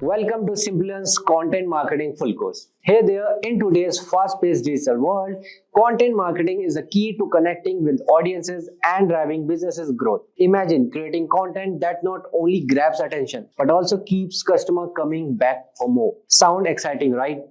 Welcome to Simplilearn's Content Marketing Full Course. Hey there, in today's fast-paced digital world, content marketing is the key to connecting with audiences and driving businesses' growth. Imagine creating content that not only grabs attention but also keeps customers coming back for more. Sound exciting, right?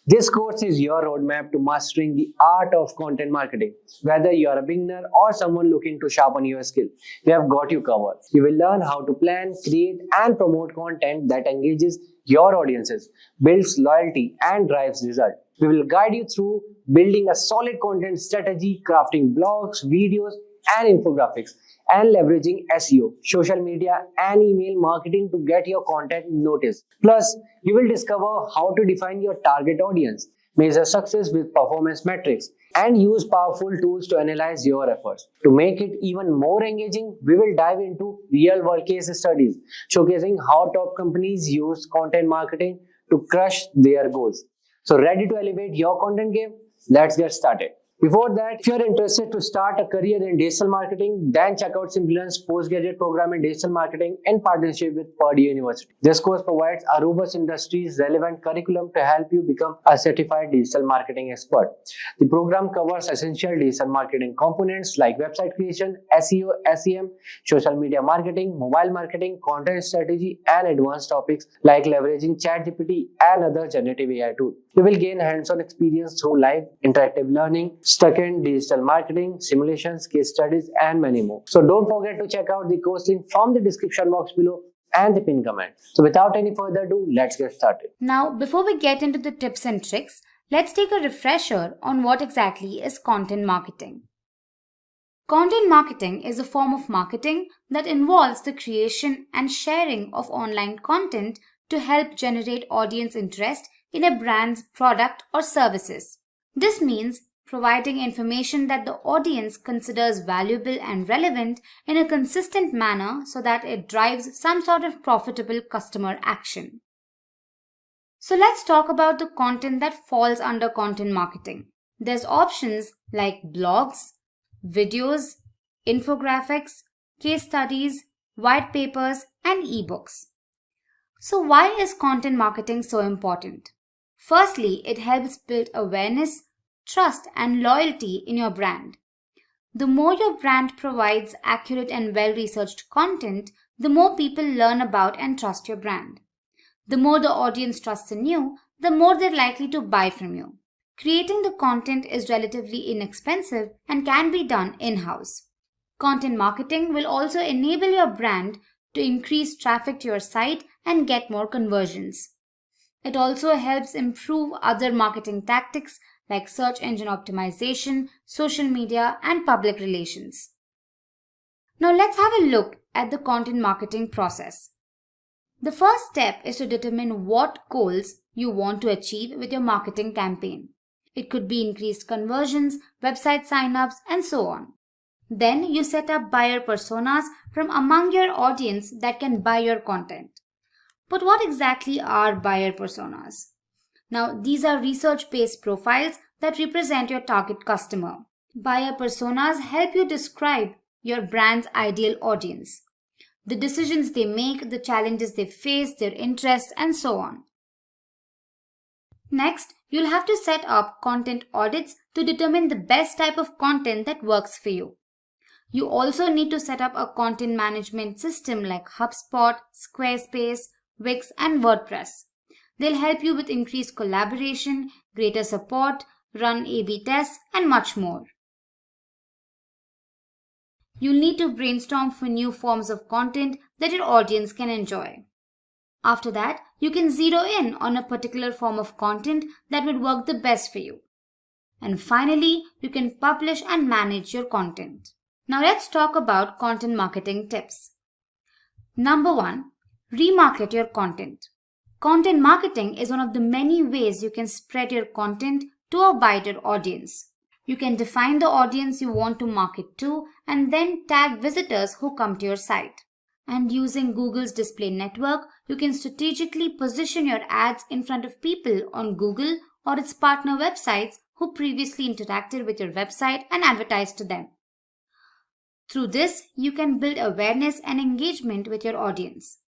This course is your roadmap to mastering the art of content marketing. Whether you are a beginner or someone looking to sharpen your skill, we have got you covered. You will learn how to plan, create, and promote content that engages your audiences, builds loyalty, and drives results. We will guide you through building a solid content strategy, crafting blogs, videos, and infographics, and leveraging SEO, social media, and email marketing to get your content noticed. Plus, you will discover how to define your target audience, measure success with performance metrics, and use powerful tools to analyze your efforts. To make it even more engaging, we will dive into real-world case studies, showcasing how top companies use content marketing to crush their goals. So, ready to elevate your content game? Let's get started. Before that, if you're interested to start a career in digital marketing, then check out Simplilearn's postgraduate program in digital marketing in partnership with Purdue University. This course provides a robust industry-relevant curriculum to help you become a certified digital marketing expert. The program covers essential digital marketing components like website creation, SEO, SEM, social media marketing, mobile marketing, content strategy, and advanced topics like leveraging Chatgpt and other generative AI tools. You will gain hands-on experience through live interactive learning, stuck-in digital marketing, simulations, case studies, and many more. So don't forget to check out the course link from the description box below and the pinned comment. So without any further ado, let's get started. Now, before we get into the tips and tricks, let's take a refresher on what exactly is content marketing. Content marketing is a form of marketing that involves the creation and sharing of online content to help generate audience interest in a brand's product or services. This means providing information that the audience considers valuable and relevant in a consistent manner so that it drives some sort of profitable customer action. So let's talk about the content that falls under content marketing. There's options like blogs, videos, infographics, case studies, white papers, and ebooks. So why is content marketing so important? Firstly, it helps build awareness, trust, and loyalty in your brand. The more your brand provides accurate and well-researched content, the more people learn about and trust your brand. The more the audience trusts in you, the more they're likely to buy from you. Creating the content is relatively inexpensive and can be done in-house. Content marketing will also enable your brand to increase traffic to your site and get more conversions. It also helps improve other marketing tactics like search engine optimization, social media, and public relations. Now let's have a look at the content marketing process. The first step is to determine what goals you want to achieve with your marketing campaign. It could be increased conversions, website signups, and so on. Then you set up buyer personas from among your audience that can buy your content. But what exactly are buyer personas? Now, these are research-based profiles that represent your target customer. Buyer personas help you describe your brand's ideal audience, the decisions they make, the challenges they face, their interests, and so on. Next, you'll have to set up content audits to determine the best type of content that works for you. You also need to set up a content management system like HubSpot, Squarespace, Wix, and WordPress. They'll help you with increased collaboration, greater support, run A/B tests, and much more. You'll need to brainstorm for new forms of content that your audience can enjoy. After that, you can zero in on a particular form of content that would work the best for you. And finally, you can publish and manage your content. Now let's talk about content marketing tips. Number 1. Remarket your content. Content marketing is one of the many ways you can spread your content to a wider audience. You can define the audience you want to market to and then tag visitors who come to your site. And using Google's display network, you can strategically position your ads in front of people on Google or its partner websites who previously interacted with your website and advertised to them. Through this, you can build awareness and engagement with your audience.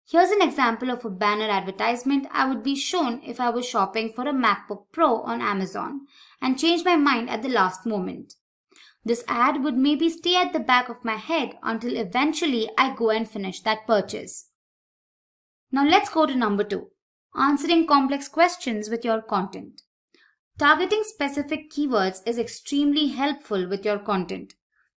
Here's an example of a banner advertisement I would be shown if I was shopping for a MacBook Pro on Amazon and changed my mind at the last moment. This ad would maybe stay at the back of my head until eventually I go and finish that purchase. Now let's go to number 2, answering complex questions with your content. Targeting specific keywords is extremely helpful with your content.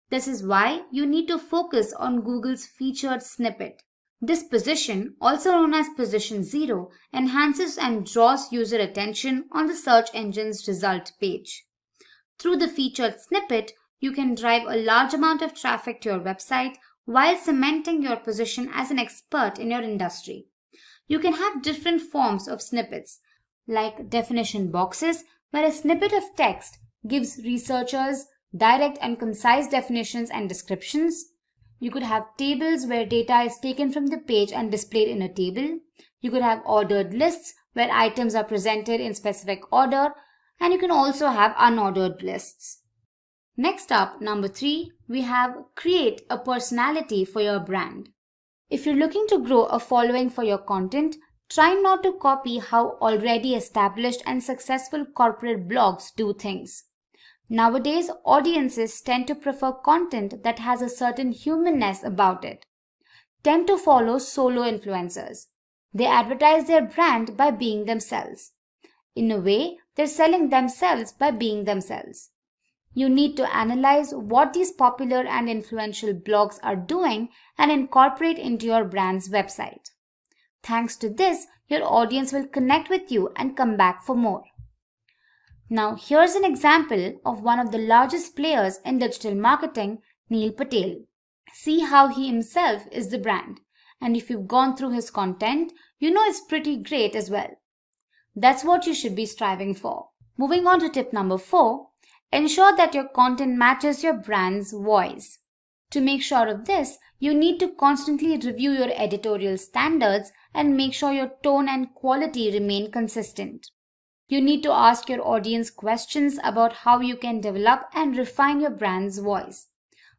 This is why you need to focus on Google's featured snippet. This position, also known as position 0, enhances and draws user attention on the search engine's result page. Through the featured snippet, you can drive a large amount of traffic to your website while cementing your position as an expert in your industry. You can have different forms of snippets, like definition boxes, where a snippet of text gives researchers direct and concise definitions and descriptions. You could have tables where data is taken from the page and displayed in a table. You could have ordered lists where items are presented in specific order, and you can also have unordered lists. Next up, number 3, we have create a personality for your brand. If you're looking to grow a following for your content, try not to copy how already established and successful corporate blogs do things. Nowadays, audiences tend to prefer content that has a certain humanness about it. Tend to follow solo influencers. They advertise their brand by being themselves. In a way, they're selling themselves by being themselves. You need to analyze what these popular and influential blogs are doing and incorporate into your brand's website. Thanks to this, your audience will connect with you and come back for more. Now, here's an example of one of the largest players in digital marketing, Neil Patel. See how he himself is the brand. And if you've gone through his content, you know it's pretty great as well. That's what you should be striving for. Moving on to tip number 4, ensure that your content matches your brand's voice. To make sure of this, you need to constantly review your editorial standards and make sure your tone and quality remain consistent. You need to ask your audience questions about how you can develop and refine your brand's voice.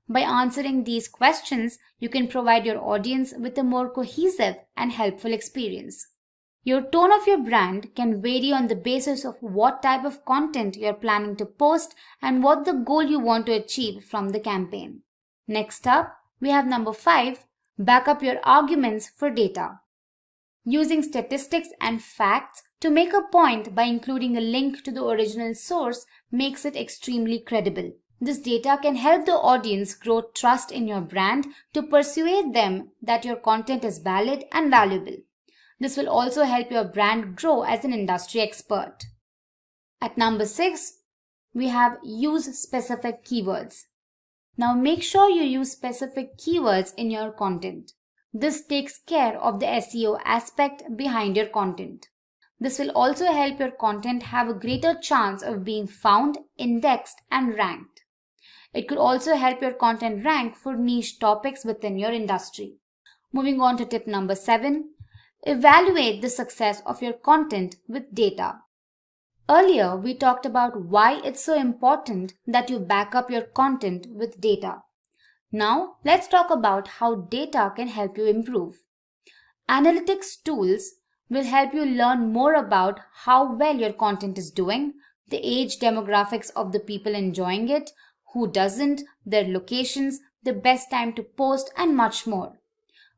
By answering these questions, you can provide your audience with a more cohesive and helpful experience. Your tone of your brand can vary on the basis of what type of content you're planning to post and what the goal you want to achieve from the campaign. Next up, we have number 5, back up your arguments for data. Using statistics and facts to make a point by including a link to the original source makes it extremely credible. This data can help the audience grow trust in your brand to persuade them that your content is valid and valuable. This will also help your brand grow as an industry expert. At number 6, we have use specific keywords. Now make sure you use specific keywords in your content. This takes care of the SEO aspect behind your content. This will also help your content have a greater chance of being found, indexed, and ranked. It could also help your content rank for niche topics within your industry. Moving on to tip number 7, evaluate the success of your content with data. Earlier, we talked about why it's so important that you back up your content with data. Now, let's talk about how data can help you improve. Analytics tools will help you learn more about how well your content is doing, the age demographics of the people enjoying it, who doesn't, their locations, the best time to post, and much more.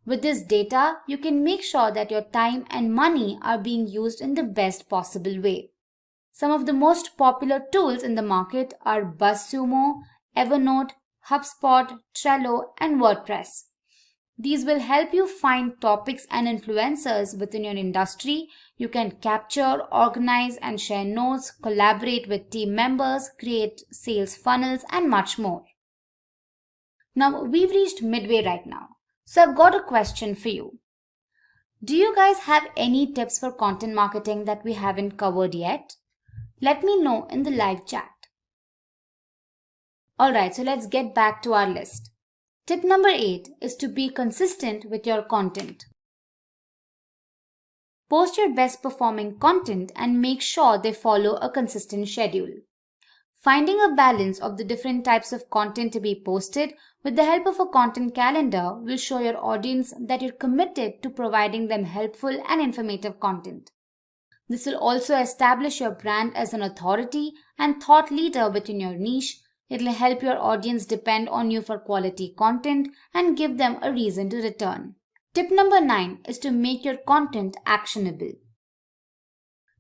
With this data, you can make sure that your time and money are being used in the best possible way. Some of the most popular tools in the market are BuzzSumo, Evernote, HubSpot, Trello, and Wordpress. These will help you find topics and influencers within your industry. You can capture, organize, and share notes, collaborate with team members, create sales funnels, and much more. Now, we've reached midway right now. So I've got a question for you. Do you guys have any tips for content marketing that we haven't covered yet? Let me know in the live chat. Alright, so let's get back to our list. Tip number 8 is to be consistent with your content. Post your best performing content and make sure they follow a consistent schedule. Finding a balance of the different types of content to be posted with the help of a content calendar will show your audience that you're committed to providing them helpful and informative content. This will also establish your brand as an authority and thought leader within your niche. It will help your audience depend on you for quality content and give them a reason to return. Tip number 9 is to make your content actionable.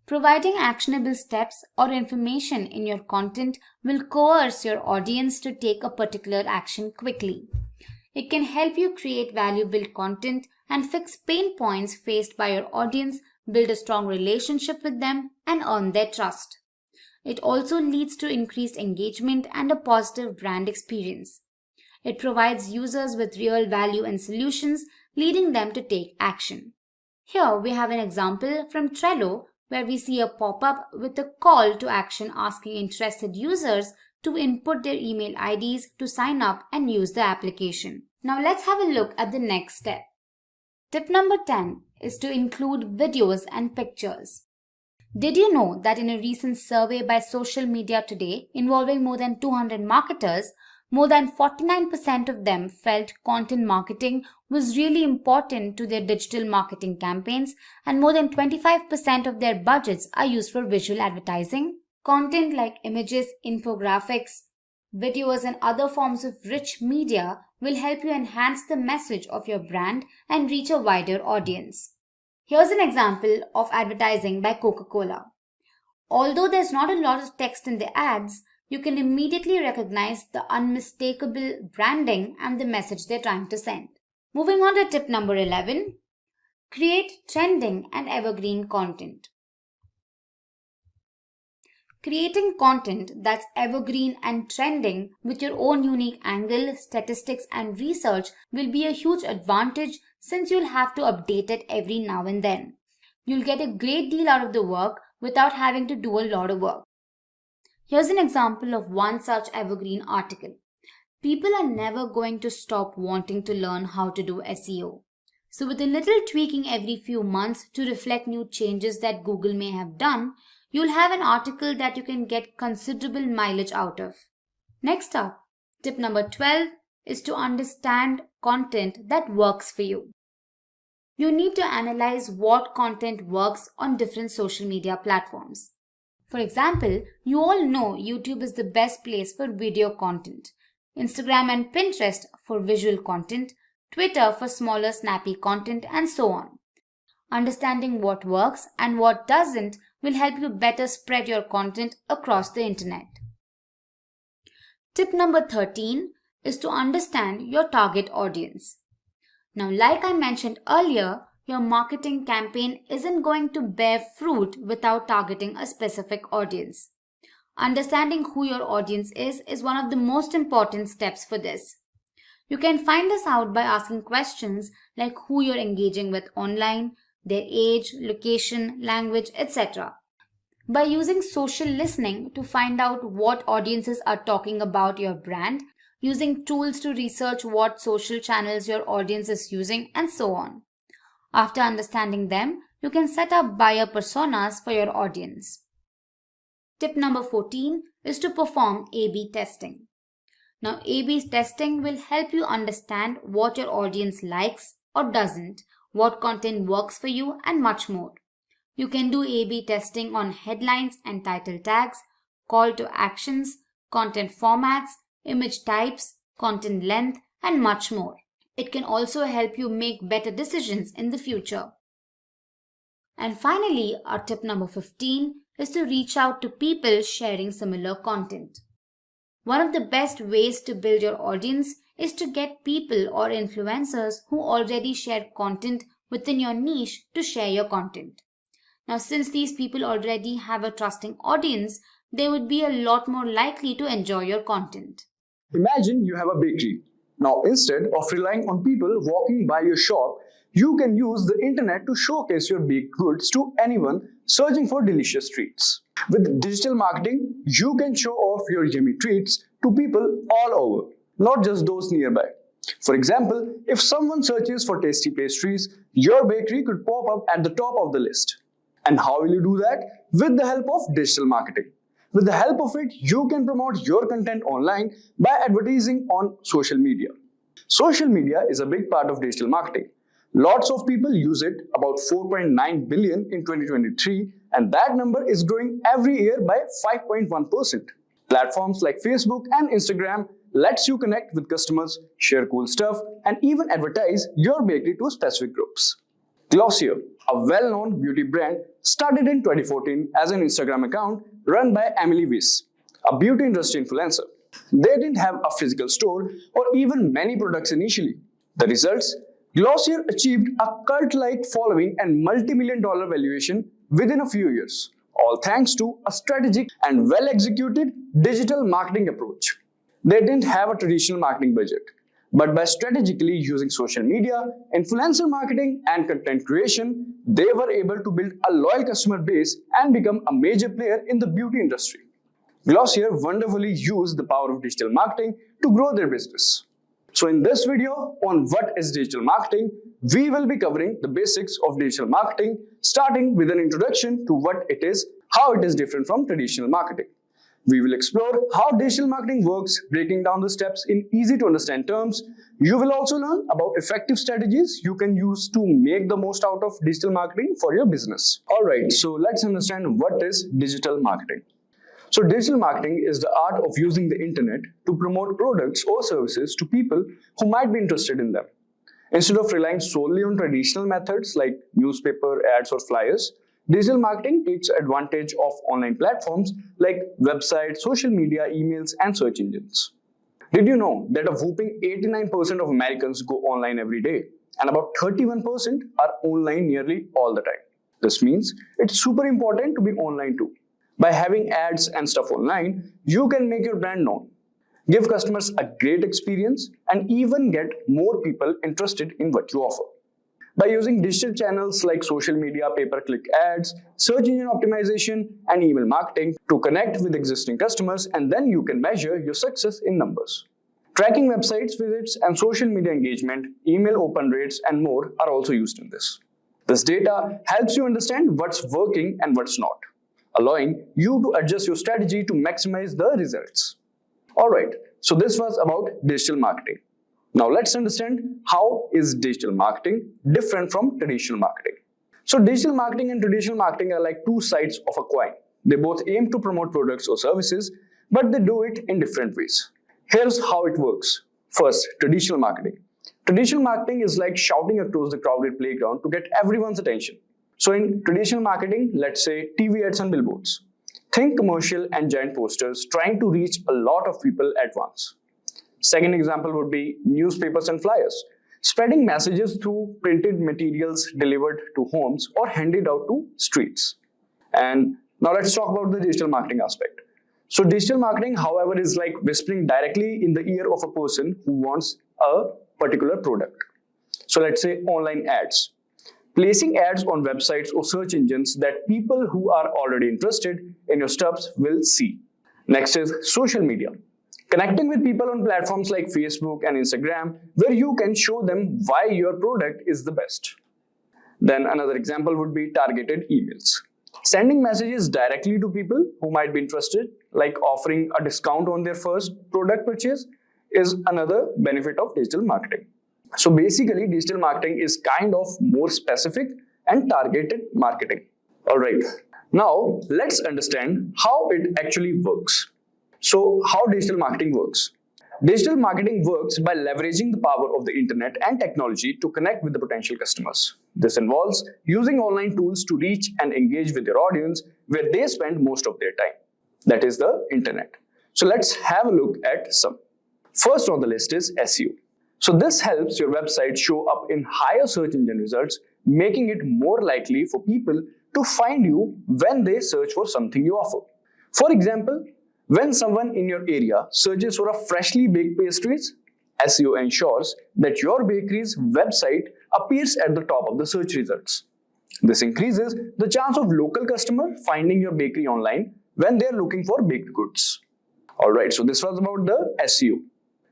Providing actionable steps or information in your content will coerce your audience to take a particular action quickly. It can help you create valuable content and fix pain points faced by your audience, build a strong relationship with them, and earn their trust. It also leads to increased engagement and a positive brand experience. It provides users with real value and solutions, leading them to take action. Here we have an example from Trello where we see a pop-up with a call to action asking interested users to input their email IDs to sign up and use the application. Now let's have a look at the next step. Tip number 10 is to include videos and pictures. Did you know that in a recent survey by Social Media Today involving more than 200 marketers, more than 49% of them felt content marketing was really important to their digital marketing campaigns, and more than 25% of their budgets are used for visual advertising? Content like images, infographics, videos, and other forms of rich media will help you enhance the message of your brand and reach a wider audience. Here's an example of advertising by Coca-Cola. Although there's not a lot of text in the ads, you can immediately recognize the unmistakable branding and the message they're trying to send. Moving on to tip number 11, create trending and evergreen content. Creating content that's evergreen and trending with your own unique angle, statistics, and research will be a huge advantage since you'll have to update it every now and then. You'll get a great deal out of the work without having to do a lot of work. Here's an example of one such evergreen article. People are never going to stop wanting to learn how to do SEO. So with a little tweaking every few months to reflect new changes that Google may have done, you'll have an article that you can get considerable mileage out of. Next up, tip number 12 is to understand content that works for you. You need to analyze what content works on different social media platforms. For example, you all know YouTube is the best place for video content, Instagram and Pinterest for visual content, Twitter for smaller snappy content, and so on. Understanding what works and what doesn't will help you better spread your content across the internet. Tip number 13 is to understand your target audience. Now, like I mentioned earlier, your marketing campaign isn't going to bear fruit without targeting a specific audience. Understanding who your audience is one of the most important steps for this. You can find this out by asking questions like who you're engaging with online, their age, location, language, etc. By using social listening to find out what audiences are talking about your brand, using tools to research what social channels your audience is using, and so on. After understanding them, you can set up buyer personas for your audience. Tip number 14 is to perform A/B testing. Now, A/B testing will help you understand what your audience likes or doesn't, what content works for you, and much more. You can do A/B testing on headlines and title tags, call to actions, content formats, image types, content length, and much more. It can also help you make better decisions in the future. And finally, our tip number 15 is to reach out to people sharing similar content. One of the best ways to build your audience is to get people or influencers who already share content within your niche to share your content. Now, since these people already have a trusting audience, they would be a lot more likely to enjoy your content. Imagine you have a bakery. Now, instead of relying on people walking by your shop, you can use the internet to showcase your baked goods to anyone searching for delicious treats. With digital marketing, you can show off your yummy treats to people all over, not just those nearby. For example, if someone searches for tasty pastries, your bakery could pop up at the top of the list. And how will you do that? With the help of digital marketing. With the help of it, you can promote your content online by advertising on social media. Social media is a big part of digital marketing. Lots of people use it, about 4.9 billion in 2023, and that number is growing every year by 5.1%. Platforms like Facebook and Instagram lets you connect with customers, share cool stuff, and even advertise your bakery to specific groups. Glossier, a well-known beauty brand, started in 2014 as an Instagram account run by Emily Weiss, a beauty industry influencer. They didn't have a physical store or even many products initially. The results? Glossier achieved a cult-like following and multi-million-dollar valuation within a few years, all thanks to a strategic and well-executed digital marketing approach. They didn't have a traditional marketing budget, but by strategically using social media, influencer marketing, and content creation, they were able to build a loyal customer base and become a major player in the beauty industry. Glossier wonderfully used the power of digital marketing to grow their business. So in this video on what is digital marketing, we will be covering the basics of digital marketing, starting with an introduction to what it is, how it is different from traditional marketing. We will explore how digital marketing works, breaking down the steps in easy to understand terms. You will also learn about effective strategies you can use to make the most out of digital marketing for your business. Alright, so let's understand what is digital marketing. So digital marketing is the art of using the internet to promote products or services to people who might be interested in them. Instead of relying solely on traditional methods like newspaper, ads, or flyers, digital marketing takes advantage of online platforms like websites, social media, emails, and search engines. Did you know that a whopping 89% of Americans go online every day, and about 31% are online nearly all the time? This means it's super important to be online too. By having ads and stuff online, you can make your brand known, give customers a great experience, and even get more people interested in what you offer. By using digital channels like social media, pay-per-click ads, search engine optimization, and email marketing to connect with existing customers, and then you can measure your success in numbers. Tracking websites visits and social media engagement, email open rates, and more are also used in this. This data helps you understand what's working and what's not, allowing you to adjust your strategy to maximize the results. Alright, so this was about digital marketing. Now let's understand how is digital marketing different from traditional marketing. So digital marketing and traditional marketing are like two sides of a coin. They both aim to promote products or services, but they do it in different ways. Here's how it works. First, traditional marketing. Traditional marketing is like shouting across the crowded playground to get everyone's attention. So in traditional marketing, let's say TV ads and billboards. Think commercial and giant posters trying to reach a lot of people at once. Second example would be newspapers and flyers, spreading messages through printed materials delivered to homes or handed out to streets. And now let's talk about the digital marketing aspect. So digital marketing, however, is like whispering directly in the ear of a person who wants a particular product. So let's say online ads. Placing ads on websites or search engines that people who are already interested in your stuff will see. Next is social media. Connecting with people on platforms like Facebook and Instagram, where you can show them why your product is the best. Then another example would be targeted emails. Sending messages directly to people who might be interested, like offering a discount on their first product purchase, is another benefit of digital marketing. So basically, digital marketing is kind of more specific and targeted marketing. Alright, now let's understand how it actually works. So how digital marketing works? Digital marketing works by leveraging the power of the internet and technology to connect with the potential customers. This involves using online tools to reach and engage with your audience where they spend most of their time. That is the internet. So let's have a look at some. First on the list is SEO. So this helps your website show up in higher search engine results, making it more likely for people to find you when they search for something you offer. For example, when someone in your area searches for a freshly baked pastries, SEO ensures that your bakery's website appears at the top of the search results. This increases the chance of local customer finding your bakery online when they are looking for baked goods. Alright, so this was about the SEO.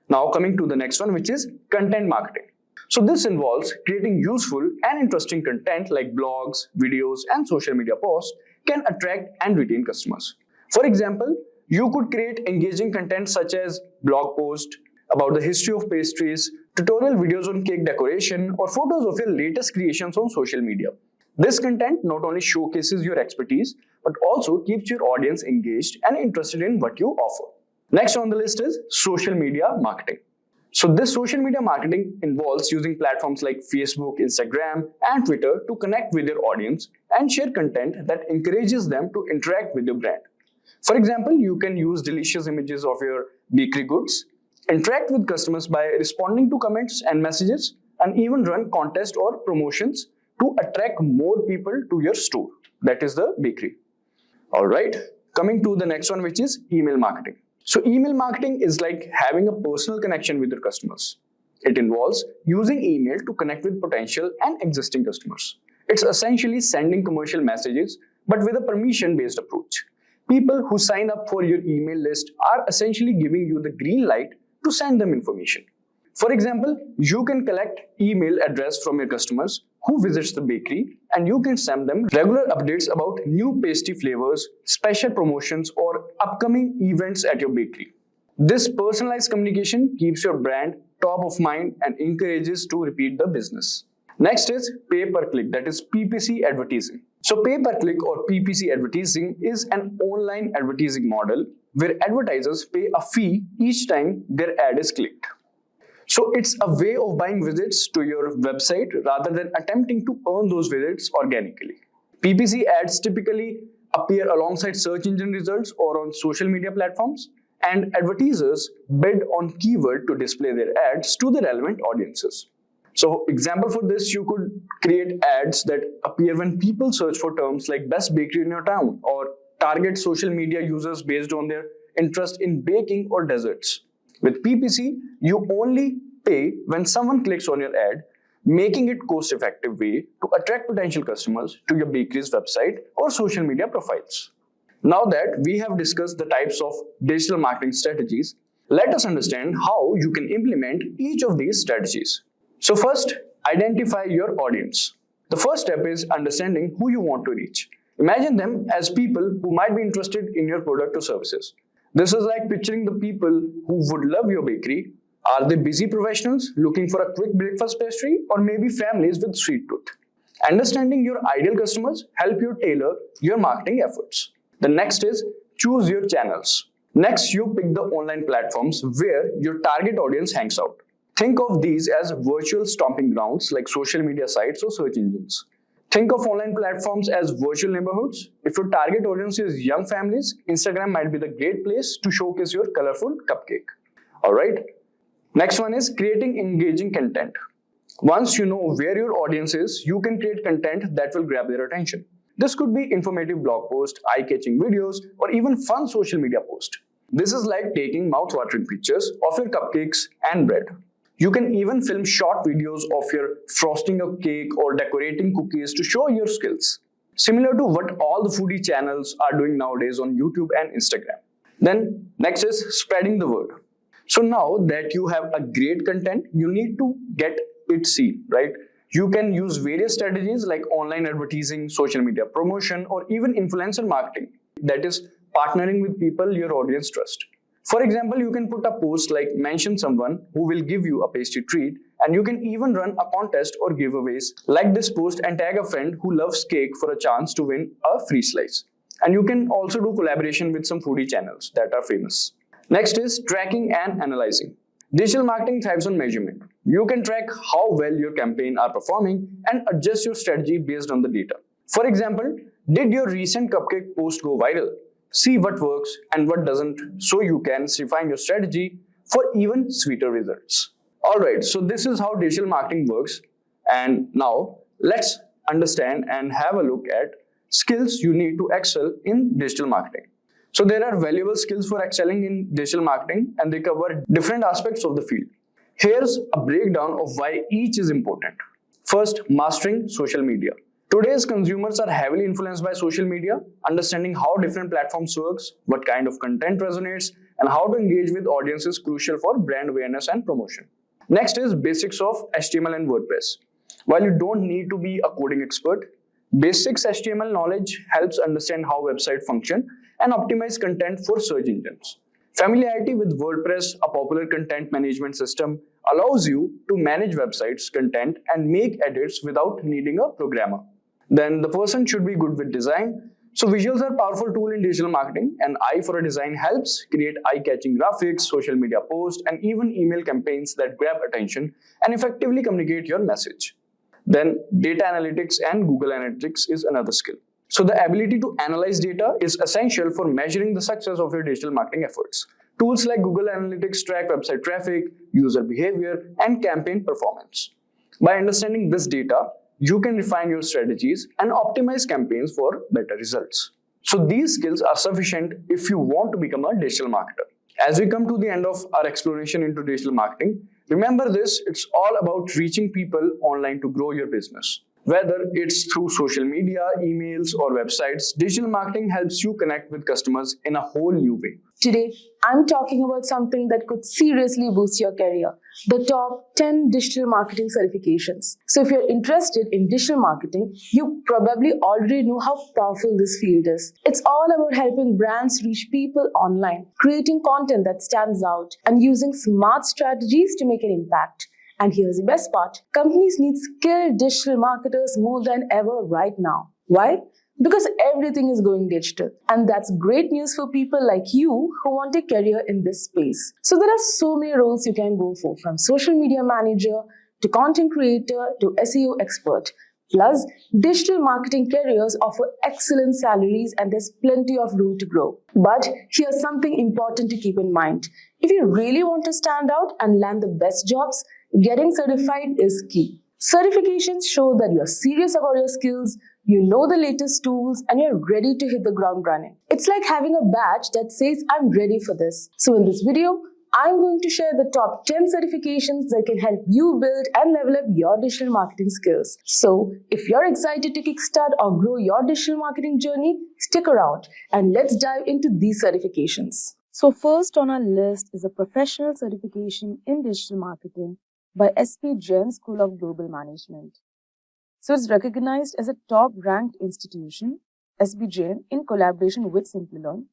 Now coming to the next one, which is content marketing. So this involves creating useful and interesting content like blogs, videos, and social media posts can attract and retain customers. For example, you could create engaging content such as blog posts about the history of pastries, tutorial videos on cake decoration, or photos of your latest creations on social media. This content not only showcases your expertise, but also keeps your audience engaged and interested in what you offer. Next on the list is social media marketing. So this social media marketing involves using platforms like Facebook, Instagram, and Twitter to connect with your audience and share content that encourages them to interact with your brand. For example, you can use delicious images of your bakery goods, interact with customers by responding to comments and messages, and even run contests or promotions to attract more people to your store, that is the bakery. Alright, coming to the next one, which is email marketing. So email marketing is like having a personal connection with your customers. It involves using email to connect with potential and existing customers. It's essentially sending commercial messages, but with a permission-based approach. People who sign up for your email list are essentially giving you the green light to send them information. For example, you can collect email address from your customers who visits the bakery, and you can send them regular updates about new pastry flavors, special promotions, or upcoming events at your bakery. This personalized communication keeps your brand top of mind and encourages to repeat the business. Next is pay-per-click, that is PPC advertising. So pay-per-click or PPC advertising is an online advertising model where advertisers pay a fee each time their ad is clicked. So it's a way of buying visits to your website rather than attempting to earn those visits organically. PPC ads typically appear alongside search engine results or on social media platforms, and advertisers bid on keyword to display their ads to the relevant audiences. So example for this, you could create ads that appear when people search for terms like best bakery in your town, or target social media users based on their interest in baking or desserts. With PPC, you only pay when someone clicks on your ad, making it cost-effective way to attract potential customers to your bakery's website or social media profiles. Now that we have discussed the types of digital marketing strategies, let us understand how you can implement each of these strategies. So first, identify your audience. The first step is understanding who you want to reach. Imagine them as people who might be interested in your product or services. This is like picturing the people who would love your bakery. Are they busy professionals looking for a quick breakfast pastry, or maybe families with sweet tooth? Understanding your ideal customers help you tailor your marketing efforts. The next is choose your channels. Next, you pick the online platforms where your target audience hangs out. Think of these as virtual stomping grounds like social media sites or search engines. Think of online platforms as virtual neighborhoods. If your target audience is young families, Instagram might be the great place to showcase your colorful cupcake. Alright. Next one is creating engaging content. Once you know where your audience is, you can create content that will grab their attention. This could be informative blog posts, eye-catching videos, or even fun social media posts. This is like taking mouth-watering pictures of your cupcakes and bread. You can even film short videos of your frosting a cake or decorating cookies to show your skills. Similar to what all the foodie channels are doing nowadays on YouTube and Instagram. Then next is spreading the word. So now that you have a great content, you need to get it seen, right? You can use various strategies like online advertising, social media promotion, or even influencer marketing. That is partnering with people your audience trusts. For example, you can put a post like mention someone who will give you a pastry treat, and you can even run a contest or giveaways like this post and tag a friend who loves cake for a chance to win a free slice. And you can also do collaboration with some foodie channels that are famous. Next is tracking and analyzing. Digital marketing thrives on measurement. You can track how well your campaign are performing and adjust your strategy based on the data. For example, did your recent cupcake post go viral? See what works and what doesn't, so you can refine your strategy for even sweeter results. Alright, so this is how digital marketing works. And now let's understand and have a look at skills you need to excel in digital marketing. So there are valuable skills for excelling in digital marketing, and they cover different aspects of the field. Here's a breakdown of why each is important. First, mastering social media. Today's consumers are heavily influenced by social media. Understanding how different platforms works, what kind of content resonates, and how to engage with audiences is crucial for brand awareness and promotion. Next is basics of HTML and WordPress. While you don't need to be a coding expert, basics HTML knowledge helps understand how websites function and optimize content for search engines. Familiarity with WordPress, a popular content management system, allows you to manage websites, content, and make edits without needing a programmer. Then the person should be good with design. So visuals are a powerful tool in digital marketing. An eye for a design helps create eye-catching graphics, social media posts, and even email campaigns that grab attention and effectively communicate your message. Then data analytics and Google Analytics is another skill. So the ability to analyze data is essential for measuring the success of your digital marketing efforts. Tools like Google Analytics track website traffic, user behavior, and campaign performance. By understanding this data, you can refine your strategies and optimize campaigns for better results. So these skills are sufficient if you want to become a digital marketer. As we come to the end of our exploration into digital marketing, remember this, it's all about reaching people online to grow your business. Whether it's through social media, emails, or websites, digital marketing helps you connect with customers in a whole new way. Today, I'm talking about something that could seriously boost your career, the top 10 digital marketing certifications. So if you're interested in digital marketing, you probably already know how powerful this field is. It's all about helping brands reach people online, creating content that stands out, and using smart strategies to make an impact. And here's the best part. Companies need skilled digital marketers more than ever right now. Why? Because everything is going digital. And that's great news for people like you who want a career in this space. So there are so many roles you can go for, from social media manager to content creator to SEO expert. Plus, digital marketing careers offer excellent salaries and there's plenty of room to grow. But here's something important to keep in mind. If you really want to stand out and land the best jobs, getting certified is key. Certifications show that you're serious about your skills, you know the latest tools, and you're ready to hit the ground running. It's like having a badge that says, I'm ready for this. So in this video, I'm going to share the top 10 certifications that can help you build and level up your digital marketing skills. So if you're excited to kickstart or grow your digital marketing journey, stick around and let's dive into these certifications. So first on our list is a professional certification in digital marketing by SP Jain School of Global Management. So it's recognized as a top-ranked institution, SP Jain, in collaboration with Simplilearn.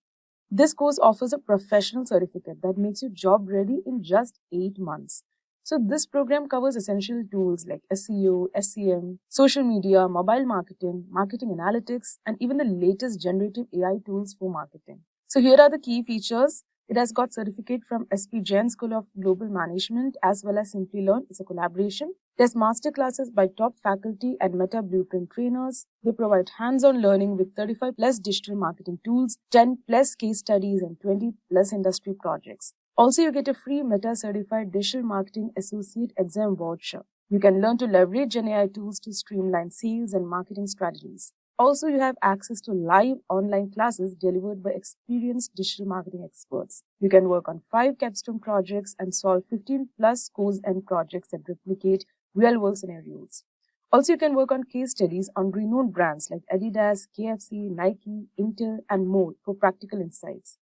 This course offers a professional certificate that makes you job-ready in just 8 months. So this program covers essential tools like SEO, SEM, social media, mobile marketing, marketing analytics, and even the latest generative AI tools for marketing. So here are the key features. It has got certificate from SP Jain School of Global Management as well as Simplilearn. It's a collaboration. There's masterclasses by top faculty and Meta Blueprint trainers. They provide hands-on learning with 35 plus digital marketing tools, 10 plus case studies, and 20 plus industry projects. Also, you get a free Meta Certified Digital Marketing Associate exam voucher. You can learn to leverage GenAI tools to streamline sales and marketing strategies. Also, you have access to live online classes delivered by experienced digital marketing experts. You can work on 5 capstone projects and solve 15 plus course end projects that replicate real-world scenarios. Also, you can work on case studies on renowned brands like Adidas, KFC, Nike, Intel, and more for practical insights.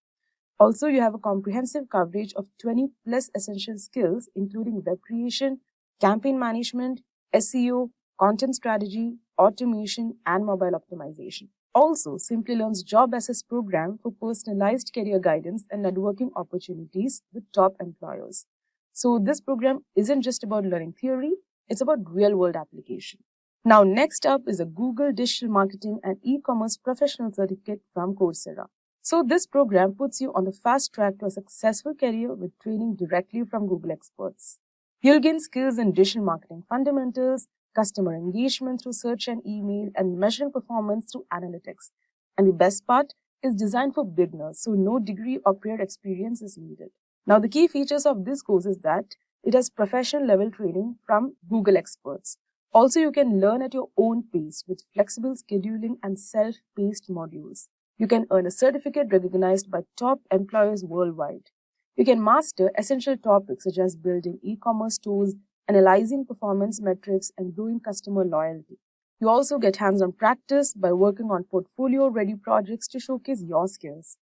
Also, you have a comprehensive coverage of 20 plus essential skills, including web creation, campaign management, SEO, content strategy, automation, and mobile optimization. Also, Simplilearn's Job Assess program for personalized career guidance and networking opportunities with top employers. So this program isn't just about learning theory, it's about real-world application. Now, next up is a Google Digital Marketing and E-commerce Professional Certificate from Coursera. So this program puts you on the fast track to a successful career with training directly from Google experts. You'll gain skills in digital marketing fundamentals, customer engagement through search and email, and measuring performance through analytics. And the best part is designed for beginners, so no degree or prior experience is needed. Now, the key features of this course is that it has professional level training from Google experts. Also, you can learn at your own pace with flexible scheduling and self-paced modules. You can earn a certificate recognized by top employers worldwide. You can master essential topics such as building e-commerce stores, analyzing performance metrics, and growing customer loyalty. You also get hands-on practice by working on portfolio-ready projects to showcase your skills.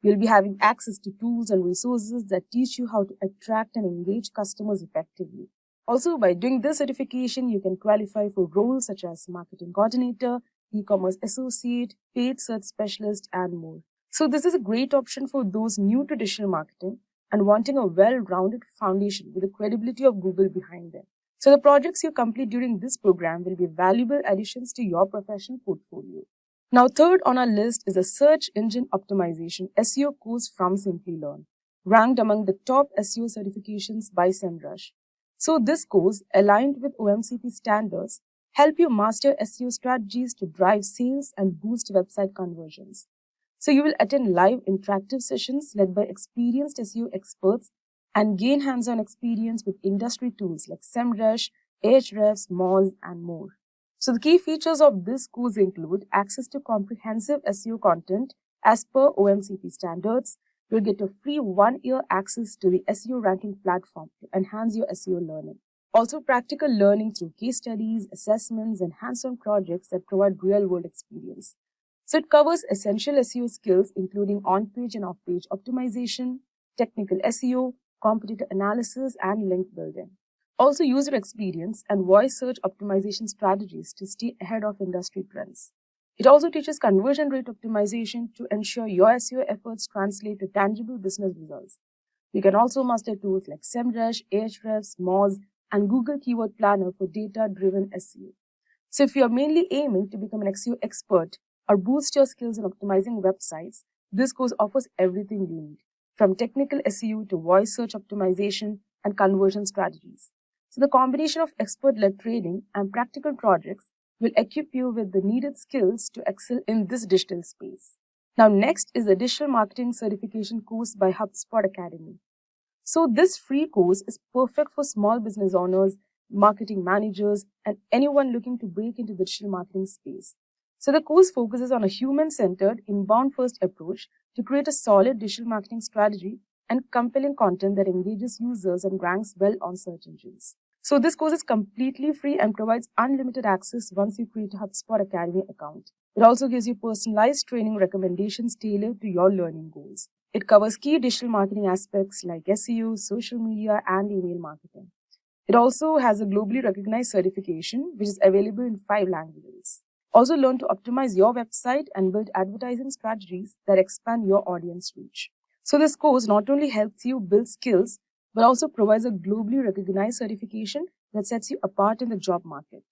You'll be having access to tools and resources that teach you how to attract and engage customers effectively. Also, by doing this certification, you can qualify for roles such as marketing coordinator, e-commerce associate, paid search specialist, and more. So this is a great option for those new to digital marketing and wanting a well-rounded foundation with the credibility of Google behind them. So the projects you complete during this program will be valuable additions to your professional portfolio. Now, third on our list is a search engine optimization SEO course from Simplilearn, ranked among the top SEO certifications by SEMrush. So this course, aligned with OMCP standards, help you master SEO strategies to drive sales and boost website conversions. So you will attend live interactive sessions led by experienced SEO experts and gain hands-on experience with industry tools like SEMrush, Ahrefs, Moz, and more. So the key features of this course include access to comprehensive SEO content as per OMCP standards. You'll get a free 1-year access to the SEO ranking platform to enhance your SEO learning. Also practical learning through case studies, assessments, and hands-on projects that provide real-world experience. So it covers essential SEO skills including on-page and off-page optimization, technical SEO, competitor analysis, and link building. Also user experience and voice search optimization strategies to stay ahead of industry trends. It also teaches conversion rate optimization to ensure your SEO efforts translate to tangible business results. You can also master tools like SEMrush, Ahrefs, Moz, and Google Keyword Planner for data-driven SEO. So if you are mainly aiming to become an SEO expert or boost your skills in optimizing websites, this course offers everything you need, from technical SEO to voice search optimization and conversion strategies. So the combination of expert-led training and practical projects will equip you with the needed skills to excel in this digital space. Now next is the Digital Marketing Certification course by HubSpot Academy. So this free course is perfect for small business owners, marketing managers, and anyone looking to break into the digital marketing space. So the course focuses on a human-centered, inbound-first approach to create a solid digital marketing strategy and compelling content that engages users and ranks well on search engines. So this course is completely free and provides unlimited access once you create a HubSpot Academy account. It also gives you personalized training recommendations tailored to your learning goals. It covers key digital marketing aspects like SEO, social media, and email marketing. It also has a globally recognized certification, which is available in 5 languages. Also learn to optimize your website and build advertising strategies that expand your audience reach. So this course not only helps you build skills, but also provides a globally recognized certification that sets you apart in the job market.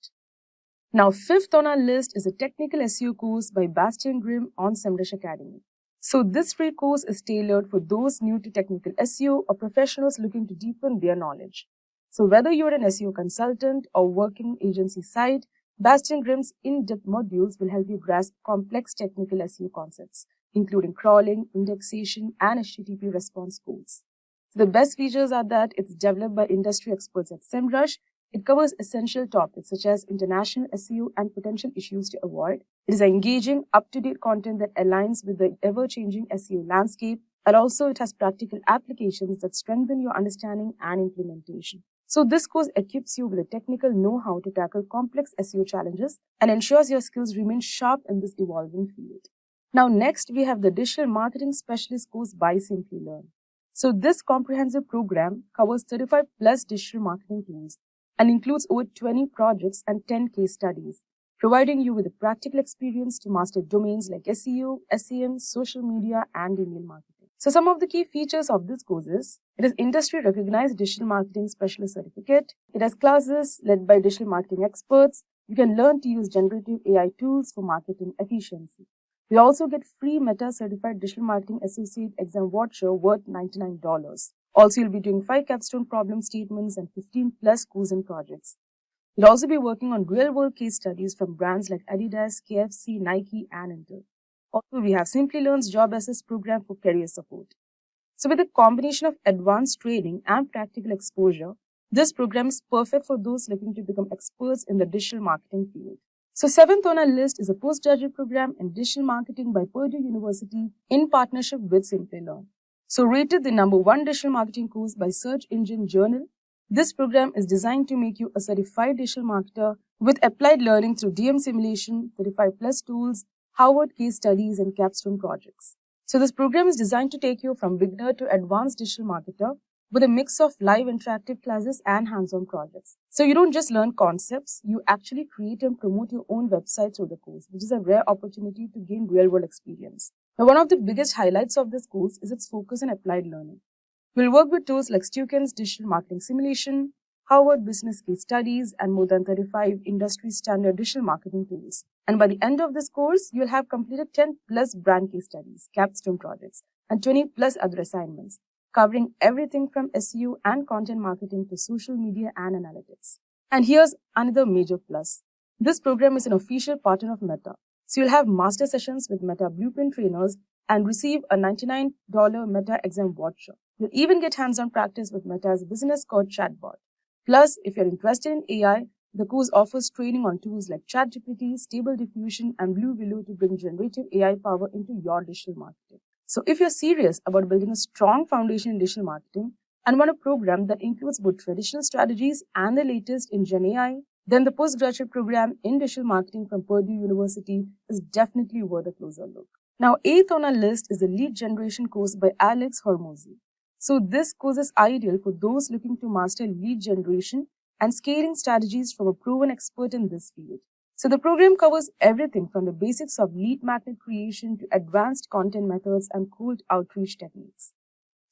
Now, fifth on our list is a technical SEO course by Bastian Grimm on SEMrush Academy. So this free course is tailored for those new to technical SEO or professionals looking to deepen their knowledge. So whether you're an SEO consultant or working agency side, Bastian Grimm's in-depth modules will help you grasp complex technical SEO concepts, including crawling, indexation, and HTTP response codes. So the best features are that it's developed by industry experts at SEMrush. It covers essential topics such as international SEO and potential issues to avoid. It is engaging, up-to-date content that aligns with the ever-changing SEO landscape, and also it has practical applications that strengthen your understanding and implementation. So this course equips you with the technical know-how to tackle complex SEO challenges and ensures your skills remain sharp in this evolving field. Now next, we have the Digital Marketing Specialist course by Simplilearn. So this comprehensive program covers 35 plus digital marketing tools and includes over 20 projects and 10 case studies, providing you with a practical experience to master domains like SEO, SEM, social media, and email marketing. So some of the key features of this course is, it is industry recognized digital marketing specialist certificate. It has classes led by digital marketing experts. You can learn to use generative AI tools for marketing efficiency. We also get free Meta certified digital marketing associate exam voucher worth $99. Also, you'll be doing 5 capstone problem statements and 15 plus quizzing projects. You'll also be working on real-world case studies from brands like Adidas, KFC, Nike, and Intel. Also, we have Simplilearn's Job Assist program for career support. So with a combination of advanced training and practical exposure, this program is perfect for those looking to become experts in the digital marketing field. So 7th on our list is a postgraduate program in digital marketing by Purdue University in partnership with Simplilearn. So rated the #1 digital marketing course by Search Engine Journal, this program is designed to make you a certified digital marketer with applied learning through DM simulation, 35 plus tools, Harvard case studies, and capstone projects. So this program is designed to take you from beginner to advanced digital marketer with a mix of live interactive classes and hands-on projects. So you don't just learn concepts, you actually create and promote your own website through the course, which is a rare opportunity to gain real-world experience. Now, one of the biggest highlights of this course is its focus on applied learning. We'll work with tools like Stuken's digital marketing simulation, Harvard business case studies, and more than 35 industry standard digital marketing tools. And by the end of this course, you'll have completed 10 plus brand case studies, capstone projects, and 20 plus other assignments, covering everything from SEO and content marketing to social media and analytics. And here's another major plus. This program is an official partner of Meta. So you'll have master sessions with Meta Blueprint trainers and receive a $99 Meta exam voucher. You'll even get hands-on practice with Meta's business code chatbot. Plus, if you're interested in AI, the course offers training on tools like Chatgpt, Stable Diffusion, and Blue Willow to bring generative AI power into your digital marketing. So if you're serious about building a strong foundation in digital marketing and want a program that includes both traditional strategies and the latest in Gen AI, then the postgraduate program in digital marketing from Purdue University is definitely worth a closer look. Now, 8th on our list is the lead generation course by Alex Hormozi. So this course is ideal for those looking to master lead generation and scaling strategies from a proven expert in this field. So the program covers everything from the basics of lead magnet creation to advanced content methods and cold outreach techniques.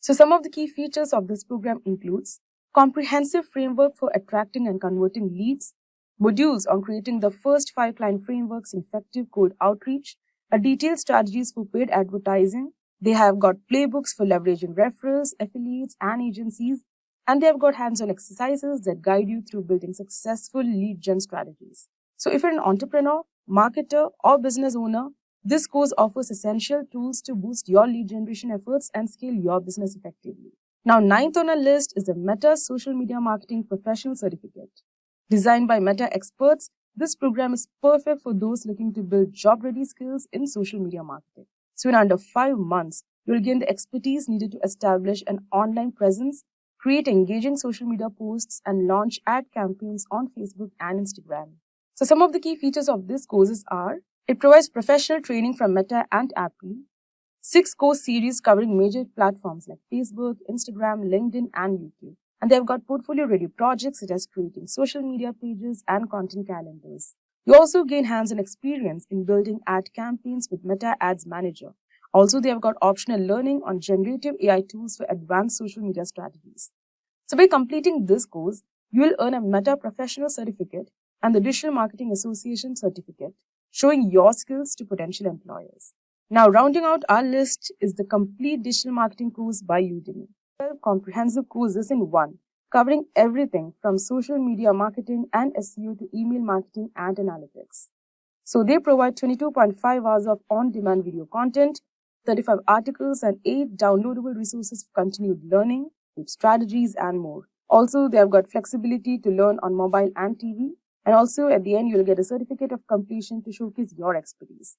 So some of the key features of this program includes comprehensive framework for attracting and converting leads, modules on creating the first 5 client frameworks in effective cold outreach, a detailed strategies for paid advertising. They have got playbooks for leveraging referrals, affiliates, and agencies, and they have got hands-on exercises that guide you through building successful lead gen strategies. So if you're an entrepreneur, marketer, or business owner, this course offers essential tools to boost your lead generation efforts and scale your business effectively. Now, 9th on our list is the Meta Social Media Marketing Professional Certificate. Designed by Meta experts, this program is perfect for those looking to build job-ready skills in social media marketing. So in under 5 months, you'll gain the expertise needed to establish an online presence, create engaging social media posts, and launch ad campaigns on Facebook and Instagram. So some of the key features of this courses are, it provides professional training from Meta and Apple, 6 course series covering major platforms like Facebook, Instagram, LinkedIn, and YouTube. And they've got portfolio-ready projects such as creating social media pages and content calendars. You also gain hands-on experience in building ad campaigns with Meta Ads Manager. Also, they have got optional learning on generative AI tools for advanced social media strategies. So by completing this course, you will earn a Meta Professional Certificate and the Digital Marketing Association Certificate, showing your skills to potential employers. Now, rounding out our list is the Complete Digital Marketing course by Udemy. 12 comprehensive courses in one, covering everything from social media marketing and SEO to email marketing and analytics. So they provide 22.5 hours of on-demand video content, 35 articles, and 8 downloadable resources for continued learning, tips, strategies, and more. Also, they have got flexibility to learn on mobile and TV. And also, at the end, you'll get a certificate of completion to showcase your expertise.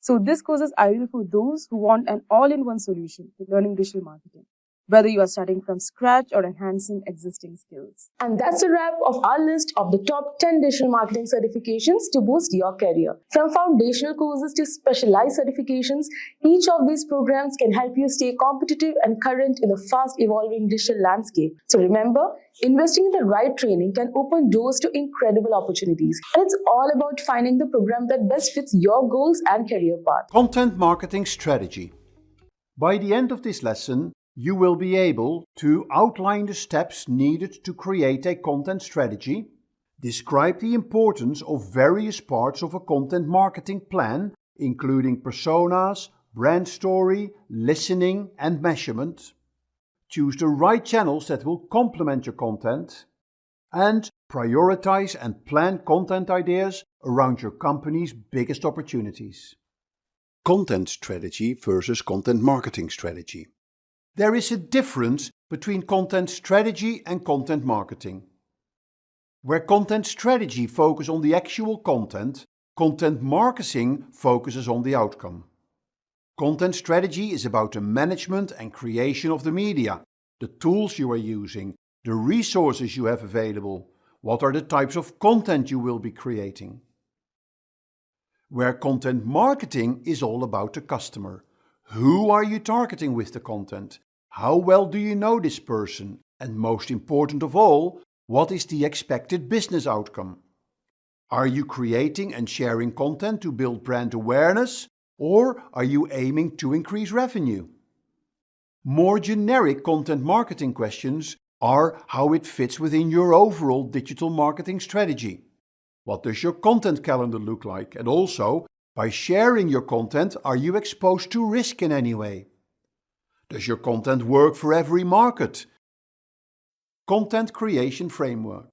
So this course is ideal for those who want an all-in-one solution to learning digital marketing, whether you are starting from scratch or enhancing existing skills. And that's a wrap of our list of the top 10 digital marketing certifications to boost your career. From foundational courses to specialized certifications, each of these programs can help you stay competitive and current in the fast evolving digital landscape. So remember, investing in the right training can open doors to incredible opportunities. And it's all about finding the program that best fits your goals and career path. Content marketing strategy. By the end of this lesson, you will be able to outline the steps needed to create a content strategy, describe the importance of various parts of a content marketing plan, including personas, brand story, listening, and measurement, choose the right channels that will complement your content, and prioritize and plan content ideas around your company's biggest opportunities. Content strategy versus content marketing strategy. There is a difference between content strategy and content marketing. Where content strategy focuses on the actual content, content marketing focuses on the outcome. Content strategy is about the management and creation of the media, the tools you are using, the resources you have available, what are the types of content you will be creating. Where content marketing is all about the customer. Who are you targeting with the content? How well do you know this person? And most important of all, what is the expected business outcome? Are you creating and sharing content to build brand awareness? Or are you aiming to increase revenue? More generic content marketing questions are how it fits within your overall digital marketing strategy. What does your content calendar look like? And also, by sharing your content, are you exposed to risk in any way? Does your content work for every market? Content creation framework.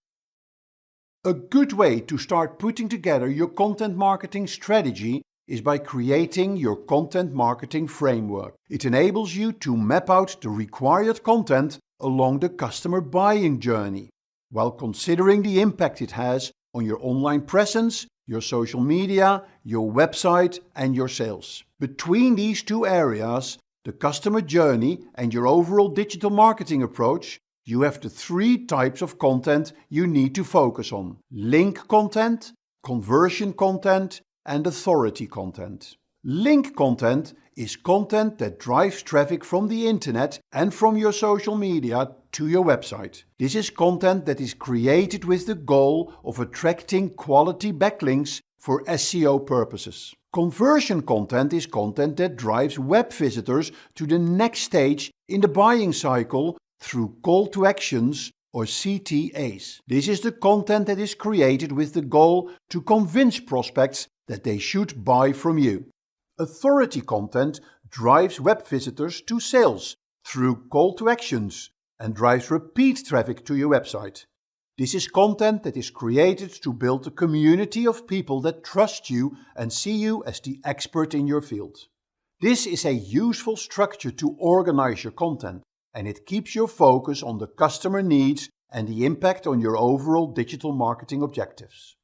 A good way to start putting together your content marketing strategy is by creating your content marketing framework. It enables you to map out the required content along the customer buying journey, while considering the impact it has on your online presence, your social media, your website, and your sales. Between these two areas, the customer journey and your overall digital marketing approach, you have the three types of content you need to focus on: link content, conversion content, and authority content. Link content is content that drives traffic from the internet and from your social media to your website. This is content that is created with the goal of attracting quality backlinks for SEO purposes. Conversion content is content that drives web visitors to the next stage in the buying cycle through call to actions or CTAs. This is the content that is created with the goal to convince prospects that they should buy from you. Authority content drives web visitors to sales through call to actions and drives repeat traffic to your website. This is content that is created to build a community of people that trust you and see you as the expert in your field. This is a useful structure to organize your content, and it keeps your focus on the customer needs and the impact on your overall digital marketing objectives.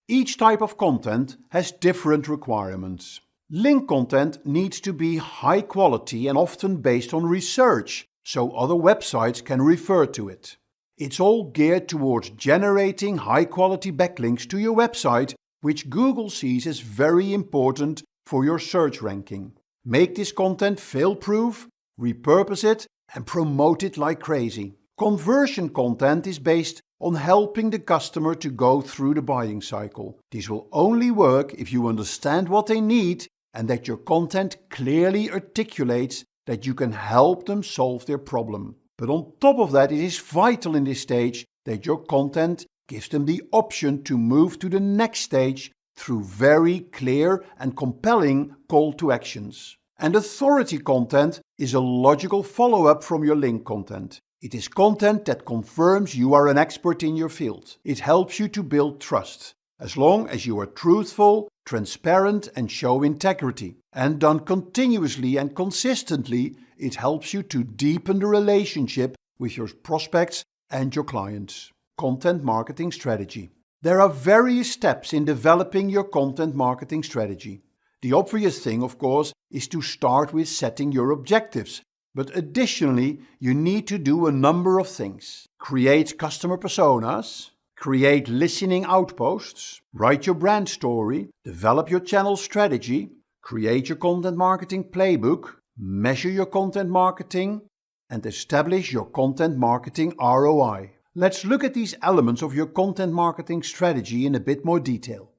Each type of content has different requirements. Link content needs to be high quality and often based on research, so other websites can refer to it. It's all geared towards generating high quality backlinks to your website, which Google sees as very important for your search ranking. Make this content fail-proof, repurpose it, and promote it like crazy. Conversion content is based on helping the customer to go through the buying cycle. This will only work if you understand what they need and that your content clearly articulates that you can help them solve their problem. But on top of that, it is vital in this stage that your content gives them the option to move to the next stage through very clear and compelling call to actions. And authority content is a logical follow-up from your link content. It is content that confirms you are an expert in your field. It helps you to build trust, as long as you are truthful, transparent, and show integrity. And done continuously and consistently, it helps you to deepen the relationship with your prospects and your clients. Content marketing strategy. There are various steps in developing your content marketing strategy. The obvious thing, of course, is to start with setting your objectives. But additionally, you need to do a number of things. Create customer personas, create listening outposts, write your brand story, develop your channel strategy, create your content marketing playbook, measure your content marketing, and establish your content marketing ROI. Let's look at these elements of your content marketing strategy in a bit more detail.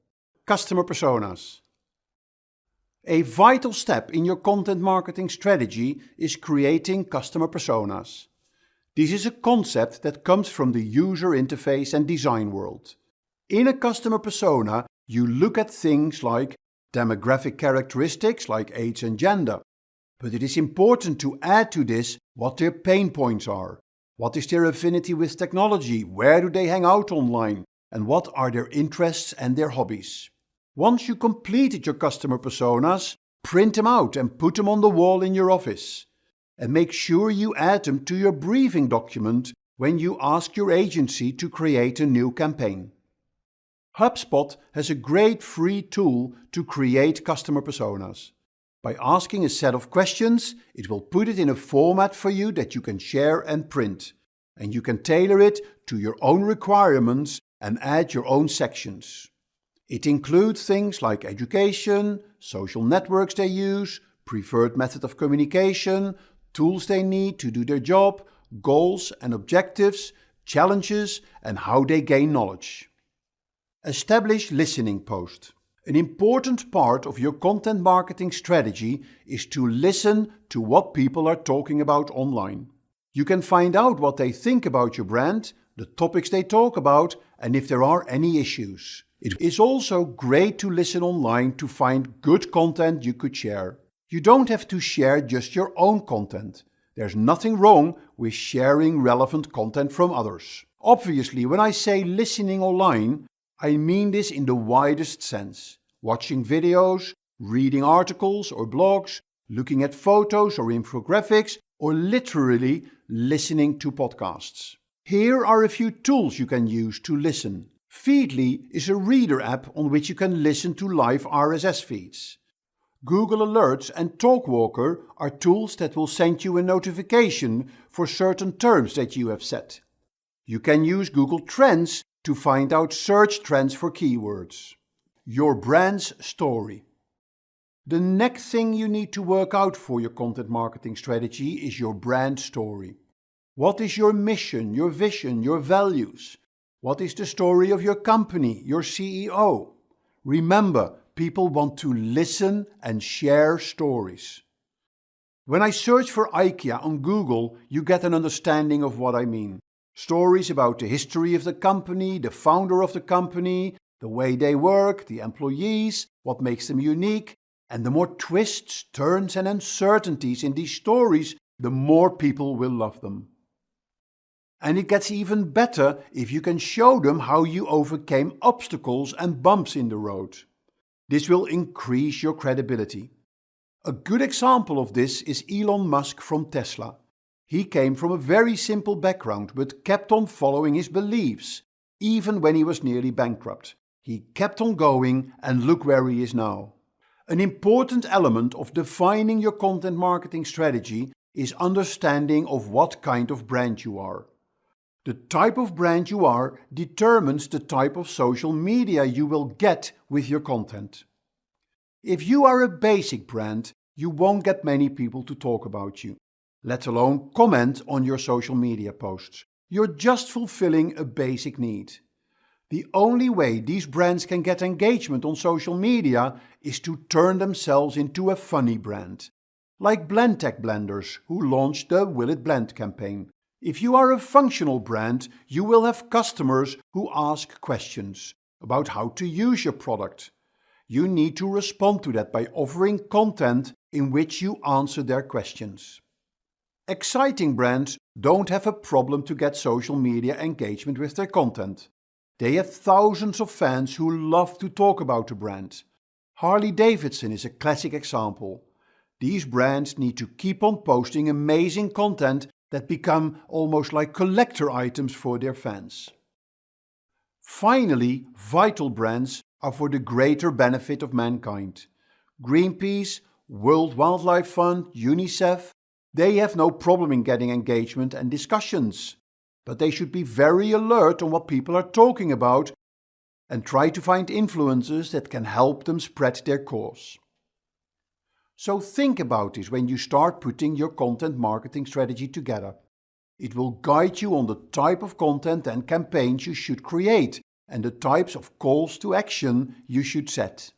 Customer personas. A vital step in your content marketing strategy is creating customer personas. This is a concept that comes from the user interface and design world. In a customer persona, you look at things like demographic characteristics like age and gender. But it is important to add to this what their pain points are. What is their affinity with technology? Where do they hang out online? And what are their interests and their hobbies? Once you completed your customer personas, print them out and put them on the wall in your office. And make sure you add them to your briefing document when you ask your agency to create a new campaign. HubSpot has a great free tool to create customer personas. By asking a set of questions, it will put it in a format for you that you can share and print. And you can tailor it to your own requirements and add your own sections. It includes things like education, social networks they use, preferred method of communication, tools they need to do their job, goals and objectives, challenges, and how they gain knowledge. Establish listening post. An important part of your content marketing strategy is to listen to what people are talking about online. You can find out what they think about your brand, the topics they talk about, and if there are any issues. It is also great to listen online to find good content you could share. You don't have to share just your own content. There's nothing wrong with sharing relevant content from others. Obviously, when I say listening online, I mean this in the widest sense. Watching videos, reading articles or blogs, looking at photos or infographics, or literally listening to podcasts. Here are a few tools you can use to listen. Feedly is a reader app on which you can listen to live RSS feeds. Google Alerts and TalkWalker are tools that will send you a notification for certain terms that you have set. You can use Google Trends to find out search trends for keywords. Your brand's story. The next thing you need to work out for your content marketing strategy is your brand story. What is your mission, your vision, your values? What is the story of your company, your CEO? Remember, people want to listen and share stories. When I search for IKEA on Google, you get an understanding of what I mean. Stories about the history of the company, the founder of the company, the way they work, the employees, what makes them unique. And the more twists, turns and uncertainties in these stories, the more people will love them. And it gets even better if you can show them how you overcame obstacles and bumps in the road. This will increase your credibility. A good example of this is Elon Musk from Tesla. He came from a very simple background but kept on following his beliefs, even when he was nearly bankrupt. He kept on going and look where he is now. An important element of defining your content marketing strategy is understanding of what kind of brand you are. The type of brand you are determines the type of social media you will get with your content. If you are a basic brand, you won't get many people to talk about you, let alone comment on your social media posts. You're just fulfilling a basic need. The only way these brands can get engagement on social media is to turn themselves into a funny brand, like Blendtec Blenders, who launched the Will It Blend campaign. If you are a functional brand, you will have customers who ask questions about how to use your product. You need to respond to that by offering content in which you answer their questions. Exciting brands don't have a problem to get social media engagement with their content. They have thousands of fans who love to talk about the brand. Harley-Davidson is a classic example. These brands need to keep on posting amazing content that become almost like collector items for their fans. Finally, vital brands are for the greater benefit of mankind. Greenpeace, World Wildlife Fund, UNICEF, they have no problem in getting engagement and discussions. But they should be very alert on what people are talking about and try to find influencers that can help them spread their cause. So think about this when you start putting your content marketing strategy together. It will guide you on the type of content and campaigns you should create and the types of calls to action you should set.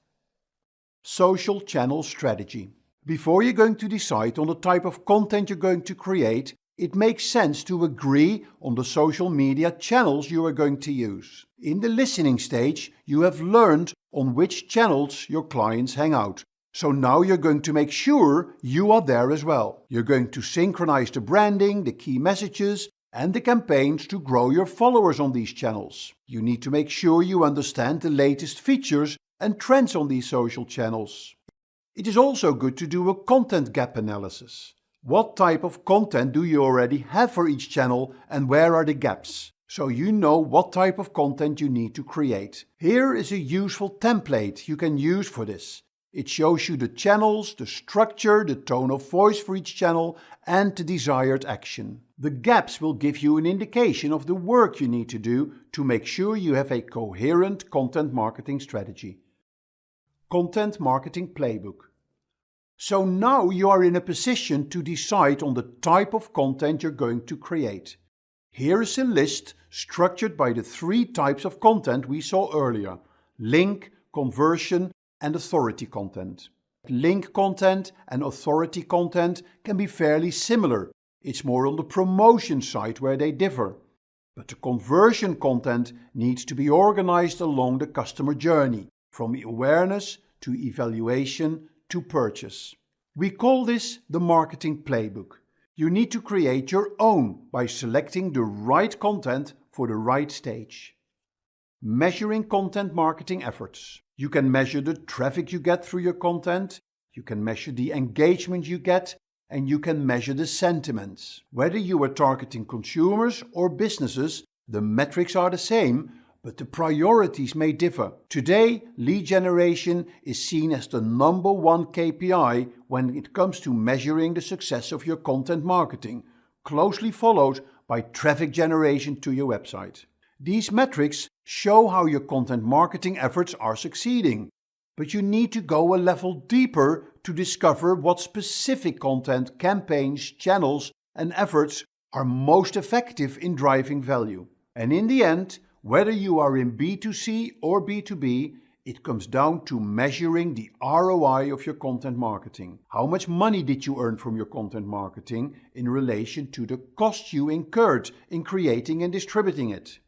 Social channel strategy. Before you're going to decide on the type of content you're going to create, it makes sense to agree on the social media channels you are going to use. In the listening stage, you have learned on which channels your clients hang out. So now you're going to make sure you are there as well. You're going to synchronize the branding, the key messages, and the campaigns to grow your followers on these channels. You need to make sure you understand the latest features and trends on these social channels. It is also good to do a content gap analysis. What type of content do you already have for each channel and where are the gaps? So you know what type of content you need to create. Here is a useful template you can use for this. It shows you the channels, the structure, the tone of voice for each channel and the desired action. The gaps will give you an indication of the work you need to do to make sure you have a coherent content marketing strategy. Content Marketing Playbook. So now you are in a position to decide on the type of content you're going to create. Here is a list structured by the 3 types of content we saw earlier: link, conversion and authority content. Link content and authority content can be fairly similar. It's more on the promotion side where they differ. But the conversion content needs to be organized along the customer journey, from awareness to evaluation to purchase. We call this the marketing playbook. You need to create your own by selecting the right content for the right stage. Measuring content marketing efforts. You can measure the traffic you get through your content, you can measure the engagement you get, and you can measure the sentiments. Whether you are targeting consumers or businesses, the metrics are the same, but the priorities may differ. Today, lead generation is seen as the number one KPI when it comes to measuring the success of your content marketing, closely followed by traffic generation to your website. These metrics show how your content marketing efforts are succeeding, but you need to go a level deeper to discover what specific content, campaigns, channels, and efforts are most effective in driving value. And in the end, whether you are in B2C or B2B, it comes down to measuring the ROI of your content marketing. How much money did you earn from your content marketing in relation to the cost you incurred in creating and distributing it?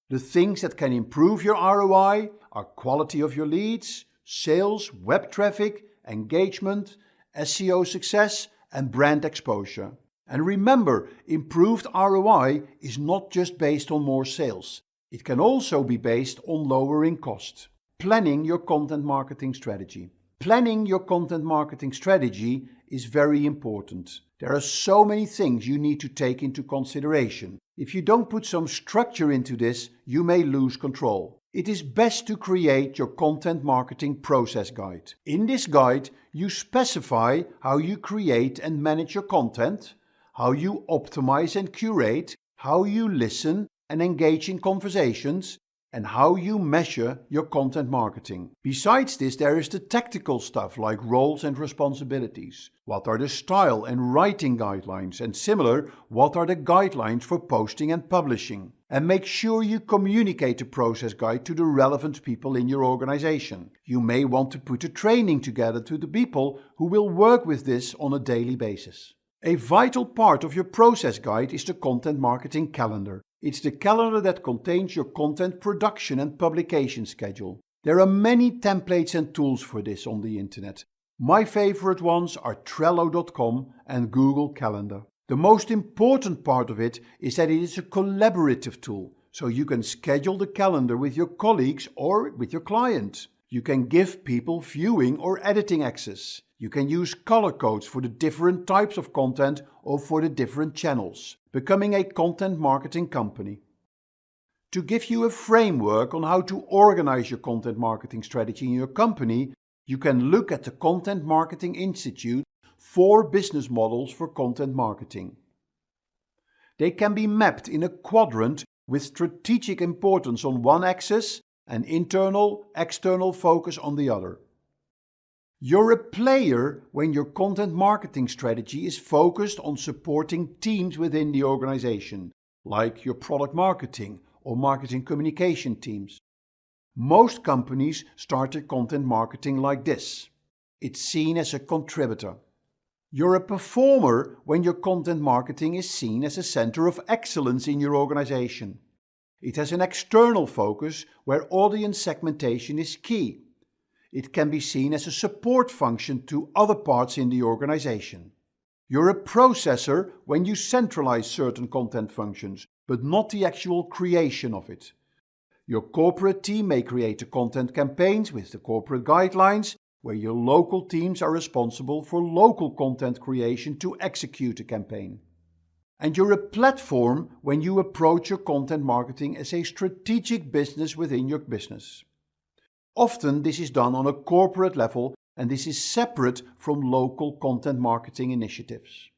The things that can improve your ROI are quality of your leads, sales, web traffic, engagement, SEO success, and brand exposure. And remember, improved ROI is not just based on more sales. It can also be based on lowering costs. Planning your content marketing strategy. Planning your content marketing strategy is very important. There are so many things you need to take into consideration. If you don't put some structure into this, you may lose control. It is best to create your content marketing process guide. In this guide, you specify how you create and manage your content, how you optimize and curate, how you listen and engage in conversations, and how you measure your content marketing. Besides this, there is the tactical stuff like roles and responsibilities. What are the style and writing guidelines? And similar, what are the guidelines for posting and publishing? And make sure you communicate the process guide to the relevant people in your organization. You may want to put a training together to the people who will work with this on a daily basis. A vital part of your process guide is the content marketing calendar. It's the calendar that contains your content production and publication schedule. There are many templates and tools for this on the internet. My favorite ones are Trello.com and Google Calendar. The most important part of it is that it is a collaborative tool, so you can schedule the calendar with your colleagues or with your client. You can give people viewing or editing access. You can use color codes for the different types of content or for the different channels. Becoming a content marketing company. To give you a framework on how to organize your content marketing strategy in your company, you can look at the Content Marketing Institute 4 business models for content marketing. They can be mapped in a quadrant with strategic importance on one axis and internal, external focus on the other. You're a player when your content marketing strategy is focused on supporting teams within the organization, like your product marketing or marketing communication teams. Most companies start their content marketing like this. It's seen as a contributor. You're a performer when your content marketing is seen as a center of excellence in your organization. It has an external focus where audience segmentation is key. It can be seen as a support function to other parts in the organization. You're a processor when you centralize certain content functions, but not the actual creation of it. Your corporate team may create the content campaigns with the corporate guidelines, where your local teams are responsible for local content creation to execute a campaign. And you're a platform when you approach your content marketing as a strategic business within your business. Often this is done on a corporate level, and this is separate from local content marketing initiatives.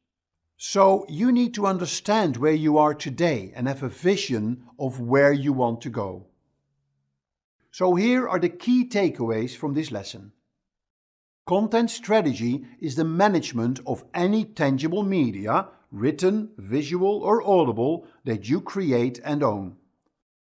So you need to understand where you are today and have a vision of where you want to go. So here are the key takeaways from this lesson. Content strategy is the management of any tangible media, written, visual or audible, that you create and own.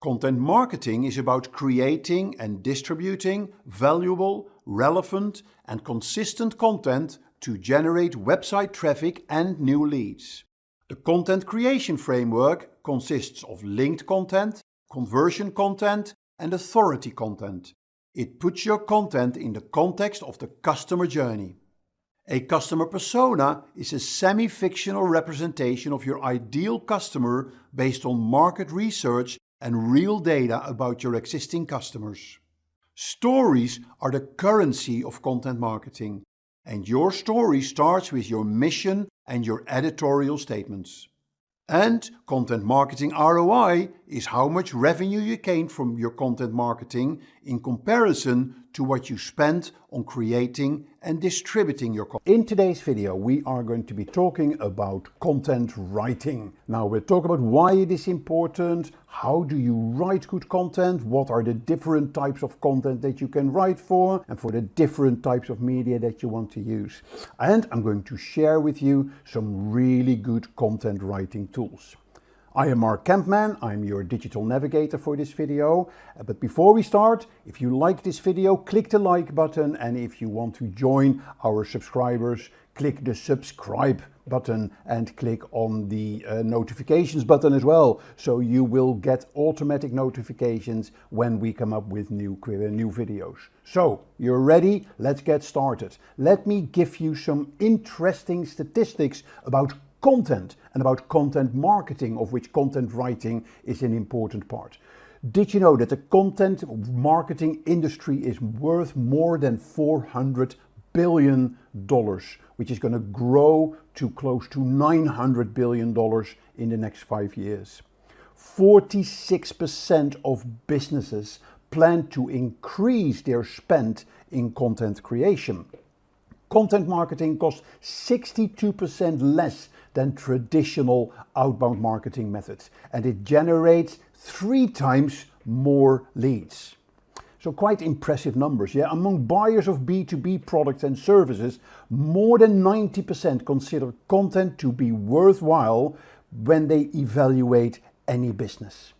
Content marketing is about creating and distributing valuable, relevant, and consistent content to generate website traffic and new leads. The content creation framework consists of linked content, conversion content, and authority content. It puts your content in the context of the customer journey. A customer persona is a semi-fictional representation of your ideal customer based on market research and real data about your existing customers. Stories are the currency of content marketing, and your story starts with your mission and your editorial statements. And content marketing ROI is how much revenue you gain from your content marketing in comparison to what you spend on creating and distributing your content. In today's video, we are going to be talking about content writing. Now, we'll talk about why it is important, how do you write good content, what are the different types of content that you can write for, and for the different types of media that you want to use. And I'm going to share with you some really good content writing tools. I am Mark Kempman, I'm your digital navigator for this video. But before we start, if you like this video, click the like button, and if you want to join our subscribers, click the subscribe button and click on the notifications button as well, so you will get automatic notifications when we come up with new videos. So, you're ready? Let's get started. Let me give you some interesting statistics about content and about content marketing, of which content writing is an important part. Did you know that the content marketing industry is worth more than $400 billion, which is going to grow to close to $900 billion in the next 5 years? 46% of businesses plan to increase their spend in content creation. Content marketing costs 62% less than traditional outbound marketing methods, and it generates 3 times more leads. So quite impressive numbers, yeah? Among buyers of B2B products and services, more than 90% consider content to be worthwhile when they evaluate any business.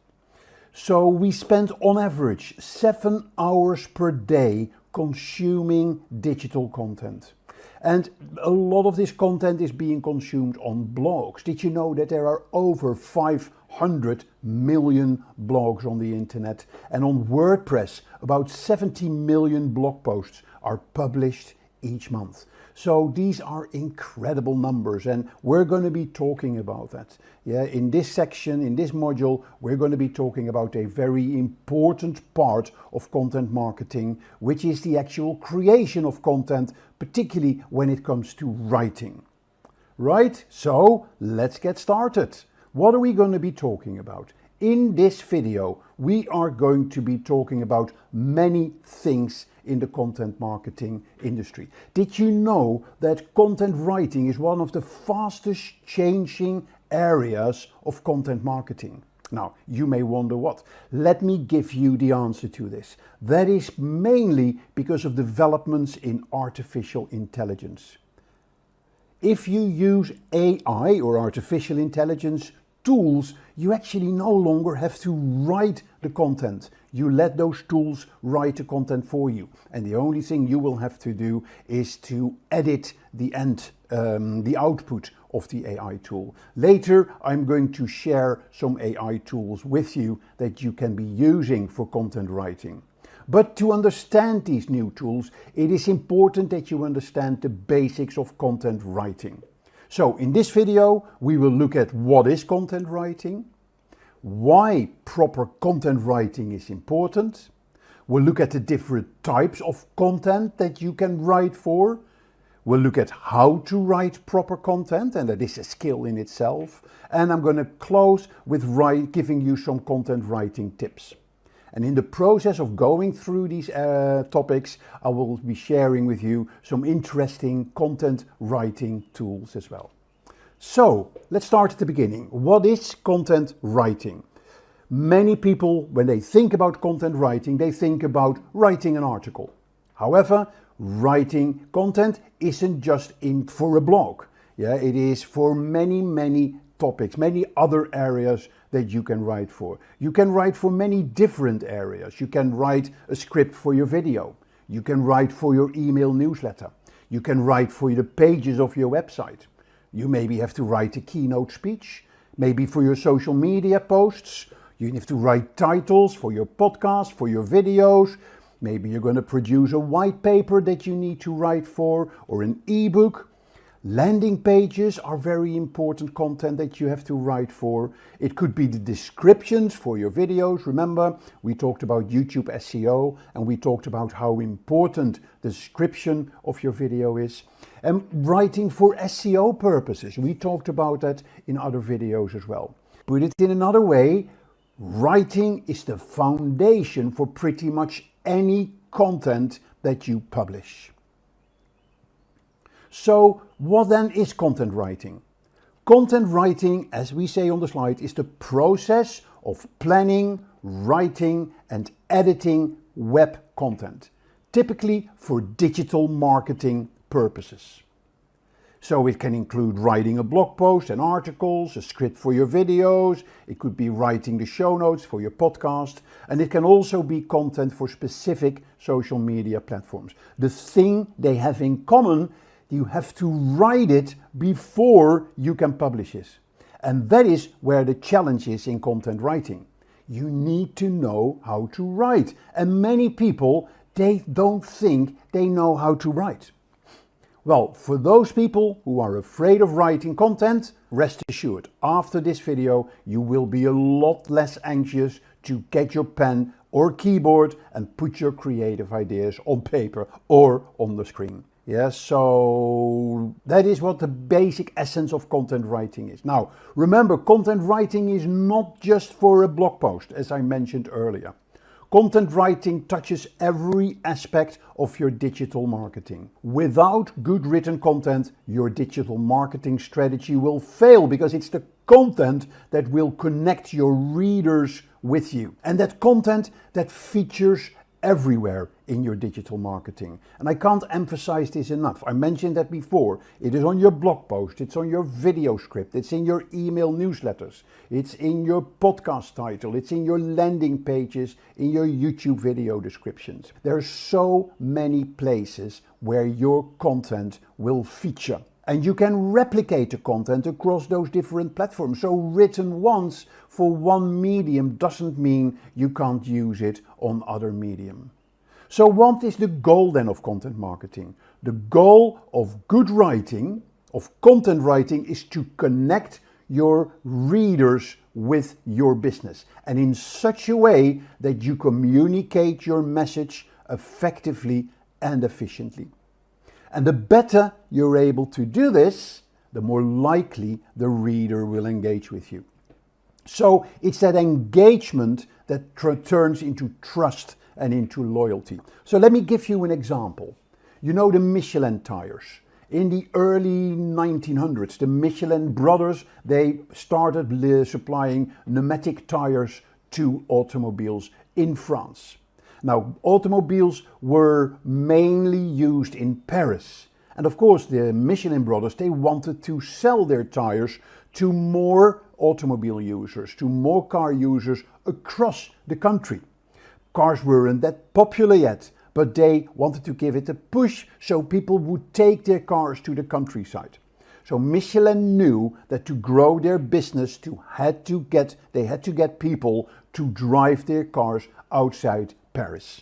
So we spend on average 7 hours per day consuming digital content. And a lot of this content is being consumed on blogs. Did you know that there are over 500 million blogs on the internet? And on Wordpress, about 70 million blog posts are published each month. So these are incredible numbers, and we're going to be talking about that. Yeah, in this section, in this module, we're going to be talking about a very important part of content marketing, which is the actual creation of content, particularly when it comes to writing. Right? So let's get started. What are we going to be talking about? In this video, we are going to be talking about many things in the content marketing industry. Did you know that content writing is one of the fastest changing areas of content marketing? Now, you may wonder what. Let me give you the answer to this. That is mainly because of developments in artificial intelligence. If you use AI or artificial intelligence tools, you actually no longer have to write the content. You let those tools write the content for you. And the only thing you will have to do is to edit the output of the AI tool. Later, I'm going to share some AI tools with you that you can be using for content writing. But to understand these new tools, it is important that you understand the basics of content writing. So in this video, we will look at what is content writing, why proper content writing is important. We'll look at the different types of content that you can write for. We'll look at how to write proper content, and that is a skill in itself. And I'm going to close with giving you some content writing tips. And in the process of going through these topics, I will be sharing with you some interesting content writing tools as well. So let's start at the beginning. What is content writing? Many people, when they think about content writing, they think about writing an article. However, writing content isn't just for a blog. Yeah, it is for many topics, many other areas that you can write for. You can write for many different areas. You can write a script for your video. You can write for your email newsletter. You can write for the pages of your website. You maybe have to write a keynote speech, maybe for your social media posts. You have to write titles for your podcast, for your videos. Maybe you're going to produce a white paper that you need to write for, or an ebook. Landing pages are very important content that you have to write for. It could be the descriptions for your videos. Remember, we talked about YouTube SEO and we talked about how important the description of your video is. And writing for SEO purposes. We talked about that in other videos as well. Put it in another way, writing is the foundation for pretty much any content that you publish. So what then is content writing? Content writing, as we say on the slide, is the process of planning, writing and editing web content, typically for digital marketing purposes. So it can include writing a blog post and articles, a script for your videos, it could be writing the show notes for your podcast, and it can also be content for specific social media platforms. The thing they have in common, you have to write it before you can publish it. And that is where the challenge is in content writing. You need to know how to write. And many people, they don't think they know how to write. Well, for those people who are afraid of writing content, rest assured, after this video, you will be a lot less anxious to get your pen or keyboard and put your creative ideas on paper or on the screen. Yes, so that is what the basic essence of content writing is. Now, remember, content writing is not just for a blog post, as I mentioned earlier. Content writing touches every aspect of your digital marketing. Without good written content, your digital marketing strategy will fail because it's the content that will connect your readers with you. And that content that features everywhere in your digital marketing. And I can't emphasize this enough. I mentioned that before. It is on your blog post, it's on your video script, it's in your email newsletters, it's in your podcast title, it's in your landing pages, in your YouTube video descriptions. There are so many places where your content will feature. And you can replicate the content across those different platforms. So written once for one medium doesn't mean you can't use it on other medium. So what is the goal then of content marketing? The goal of good writing, of content writing, is to connect your readers with your business. And in such a way that you communicate your message effectively and efficiently. And the better you're able to do this, the more likely the reader will engage with you. So it's that engagement that turns into trust and into loyalty. So let me give you an example. You know the Michelin tires. In the early 1900s, the Michelin brothers, they started supplying pneumatic tires to automobiles in France. Now, automobiles were mainly used in Paris. And of course, the Michelin brothers, they wanted to sell their tires to more automobile users, to more car users across the country. Cars weren't that popular yet, but they wanted to give it a push so people would take their cars to the countryside. So Michelin knew that to grow their business, they had to get people to drive their cars outside Paris.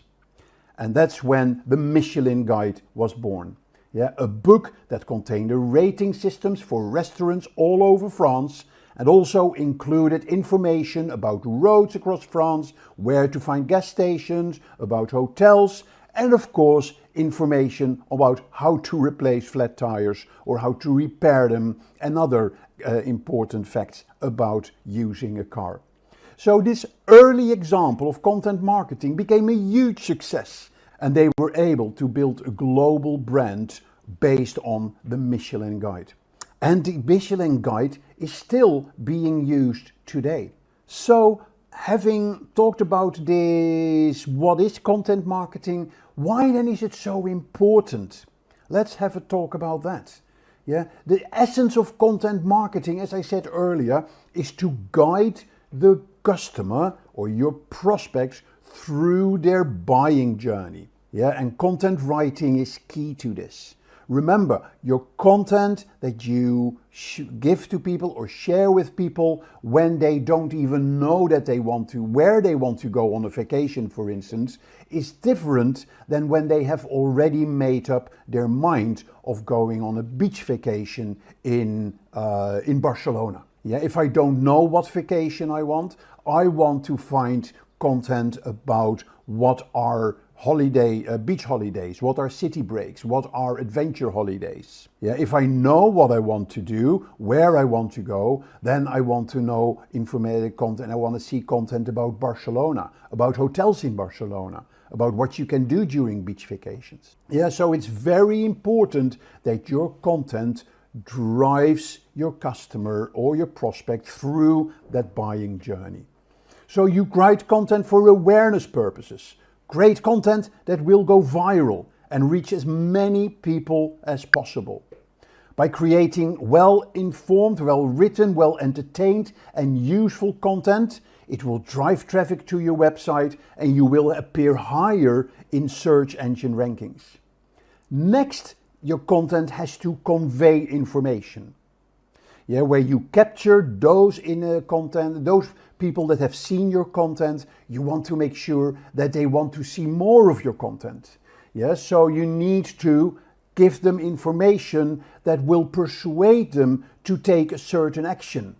And that's when the Michelin Guide was born. Yeah, a book that contained the rating systems for restaurants all over France and also included information about roads across France, where to find gas stations, about hotels, and of course information about how to replace flat tires or how to repair them and other important facts about using a car. So this early example of content marketing became a huge success, and they were able to build a global brand based on the Michelin Guide. And the Michelin Guide is still being used today. So having talked about this, what is content marketing, why then is it so important? Let's have a talk about that. Yeah, the essence of content marketing, as I said earlier, is to guide the customer or your prospects through their buying journey. Yeah, and content writing is key to this. Remember, your content that you give to people or share with people when they don't even know that they want to, where they want to go on a vacation, for instance, is different than when they have already made up their mind of going on a beach vacation in Barcelona. Yeah, if I don't know what vacation I want to find content about what are beach holidays, what are city breaks, what are adventure holidays. Yeah, if I know what I want to do, where I want to go, then I want to know informative content. I want to see content about Barcelona, about hotels in Barcelona, about what you can do during beach vacations. Yeah, so it's very important that your content drives your customer or your prospect through that buying journey. So you write content for awareness purposes. Great content that will go viral and reach as many people as possible. By creating well-informed, well-written, well-entertained and useful content, it will drive traffic to your website and you will appear higher in search engine rankings. Next, your content has to convey information. Yeah, where you capture those content, those people that have seen your content, you want to make sure that they want to see more of your content. Yeah, so you need to give them information that will persuade them to take a certain action.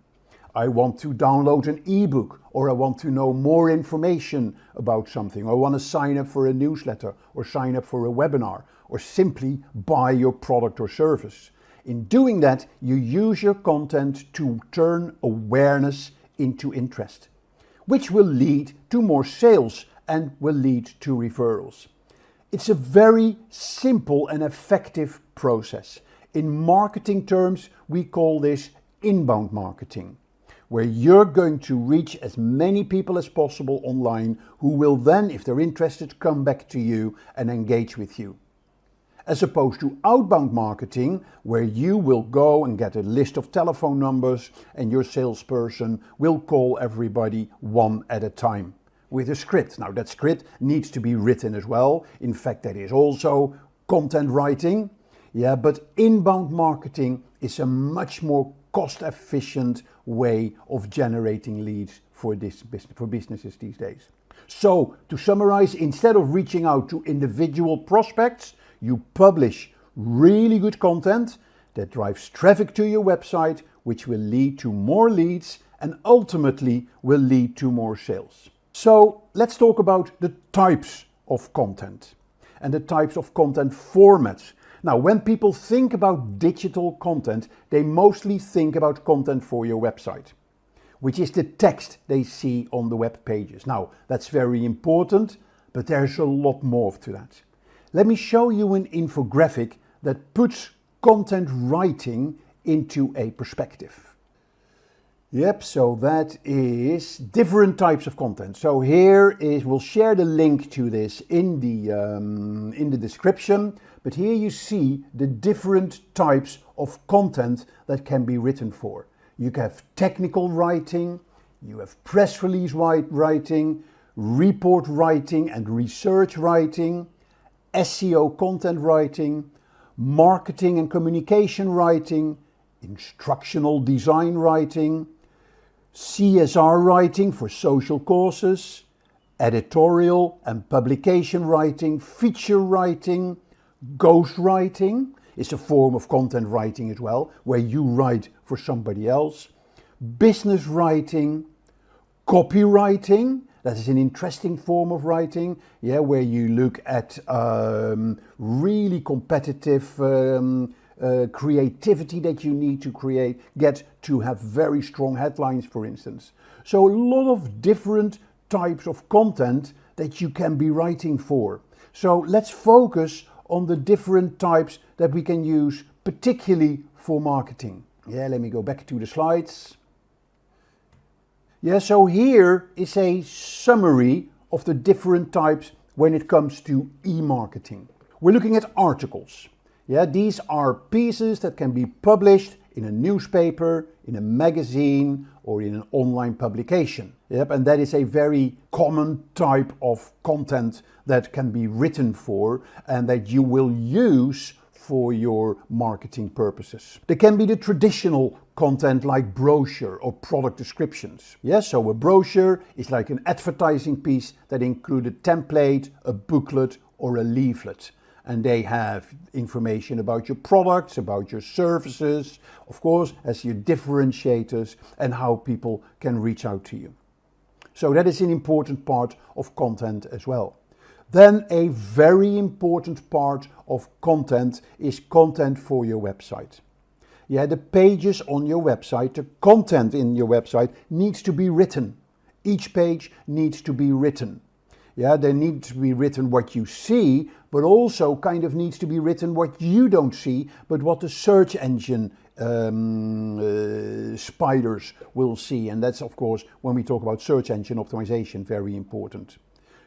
I want to download an ebook, or I want to know more information about something, or I want to sign up for a newsletter, or sign up for a webinar, or simply buy your product or service. In doing that, you use your content to turn awareness into interest, which will lead to more sales and will lead to referrals. It's a very simple and effective process. In marketing terms, we call this inbound marketing, where you're going to reach as many people as possible online who will then, if they're interested, come back to you and engage with you. As opposed to outbound marketing, where you will go and get a list of telephone numbers and your salesperson will call everybody one at a time with a script. Now that script needs to be written as well. In fact, that is also content writing. Yeah, but inbound marketing is a much more cost-efficient way of generating leads for businesses these days. So to summarize, instead of reaching out to individual prospects, you publish really good content that drives traffic to your website, which will lead to more leads and ultimately will lead to more sales. So let's talk about the types of content and the types of content formats. Now, when people think about digital content, they mostly think about content for your website, which is the text they see on the web pages. Now, that's very important, but there's a lot more to that. Let me show you an infographic that puts content writing into a perspective. Yep, so that is different types of content. So we'll share the link to this in the description, but here you see the different types of content that can be written for. You have technical writing, you have press release writing, report writing and research writing, SEO content writing, marketing and communication writing, instructional design writing, CSR writing for social causes, editorial and publication writing, feature writing, ghostwriting is a form of content writing as well, where you write for somebody else, business writing, copywriting. That is an interesting form of writing, yeah, where you look at really competitive creativity that you need to get to have very strong headlines, for instance. So a lot of different types of content that you can be writing for. So let's focus on the different types that we can use, particularly for marketing. Yeah, let me go back to the slides. Yeah, so here is a summary of the different types when it comes to e-marketing. We're looking at articles. Yeah, these are pieces that can be published in a newspaper, in a magazine, or in an online publication. Yep, and that is a very common type of content that can be written for and that you will use for your marketing purposes. There can be the traditional content like brochure or product descriptions. Yes, so a brochure is like an advertising piece that includes a template, a booklet, or a leaflet. And they have information about your products, about your services, of course, as your differentiators and how people can reach out to you. So that is an important part of content as well. Then a very important part of content is content for your website. Yeah, the pages on your website, the content in your website needs to be written. Each page needs to be written. Yeah, there needs to be written what you see, but also kind of needs to be written what you don't see, but what the search engine spiders will see. And that's, of course, when we talk about search engine optimization, very important.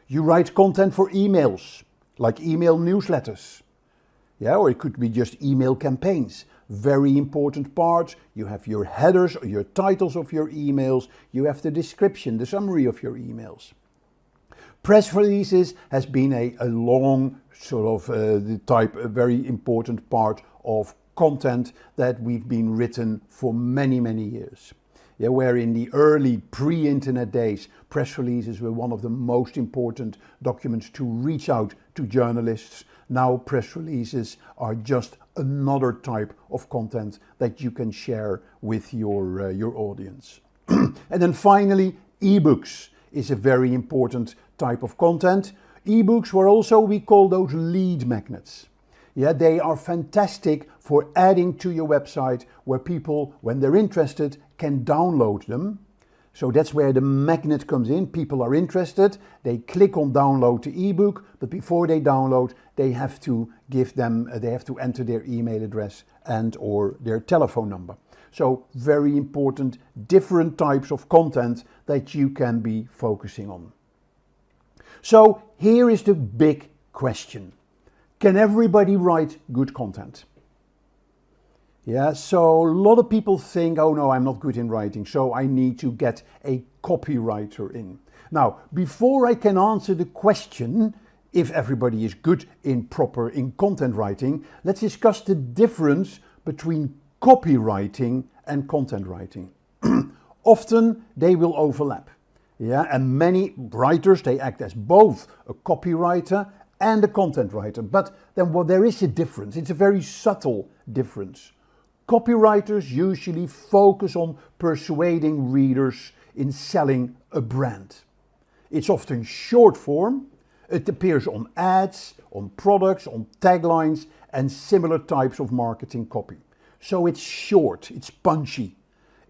You write content for emails, like email newsletters. Yeah, or it could be just email campaigns. Very important part. You have your headers or your titles of your emails. You have the description, the summary of your emails. Press releases has been a long sort of a very important part of content that we've been written for many, many years. Yeah, where in the early pre-internet days, press releases were one of the most important documents to reach out to journalists. Now press releases are just another type of content that you can share with your audience. And then finally, ebooks is a very important type of content. Ebooks were also, we call those lead magnets. Yeah, they are fantastic for adding to your website where people, when they're interested, can download them. So that's where the magnet comes in. People are interested, they click on download the ebook, but before they download, they have to enter their email address and or their telephone number. So very important, different types of content that you can be focusing on. So here is the big question. Can everybody write good content? Yeah, so a lot of people think, oh no, I'm not good in writing, so I need to get a copywriter in. Now, before I can answer the question, if everybody is good in content writing, let's discuss the difference between copywriting and content writing. Often they will overlap. Yeah, and many writers, they act as both a copywriter and a content writer. But then there is a difference. It's a very subtle difference. Copywriters usually focus on persuading readers in selling a brand. It's often short form. It appears on ads, on products, on taglines, and similar types of marketing copy. So it's short, it's punchy,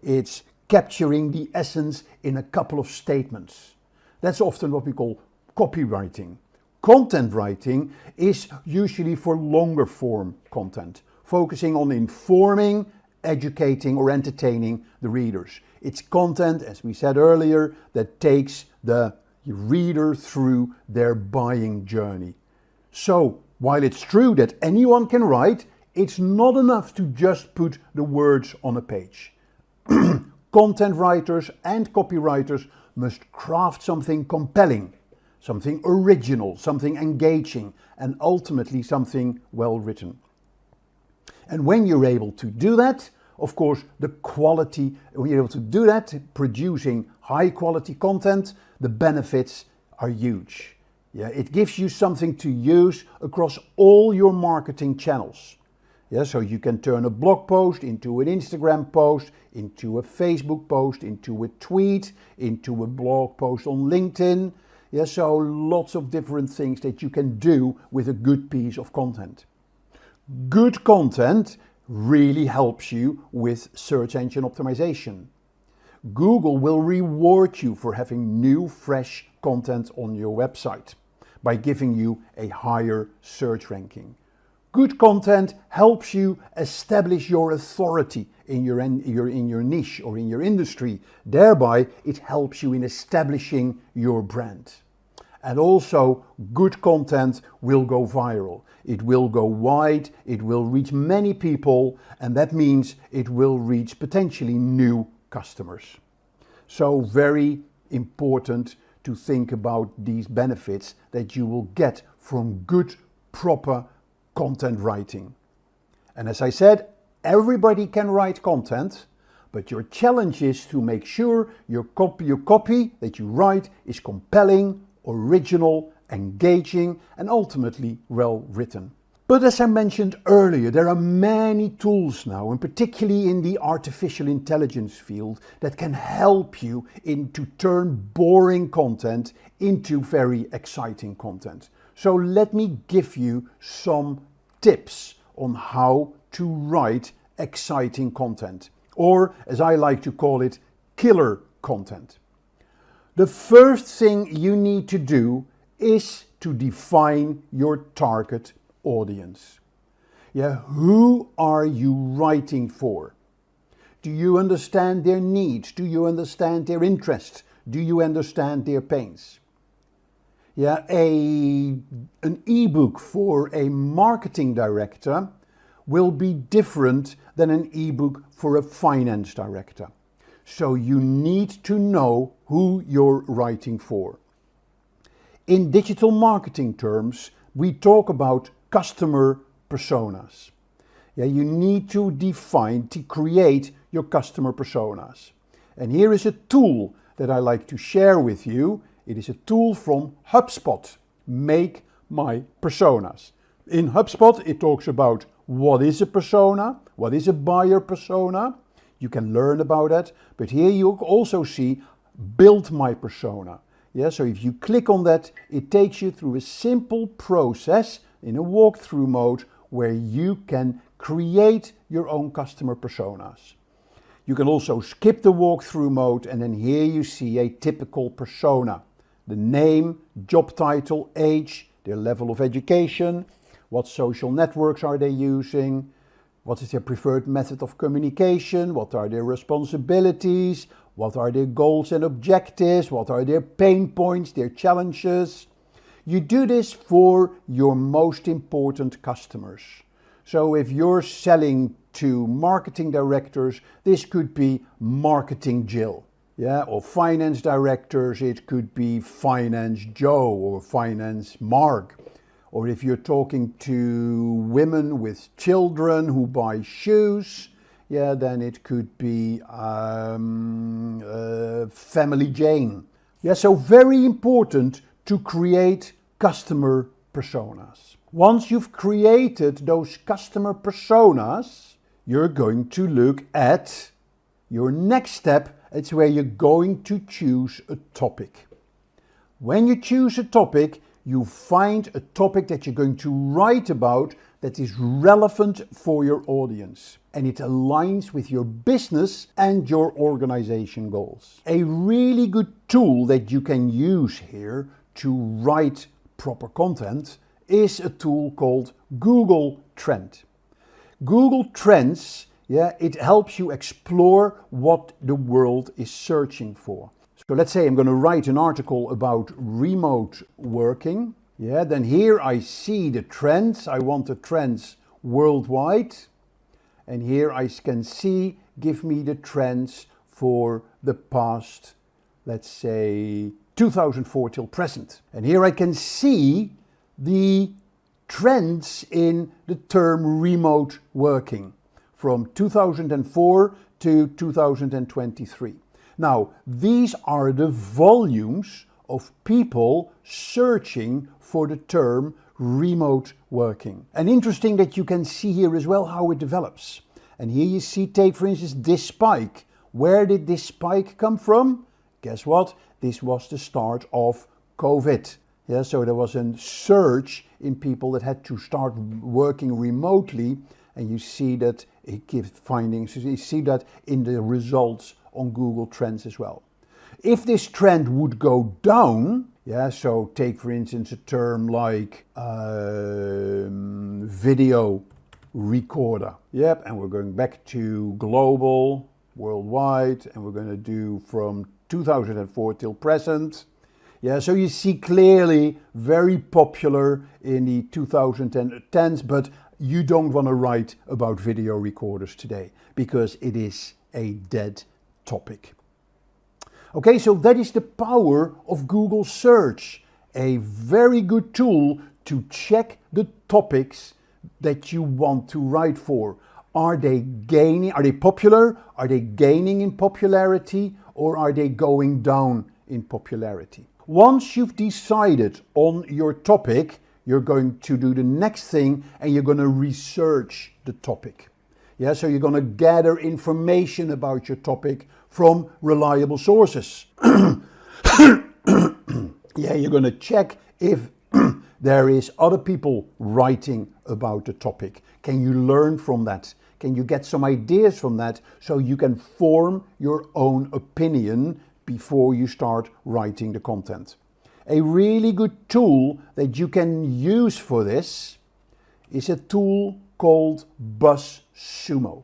it's capturing the essence in a couple of statements. That's often what we call copywriting. Content writing is usually for longer form content, focusing on informing, educating, or entertaining the readers. It's content, as we said earlier, that takes the reader through their buying journey. So, while it's true that anyone can write, it's not enough to just put the words on a page. Content writers and copywriters must craft something compelling, something original, something engaging, and ultimately something well written. And when you're able to do that, of course, when you're able to do that, producing high quality content, the benefits are huge. Yeah, it gives you something to use across all your marketing channels. Yeah, so you can turn a blog post into an Instagram post, into a Facebook post, into a tweet, into a blog post on LinkedIn. Yeah, so lots of different things that you can do with a good piece of content. Good content really helps you with search engine optimization. Google will reward you for having new, fresh content on your website by giving you a higher search ranking. Good content helps you establish your authority in your niche or in your industry. Thereby, it helps you in establishing your brand. And also, good content will go viral. It will go wide, it will reach many people, and that means it will reach potentially new customers. So very important to think about these benefits that you will get from good, proper content writing. And as I said, everybody can write content, but your challenge is to make sure your copy that you write is compelling, original, engaging, and ultimately well written. But as I mentioned earlier, there are many tools now, and particularly in the artificial intelligence field, that can help you to turn boring content into very exciting content. So let me give you some tips on how to write exciting content, or as I like to call it, killer content. The first thing you need to do is to define your target audience. Who are you writing for? Do you understand their needs? Do you understand their interests? Do you understand their pains? An ebook for a marketing director will be different than an ebook for a finance director. So you need to know who you're writing for. In digital marketing terms, we talk about customer personas. You need to create your customer personas. And here is a tool that I like to share with you. It is a tool from HubSpot, Make My Personas. In HubSpot, it talks about what is a persona, what is a buyer persona. You can learn about that, but here you also see Build My Persona. So if you click on that, it takes you through a simple process in a walkthrough mode where you can create your own customer personas. You can also skip the walkthrough mode, and then here you see a typical persona. The name, job title, age, their level of education, what social networks are they using, what is their preferred method of communication, what are their responsibilities, what are their goals and objectives, what are their pain points, their challenges. You do this for your most important customers. So if you're selling to marketing directors, this could be Marketing Jill. Or finance directors, it could be Finance Joe or Finance Mark. Or if you're talking to women with children who buy shoes, then it could be Family Jane. So very important to create customer personas. Once you've created those customer personas, you're going to look at your next step. It's where you're going to choose a topic. When you choose a topic, you find a topic that you're going to write about that is relevant for your audience, and it aligns with your business and your organization goals. A really good tool that you can use here to write proper content is a tool called Google Trends. Google Trends, it helps you explore what the world is searching for. So let's say I'm going to write an article about remote working. Then here I see the trends. I want the trends worldwide. And here I can see, give me the trends for the past, let's say, 2004 till present. And here I can see the trends in the term remote working from 2004 to 2023. Now, these are the volumes of people searching for the term remote working. And interesting that you can see here as well how it develops. And here you see, take for instance this spike. Where did this spike come from? Guess what? This was the start of COVID. So there was a surge in people that had to start working remotely, and you see that it gives findings. You see that in the results on Google Trends as well. If this trend would go down, so take for instance a term like video recorder. And we're going back to global, worldwide, and we're going to do from 2004 till present. Yeah, so you see clearly very popular in the 2010s, but you don't want to write about video recorders today because it is a dead topic. Okay, so that is the power of Google Search, a very good tool to check the topics that you want to write for. Are they popular? Are they gaining in popularity, or are they going down in popularity? Once you've decided on your topic, you're going to do the next thing and you're going to research the topic. Yeah, so you're going to gather information about your topic from reliable sources. Yeah, you're going to check if there is other people writing about the topic. Can you learn from that? Can you get some ideas from that so you can form your own opinion before you start writing the content? A really good tool that you can use for this is a tool called BuzzSumo.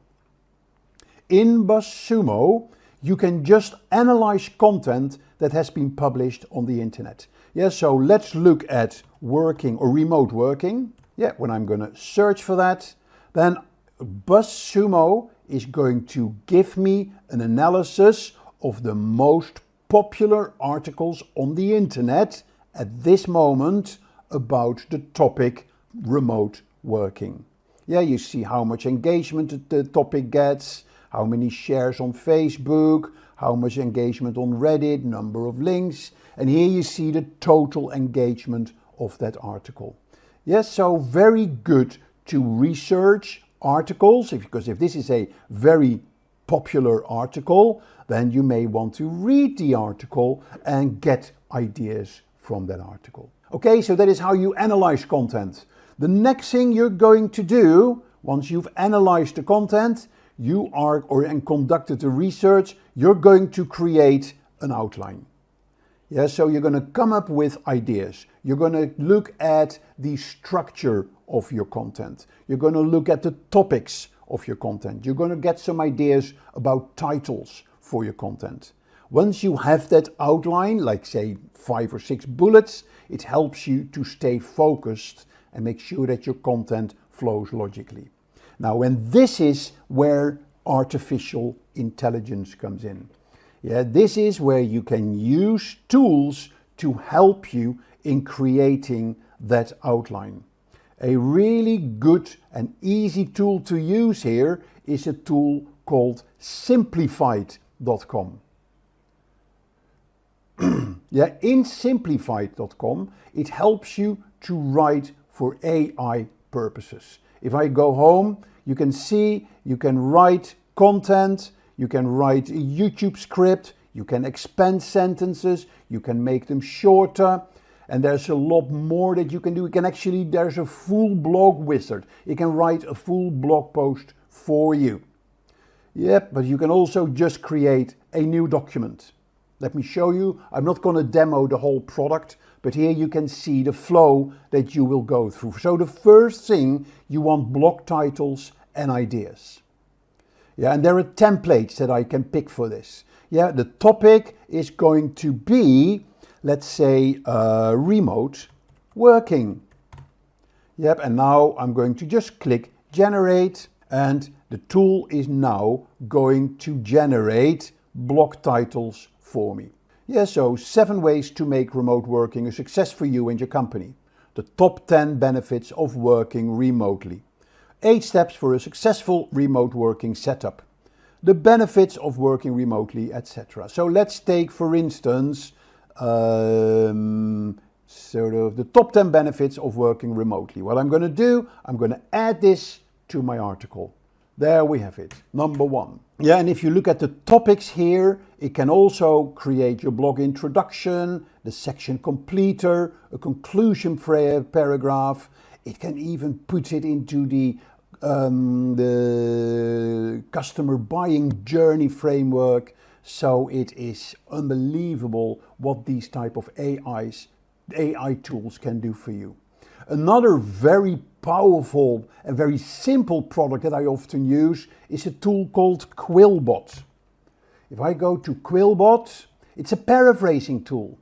In BuzzSumo, you can just analyze content that has been published on the internet. Yeah, so let's look at working or remote working. Yeah, when I'm going to search for that, then BuzzSumo is going to give me an analysis of the most popular articles on the internet at this moment about the topic remote working. Yeah, you see how much engagement the topic gets, how many shares on Facebook, how much engagement on Reddit, number of links, and here you see the total engagement of that article. Yes, so very good to research articles, because if this is a very popular article, then you may want to read the article and get ideas from that article. Okay, so that is how you analyze content. The next thing you're going to do, once you've analyzed the content, and conducted the research, you're going to create an outline. Yeah, so you're going to come up with ideas. You're going to look at the structure of your content. You're going to look at the topics of your content. You're going to get some ideas about titles for your content. Once you have that outline, like say 5 or 6 bullets, it helps you to stay focused and make sure that your content flows logically. Now, and this is where artificial intelligence comes in. Yeah, this is where you can use tools to help you in creating that outline. A really good and easy tool to use here is a tool called Simplified.com. Yeah, in Simplified.com, it helps you to write for AI purposes. If I go home, you can see you can write content, you can write a YouTube script, you can expand sentences, you can make them shorter, and there's a lot more that you can do. There's a full blog wizard. It can write a full blog post for you. Yep, but you can also just create a new document. Let me show you. I'm not going to demo the whole product, but here you can see the flow that you will go through. So the first thing, you want blog titles and ideas. Yeah, and there are templates that I can pick for this. Yeah, the topic is going to be, let's say, remote working. Yep, and now I'm going to just click generate, and the tool is now going to generate blog titles for me. Yeah, so 7 ways to make remote working a success for you and your company. The top 10 benefits of working remotely. 8 steps for a successful remote working setup. The benefits of working remotely, etc. So let's take, for instance, sort of the top 10 benefits of working remotely. What I'm going to do, I'm going to add this to my article. There we have it, number 1. Yeah, and if you look at the topics here, it can also create your blog introduction, the section completer, a conclusion paragraph. It can even put it into the customer buying journey framework. So it is unbelievable what these type of AI tools can do for you. Another very powerful and very simple product that I often use is a tool called Quillbot. If I go to Quillbot, it's a paraphrasing tool.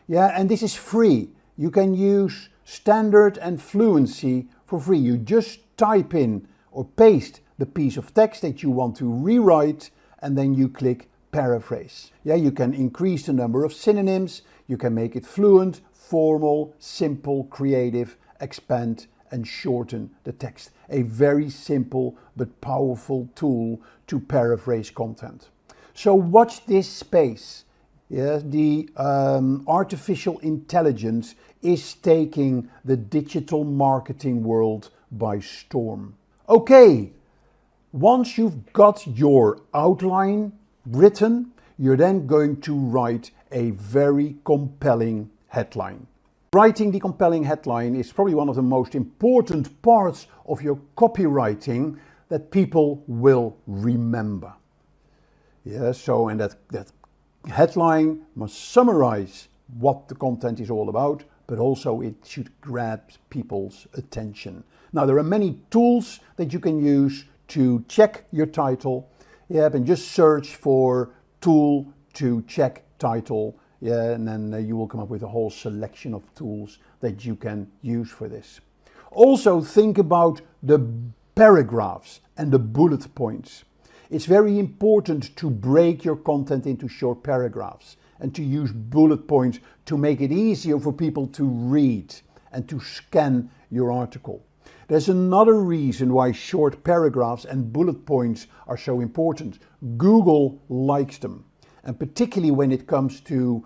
Yeah, and this is free. You can use standard and fluency for free. You just type in or paste the piece of text that you want to rewrite, and then you click paraphrase. Yeah, you can increase the number of synonyms, you can make it fluent, formal, simple, creative, expand and shorten the text. A very simple but powerful tool to paraphrase content. So watch this space. Yeah, the artificial intelligence is taking the digital marketing world by storm. Okay, once you've got your outline written, you're then going to write a very compelling headline. Writing the compelling headline is probably one of the most important parts of your copywriting that people will remember. Yeah, so and that headline must summarize what the content is all about, but also it should grab people's attention. Now, there are many tools that you can use to check your title. Yeah, and just search for tool to check title. Yeah, and then you will come up with a whole selection of tools that you can use for this. Also, think about the paragraphs and the bullet points. It's very important to break your content into short paragraphs and to use bullet points to make it easier for people to read and to scan your article. There's another reason why short paragraphs and bullet points are so important. Google likes them. And particularly when it comes to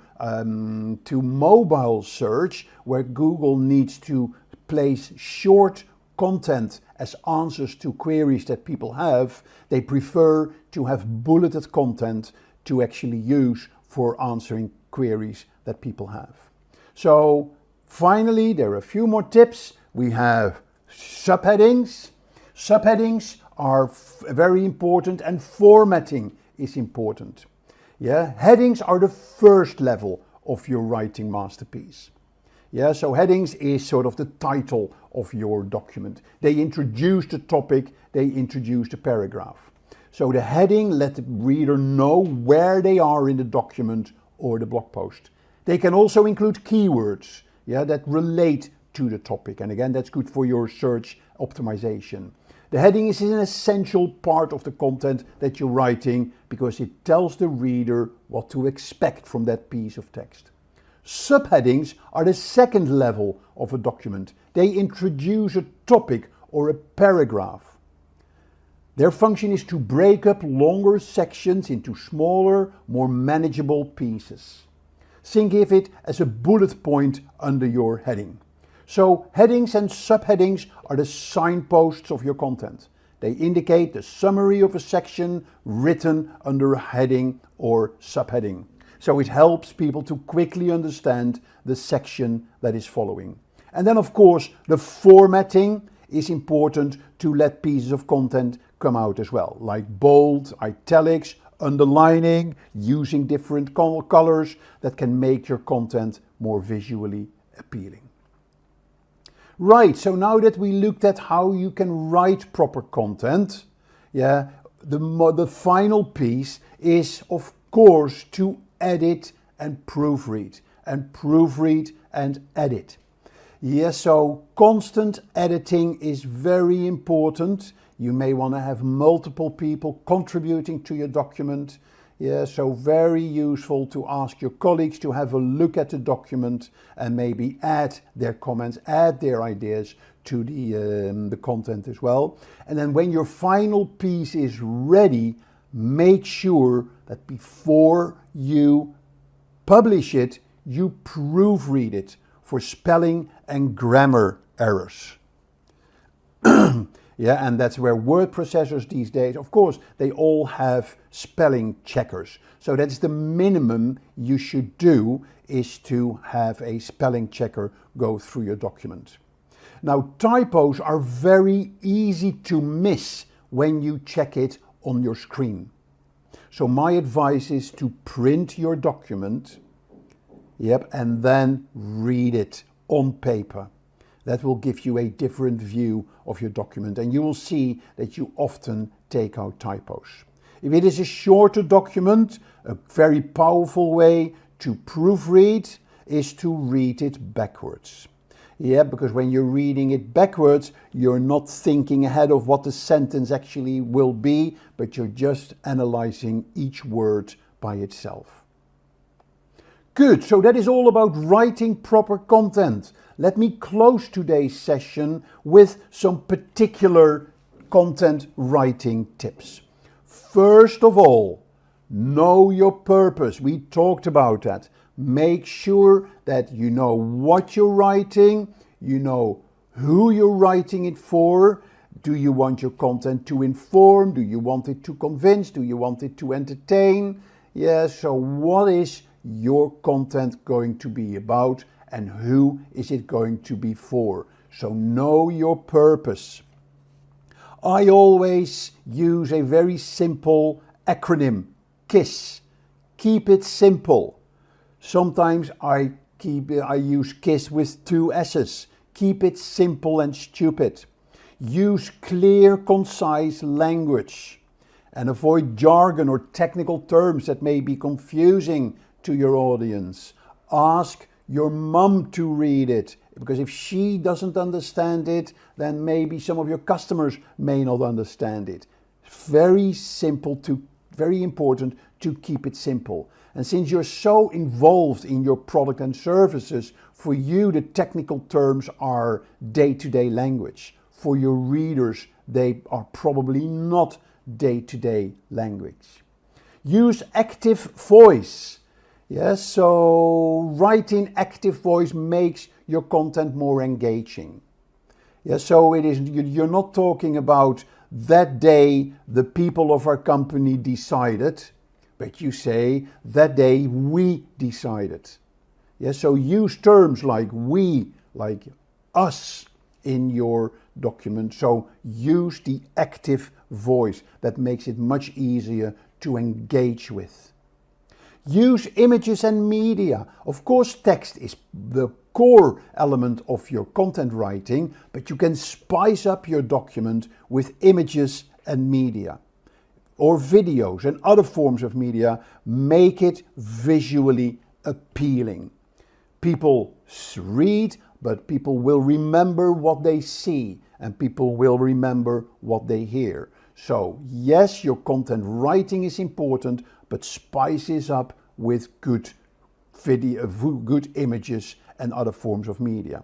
mobile search, where Google needs to place short content as answers to queries that people have, they prefer to have bulleted content to actually use for answering queries that people have. So finally, there are a few more tips. We have subheadings. Subheadings are very important, and formatting is important. Yeah, headings are the first level of your writing masterpiece. Yeah, so headings is sort of the title of your document. They introduce the topic, they introduce the paragraph. So the heading let the reader know where they are in the document or the blog post. They can also include keywords, yeah, that relate to the topic. And again, that's good for your search optimization. The heading is an essential part of the content that you're writing because it tells the reader what to expect from that piece of text. Subheadings are the second level of a document. They introduce a topic or a paragraph. Their function is to break up longer sections into smaller, more manageable pieces. Think of it as a bullet point under your heading. So headings and subheadings are the signposts of your content. They indicate the summary of a section written under a heading or subheading. So it helps people to quickly understand the section that is following. And then of course the formatting is important to let pieces of content come out as well, like bold, italics, underlining, using different colors that can make your content more visually appealing. Right, so now that we looked at how you can write proper content, yeah, the final piece is of course to edit and proofread and edit. Yeah, so constant editing is very important. You may want to have multiple people contributing to your document. Yeah, so very useful to ask your colleagues to have a look at the document and maybe add their comments, add their ideas to the content as well. And then when your final piece is ready, make sure that before you publish it, you proofread it for spelling and grammar errors. Yeah, and that's where word processors these days, of course, they all have spelling checkers. So that's the minimum you should do, is to have a spelling checker go through your document. Now, typos are very easy to miss when you check it on your screen. So my advice is to print your document, yep, and then read it on paper. That will give you a different view of your document, and you will see that you often take out typos. If it is a shorter document, a very powerful way to proofread is to read it backwards. Yeah, because when you're reading it backwards, you're not thinking ahead of what the sentence actually will be, but you're just analyzing each word by itself. Good, so that is all about writing proper content. Let me close today's session with some particular content writing tips. First of all, know your purpose. We talked about that. Make sure that you know what you're writing, you know who you're writing it for. Do you want your content to inform? Do you want it to convince? Do you want it to entertain? Yeah, so what is your content going to be about and who is it going to be for? So know your purpose. I always use a very simple acronym, KISS. Keep it simple. Sometimes I use KISS with 2 S's. Keep it simple and stupid. Use clear, concise language. And avoid jargon or technical terms that may be confusing to your audience. Ask your mum to read it, because if she doesn't understand it, then maybe some of your customers may not understand it. Very important to keep it simple. And since you're so involved in your product and services, for you the technical terms are day-to-day language. For your readers, they are probably not day-to-day language. Use active voice. Yes, so writing active voice makes your content more engaging. Yes, so you're not talking about that day the people of our company decided, but you say that day we decided. Yes, so use terms like we, like us in your document. So use the active voice. That makes it much easier to engage with. Use images and media. Of course, text is the core element of your content writing, but you can spice up your document with images and media. Or videos and other forms of media. Make it visually appealing. People read, but people will remember what they see, and people will remember what they hear. So yes, your content writing is important, but spice it up with good video, good images and other forms of media.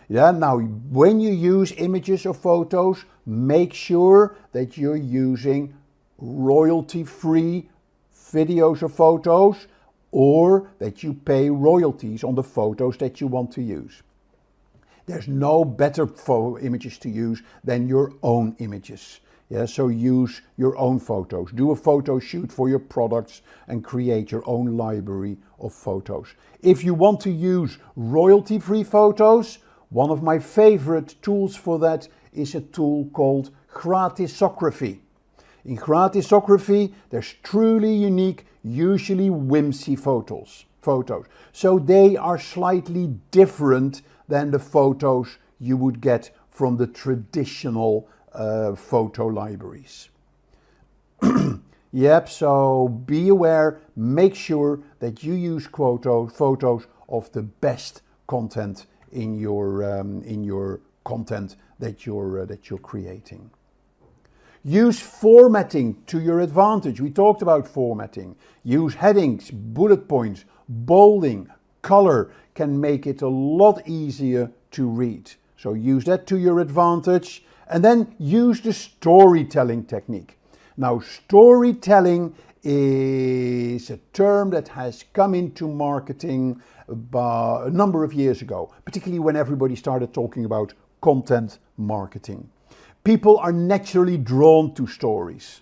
Yeah, now when you use images or photos, make sure that you're using royalty-free videos or photos, or that you pay royalties on the photos that you want to use. There's no better images to use than your own images. Yeah, so use your own photos. Do a photo shoot for your products and create your own library of photos. If you want to use royalty-free photos, one of my favorite tools for that is a tool called Gratisography. In Gratisography, there's truly unique, usually whimsy photos. So they are slightly different than the photos you would get from the traditional photo libraries. Yep, so be aware, make sure that you use photos of the best content in your content that you're creating. Use formatting to your advantage. We talked about formatting. Use headings, bullet points, bolding, color can make it a lot easier to read. So use that to your advantage. And then use the storytelling technique. Now, storytelling is a term that has come into marketing a number of years ago, particularly when everybody started talking about content marketing. People are naturally drawn to stories.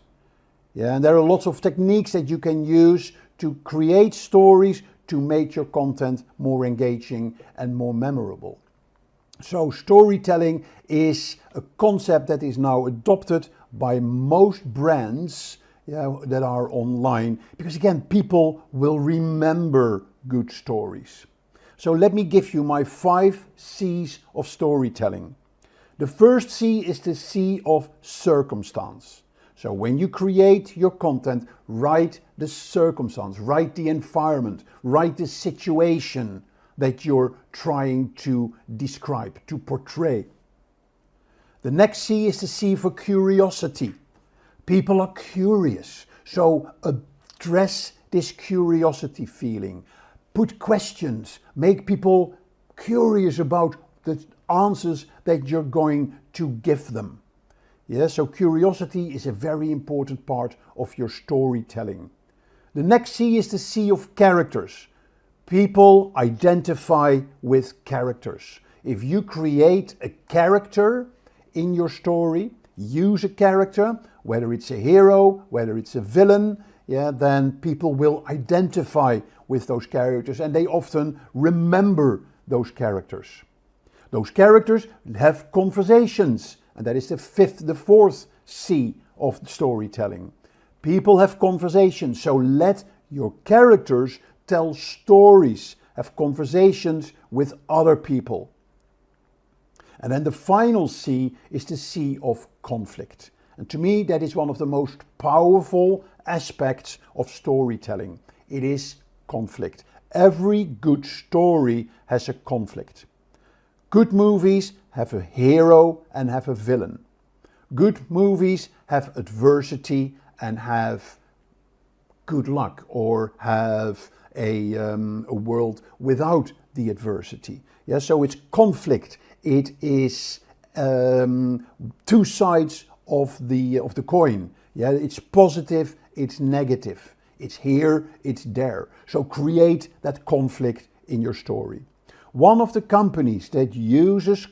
Yeah, and there are lots of techniques that you can use to create stories to make your content more engaging and more memorable. So storytelling is a concept that is now adopted by most brands that are online, because again, people will remember good stories. So let me give you my 5 C's of storytelling. The first C is the C of circumstance. So when you create your content, write the circumstance, write the environment, write the situation. that you're trying to describe, to portray. The next C is the C for curiosity. People are curious, so address this curiosity feeling. Put questions, make people curious about the answers that you're going to give them. Yeah, so curiosity is a very important part of your storytelling. The next C is the C of characters. People identify with characters. If you create a character in your story, use a character, whether it's a hero, whether it's a villain, then people will identify with those characters and they often remember those characters. Those characters have conversations, and that is the fourth C of storytelling. People have conversations, so let your characters tell stories, have conversations with other people. And then the final C is the C of conflict. And to me, that is one of the most powerful aspects of storytelling. It is conflict. Every good story has a conflict. Good movies have a hero and have a villain. Good movies have adversity and have good luck, or have a world without the adversity. Yeah, so it's conflict. It is two sides of the coin. Yeah, it's positive, it's negative. It's here, it's there. So create that conflict in your story. One of the companies that uses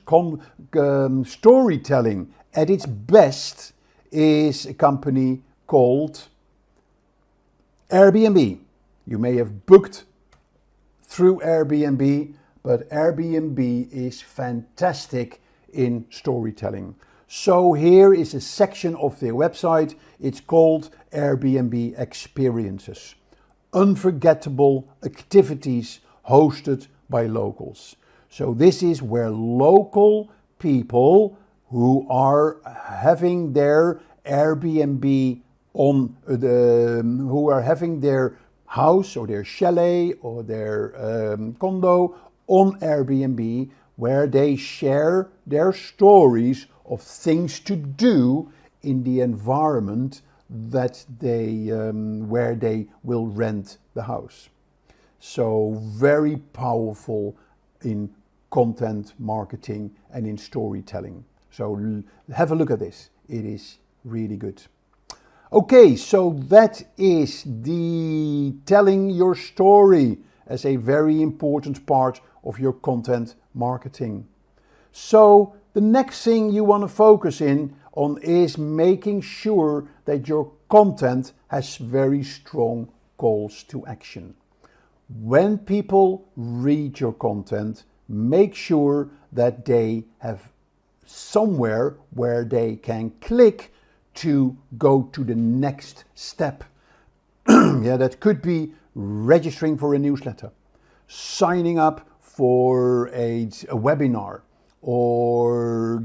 storytelling at its best is a company called Airbnb. You may have booked through Airbnb, but Airbnb is fantastic in storytelling. So here is a section of their website. It's called Airbnb Experiences. Unforgettable activities hosted by locals. So this is where local people who are having their Airbnb on who are having their house or their chalet or their condo on Airbnb, where they share their stories of things to do in the environment that they where they will rent the house. So very powerful in content marketing and in storytelling. So have a look at this. It is really good. Okay, so that is the telling your story as a very important part of your content marketing. So the next thing you want to focus in on is making sure that your content has very strong calls to action. When people read your content, make sure that they have somewhere where they can click to go to the next step. Yeah, that could be registering for a newsletter, signing up for a webinar, or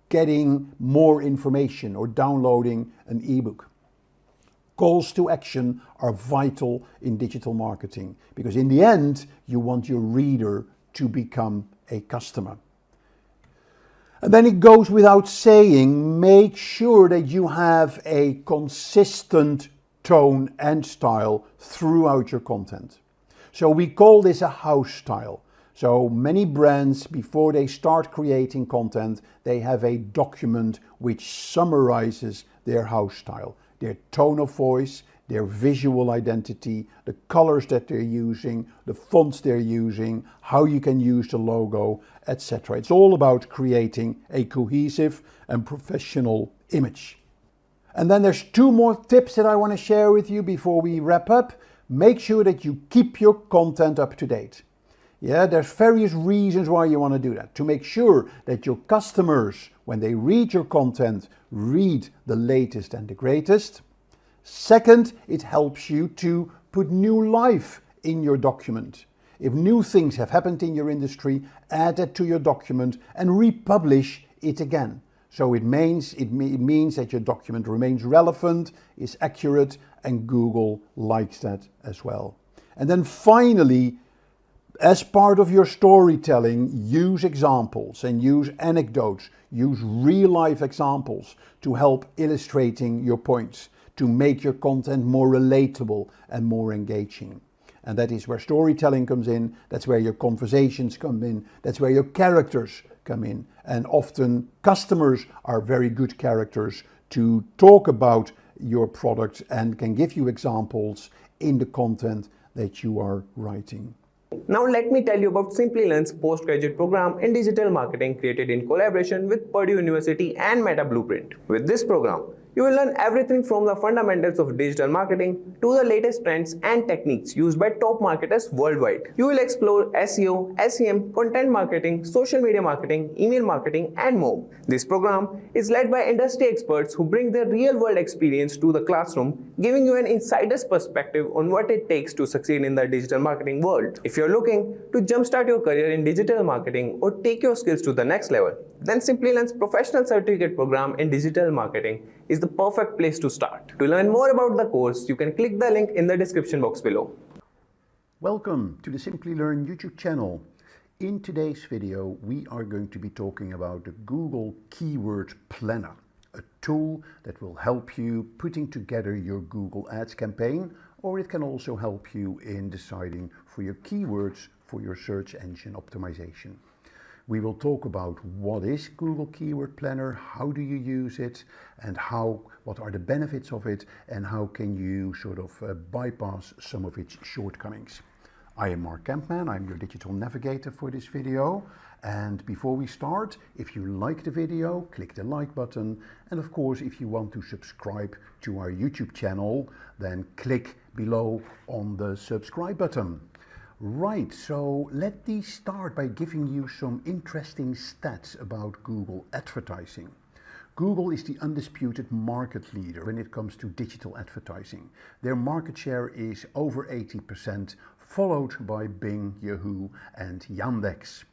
getting more information, or downloading an ebook. Calls to action are vital in digital marketing, because in the end, you want your reader to become a customer. And then it goes without saying, make sure that you have a consistent tone and style throughout your content. So we call this a house style. So many brands, before they start creating content, they have a document which summarizes their house style, their tone of voice, their visual identity, the colors that they're using, the fonts they're using, how you can use the logo, etc. It's all about creating a cohesive and professional image. And then there's two more tips that I want to share with you before we wrap up. Make sure that you keep your content up to date. Yeah, there's various reasons why you want to do that. To make sure that your customers, when they read your content, read the latest and the greatest. Second, it helps you to put new life in your document. If new things have happened in your industry, add that to your document and republish it again. So it means that your document remains relevant, is accurate, and Google likes that as well. And then finally, As part of your storytelling, use examples and use anecdotes, use real-life examples to help illustrating your points, to make your content more relatable and more engaging. And that is where storytelling comes in, that's where your conversations come in, that's where your characters come in. And often customers are very good characters to talk about your product and can give you examples in the content that you are writing. Now let me tell you about Simplilearn's postgraduate program in digital marketing created in collaboration with Purdue University and Meta Blueprint. With this program, you will learn everything from the fundamentals of digital marketing to the latest trends and techniques used by top marketers worldwide. You will explore SEO, SEM, content marketing, social media marketing, email marketing, and more. This program is led by industry experts who bring their real-world experience to the classroom, giving you an insider's perspective on what it takes to succeed in the digital marketing world. If you're looking to jumpstart your career in digital marketing or take your skills to the next level, then Simplilearn's professional certificate program in digital marketing is the perfect place to start. To learn more about the course, you can click the link in the description box below. Welcome to the Simplilearn YouTube channel. In today's video, we are going to be talking about the Google Keyword Planner, a tool that will help you putting together your Google Ads campaign, or it can also help you in deciding for your keywords for your search engine optimization. We will talk about what is Google Keyword Planner, how do you use it, and what are the benefits of it, and how can you sort of bypass some of its shortcomings. I am Mark Kempman, I'm your digital navigator for this video. And before we start, if you like the video, click the like button. And of course, if you want to subscribe to our YouTube channel, then click below on the subscribe button. Right, so let me start by giving you some interesting stats about Google advertising. Google is the undisputed market leader when it comes to digital advertising. Their market share is over 80%, followed by Bing, Yahoo and Yandex.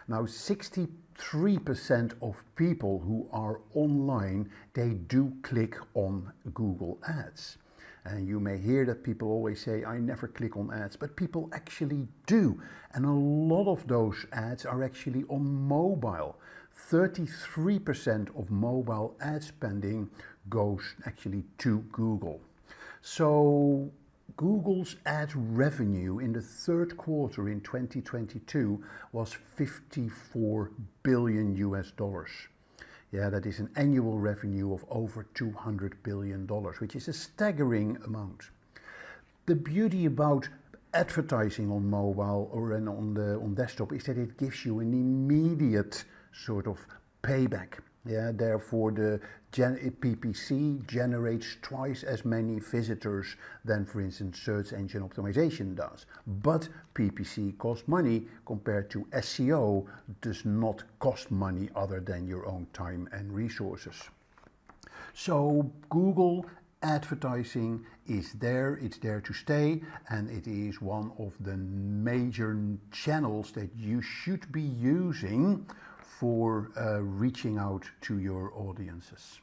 Now 63% of people who are online, they do click on Google Ads. And you may hear that people always say, I never click on ads, but people actually do. And a lot of those ads are actually on mobile. 33% of mobile ad spending goes actually to Google. So Google's ad revenue in the third quarter in 2022 was 54 billion US dollars. Yeah, that is an annual revenue of over $200 billion, which is a staggering amount. The beauty about advertising on mobile or on desktop is that it gives you an immediate sort of payback. Yeah, therefore the PPC generates twice as many visitors than, for instance, search engine optimization does. But PPC costs money compared to SEO does not cost money other than your own time and resources. So Google advertising is there, it's there to stay, and it is one of the major channels that you should be using for reaching out to your audiences.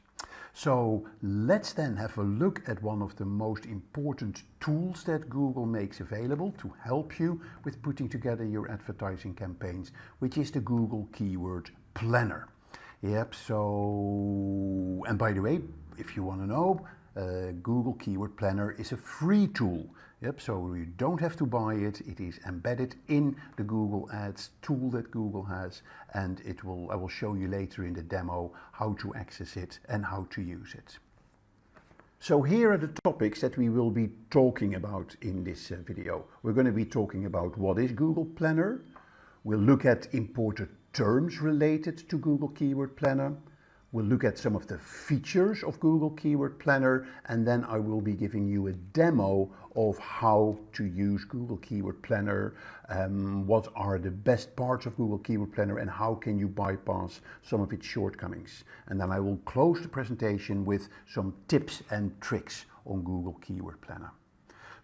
So let's then have a look at one of the most important tools that Google makes available to help you with putting together your advertising campaigns, which is the Google Keyword Planner. Yep, so, and by the way, if you want to know, Google Keyword Planner is a free tool. Yep, so you don't have to buy it. It is embedded in the Google Ads tool that Google has, and I will show you later in the demo how to access it and how to use it. So here are the topics that we will be talking about in this video. We're going to be talking about what is Google Planner. We'll look at important terms related to Google Keyword Planner. We'll look at some of the features of Google Keyword Planner, and then I will be giving you a demo of how to use Google Keyword Planner, what are the best parts of Google Keyword Planner, and how can you bypass some of its shortcomings. And then I will close the presentation with some tips and tricks on Google Keyword Planner.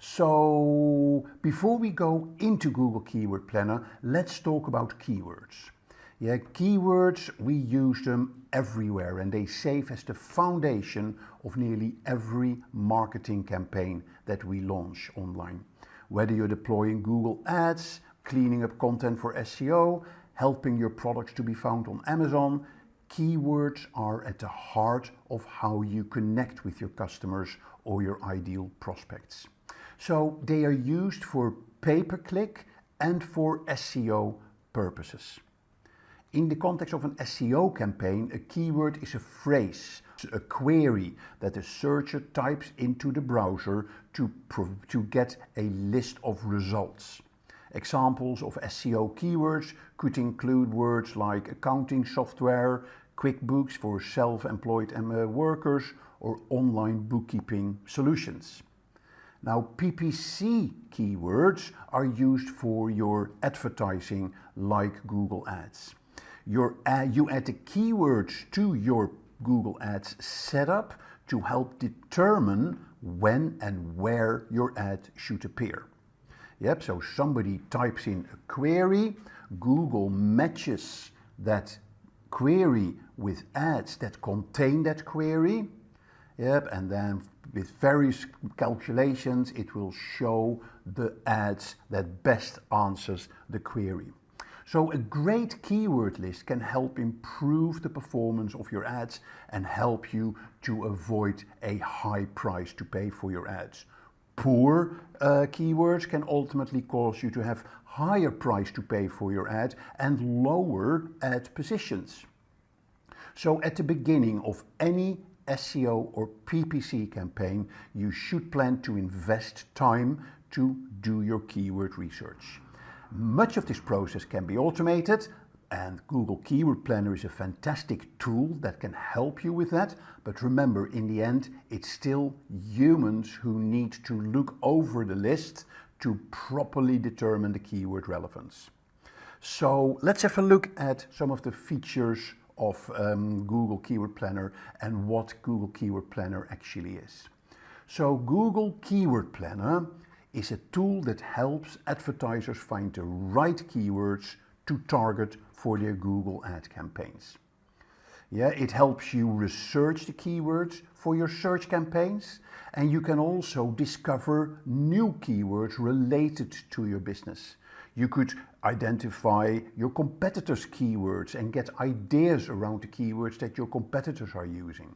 So before we go into Google Keyword Planner, let's talk about keywords. Yeah, keywords, we use them everywhere and they serve as the foundation of nearly every marketing campaign that we launch online. Whether you're deploying Google Ads, cleaning up content for SEO, helping your products to be found on Amazon. Keywords are at the heart of how you connect with your customers or your ideal prospects. So they are used for pay-per-click and for SEO purposes. In the context of an SEO campaign, a keyword is a phrase, a query that the searcher types into the browser to get a list of results. Examples of SEO keywords could include words like accounting software, QuickBooks for self-employed workers, or online bookkeeping solutions. Now, PPC keywords are used for your advertising like Google Ads. You add the keywords to your Google Ads setup to help determine when and where your ad should appear. Yep, so somebody types in a query, Google matches that query with ads that contain that query. Yep, and then with various calculations, it will show the ads that best answers the query. So a great keyword list can help improve the performance of your ads and help you to avoid a high price to pay for your ads. Poor keywords can ultimately cause you to have higher price to pay for your ad and lower ad positions. So at the beginning of any SEO or PPC campaign, you should plan to invest time to do your keyword research. Much of this process can be automated, and Google Keyword Planner is a fantastic tool that can help you with that. But remember, in the end, it's still humans who need to look over the list to properly determine the keyword relevance. So let's have a look at some of the features of Google Keyword Planner and what Google Keyword Planner actually is. So Google Keyword Planner is a tool that helps advertisers find the right keywords to target for their Google ad campaigns. Yeah, it helps you research the keywords for your search campaigns, and you can also discover new keywords related to your business. You could identify your competitors' keywords and get ideas around the keywords that your competitors are using.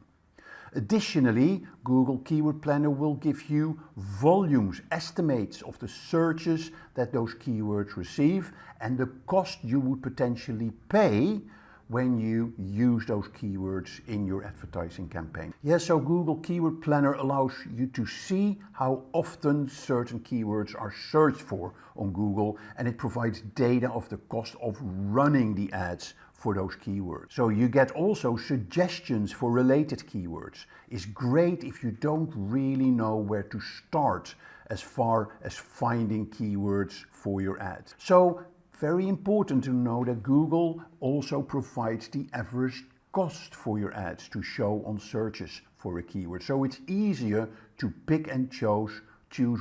Additionally, Google Keyword Planner will give you volumes, estimates of the searches that those keywords receive and the cost you would potentially pay when you use those keywords in your advertising campaign. Yes, so Google Keyword Planner allows you to see how often certain keywords are searched for on Google, and it provides data of the cost of running the ads for those keywords. So you get also suggestions for related keywords. It's great if you don't really know where to start as far as finding keywords for your ads. So very important to know that Google also provides the average cost for your ads to show on searches for a keyword. So it's easier to pick and choose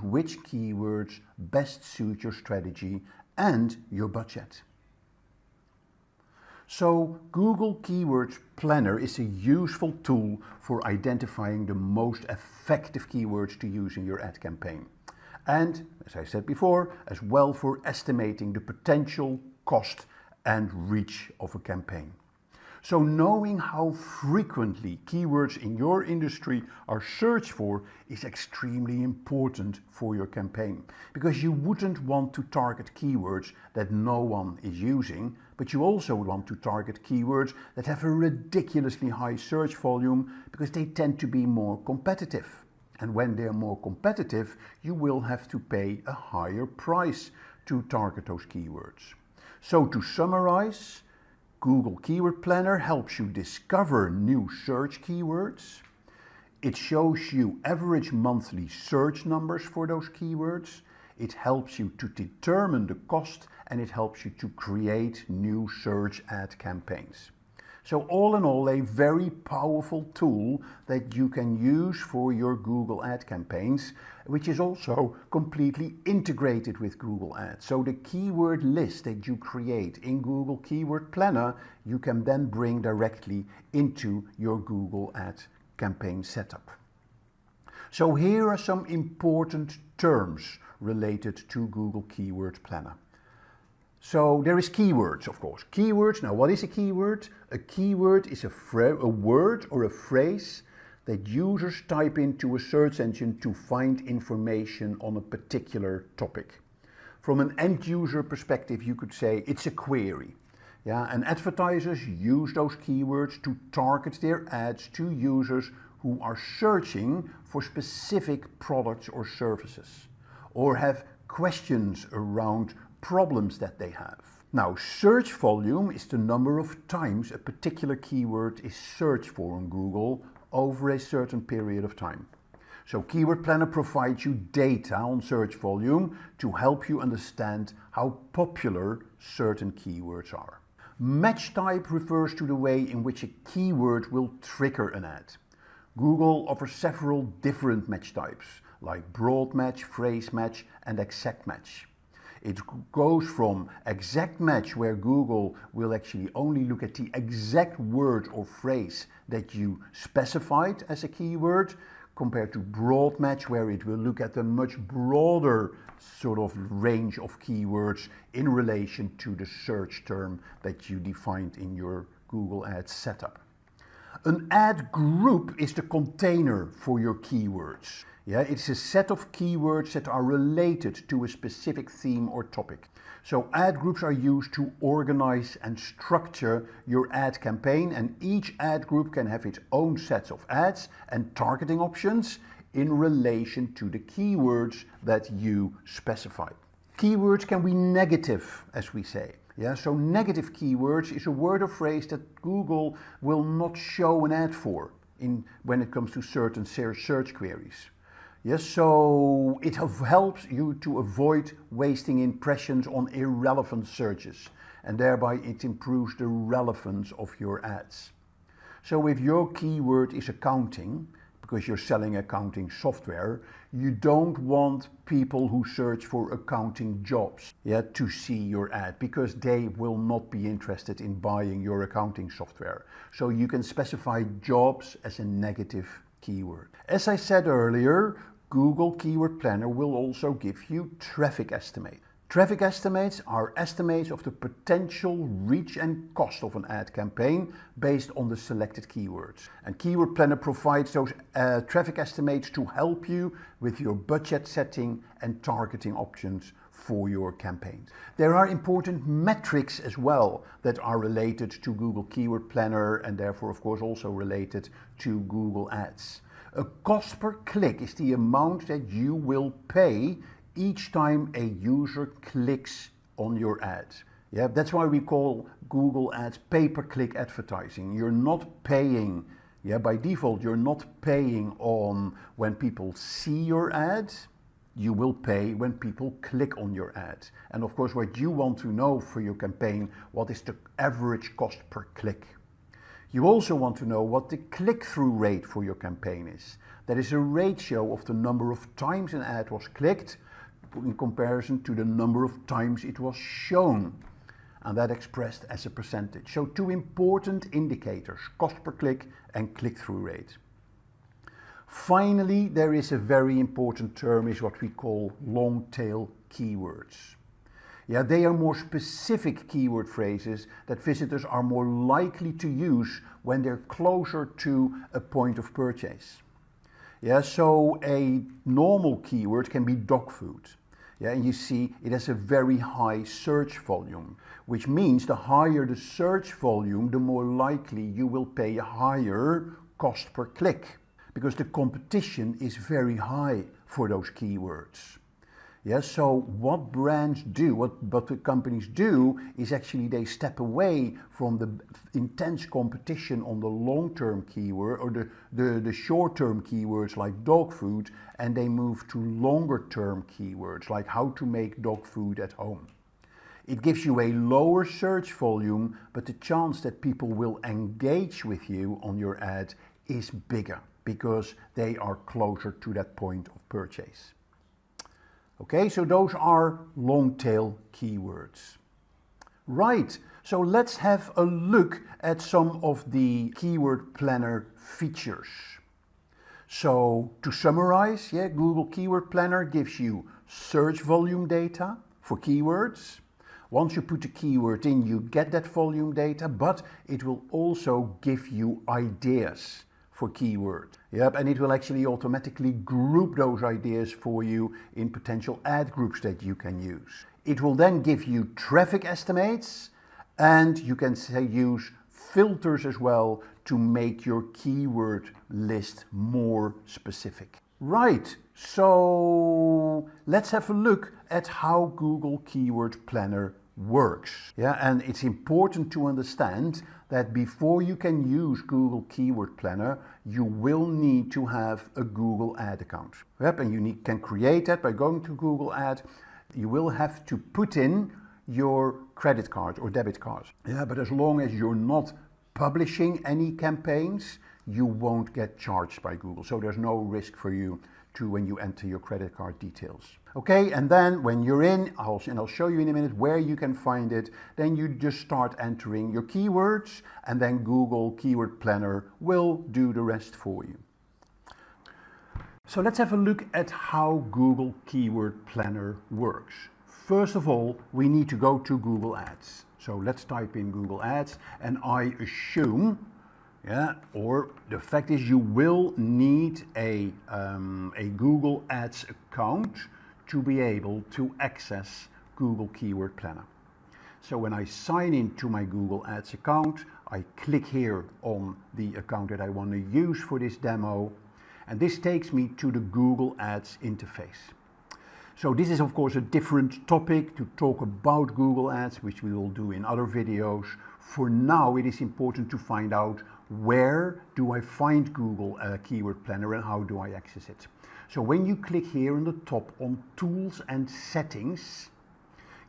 which keywords best suit your strategy and your budget. So Google Keyword Planner is a useful tool for identifying the most effective keywords to use in your ad campaign. And, as I said before, as well for estimating the potential cost and reach of a campaign. So knowing how frequently keywords in your industry are searched for is extremely important for your campaign, because you wouldn't want to target keywords that no one is using, but you also want to target keywords that have a ridiculously high search volume because they tend to be more competitive. And when they're more competitive, you will have to pay a higher price to target those keywords. So to summarize, Google Keyword Planner helps you discover new search keywords. It shows you average monthly search numbers for those keywords. It helps you to determine the cost, and it helps you to create new search ad campaigns. So all in all, a very powerful tool that you can use for your Google ad campaigns, which is also completely integrated with Google Ads. So the keyword list that you create in Google Keyword Planner, you can then bring directly into your Google ad campaign setup. So here are some important terms related to Google Keyword Planner. So there is keywords, of course. Keywords, now what is a keyword? A keyword is a word or a phrase that users type into a search engine to find information on a particular topic. From an end user perspective, you could say it's a query. Yeah, and advertisers use those keywords to target their ads to users who are searching for specific products or services, or have questions around problems that they have. Now, search volume is the number of times a particular keyword is searched for on Google over a certain period of time. So Keyword Planner provides you data on search volume to help you understand how popular certain keywords are. Match type refers to the way in which a keyword will trigger an ad. Google offers several different match types, like broad match, phrase match, and exact match. It goes from exact match, where Google will actually only look at the exact word or phrase that you specified as a keyword, compared to broad match, where it will look at a much broader sort of range of keywords in relation to the search term that you defined in your Google Ads setup. An ad group is the container for your keywords. Yeah, it's a set of keywords that are related to a specific theme or topic. So ad groups are used to organize and structure your ad campaign, and each ad group can have its own sets of ads and targeting options in relation to the keywords that you specified. Keywords can be negative, as we say. Yeah, so negative keywords is a word or phrase that Google will not show an ad for when it comes to certain search queries. Yes, so it helps you to avoid wasting impressions on irrelevant searches, and thereby it improves the relevance of your ads. So if your keyword is accounting, because you're selling accounting software, you don't want people who search for accounting jobs to see your ad, because they will not be interested in buying your accounting software. So you can specify jobs as a negative keyword. As I said earlier, Google Keyword Planner will also give you traffic estimates. Traffic estimates are estimates of the potential reach and cost of an ad campaign based on the selected keywords. And Keyword Planner provides those traffic estimates to help you with your budget setting and targeting options for your campaigns. There are important metrics as well that are related to Google Keyword Planner, and therefore of course also related to Google Ads. A cost per click is the amount that you will pay each time a user clicks on your ad. Yeah, that's why we call Google Ads pay-per-click advertising. You're not paying, by default, you're not paying on when people see your ad. You will pay when people click on your ad. And of course, what you want to know for your campaign, what is the average cost per click? You also want to know what the click-through rate for your campaign is. That is a ratio of the number of times an ad was clicked in comparison to the number of times it was shown, and that expressed as a percentage. So two important indicators, cost per click and click-through rate. Finally, there is a very important term, is what we call long-tail keywords. Yeah, they are more specific keyword phrases that visitors are more likely to use when they're closer to a point of purchase. Yeah, so a normal keyword can be dog food. Yeah, and you see it has a very high search volume, which means the higher the search volume, the more likely you will pay a higher cost per click, because the competition is very high for those keywords. Yeah, so what brands do, what the companies do, is actually they step away from the intense competition on the long-term keyword or the short-term keywords like dog food, and they move to longer-term keywords like how to make dog food at home. It gives you a lower search volume, but the chance that people will engage with you on your ad is bigger because they are closer to that point of purchase. Okay, so those are long-tail keywords. Right, so let's have a look at some of the Keyword Planner features. So to summarize, Google Keyword Planner gives you search volume data for keywords, Once you put the keyword in, you get that volume data, but it will also give you ideas for keywords. Yep, and it will actually automatically group those ideas for you in potential ad groups that you can use. It will then give you traffic estimates, and you can use filters as well to make your keyword list more specific. Right, so let's have a look at how Google Keyword Planner works. Yeah, and it's important to understand that before you can use Google Keyword Planner, you will need to have a Google Ad account. Yep, and you can create that by going to Google Ad. You will have to put in your credit card or debit card. Yeah, but as long as you're not publishing any campaigns, you won't get charged by Google. So there's no risk for you when you enter your credit card details. Okay, and then when you're in, I'll show you in a minute where you can find it, then you just start entering your keywords, and then Google Keyword Planner will do the rest for you. So let's have a look at how Google Keyword Planner works. First of all, we need to go to Google Ads. So let's type in Google Ads, and I assume, or the fact is you will need a Google Ads account to be able to access Google Keyword Planner. So when I sign into my Google Ads account, I click here on the account that I want to use for this demo, and this takes me to the Google Ads interface. So this is of course a different topic to talk about Google Ads, which we will do in other videos. For now, it is important to find out where do I find Google Keyword Planner and how do I access it. So when you click here on the top on Tools and Settings,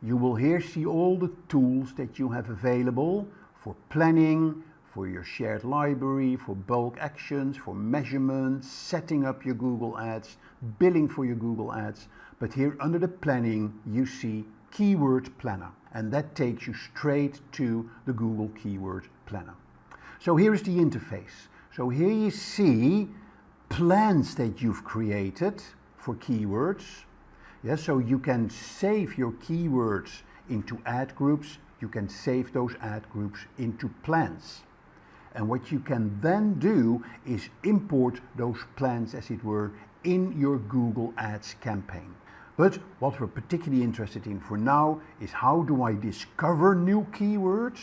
you will here see all the tools that you have available for planning, for your shared library, for bulk actions, for measurements, setting up your Google Ads, billing for your Google Ads. But here under the planning, you see Keyword Planner, and that takes you straight to the Google Keyword Planner. So here is the interface. So here you see plans that you've created for keywords. Yeah, so you can save your keywords into ad groups. You can save those ad groups into plans. And what you can then do is import those plans, as it were, in your Google Ads campaign. But what we're particularly interested in for now is how do I discover new keywords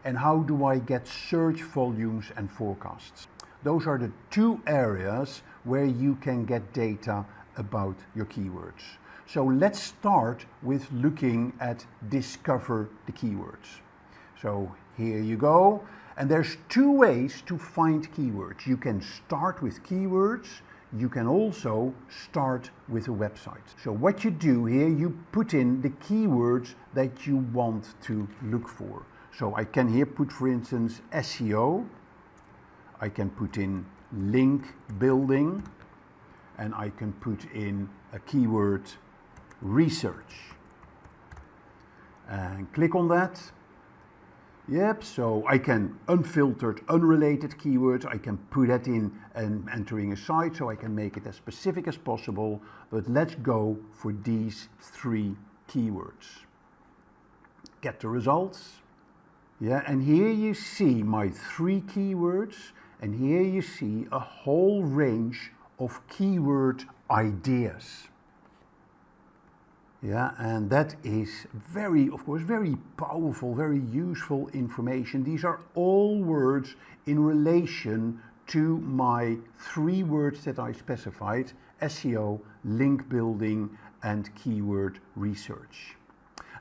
and how do I get search volumes and forecasts. Those are the two areas where you can get data about your keywords. So let's start with looking at discover the keywords. So here you go. And there's two ways to find keywords. You can start with keywords. You can also start with a website. So what you do here, you put in the keywords that you want to look for. So I can here put, for instance, SEO. I can put in link building, and I can put in a keyword research. And click on that. Yep, so I can unfiltered, unrelated keywords, I can put that in and entering a site, so I can make it as specific as possible, but let's go for these three keywords. Get the results. Yeah, and here you see my three keywords, and here you see a whole range of keyword ideas. Yeah, and that is of course, very powerful, very useful information. These are all words in relation to my three words that I specified: SEO, link building, and keyword research.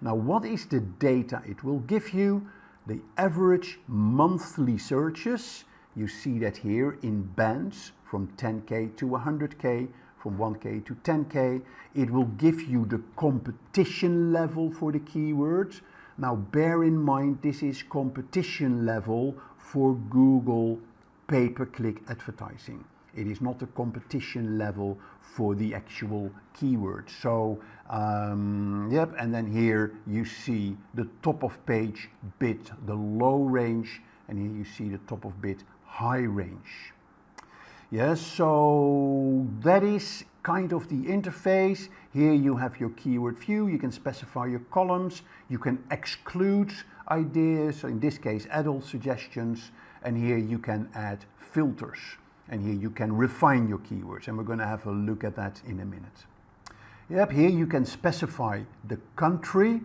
Now, what is the data it will give you? The average monthly searches, you see that here in bands from 10K to 100K, from 1K to 10K. It will give you the competition level for the keywords. Now bear in mind, this is competition level for Google pay-per-click advertising. It is not a competition level for the actual keywords. So, yep, and then here you see the top of page bid, the low range, and here you see the top of bid high range. Yes, so that is kind of the interface. Here you have your keyword view, you can specify your columns, you can exclude ideas, so in this case adult suggestions, and here you can add filters, and here you can refine your keywords, and we're going to have a look at that in a minute. Yep, here you can specify the country.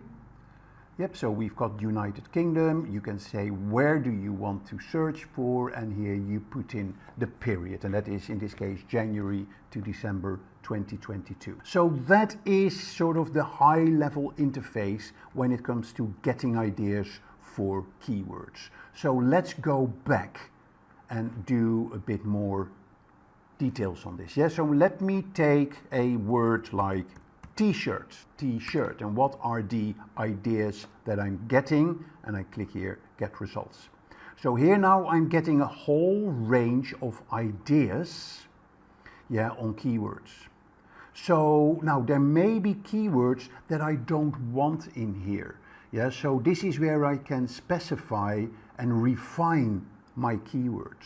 Yep, so we've got United Kingdom, you can say where do you want to search for, and here you put in the period, and that is in this case January to December 2022. So that is sort of the high level interface when it comes to getting ideas for keywords. So let's go back and do a bit more details on this. Yeah, so let me take a word like t-shirt, and what are the ideas that I'm getting, and I click here, get results. So here now I'm getting a whole range of ideas, yeah, on keywords. So now there may be keywords that I don't want in here. Yeah, so this is where I can specify and refine my keywords.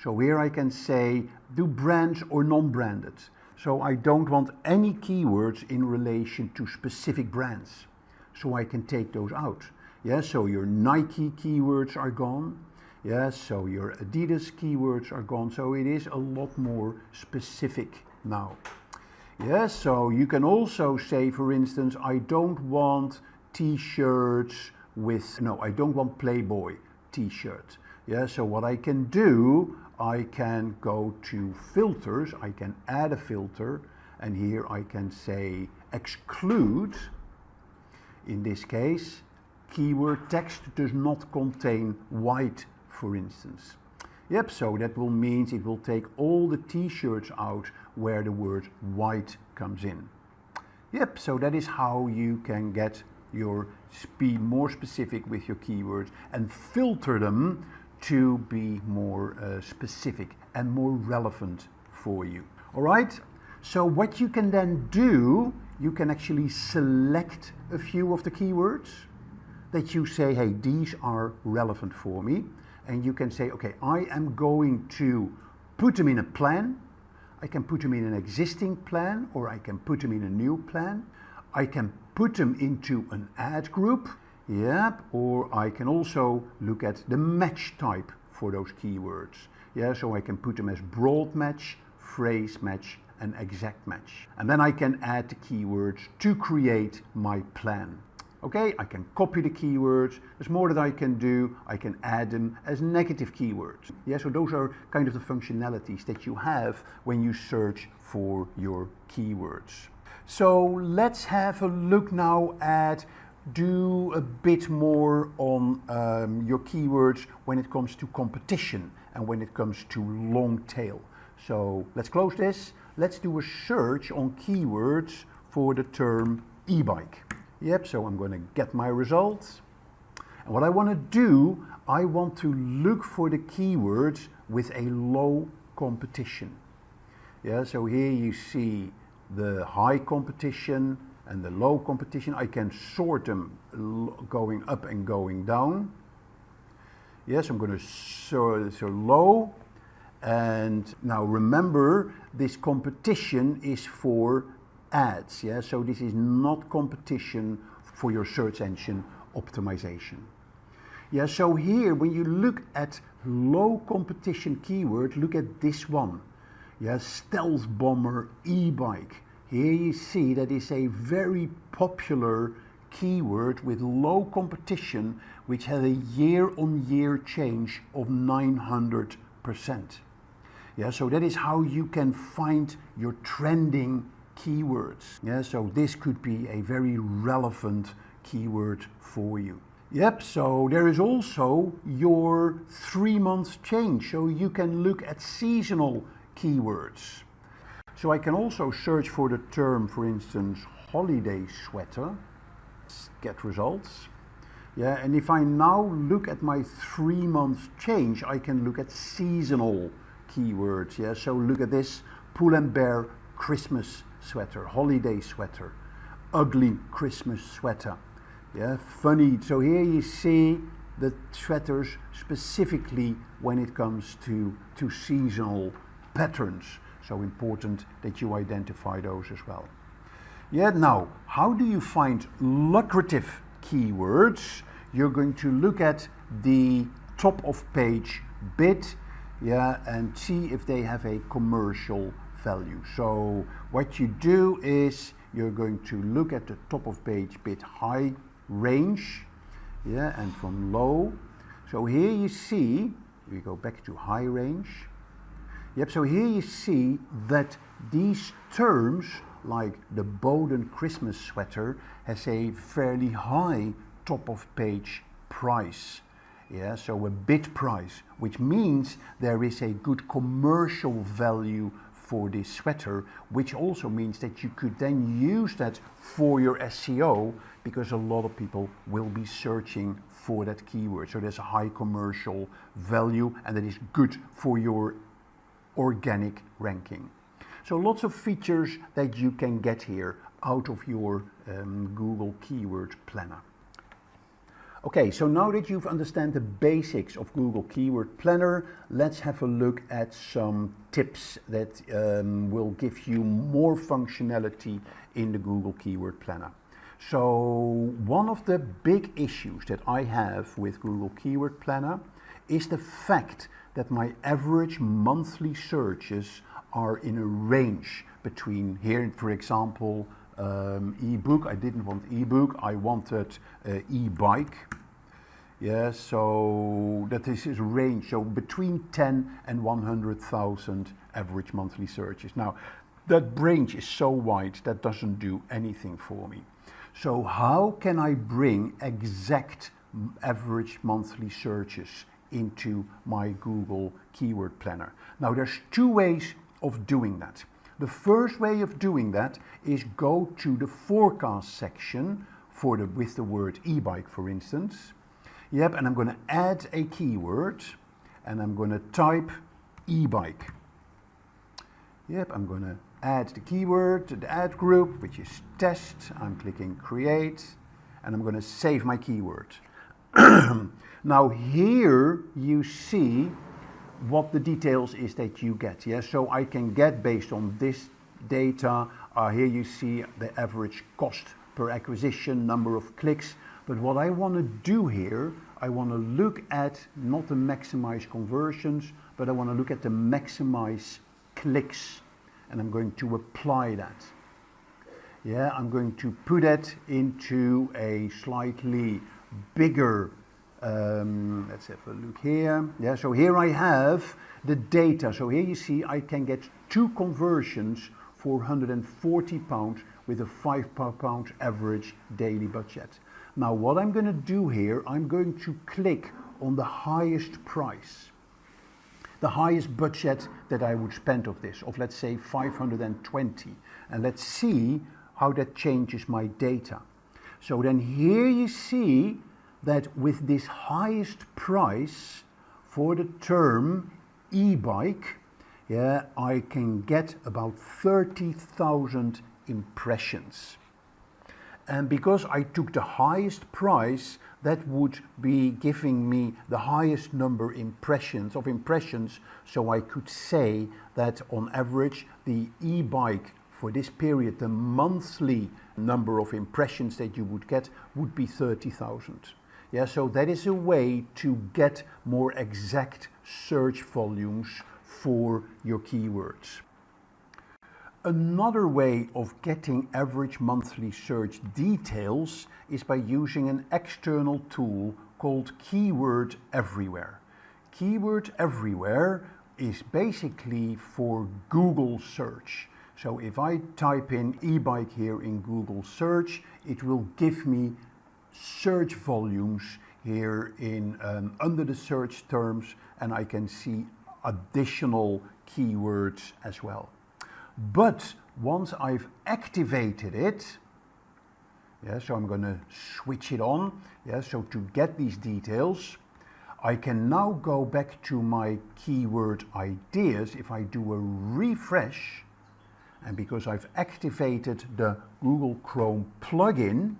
So here I can say do brands or non-branded. So I don't want any keywords in relation to specific brands. So I can take those out. Yeah, so your Nike keywords are gone. Yeah, so your Adidas keywords are gone. So it is a lot more specific now. Yeah, so you can also say, for instance, I don't want t-shirts with, no, I don't want Playboy t-shirt. Yeah, so what I can do, I can go to filters, I can add a filter, and here I can say exclude, in this case, keyword text does not contain white, for instance. Yep, so that will mean it will take all the t-shirts out where the word white comes in. Yep, so that is how you can get your more specific with your keywords and filter them to be more specific and more relevant for you. All right, so what you can then do, you can actually select a few of the keywords that you say, hey, these are relevant for me. And you can say, okay, I am going to put them in a plan. I can put them in an existing plan, or I can put them in a new plan. I can put them into an ad group. Yep, or I can also look at the match type for those keywords. Yeah, so I can put them as broad match, phrase match, and exact match. And then I can add the keywords to create my plan. Okay, I can copy the keywords. There's more that I can do. I can add them as negative keywords. Yeah, so those are kind of the functionalities that you have when you search for your keywords. So let's have a look now at do a bit more on your keywords when it comes to competition and when it comes to long tail. So let's close this. Let's do a search on keywords for the term e-bike. Yep, so I'm going to get my results. And what I want to do, I want to look for the keywords with a low competition. Yeah, so here you see the high competition and the low competition. I can sort them going up and going down. Yes, I'm going to sort so low. And now remember, this competition is for ads. Yeah, so this is not competition for your search engine optimization. Yeah, so here when you look at low competition keyword, look at this one. Yeah, stealth bomber e-bike. Here you see that is a very popular keyword with low competition, which has a year-on-year change of 900%. Yeah, so that is how you can find your trending keywords. Yeah, so this could be a very relevant keyword for you. Yep, so there is also your 3 months change. So you can look at seasonal keywords. So I can also search for the term, for instance, holiday sweater, get results. Yeah, and if I now look at my 3 months change, I can look at seasonal keywords. Yeah, so look at this, Pull and Bear Christmas sweater, holiday sweater, ugly Christmas sweater. Yeah, funny. So here you see the sweaters specifically when it comes to seasonal patterns. So important that you identify those as well. Yeah, now, how do you find lucrative keywords? You're going to look at the top of page bid, yeah, and see if they have a commercial value. So what you do is you're going to look at the top of page bid high range, yeah, and from low. So here you see, we go back to high range. Yep, so here you see that these terms, like the Bowden Christmas sweater, has a fairly high top of page price. Yeah, so a bid price, which means there is a good commercial value for this sweater, which also means that you could then use that for your SEO, because a lot of people will be searching for that keyword. So there's a high commercial value, and that is good for your organic ranking. So lots of features that you can get here out of your Google Keyword Planner. Okay, so now that you've understand the basics of Google Keyword Planner, let's have a look at some tips that will give you more functionality in the Google Keyword Planner. So one of the big issues that I have with Google Keyword Planner is the fact that my average monthly searches are in a range between here, for example, ebook. I didn't want ebook, I wanted e-bike. Yeah, so that is a range, so between 10 and 100,000 average monthly searches. Now, that range is so wide that doesn't do anything for me. So how can I bring exact average monthly searches into my Google Keyword Planner? Now, there's two ways of doing that. The first way of doing that is go to the forecast section for with the word e-bike, for instance. Yep, and I'm going to add a keyword, and I'm going to type e-bike. Yep, I'm going to add the keyword to the ad group, which is test. I'm clicking create, and I'm going to save my keyword. Now here you see what the details is that you get. Yeah, so I can get, based on this data, here you see the average cost per acquisition, number of clicks. But what I want to do here, I want to look at not the maximize conversions, but I want to look at the maximize clicks, and I'm going to apply that. Yeah, I'm going to put it into a slightly bigger, let's have a look here. Yeah, so here I have the data. So here you see I can get 2 conversions for £140 with a £5 average daily budget. Now what I'm going to do here, I'm going to click on the highest price, the highest budget that I would spend of this, of let's say 520, and let's see how that changes my data. So then here you see that with this highest price for the term e-bike, yeah, I can get about 30,000 impressions. And because I took the highest price, that would be giving me the highest number of impressions, so I could say that on average the e-bike for this period, the monthly number of impressions that you would get would be 30,000. Yeah, so that is a way to get more exact search volumes for your keywords. Another way of getting average monthly search details is by using an external tool called Keyword Everywhere. Keyword Everywhere is basically for Google search. So if I type in e-bike here in Google search, it will give me search volumes here in under the search terms, and I can see additional keywords as well. But once I've activated it, yeah, so I'm going to switch it on, yeah, so to get these details, I can now go back to my keyword ideas. If I do a refresh, and because I've activated the Google Chrome plugin,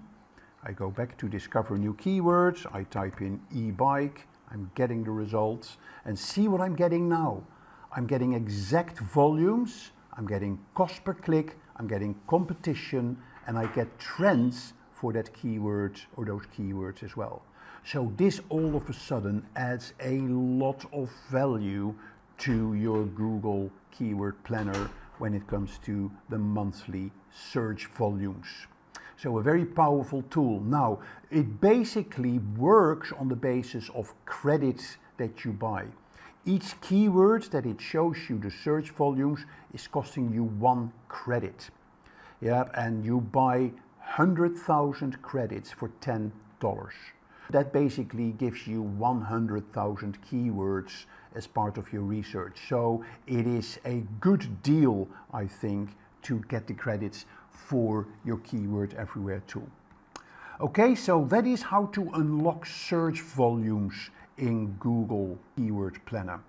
I go back to discover new keywords, I type in e-bike, I'm getting the results, and see what I'm getting now. I'm getting exact volumes, I'm getting cost per click, I'm getting competition, and I get trends for that keyword or those keywords as well. So this all of a sudden adds a lot of value to your Google Keyword Planner when it comes to the monthly search volumes. So a very powerful tool. Now, it basically works on the basis of credits that you buy. Each keyword that it shows you the search volumes is costing you 1 credit. Yeah, and you buy 100,000 credits for $10. That basically gives you 100,000 keywords as part of your research. So it is a good deal, I think, to get the credits for your keyword everywhere tool. Okay, so that is how to unlock search volumes in Google Keyword Planner.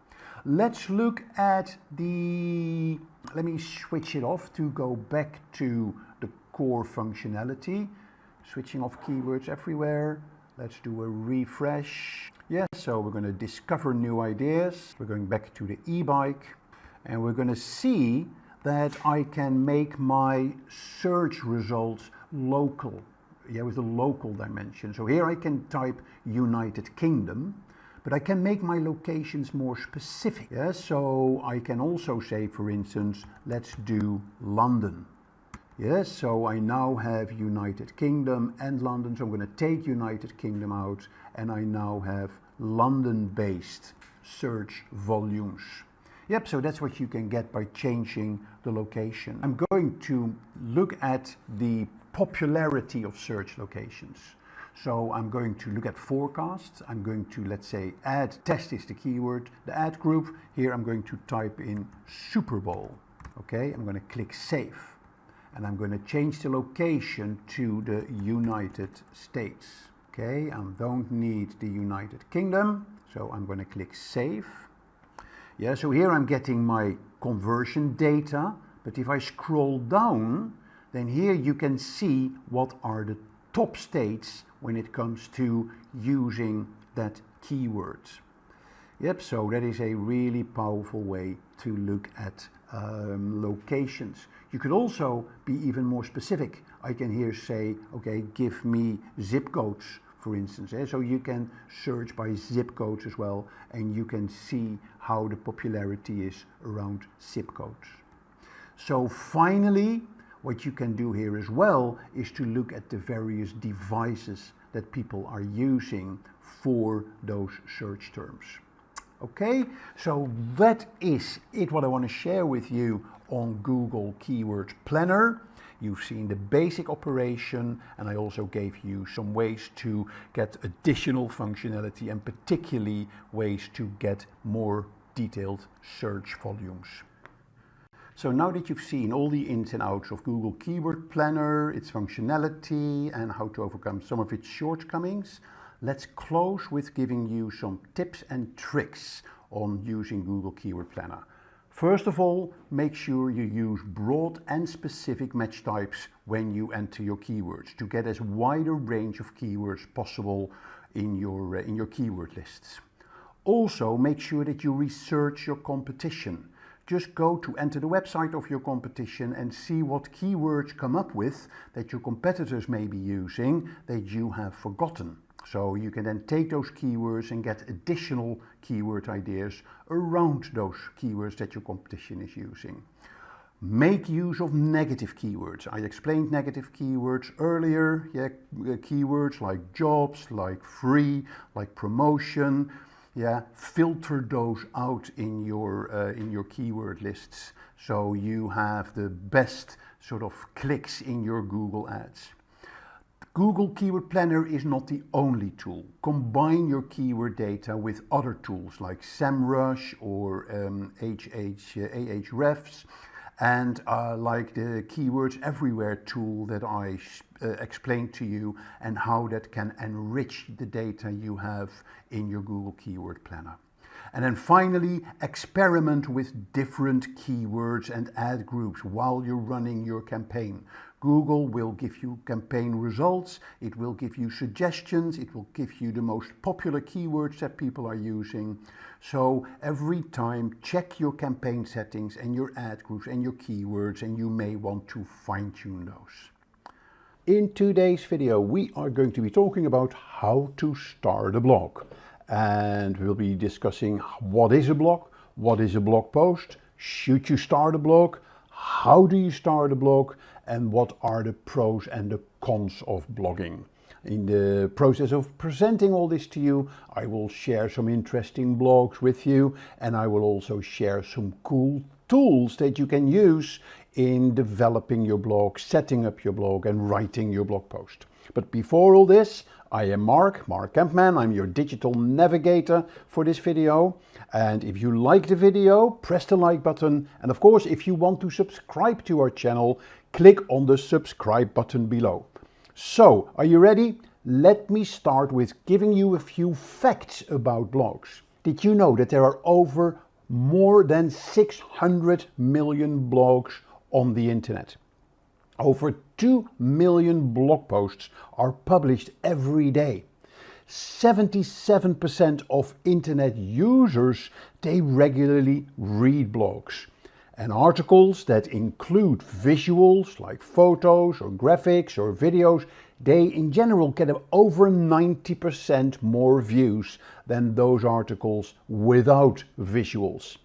Let's look at let me switch it off to go back to the core functionality. Switching off keywords everywhere. Let's do a refresh. Yeah, so we're going to discover new ideas. We're going back to the e-bike and we're going to see that I can make my search results local. Yeah, with a local dimension. So here I can type United Kingdom, but I can make my locations more specific. Yeah, so I can also say, for instance, let's do London. Yes, so I now have United Kingdom and London, so I'm going to take United Kingdom out and I now have London-based search volumes. Yep, so that's what you can get by changing the location. I'm going to look at the popularity of search locations. So I'm going to look at forecasts. I'm going to, let's say, ad test is the keyword, the ad group. Here I'm going to type in Super Bowl. Okay, I'm going to click Save. And I'm going to change the location to the United States. Okay, I don't need the United Kingdom, so I'm going to click Save. Yeah, so here I'm getting my conversion data, but if I scroll down, then here you can see what are the top states when it comes to using that keyword. Yep, so that is a really powerful way to look at locations. You could also be even more specific. I can here say, okay, give me zip codes, for instance. So you can search by zip codes as well, and you can see how the popularity is around zip codes. So finally, what you can do here as well is to look at the various devices that people are using for those search terms. Okay, so that is it what I want to share with you on Google Keyword Planner. You've seen the basic operation, and I also gave you some ways to get additional functionality and particularly ways to get more detailed search volumes. So now that you've seen all the ins and outs of Google Keyword Planner, its functionality and how to overcome some of its shortcomings, let's close with giving you some tips and tricks on using Google Keyword Planner. First of all, make sure you use broad and specific match types when you enter your keywords to get as wide a range of keywords possible in your keyword lists. Also, make sure that you research your competition. Just go to enter the website of your competition and see what keywords come up with that your competitors may be using that you have forgotten. So you can then take those keywords and get additional keyword ideas around those keywords that your competition is using. Make use of negative keywords. I explained negative keywords earlier. Yeah, keywords like jobs, like free, like promotion. Yeah, filter those out in your keyword lists so you have the best sort of clicks in your Google ads. Google Keyword Planner is not the only tool. Combine your keyword data with other tools like SEMrush or Ahrefs and like the Keywords Everywhere tool that I explained to you and how that can enrich the data you have in your Google Keyword Planner. And then finally, experiment with different keywords and ad groups while you're running your campaign. Google will give you campaign results, it will give you suggestions, it will give you the most popular keywords that people are using. So every time check your campaign settings and your ad groups and your keywords, and you may want to fine-tune those. In today's video, we are going to be talking about how to start a blog. And we'll be discussing what is a blog post, should you start a blog, how do you start a blog, and what are the pros and the cons of blogging. In the process of presenting all this to you, I will share some interesting blogs with you, and I will also share some cool tools that you can use in developing your blog, setting up your blog, and writing your blog post. But before all this, I am Mark Kempman. I'm your digital navigator for this video. And if you like the video, press the like button. And of course, if you want to subscribe to our channel, click on the subscribe button below. So, are you ready? Let me start with giving you a few facts about blogs. Did you know that there are over more than 600 million blogs on the internet? Over 2 million blog posts are published every day. 77% of internet users, they regularly read blogs. And articles that include visuals like photos or graphics or videos, they in general get over 90% more views than those articles without visuals.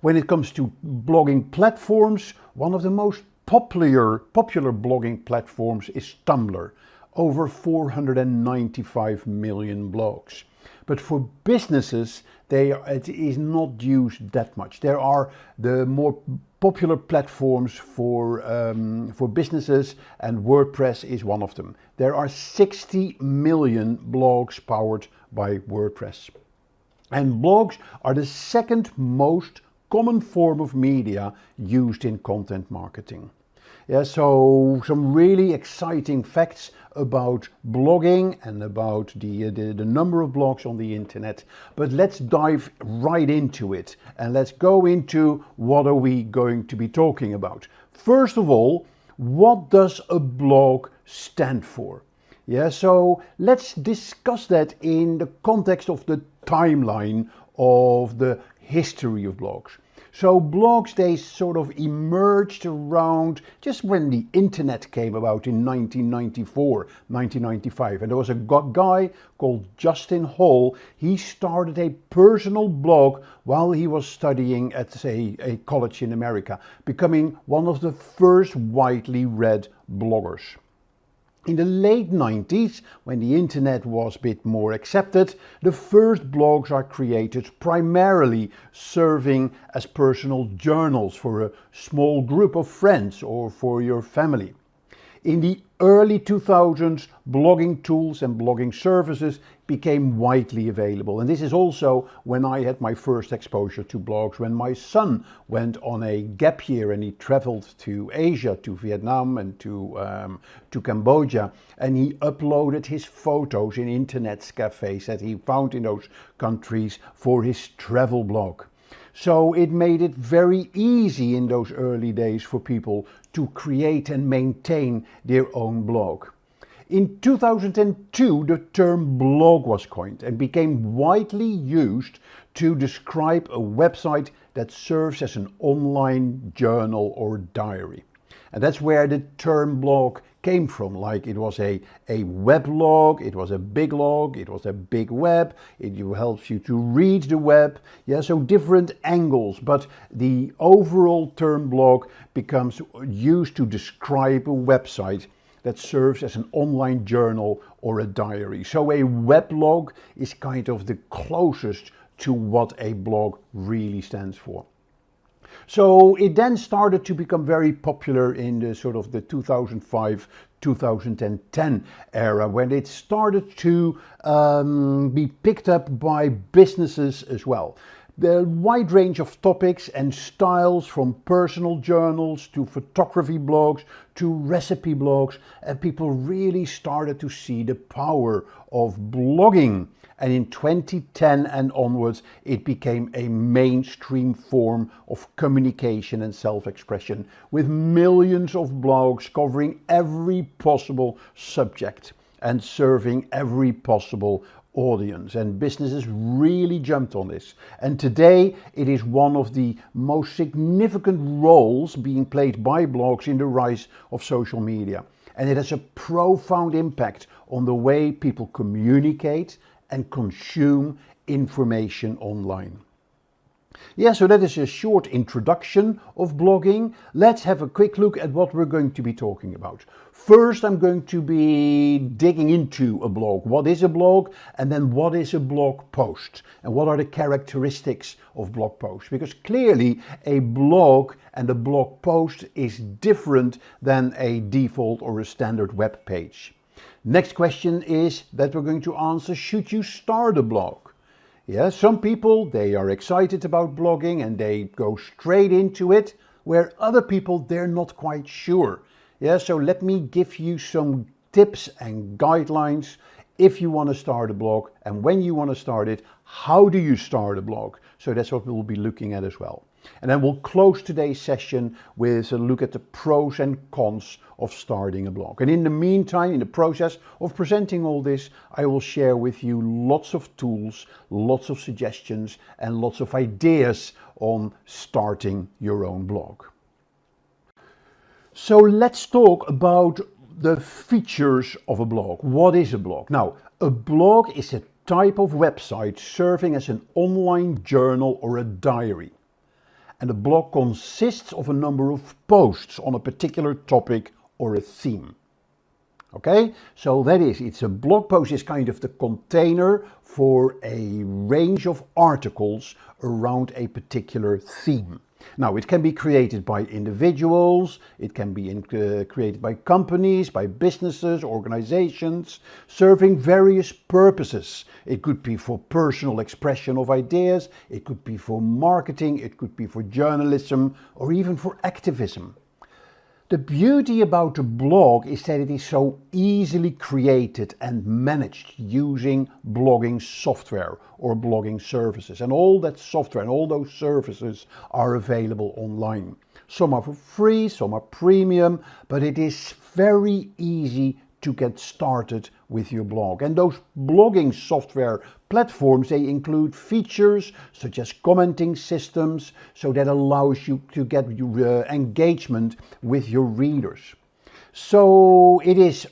When it comes to blogging platforms, one of the most popular blogging platforms is Tumblr, over 495 million blogs. But for businesses, it is not used that much. There are the more popular platforms for businesses, and WordPress is one of them. There are 60 million blogs powered by WordPress. And blogs are the second most common form of media used in content marketing. Yeah, so some really exciting facts about blogging and about the number of blogs on the internet. But let's dive right into it, and let's go into what are we going to be talking about. First of all, what does a blog stand for? Yeah, so let's discuss that in the context of the timeline of the history of blogs. So blogs, they sort of emerged around just when the internet came about in 1994, 1995. And there was a guy called Justin Hall. He started a personal blog while he was studying at, say, a college in America, becoming one of the first widely read bloggers. In the late 90s, when the internet was a bit more accepted, the first blogs are created primarily serving as personal journals for a small group of friends or for your family. In the early 2000s, blogging tools and blogging services became widely available. And this is also when I had my first exposure to blogs, when my son went on a gap year and he traveled to Asia, to Vietnam and to Cambodia, and he uploaded his photos in internet cafes that he found in those countries for his travel blog. So it made it very easy in those early days for people to create and maintain their own blog. In 2002, the term blog was coined and became widely used to describe a website that serves as an online journal or diary. And that's where the term blog came from. Like it was a weblog, it was a big log, it was a big web, it helps you to read the web. Yeah, so different angles, but the overall term blog becomes used to describe a website that serves as an online journal or a diary. So a weblog is kind of the closest to what a blog really stands for. So it then started to become very popular in the sort of the 2005-2010 era, when it started to be picked up by businesses as well. The wide range of topics and styles, from personal journals to photography blogs to recipe blogs, and people really started to see the power of blogging And in 2010 and onwards, it became a mainstream form of communication and self-expression, with millions of blogs covering every possible subject and serving every possible audience. And businesses really jumped on this. And today, it is one of the most significant roles being played by blogs in the rise of social media. And it has a profound impact on the way people communicate and consume information online. Yeah, so that is a short introduction of blogging. Let's have a quick look at what we're going to be talking about. First, I'm going to be digging into a blog. What is a blog? And then what is a blog post? And what are the characteristics of blog posts? Because clearly a blog and a blog post is different than a default or a standard web page. Next question is that we're going to answer, should you start a blog? Yeah, some people, they are excited about blogging and they go straight into it, where other people, they're not quite sure. Yeah, so let me give you some tips and guidelines if you want to start a blog, and when you want to start it, how do you start a blog? So that's what we'll be looking at as well. And then we'll close today's session with a look at the pros and cons of starting a blog. And in the meantime, in the process of presenting all this, I will share with you lots of tools, lots of suggestions, and lots of ideas on starting your own blog. So let's talk about the features of a blog. What is a blog? Now, a blog is a type of website serving as an online journal or a diary. And a blog consists of a number of posts on a particular topic or a theme. Okay, so it's a blog post is kind of the container for a range of articles around a particular theme. Now, it can be created by individuals, it can be created by companies, by businesses, organizations, serving various purposes. It could be for personal expression of ideas, it could be for marketing, it could be for journalism, or even for activism. The beauty about a blog is that it is so easily created and managed using blogging software or blogging services. And all that software and all those services are available online. Some are for free, some are premium, but it is very easy to get started with your blog. And those blogging software platforms, they include features such as commenting systems, so that allows you to get your engagement with your readers. So it is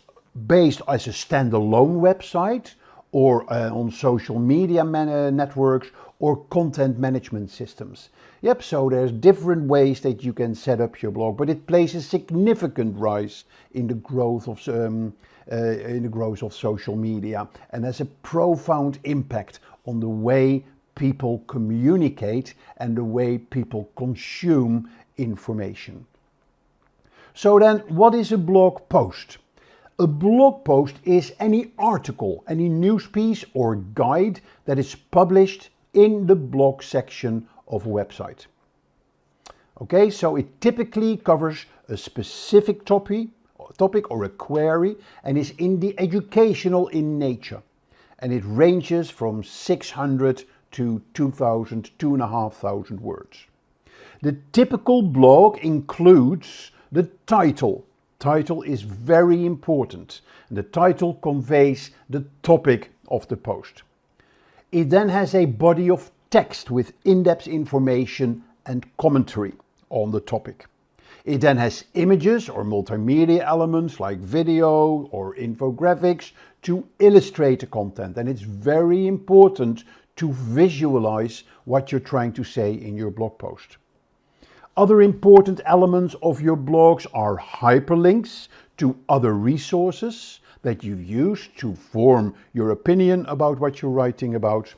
based as a standalone website or on social media networks or content management systems. Yep, so there's different ways that you can set up your blog, but it plays a significant rise in the growth of social media and has a profound impact on the way people communicate and the way people consume information. So then, what is a blog post? A blog post is any article, any news piece or guide that is published in the blog section of a website. Okay, so it typically covers a specific topic or a query and is educational in nature. And it ranges from 600 to 2,000, 2,500 words. The typical blog includes the title. Title is very important. The title conveys the topic of the post. It then has a body of text with in-depth information and commentary on the topic. It then has images or multimedia elements like video or infographics to illustrate the content. And it's very important to visualize what you're trying to say in your blog post. Other important elements of your blogs are hyperlinks to other resources that you use to form your opinion about what you're writing about.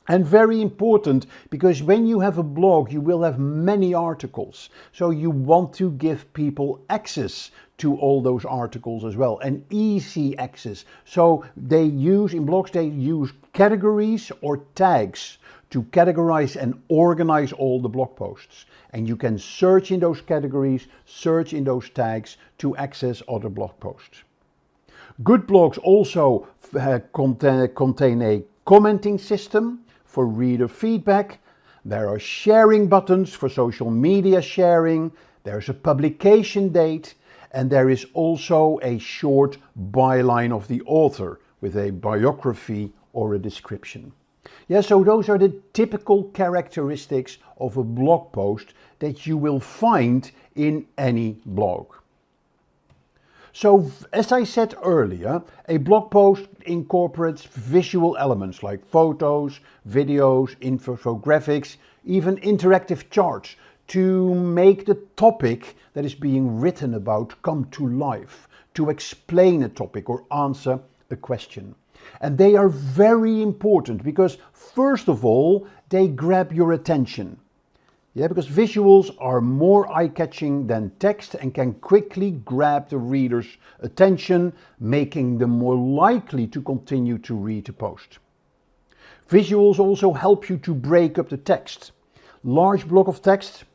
And very important, because when you have a blog, you will have many articles. So you want to give people access to all those articles as well, and easy access. So in blogs, they use categories or tags to categorize and organize all the blog posts. And you can search in those categories, search in those tags to access other blog posts. Good blogs also contain a commenting system for reader feedback. There are sharing buttons for social media sharing. There's a publication date. And there is also a short byline of the author with a biography or a description. Yeah, so those are the typical characteristics of a blog post that you will find in any blog. So, as I said earlier, a blog post incorporates visual elements like photos, videos, infographics, even interactive charts to make the topic that is being written about come to life, to explain a topic or answer a question. And they are very important because, first of all, they grab your attention. Yeah, because visuals are more eye-catching than text and can quickly grab the reader's attention, making them more likely to continue to read the post. Visuals also help you to break up the text. Large block of text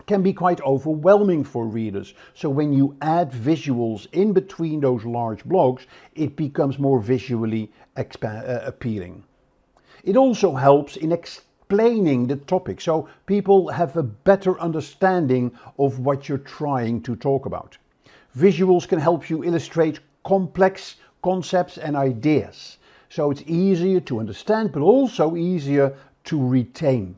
can be quite overwhelming for readers. So when you add visuals in between those large blocks, it becomes more visually appealing. It also helps in explaining the topic, so people have a better understanding of what you're trying to talk about. Visuals can help you illustrate complex concepts and ideas, so it's easier to understand, but also easier to retain.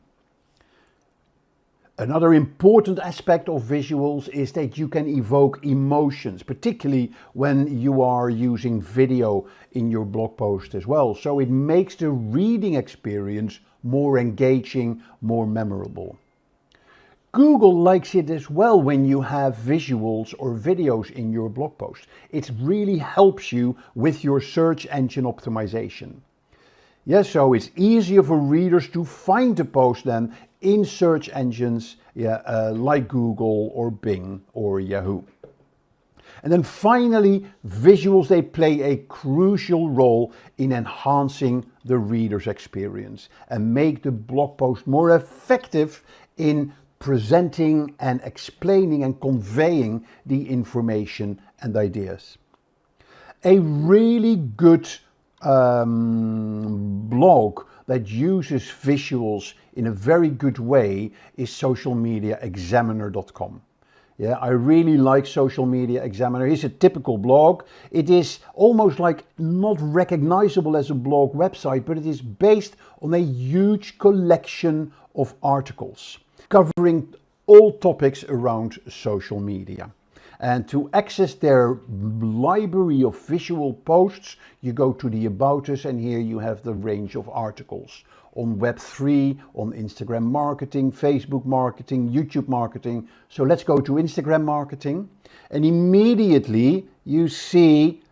Another important aspect of visuals is that you can evoke emotions, particularly when you are using video in your blog post as well. So it makes the reading experience more engaging, more memorable. Google likes it as well when you have visuals or videos in your blog post. It really helps you with your search engine optimization. Yes, so it's easier for readers to find the post then in search engines like Google or Bing or Yahoo. And then finally, visuals, they play a crucial role in enhancing the reader's experience and make the blog post more effective in presenting and explaining and conveying the information and ideas. A really good blog that uses visuals in a very good way is socialmediaexaminer.com. Yeah, I really like Social Media Examiner. It's a typical blog. It is almost like not recognizable as a blog website, but it is based on a huge collection of articles covering all topics around social media. And to access their library of visual posts, you go to the About Us, and here you have the range of articles on Web3, on Instagram marketing, Facebook marketing, YouTube marketing. So let's go to Instagram marketing, and immediately you see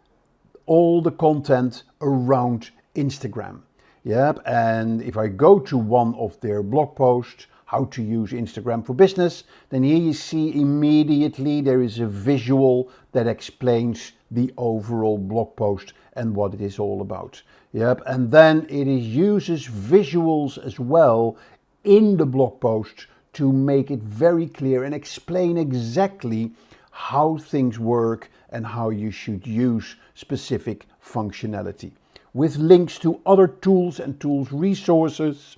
all the content around Instagram. Yep, and if I go to one of their blog posts, how to use Instagram for business, then here you see immediately there is a visual that explains the overall blog post and what it is all about. Yep, and then it uses visuals as well in the blog post to make it very clear and explain exactly how things work and how you should use specific functionality, with links to other tools and tools resources.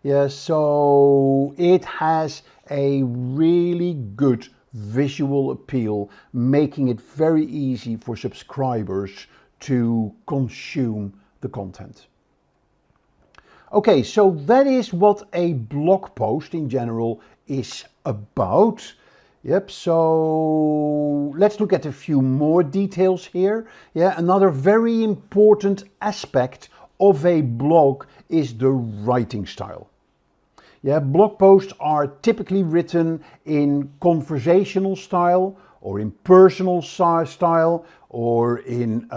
Yeah, so it has a really good visual appeal, making it very easy for subscribers to consume the content. Okay, so that is what a blog post in general is about. Yep, so let's look at a few more details here. Yeah, another very important aspect of a blog is the writing style. Yeah, blog posts are typically written in conversational style or in personal style or in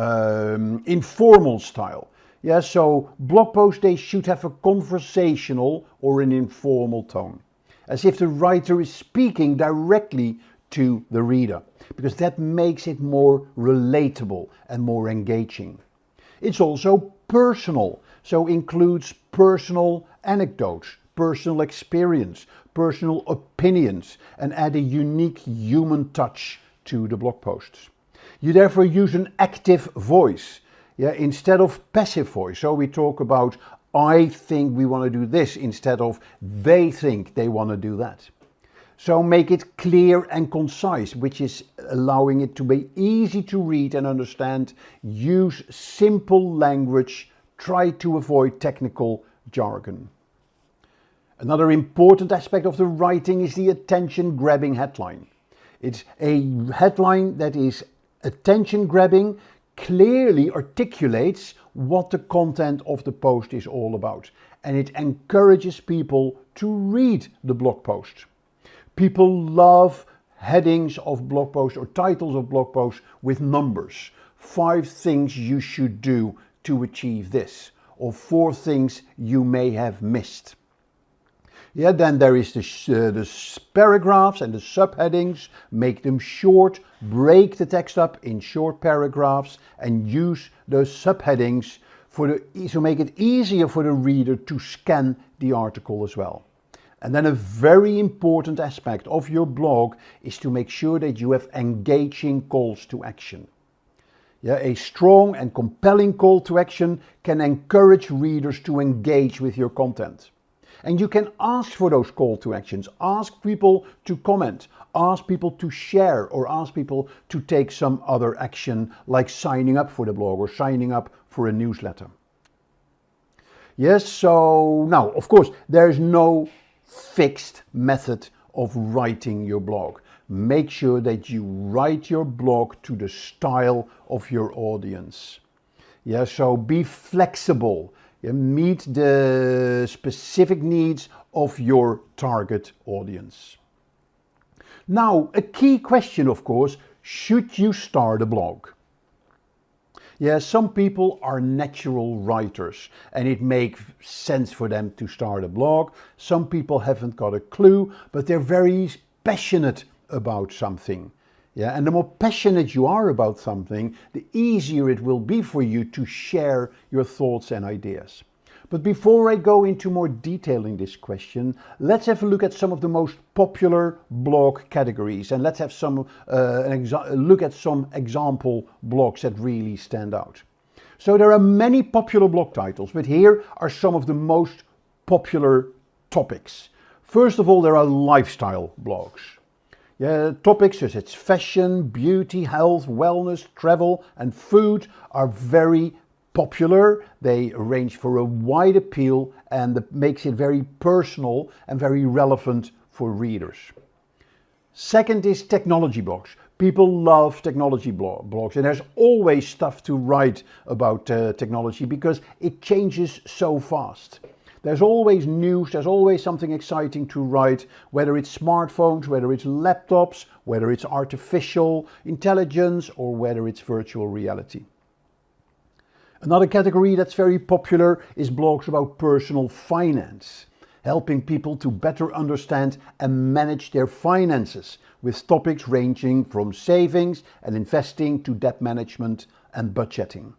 informal style. Yeah, so blog posts, they should have a conversational or an informal tone, as if the writer is speaking directly to the reader, because that makes it more relatable and more engaging. It's also personal, so includes personal anecdotes, personal experience, personal opinions, and add a unique human touch to the blog posts. You therefore use an active voice. Yeah, instead of passive voice. So we talk about I think we want to do this instead of they think they want to do that. So make it clear and concise, which is allowing it to be easy to read and understand. Use simple language. Try to avoid technical jargon. Another important aspect of the writing is the attention-grabbing headline. It's a headline that is attention-grabbing, clearly articulates what the content of the post is all about, and it encourages people to read the blog post. People love headings of blog posts or titles of blog posts with numbers. 5 things you should do to achieve this, or 4 things you may have missed. Yeah, then there is the paragraphs and the subheadings. Make them short, break the text up in short paragraphs and use those subheadings to make it easier for the reader to scan the article as well. And then a very important aspect of your blog is to make sure that you have engaging calls to action. Yeah, a strong and compelling call to action can encourage readers to engage with your content. And you can ask for those call to actions. Ask people to comment, ask people to share, or ask people to take some other action like signing up for the blog or signing up for a newsletter. Yes, so now, of course, there's no fixed method of writing your blog. Make sure that you write your blog to the style of your audience. Yeah, so be flexible. Meet the specific needs of your target audience. Now, a key question, of course, should you start a blog? Yeah, some people are natural writers and it makes sense for them to start a blog. Some people haven't got a clue, but they're very passionate about something. Yeah, and the more passionate you are about something, the easier it will be for you to share your thoughts and ideas. But before I go into more detail in this question, let's have a look at some of the most popular blog categories, and let's have look at some example blogs that really stand out. So there are many popular blog titles, but here are some of the most popular topics. First of all, there are lifestyle blogs. Yeah, topics such as fashion, beauty, health, wellness, travel and food are very popular. They range for a wide appeal and that makes it very personal and very relevant for readers. Second is technology blogs. People love technology blogs and there's always stuff to write about technology because it changes so fast. There's always news, there's always something exciting to write, whether it's smartphones, whether it's laptops, whether it's artificial intelligence, or whether it's virtual reality. Another category that's very popular is blogs about personal finance, helping people to better understand and manage their finances, with topics ranging from savings and investing to debt management and budgeting.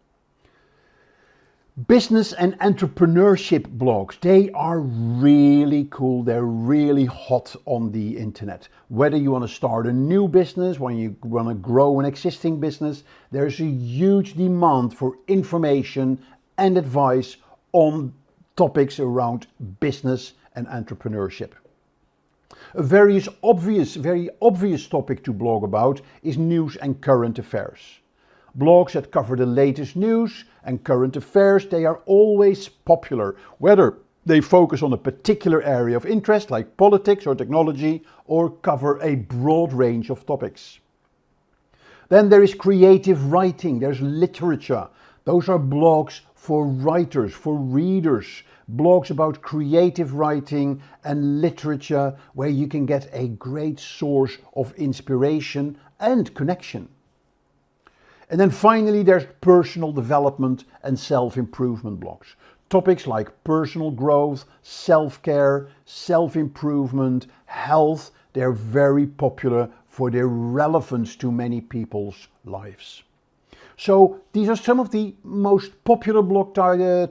Business and entrepreneurship blogs, they are really cool, they're really hot on the internet. Whether you want to start a new business, when you want to grow an existing business, there's a huge demand for information and advice on topics around business and entrepreneurship. A very obvious topic to blog about is news and current affairs. Blogs that cover the latest news and current affairs, they are always popular, whether they focus on a particular area of interest like politics or technology, or cover a broad range of topics. Then there is creative writing, there's literature. Those are blogs for writers, for readers, blogs about creative writing and literature where you can get a great source of inspiration and connection. And then finally, there's personal development and self-improvement blogs. Topics like personal growth, self-care, self-improvement, health, they're very popular for their relevance to many people's lives. So these are some of the most popular blog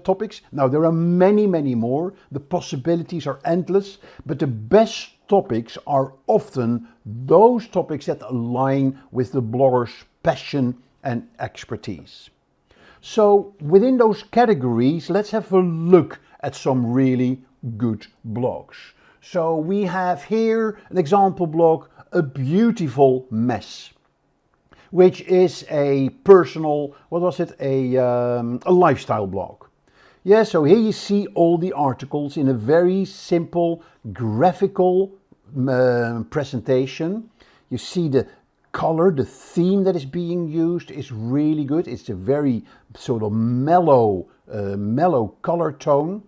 topics. Now there are many, many more. The possibilities are endless, but the best topics are often those topics that align with the blogger's passion and expertise. So within those categories, let's have a look at some really good blogs. So we have here an example blog, A Beautiful Mess, which is a personal, a lifestyle blog. Yeah, so here you see all the articles in a very simple graphical presentation. You see the color, the theme that is being used is really good. It's a very sort of mellow color tone.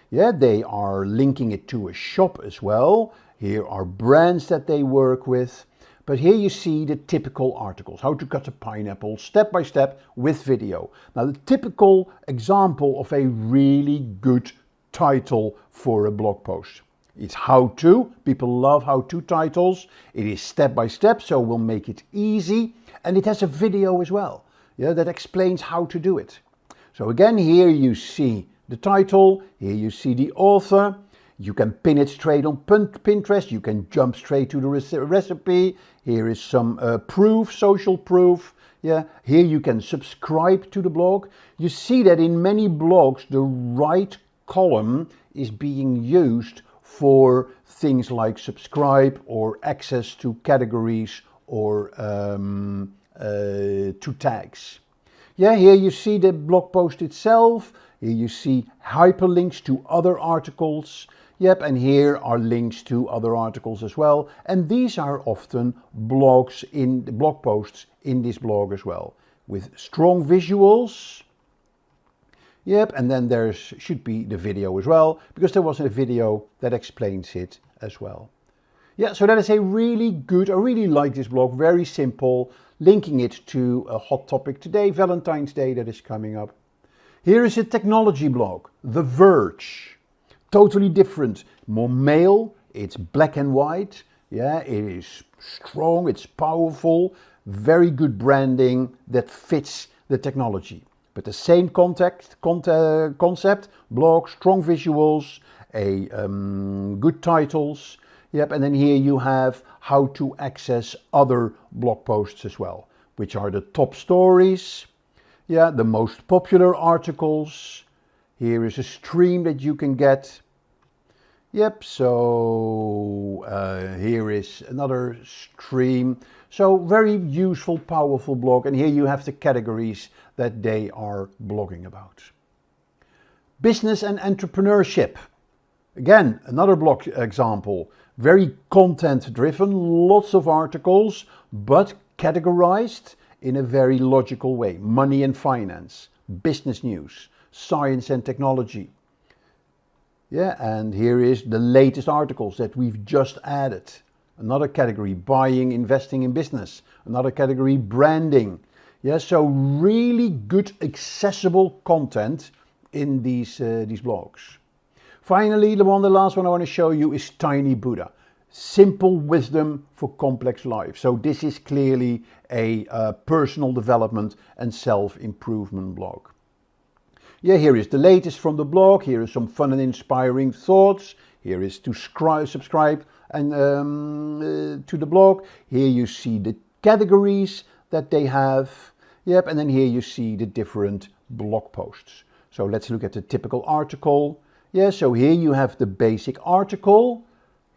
Yeah, they are linking it to a shop as well. Here are brands that they work with. But here you see the typical articles, how to cut a pineapple, step by step with video. Now the typical example of a really good title for a blog post. It's how to, people love how to titles. It is step by step, so we'll make it easy. And it has a video as well, yeah, that explains how to do it. So again, here you see the title, here you see the author. You can pin it straight on Pinterest, you can jump straight to the recipe. Here is some proof, social proof. Yeah, here you can subscribe to the blog. You see that in many blogs, the right column is being used for things like subscribe or access to categories or to tags. Yeah, here you see the blog post itself. Here you see hyperlinks to other articles. Yep, and here are links to other articles as well. And these are often blogs in the blog posts in this blog as well, with strong visuals. Yep, and then there should be the video as well, because there was a video that explains it as well. Yeah, so that is a really good, I really like this blog, very simple, linking it to a hot topic today, Valentine's Day, that is coming up. Here is a technology blog, The Verge. Totally different, more male, it's black and white, yeah, it is strong, it's powerful, very good branding that fits the technology. But the same concept, blog, strong visuals, good titles, yep, and then here you have how to access other blog posts as well, which are the top stories, yeah, the most popular articles. Here is a stream that you can get. Yep, so here is another stream. So very useful, powerful blog. And here you have the categories that they are blogging about. Business and entrepreneurship. Again, another blog example. Very content driven, lots of articles, but categorized in a very logical way. Money and finance, business news, science and technology. Yeah, and here is the latest articles that we've just added. Another category, buying, investing in business. Another category, branding. Yeah, so really good accessible content in these blogs. Finally, the last one I want to show you is Tiny Buddha. Simple wisdom for complex life. So this is clearly a personal development and self-improvement blog. Yeah, here is the latest from the blog. Here is some fun and inspiring thoughts. Here is to subscribe and to the blog. Here you see the categories that they have. Yep, and then here you see the different blog posts. So let's look at the typical article. Yeah, so here you have the basic article.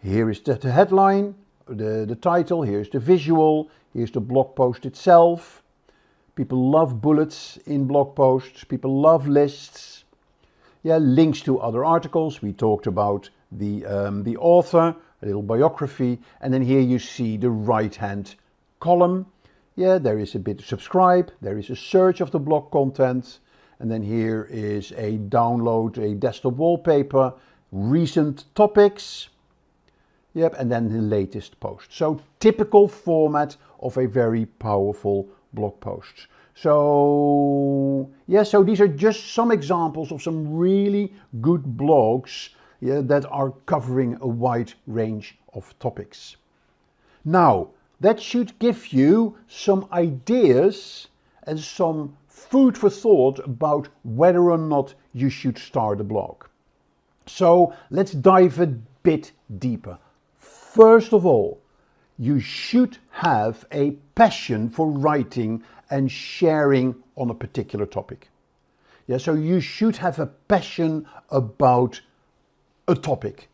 Here is the headline, the title. Here's the visual. Here's the blog post itself. People love bullets in blog posts. People love lists. Yeah, links to other articles. We talked about the author, a little biography. And then here you see the right-hand column. Yeah, there is a bit of subscribe. There is a search of the blog content. And then here is a download, a desktop wallpaper, recent topics. Yep, and then the latest post. So typical format of a very powerful blog posts. So yeah, so these are just some examples of some really good blogs, yeah, that are covering a wide range of topics. Now, that should give you some ideas and some food for thought about whether or not you should start a blog. So let's dive a bit deeper. First of all, you should have a passion for writing and sharing on a particular topic. Yeah, so you should have a passion about a topic.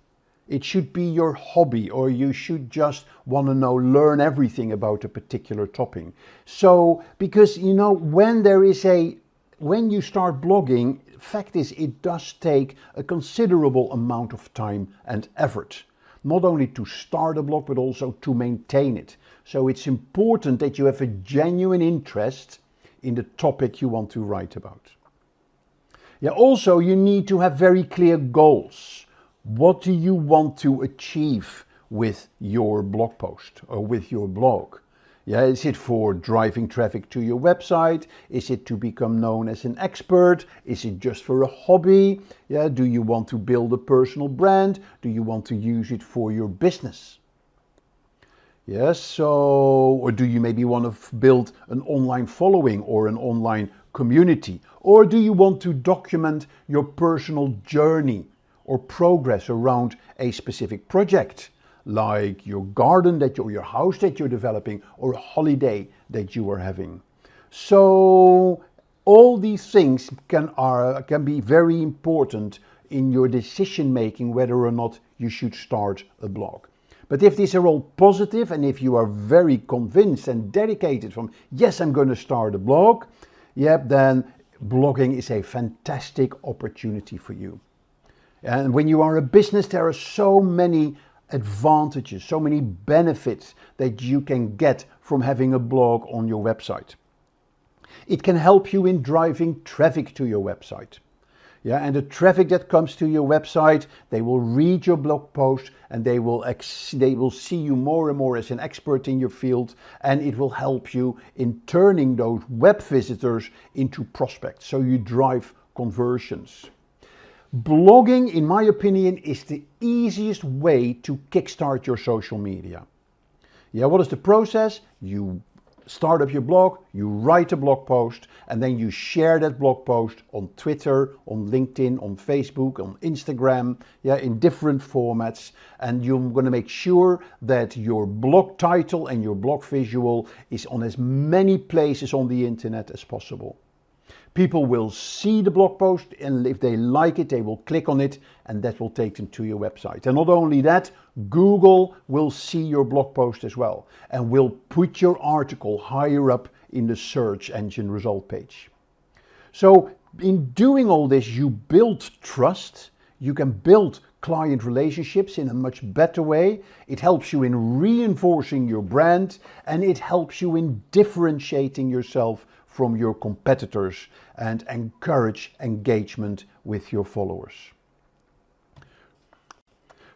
It should be your hobby, or you should just want to learn everything about a particular topic. So, because when you start blogging, fact is it does take a considerable amount of time and effort. Not only to start a blog, but also to maintain it. So it's important that you have a genuine interest in the topic you want to write about. Yeah, also you need to have very clear goals. What do you want to achieve with your blog post or with your blog? Yeah, is it for driving traffic to your website? Is it to become known as an expert? Is it just for a hobby? Yeah, do you want to build a personal brand? Do you want to use it for your business? Yes, or do you maybe want to build an online following or an online community? Or do you want to document your personal journey or progress around a specific project, like your garden or your house that you're developing, or a holiday that you are having? So all these things can be very important in your decision making whether or not you should start a blog. But if these are all positive, and if you are very convinced and dedicated from, yes, I'm going to start a blog, then blogging is a fantastic opportunity for you. And when you are a business, there are so many advantages, so many benefits that you can get from having a blog on your website. It can help you in driving traffic to your website. Yeah, and the traffic that comes to your website, they will read your blog post and they will see you more and more as an expert in your field, and it will help you in turning those web visitors into prospects, so you drive conversions. Blogging, in my opinion, is the easiest way to kickstart your social media. Yeah, what is the process? You start up your blog, you write a blog post, and then you share that blog post on Twitter, on LinkedIn, on Facebook, on Instagram, in different formats. And you're going to make sure that your blog title and your blog visual is on as many places on the internet as possible. People will see the blog post, and if they like it, they will click on it, and that will take them to your website. And not only that, Google will see your blog post as well, and will put your article higher up in the search engine result page. So in doing all this, you build trust, you can build client relationships in a much better way. It helps you in reinforcing your brand, and it helps you in differentiating yourself from your competitors and encourage engagement with your followers.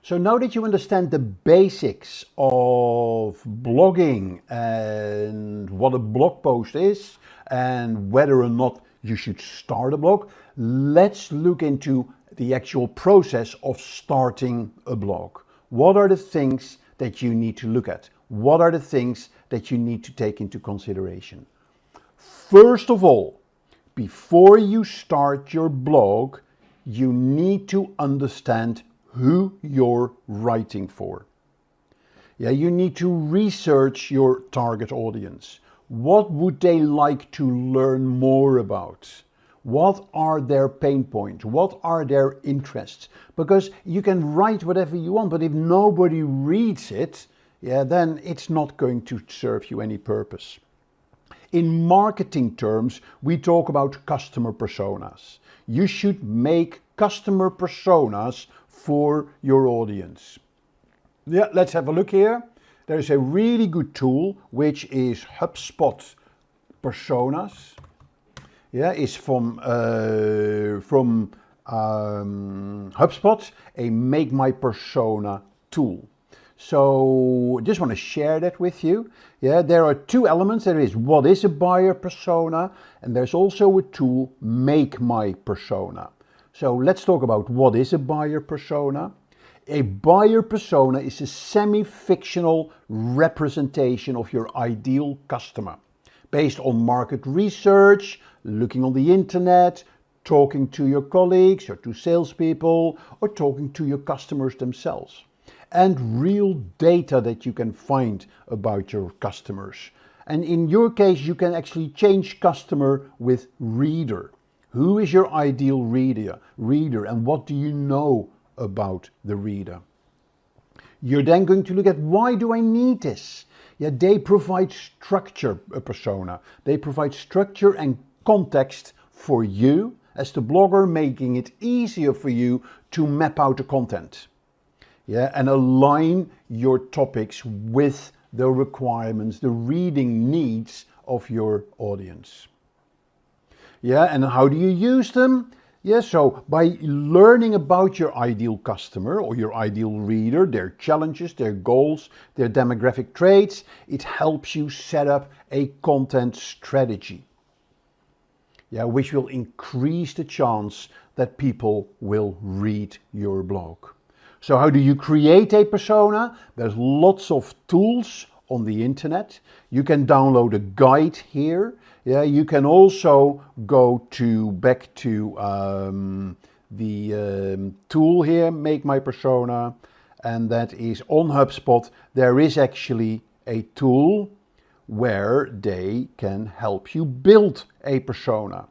So now that you understand the basics of blogging and what a blog post is and whether or not you should start a blog, let's look into the actual process of starting a blog. What are the things that you need to look at? What are the things that you need to take into consideration? First of all, before you start your blog, you need to understand who you're writing for. You need to research your target audience. What would they like to learn more about? What are their pain points? What are their interests? Because you can write whatever you want, but if nobody reads it, then it's not going to serve you any purpose. In marketing terms, we talk about customer personas. You should make customer personas for your audience. Let's have a look here. There's a really good tool which is HubSpot Personas. It's from HubSpot, a Make My Persona tool. So just want to share that with you. There are two elements. There is what is a buyer persona, and there's also a tool, Make My Persona. So let's talk about what is a buyer persona. A buyer persona is a semi-fictional representation of your ideal customer, based on market research, looking on the internet, talking to your colleagues or to salespeople, or talking to your customers themselves, and real data that you can find about your customers. And in your case, you can actually change customer with reader. Who is your ideal reader, and what do you know about the reader? You're then going to look at, why do I need this? Yeah, they provide structure, a persona. They provide structure and context for you as the blogger, making it easier for you to map out the content. Yeah, and align your topics with the requirements, the reading needs of your audience. Yeah, and how do you use them? Yeah, so by learning about your ideal customer or your ideal reader, their challenges, their goals, their demographic traits, it helps you set up a content strategy. Yeah, which will increase the chance that people will read your blog. So how do you create a persona? There's lots of tools on the internet. You can download a guide here. Yeah, you can also go back to the tool here, Make My Persona, and that is on HubSpot. There is actually a tool where they can help you build a persona.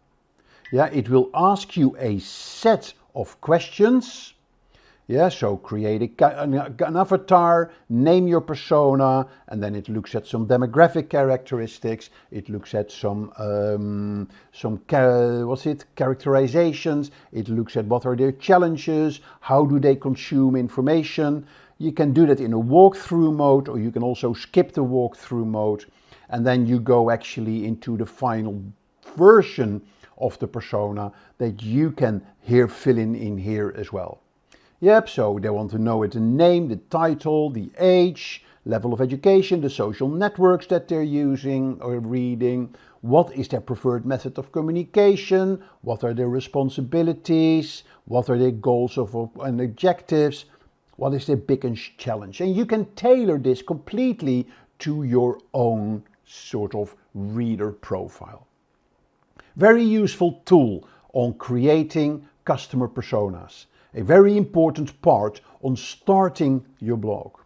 Yeah, it will ask you a set of questions. Yeah, so create an avatar, name your persona, and then it looks at some demographic characteristics. It looks at some characterizations. It looks at what are their challenges, how do they consume information. You can do that in a walkthrough mode, or you can also skip the walkthrough mode, and then you go actually into the final version of the persona that you can fill in here as well. Yep, so they want to know the name, the title, the age, level of education, the social networks that they're using or reading, what is their preferred method of communication, what are their responsibilities, what are their goals and objectives, what is their biggest challenge. And you can tailor this completely to your own sort of reader profile. Very useful tool on creating customer personas. A very important part on starting your blog.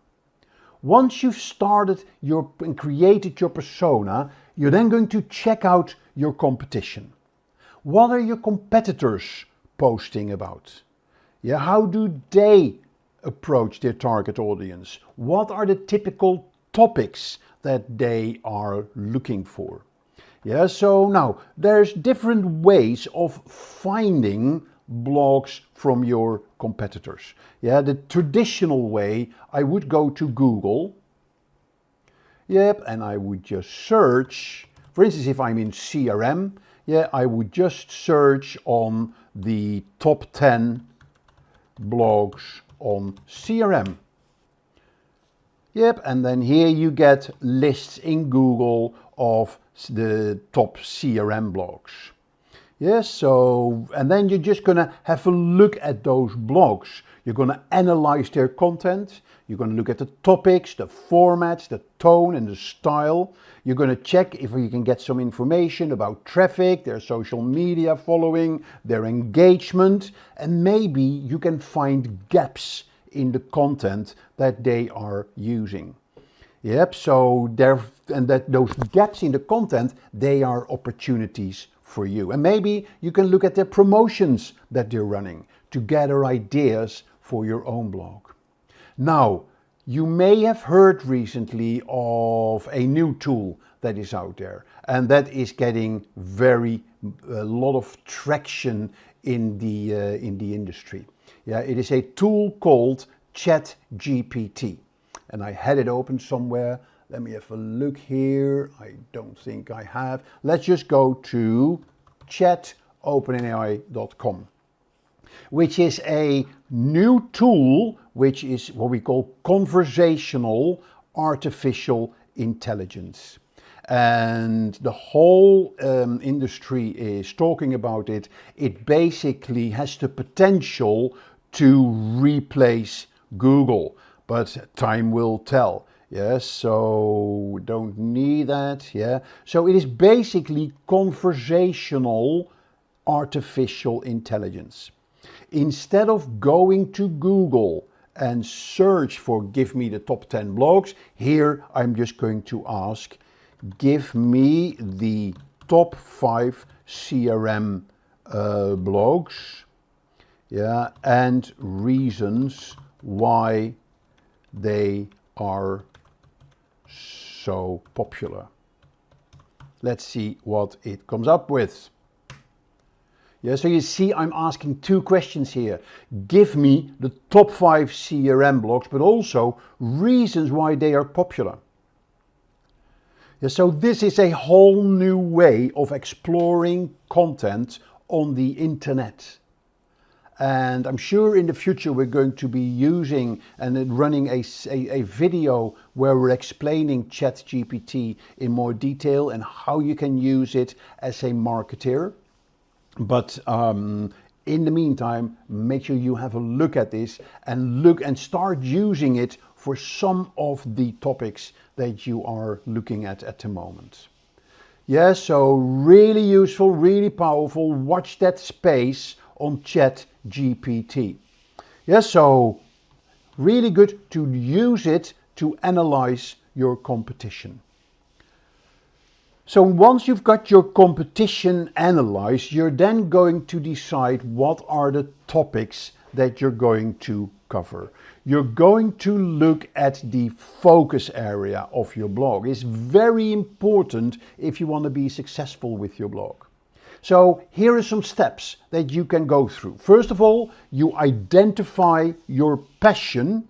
Once you've started and created your persona, you're then going to check out your competition. What are your competitors posting about? Yeah, how do they approach their target audience? What are the typical topics that they are looking for? Yeah, so now there's different ways of finding blogs from your competitors. Yeah, the traditional way, I would go to Google. Yep, and I would just search. For instance, if I'm in CRM, yeah, I would just search on the top 10 blogs on CRM. Yep, and then here you get lists in Google of the top CRM blogs. Yes, so, and then you're just going to have a look at those blogs. You're going to analyze their content. You're going to look at the topics, the formats, the tone and the style. You're going to check if you can get some information about traffic, their social media following, their engagement, and maybe you can find gaps in the content that they are using. Yep, so those gaps in the content, they are opportunities for you. And maybe you can look at their promotions that they're running to gather ideas for your own blog. Now, you may have heard recently of a new tool that is out there, and that is getting a lot of traction in the industry. Yeah, it is a tool called Chatgpt, and I had it open somewhere. Let me have a look here. I don't think I have. Let's just go to chatopenai.com, which is a new tool, which is what we call conversational artificial intelligence. And the whole industry is talking about it. It basically has the potential to replace Google, but time will tell. Yes, so we don't need that. Yeah, so it is basically conversational artificial intelligence. Instead of going to Google and search for give me the top 10 blogs, here I'm just going to ask, give me the top 5 CRM blogs, yeah, and reasons why they are so popular. Let's see what it comes up with. Yeah, so you see I'm asking two questions here. Give me the top 5 CRM blogs, but also reasons why they are popular. Yeah, so this is a whole new way of exploring content on the internet. And I'm sure in the future we're going to be using and running a video where we're explaining Chatgpt in more detail and how you can use it as a marketer. But in the meantime, make sure you have a look at this and start using it for some of the topics that you are looking at the moment. Yeah, so really useful, really powerful. Watch that space on Chatgpt. Yeah, so really good to use it to analyze your competition. So once you've got your competition analyzed, you're then going to decide what are the topics that you're going to cover. You're going to look at the focus area of your blog. It's very important if you want to be successful with your blog. So here are some steps that you can go through. First of all, you identify your passion.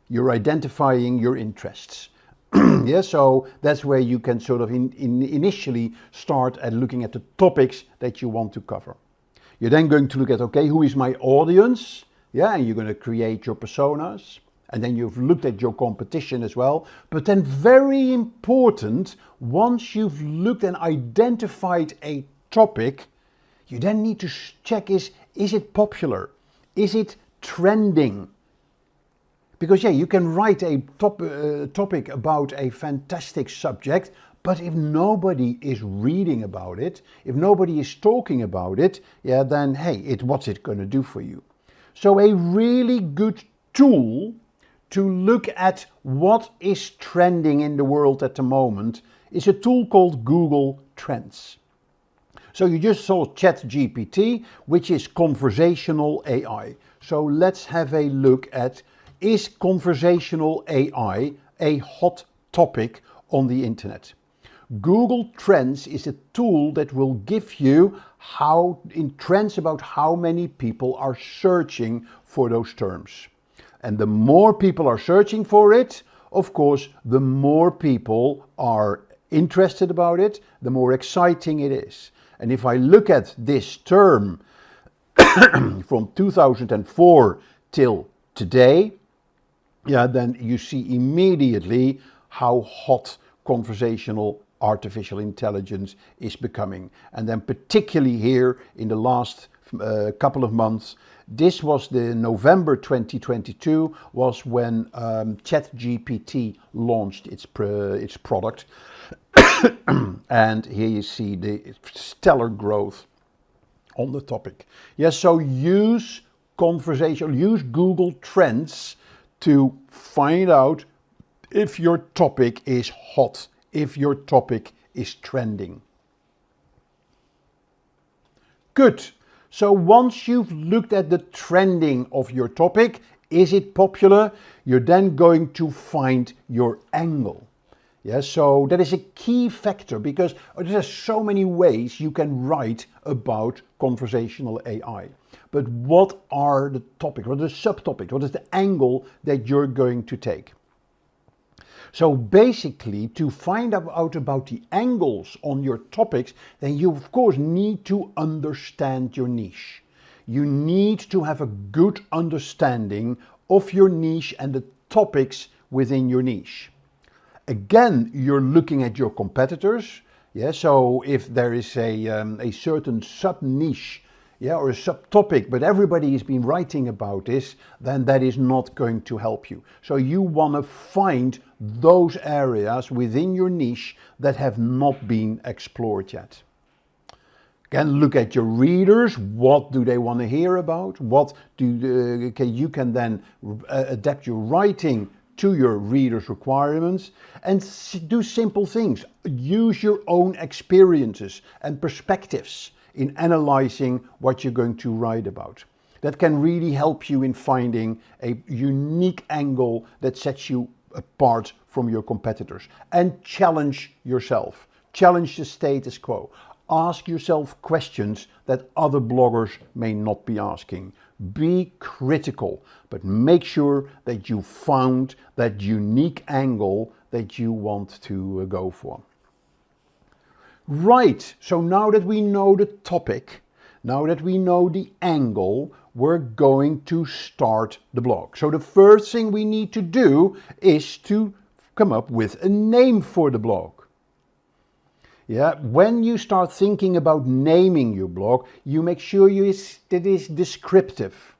You're identifying your interests. Yeah, so that's where you can sort of initially start at looking at the topics that you want to cover. You're then going to look at, okay, who is my audience? Yeah, and you're going to create your personas. And then you've looked at your competition as well. But then very important, once you've looked and identified a topic, you then need to check is it popular? Is it trending? Because yeah, you can write a topic about a fantastic subject, but if nobody is reading about it, if nobody is talking about it, yeah, then hey, what's it going to do for you? So a really good tool to look at what is trending in the world at the moment is a tool called Google Trends. So you just saw Chatgpt, which is conversational AI. So let's have a look at, is conversational AI a hot topic on the internet? Google Trends is a tool that will give you trends about how many people are searching for those terms. And the more people are searching for it, of course, the more people are interested about it, the more exciting it is. And if I look at this term from 2004 till today, yeah, then you see immediately how hot conversational artificial intelligence is becoming. And then particularly here in the last couple of months, this was the November 2022 was when Chatgpt launched its product. And here you see the stellar growth on the topic. Yes, so use Google Trends to find out if your topic is hot, if your topic is trending. Good. So once you've looked at the trending of your topic, is it popular? You're then going to find your angle. Yeah, so that is a key factor because there are so many ways you can write about conversational AI. But what are the topics? What are the subtopics? What is the angle that you're going to take? So basically, to find out about the angles on your topics, then you of course need to understand your niche. You need to have a good understanding of your niche and the topics within your niche. Again, you're looking at your competitors. Yeah, so if there is a certain sub-niche, yeah, or a subtopic, but everybody has been writing about this, then that is not going to help you. So you want to find those areas within your niche that have not been explored yet. Again, look at your readers. What do they want to hear about? You can then adapt your writing to your readers' requirements and do simple things. Use your own experiences and perspectives in analyzing what you're going to write about. That can really help you in finding a unique angle that sets you apart from your competitors. And challenge yourself. Challenge the status quo. Ask yourself questions that other bloggers may not be asking. Be critical, but make sure that you found that unique angle that you want to go for. Right, so now that we know the topic, now that we know the angle, we're going to start the blog. So the first thing we need to do is to come up with a name for the blog. Yeah, when you start thinking about naming your blog, you make sure that it is descriptive.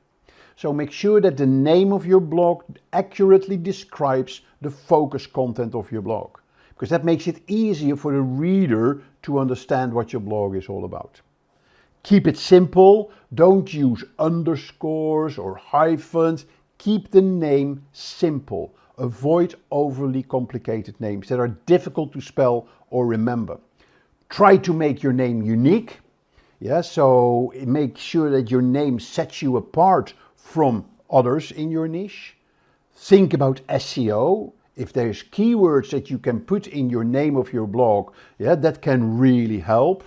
So make sure that the name of your blog accurately describes the focus content of your blog, because that makes it easier for the reader to understand what your blog is all about. Keep it simple. Don't use underscores or hyphens. Keep the name simple. Avoid overly complicated names that are difficult to spell or remember. Try to make your name unique. Yeah, so make sure that your name sets you apart from others in your niche. Think about SEO. If there's keywords that you can put in your name of your blog, yeah, that can really help.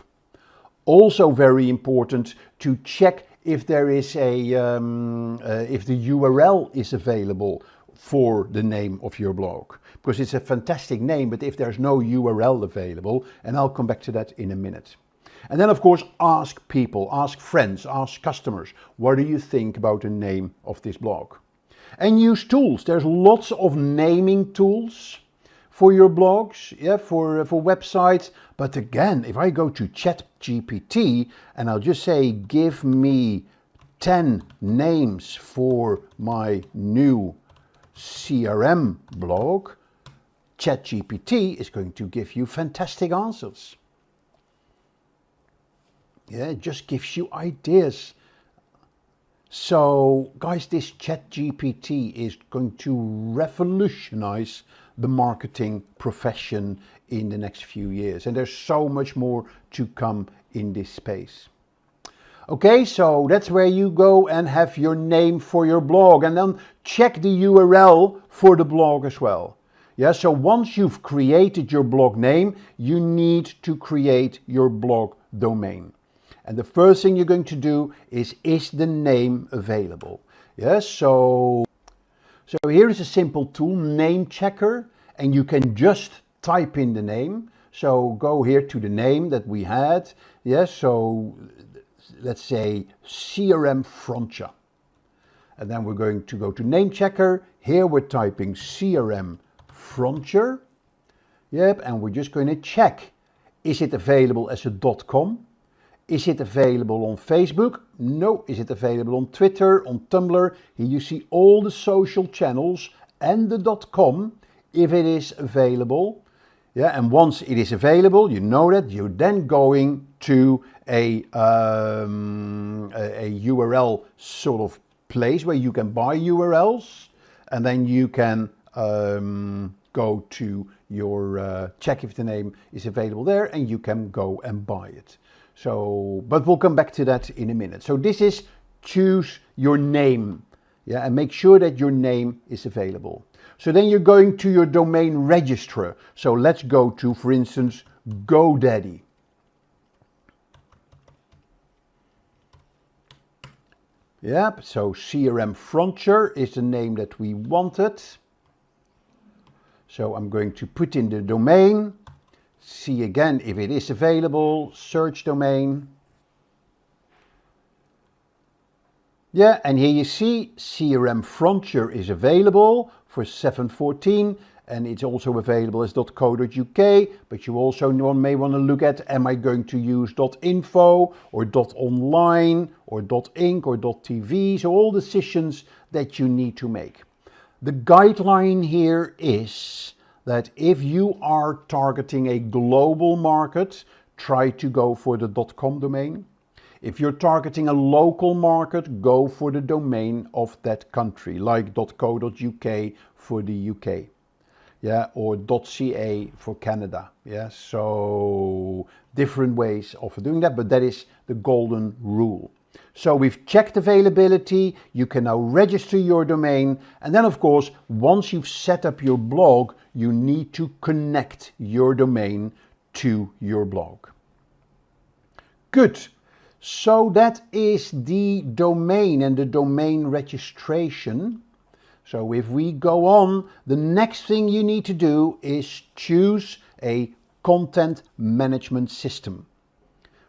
Also very important to check if there is if the URL is available for the name of your blog, because it's a fantastic name, but if there's no URL available, and I'll come back to that in a minute. And then of course ask people, ask friends, ask customers, what do you think about the name of this blog? And use tools. There's lots of naming tools for your blogs, yeah, for websites. But again, if I go to Chatgpt and I'll just say, give me 10 names for my new CRM blog, Chatgpt is going to give you fantastic answers. Yeah, it just gives you ideas. So guys, this Chatgpt is going to revolutionize the marketing profession in the next few years. And there's so much more to come in this space. Okay, so that's where you go and have your name for your blog, and then check the URL for the blog as well. Yeah, so once you've created your blog name, you need to create your blog domain. And the first thing you're going to do is the name available? Yes, so here is a simple tool, Name Checker, and you can just type in the name. So go here to the name that we had. Yes, so let's say CRM Frontier. And then we're going to go to Name Checker. Here we're typing CRM Frontier. Yep, and we're just going to check, is it available as a .com? Is it available on Facebook? No. Is it available on Twitter, on Tumblr? Here you see all the social channels and the .com, if it is available. Yeah, and once it is available, you know that you're then going to a URL sort of place where you can buy URLs, and then you can go to your check if the name is available there, and you can go and buy it. So, but we'll come back to that in a minute. So this is choose your name, yeah, and make sure that your name is available. So then you're going to your domain registrar. So let's go to, for instance, GoDaddy. Yep, so CRM Frontier is the name that we wanted. So I'm going to put in the domain. See again if it is available, search domain. Yeah, and here you see CRM Frontier is available for 714, and it's also available as .co.uk, but you also may want to look at, am I going to use .info or .online or .inc or .tv, so all decisions that you need to make. The guideline here is that if you are targeting a global market, try to go for the .com domain. If you're targeting a local market, go for the domain of that country, like .co.uk for the UK, yeah, or .ca for Canada. Yeah, so different ways of doing that, but that is the golden rule. So we've checked availability, you can now register your domain, and then of course, once you've set up your blog, you need to connect your domain to your blog. Good. So that is the domain and the domain registration. So if we go on, the next thing you need to do is choose a content management system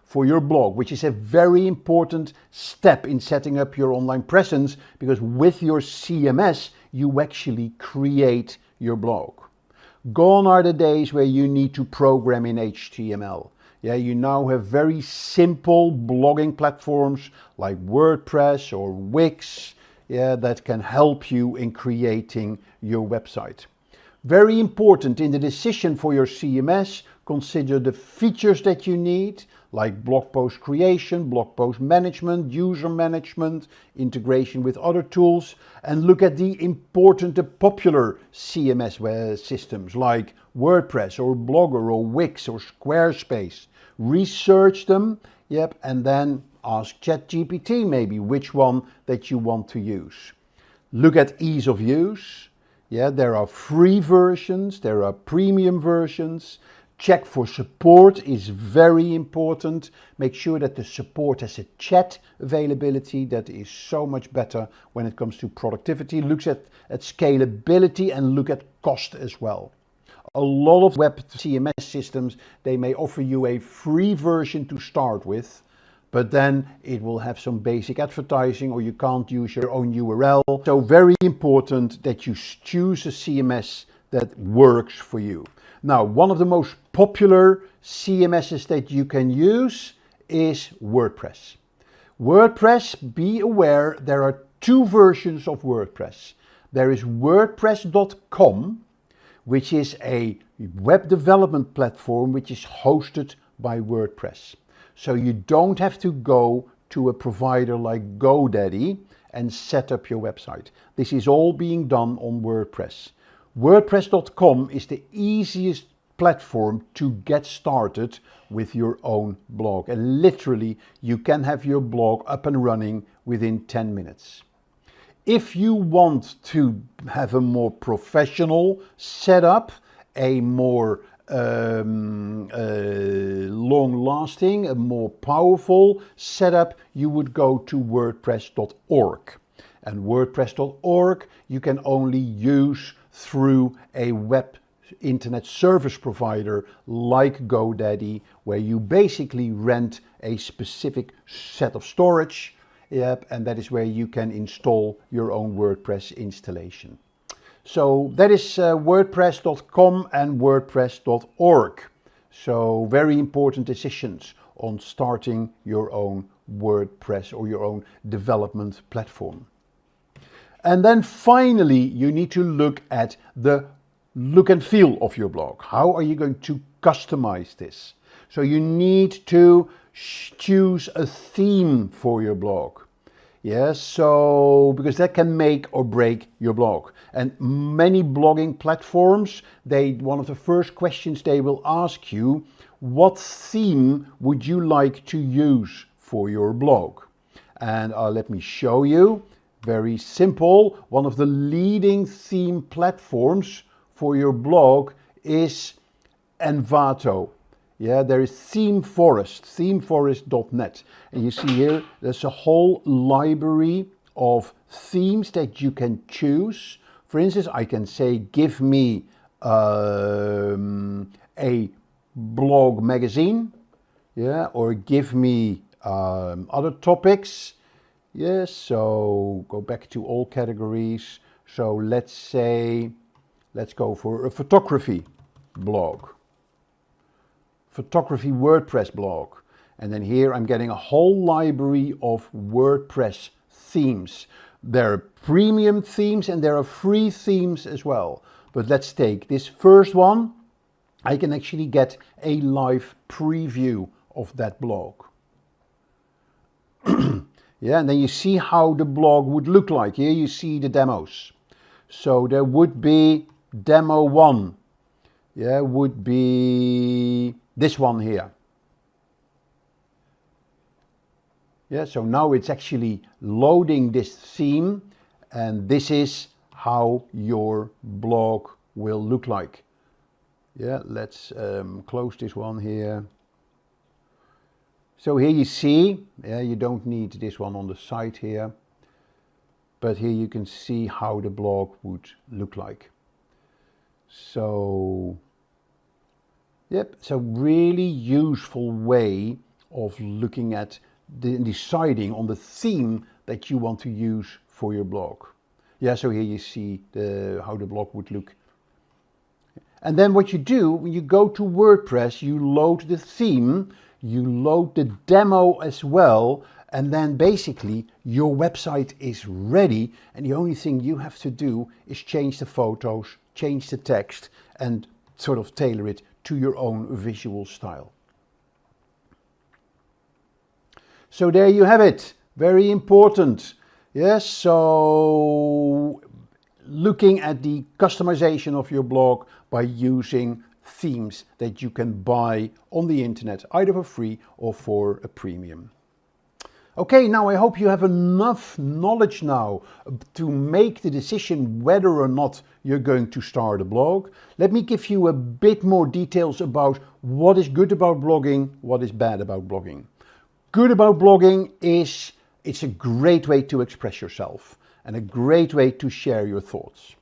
for your blog, which is a very important step in setting up your online presence, because with your CMS, you actually create your blog. Gone are the days where you need to program in HTML. Yeah, you now have very simple blogging platforms like WordPress or Wix, that can help you in creating your website. Very important in the decision for your CMS, consider the features that you need, like blog post creation, blog post management, user management, integration with other tools, and look at the important, the popular CMS systems like WordPress or Blogger or Wix or Squarespace. Research them, and then ask Chatgpt maybe which one that you want to use. Look at ease of use. There are free versions, there are premium versions. Check for support is very important. Make sure that the support has a chat availability. That is so much better when it comes to productivity. Look at scalability and look at cost as well. A lot of web CMS systems, they may offer you a free version to start with, but then it will have some basic advertising or you can't use your own URL. So very important that you choose a CMS that works for you. Now, one of the most popular CMSs that you can use is WordPress. WordPress, be aware, there are two versions of WordPress. There is WordPress.com, which is a web development platform which is hosted by WordPress. So you don't have to go to a provider like GoDaddy and set up your website. This is all being done on WordPress. WordPress.com is the easiest platform to get started with your own blog. And literally, you can have your blog up and running within 10 minutes. If you want to have a more professional setup, a more long-lasting, a more powerful setup, you would go to WordPress.org. And WordPress.org you can only use through a web internet service provider like GoDaddy, where you basically rent a specific set of storage. And that is where you can install your own WordPress installation. So that is WordPress.com and WordPress.org. So very important decisions on starting your own WordPress or your own development platform. And then finally, you need to look at the look and feel of your blog. How are you going to customize this? So you need to choose a theme for your blog. Yes, so because that can make or break your blog. And many blogging platforms, one of the first questions they will ask you, what theme would you like to use for your blog? And let me show you. Very simple. One of the leading theme platforms for your blog is Envato. There is ThemeForest, themeforest.net. And you see here, there's a whole library of themes that you can choose. For instance, I can say, give me a blog magazine, or give me other topics. Yes, so go back to all categories. So let's go for a photography blog. Photography WordPress blog. And then here I'm getting a whole library of WordPress themes. There are premium themes and there are free themes as well. But let's take this first one. I can actually get a live preview of that blog. And then you see how the blog would look like. Here you see the demos. So there would be demo 1. Would be this one here. Yeah, so now it's actually loading this theme, and this is how your blog will look like. Yeah, let's close this one here. So here you see, yeah, you don't need this one on the side here, but here you can see how the blog would look like. So, yep, it's a really useful way of looking at deciding on the theme that you want to use for your blog. Yeah, so here you see how the blog would look. And then what you do, when you go to WordPress, you load the theme, you load the demo as well, and then basically your website is ready, and the only thing you have to do is change the photos, change the text, and sort of tailor it to your own visual style. So there you have it, very important. Yes, so looking at the customization of your blog by using themes that you can buy on the internet, either for free or for a premium. Okay, now I hope you have enough knowledge now to make the decision whether or not you're going to start a blog. Let me give you a bit more details about what is good about blogging, what is bad about blogging. Good about blogging is it's a great way to express yourself and a great way to share your thoughts.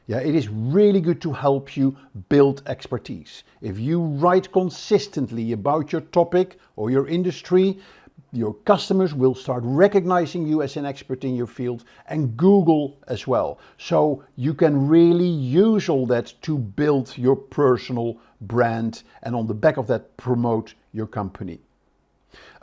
Yeah, it is really good to help you build expertise. If you write consistently about your topic or your industry, your customers will start recognizing you as an expert in your field, and Google as well. So you can really use all that to build your personal brand and on the back of that promote your company.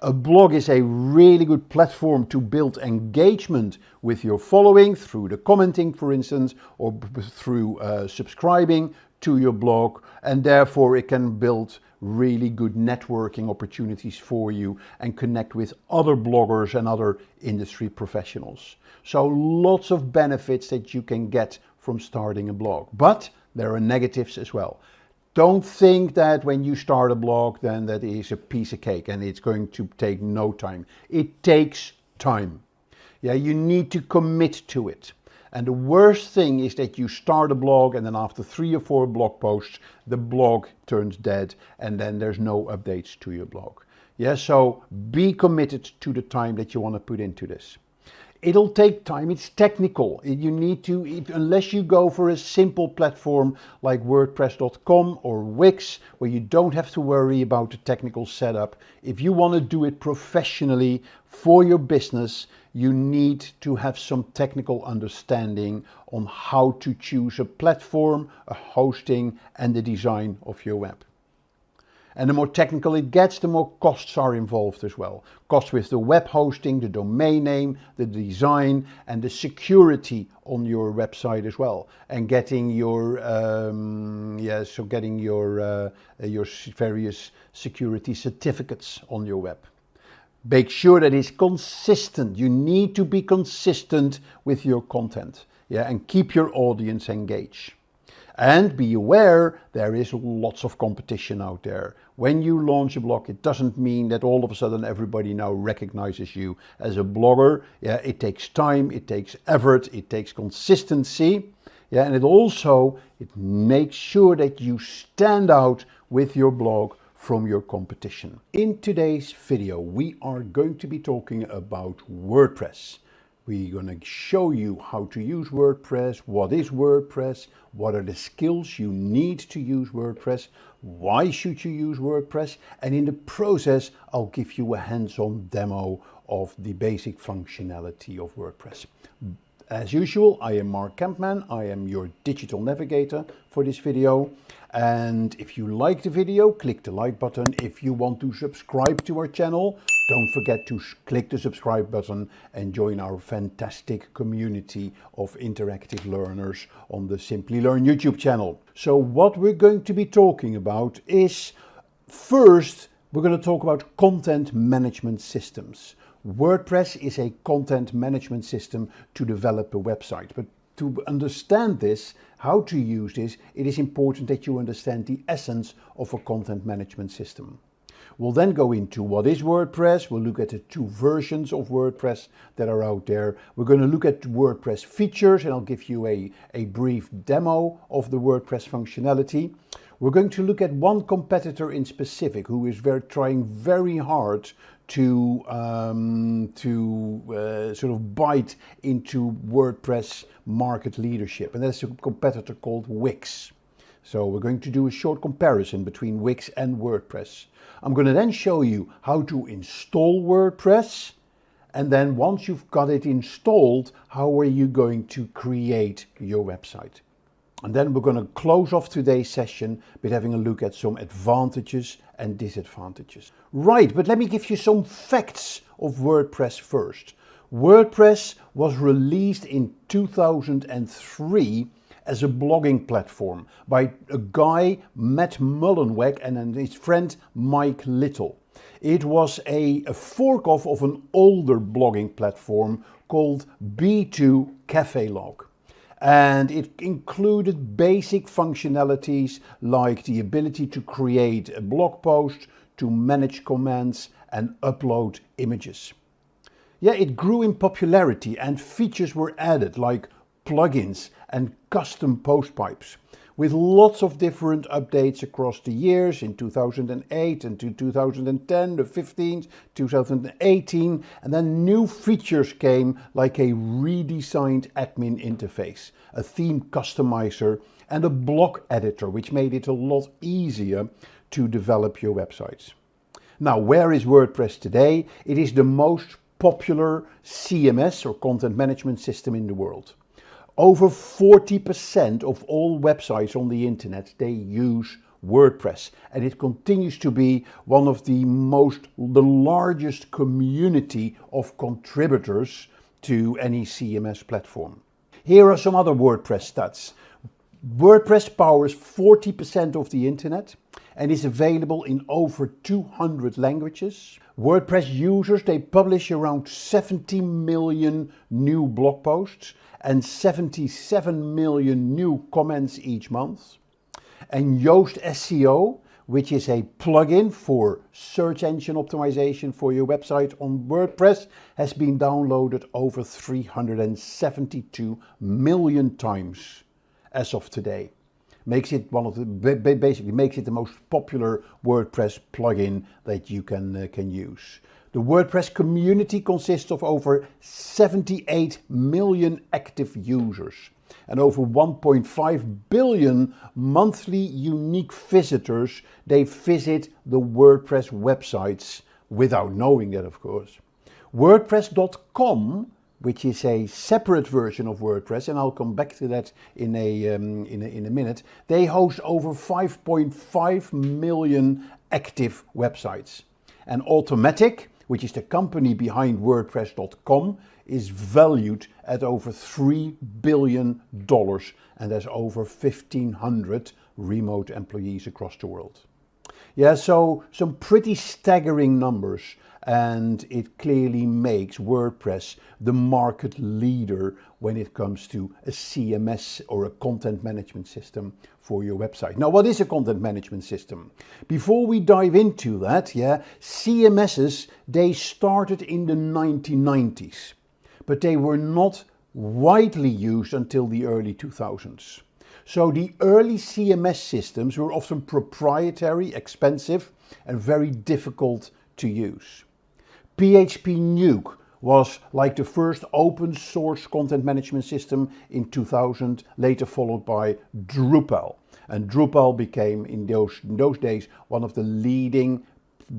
A blog is a really good platform to build engagement with your following through the commenting, for instance, or through subscribing to your blog, and therefore it can build really good networking opportunities for you and connect with other bloggers and other industry professionals. So lots of benefits that you can get from starting a blog, but there are negatives as well. Don't think that when you start a blog then that is a piece of cake and it's going to take no time. It takes time. Yeah, you need to commit to it. And the worst thing is that you start a blog and then after 3 or 4 blog posts, the blog turns dead and then there's no updates to your blog. Yeah, so be committed to the time that you want to put into this. It'll take time, it's technical. You need to, unless you go for a simple platform like WordPress.com or Wix, where you don't have to worry about the technical setup. If you want to do it professionally for your business, you need to have some technical understanding on how to choose a platform, a hosting, and the design of your web. And the more technical it gets, the more costs are involved as well. Costs with the web hosting, the domain name, the design, and the security on your website as well. And getting your your various security certificates on your web. Make sure that it's consistent. You need to be consistent with your content, yeah, and keep your audience engaged. And be aware, there is lots of competition out there. When you launch a blog, it doesn't mean that all of a sudden everybody now recognizes you as a blogger. Yeah, it takes time, it takes effort, it takes consistency. Yeah, and it makes sure that you stand out with your blog from your competition. In today's video, we are going to be talking about WordPress. We're going to show you how to use WordPress, what is WordPress, what are the skills you need to use WordPress, why should you use WordPress, and in the process I'll give you a hands-on demo of the basic functionality of WordPress. As usual, I am Mark Kempman, I am your digital navigator for this video. And if you like the video, click the like button. If you want to subscribe to our channel, don't forget to click the subscribe button and join our fantastic community of interactive learners on the Simplilearn YouTube channel. So what we're going to be talking about is, first, we're going to talk about content management systems. WordPress is a content management system to develop a website, but to understand this, how to use this, it is important that you understand the essence of a content management system. We'll then go into what is WordPress. We'll look at the 2 versions of WordPress that are out there. We're going to look at WordPress features, and I'll give you a brief demo of the WordPress functionality. We're going to look at one competitor in specific who is trying very hard to sort of bite into WordPress market leadership, and that's a competitor called Wix. So we're going to do a short comparison between Wix and WordPress. I'm going to then show you how to install WordPress, and then once you've got it installed, how are you going to create your website. And then we're going to close off today's session with having a look at some advantages and disadvantages. Right, but let me give you some facts of WordPress first. WordPress was released in 2003 as a blogging platform by a guy, Matt Mullenweg, and his friend Mike Little. It was a fork-off of an older blogging platform called B2 Cafelog. And it included basic functionalities like the ability to create a blog post, to manage comments and upload images. Yeah, it grew in popularity and features were added like plugins and custom post pipes, with lots of different updates across the years in 2008 and to 2010, the 15th, 2018, and then new features came like a redesigned admin interface, a theme customizer, and a block editor, which made it a lot easier to develop your websites. Now, where is WordPress today? It is the most popular CMS or content management system in the world. Over 40% of all websites on the internet, they use WordPress, and it continues to be one of the largest community of contributors to any CMS platform. Here are some other WordPress stats. WordPress powers 40% of the internet and is available in over 200 languages. WordPress users, they publish around 70 million new blog posts and 77 million new comments each month. And Yoast SEO, which is a plugin for search engine optimization for your website on WordPress, has been downloaded over 372 million times as of today. Makes it basically makes it the most popular WordPress plugin that you can use. The WordPress community consists of over 78 million active users and over 1.5 billion monthly unique visitors. They visit the WordPress websites without knowing that, of course. WordPress.com, which is a separate version of WordPress, and I'll come back to that in a minute. They host over 5.5 million active websites. And Automatic, which is the company behind WordPress.com, is valued at over $3 billion and has over 1,500 remote employees across the world. Yeah, so some pretty staggering numbers, and it clearly makes WordPress the market leader when it comes to a CMS or a content management system for your website. Now, what is a content management system? Before we dive into that, CMSs, they started in the 1990s, but they were not widely used until the early 2000s. So the early CMS systems were often proprietary, expensive, and very difficult to use. PHP Nuke was like the first open source content management system in 2000, later followed by Drupal. And Drupal became, in those days, one of the leading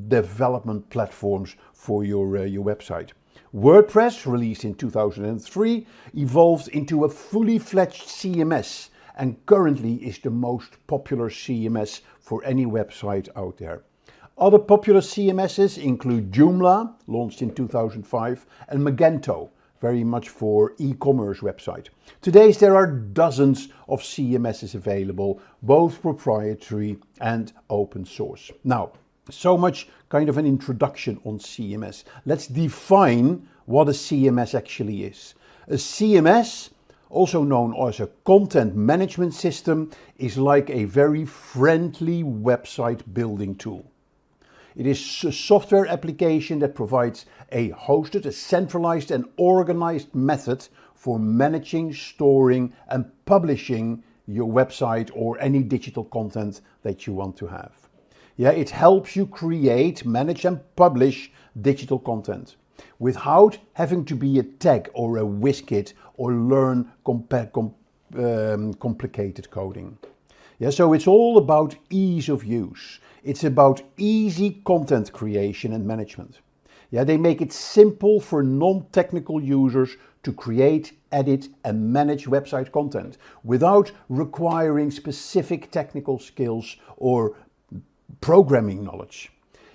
development platforms for your website. WordPress, released in 2003, evolved into a fully fledged CMS and currently is the most popular CMS for any website out there. Other popular CMSs include Joomla, launched in 2005, and Magento, very much for e-commerce website. Today there are dozens of CMSs available, both proprietary and open source. Now, so much kind of an introduction on CMS. Let's define what a CMS actually is. A CMS, also known as a content management system, is like a very friendly website building tool. It is a software application that provides a hosted, a centralized and organized method for managing, storing and publishing your website or any digital content that you want to have. Yeah, it helps you create, manage and publish digital content without having to be a tech or a WizKid or learn complicated coding. Yeah, so it's all about ease of use. It's about easy content creation and management. Yeah, they make it simple for non-technical users to create, edit and manage website content without requiring specific technical skills or programming knowledge.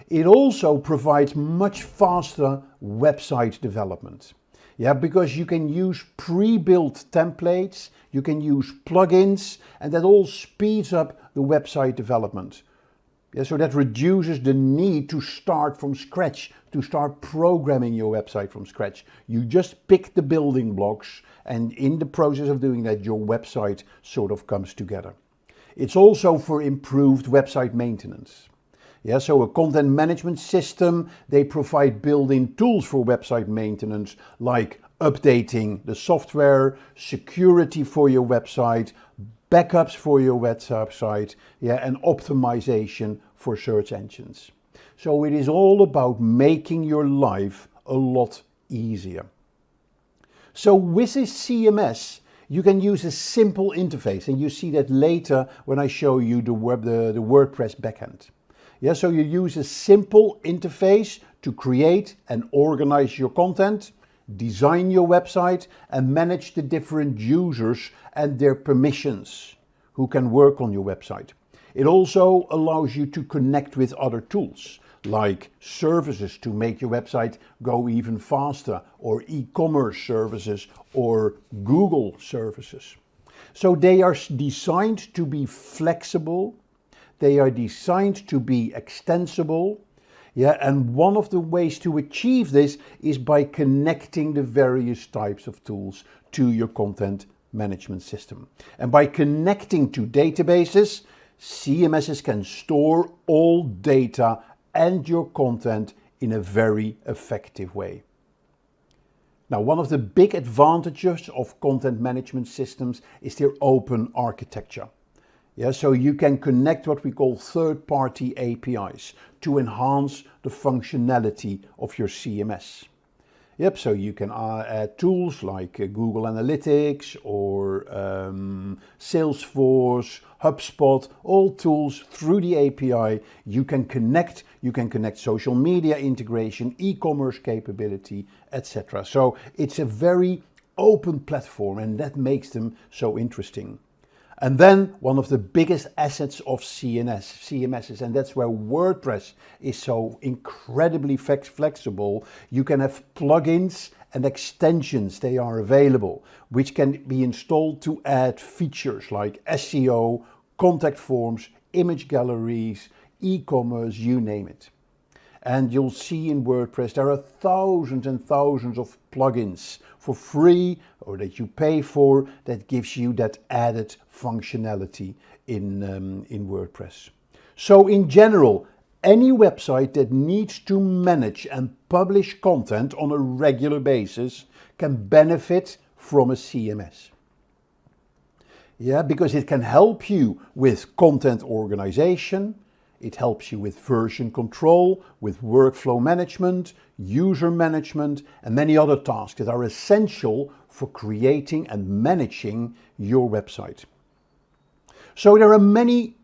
It also provides much faster website development. Yeah, because you can use pre-built templates, you can use plugins, and that all speeds up the website development. Yeah, so that reduces the need to start from scratch, to start programming your website from scratch. You just pick the building blocks, and in the process of doing that, your website sort of comes together. It's also for improved website maintenance. Yeah, so a content management system, they provide built-in tools for website maintenance like updating the software, security for your website, backups for your website, yeah, and optimization for search engines. So it is all about making your life a lot easier. So with this CMS, you can use a simple interface, and you see that later when I show you the WordPress backend. Yeah, so you use a simple interface to create and organize your content, design your website and manage the different users and their permissions who can work on your website. It also allows you to connect with other tools like services to make your website go even faster, or e-commerce services or Google services. So they are designed to be flexible. They are designed to be extensible. Yeah, and one of the ways to achieve this is by connecting the various types of tools to your content management system. And by connecting to databases, CMSs can store all data and your content in a very effective way. Now, one of the big advantages of content management systems is their open architecture. Yeah, so you can connect what we call third-party APIs to enhance the functionality of your CMS. Yep, so you can add tools like Google Analytics or Salesforce, HubSpot, all tools through the API. You can connect social media integration, e-commerce capability, etc. So it's a very open platform, and that makes them so interesting. And then one of the biggest assets of CMSs, and that's where WordPress is so incredibly flexible. You can have plugins and extensions, they are available, which can be installed to add features like SEO, contact forms, image galleries, e-commerce, you name it. And you'll see in WordPress there are thousands and thousands of plugins for free or that you pay for that gives you that added functionality in WordPress. So in general, any website that needs to manage and publish content on a regular basis can benefit from a CMS. Yeah, because it can help you with content organization. It helps you with version control, with workflow management, user management, and many other tasks that are essential for creating and managing your website. So there are many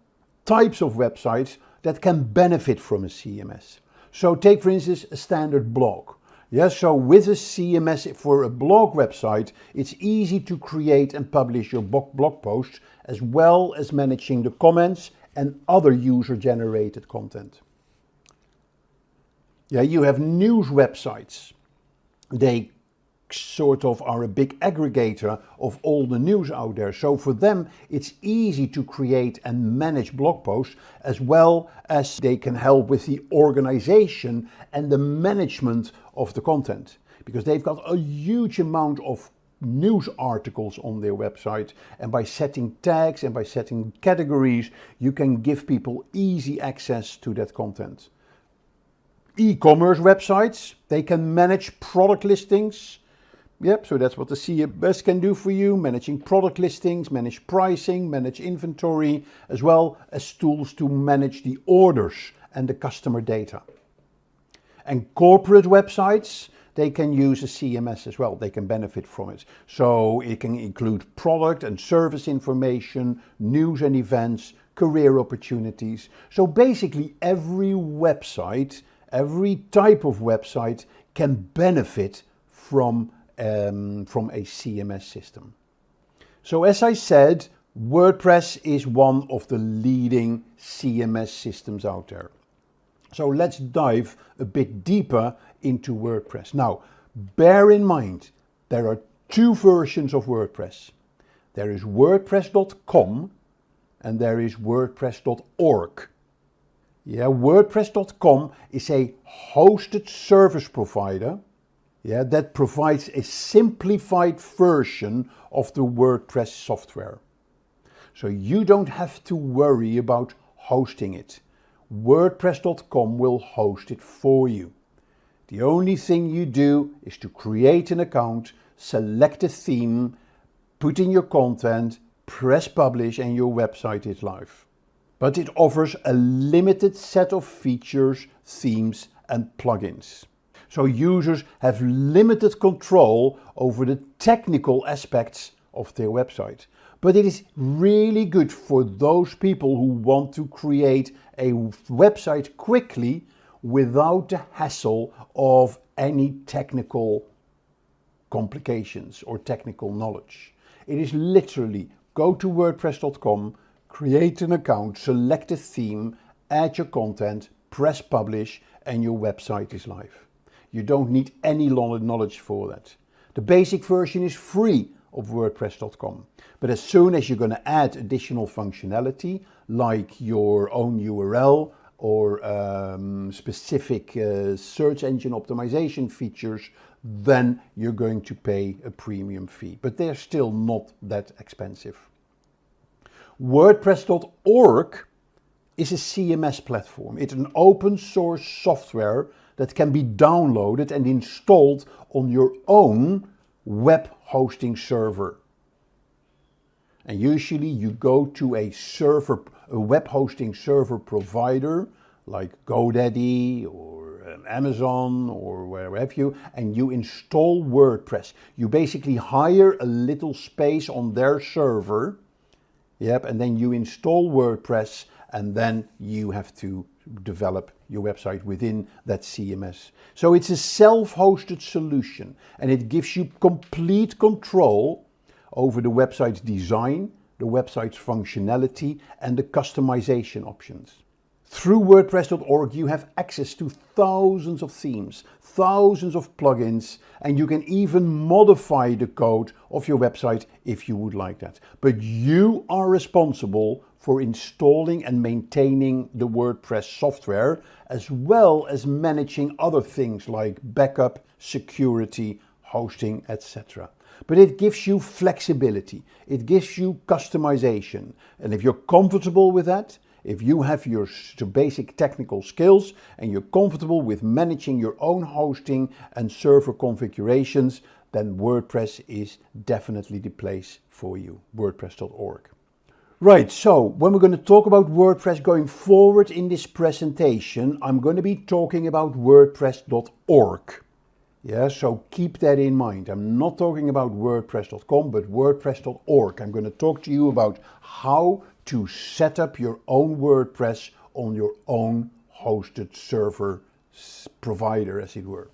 types of websites that can benefit from a CMS. So take, for instance, a standard blog. Yes, so with a CMS for a blog website, it's easy to create and publish your blog posts as well as managing the comments and other user-generated content. Yeah, you have news websites. They sort of are a big aggregator of all the news out there. So for them, it's easy to create and manage blog posts, as well as they can help with the organization and the management of the content, because they've got a huge amount of news articles on their website, and by setting tags and by setting categories, you can give people easy access to that content. E-commerce websites, they can manage product listings. Yep, so that's what the CMS can do for you, managing product listings, manage pricing, manage inventory, as well as tools to manage the orders and the customer data. And corporate websites, they can use a CMS as well. They can benefit from it. So it can include product and service information, news and events, career opportunities. So basically every website, every type of website can benefit from a CMS system. So as I said, WordPress is one of the leading CMS systems out there. So let's dive a bit deeper into WordPress. Now, bear in mind, there are two versions of WordPress. There is WordPress.com and there is WordPress.org. Yeah, WordPress.com is a hosted service provider, that provides a simplified version of the WordPress software. So you don't have to worry about hosting it. WordPress.com will host it for you. The only thing you do is to create an account, select a theme, put in your content, press publish, and your website is live. But it offers a limited set of features, themes, and plugins. So users have limited control over the technical aspects of their website. But it is really good for those people who want to create a website quickly without the hassle of any technical complications or technical knowledge. It is literally go to WordPress.com, create an account, select a theme, add your content, press publish, and your website is live. You don't need any knowledge for that. The basic version is free of WordPress.com. But as soon as you're going to add additional functionality, like your own URL or specific search engine optimization features, then you're going to pay a premium fee. But they're still not that expensive. WordPress.org is a CMS platform. It's an open source software that can be downloaded and installed on your own web hosting server. And usually you go to a web hosting server provider like GoDaddy or Amazon or wherever have you, and you install WordPress. You basically hire a little space on their server, and then you install WordPress, and then you have to develop your website within that CMS. So it's a self-hosted solution, and it gives you complete control over the website's design, the website's functionality, and the customization options. Through WordPress.org, you have access to thousands of themes, thousands of plugins, and you can even modify the code of your website if you would like that. But you are responsible for installing and maintaining the WordPress software, as well as managing other things like backup, security, hosting, etc. But it gives you flexibility, it gives you customization, and if you're comfortable with that, if you have your basic technical skills and you're comfortable with managing your own hosting and server configurations, then WordPress is definitely the place for you, WordPress.org. Right, so when we're going to talk about WordPress going forward in this presentation, I'm going to be talking about WordPress.org. Yeah, so keep that in mind. I'm not talking about WordPress.com, but WordPress.org. I'm going to talk to you about how to set up your own WordPress on your own hosted server provider, as it were.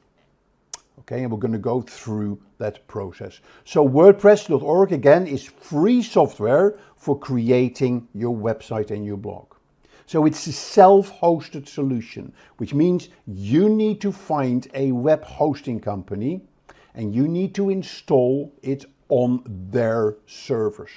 Okay, and we're going to go through that process. So WordPress.org, again, is free software for creating your website and your blog. So it's a self-hosted solution, which means you need to find a web hosting company and you need to install it on their servers.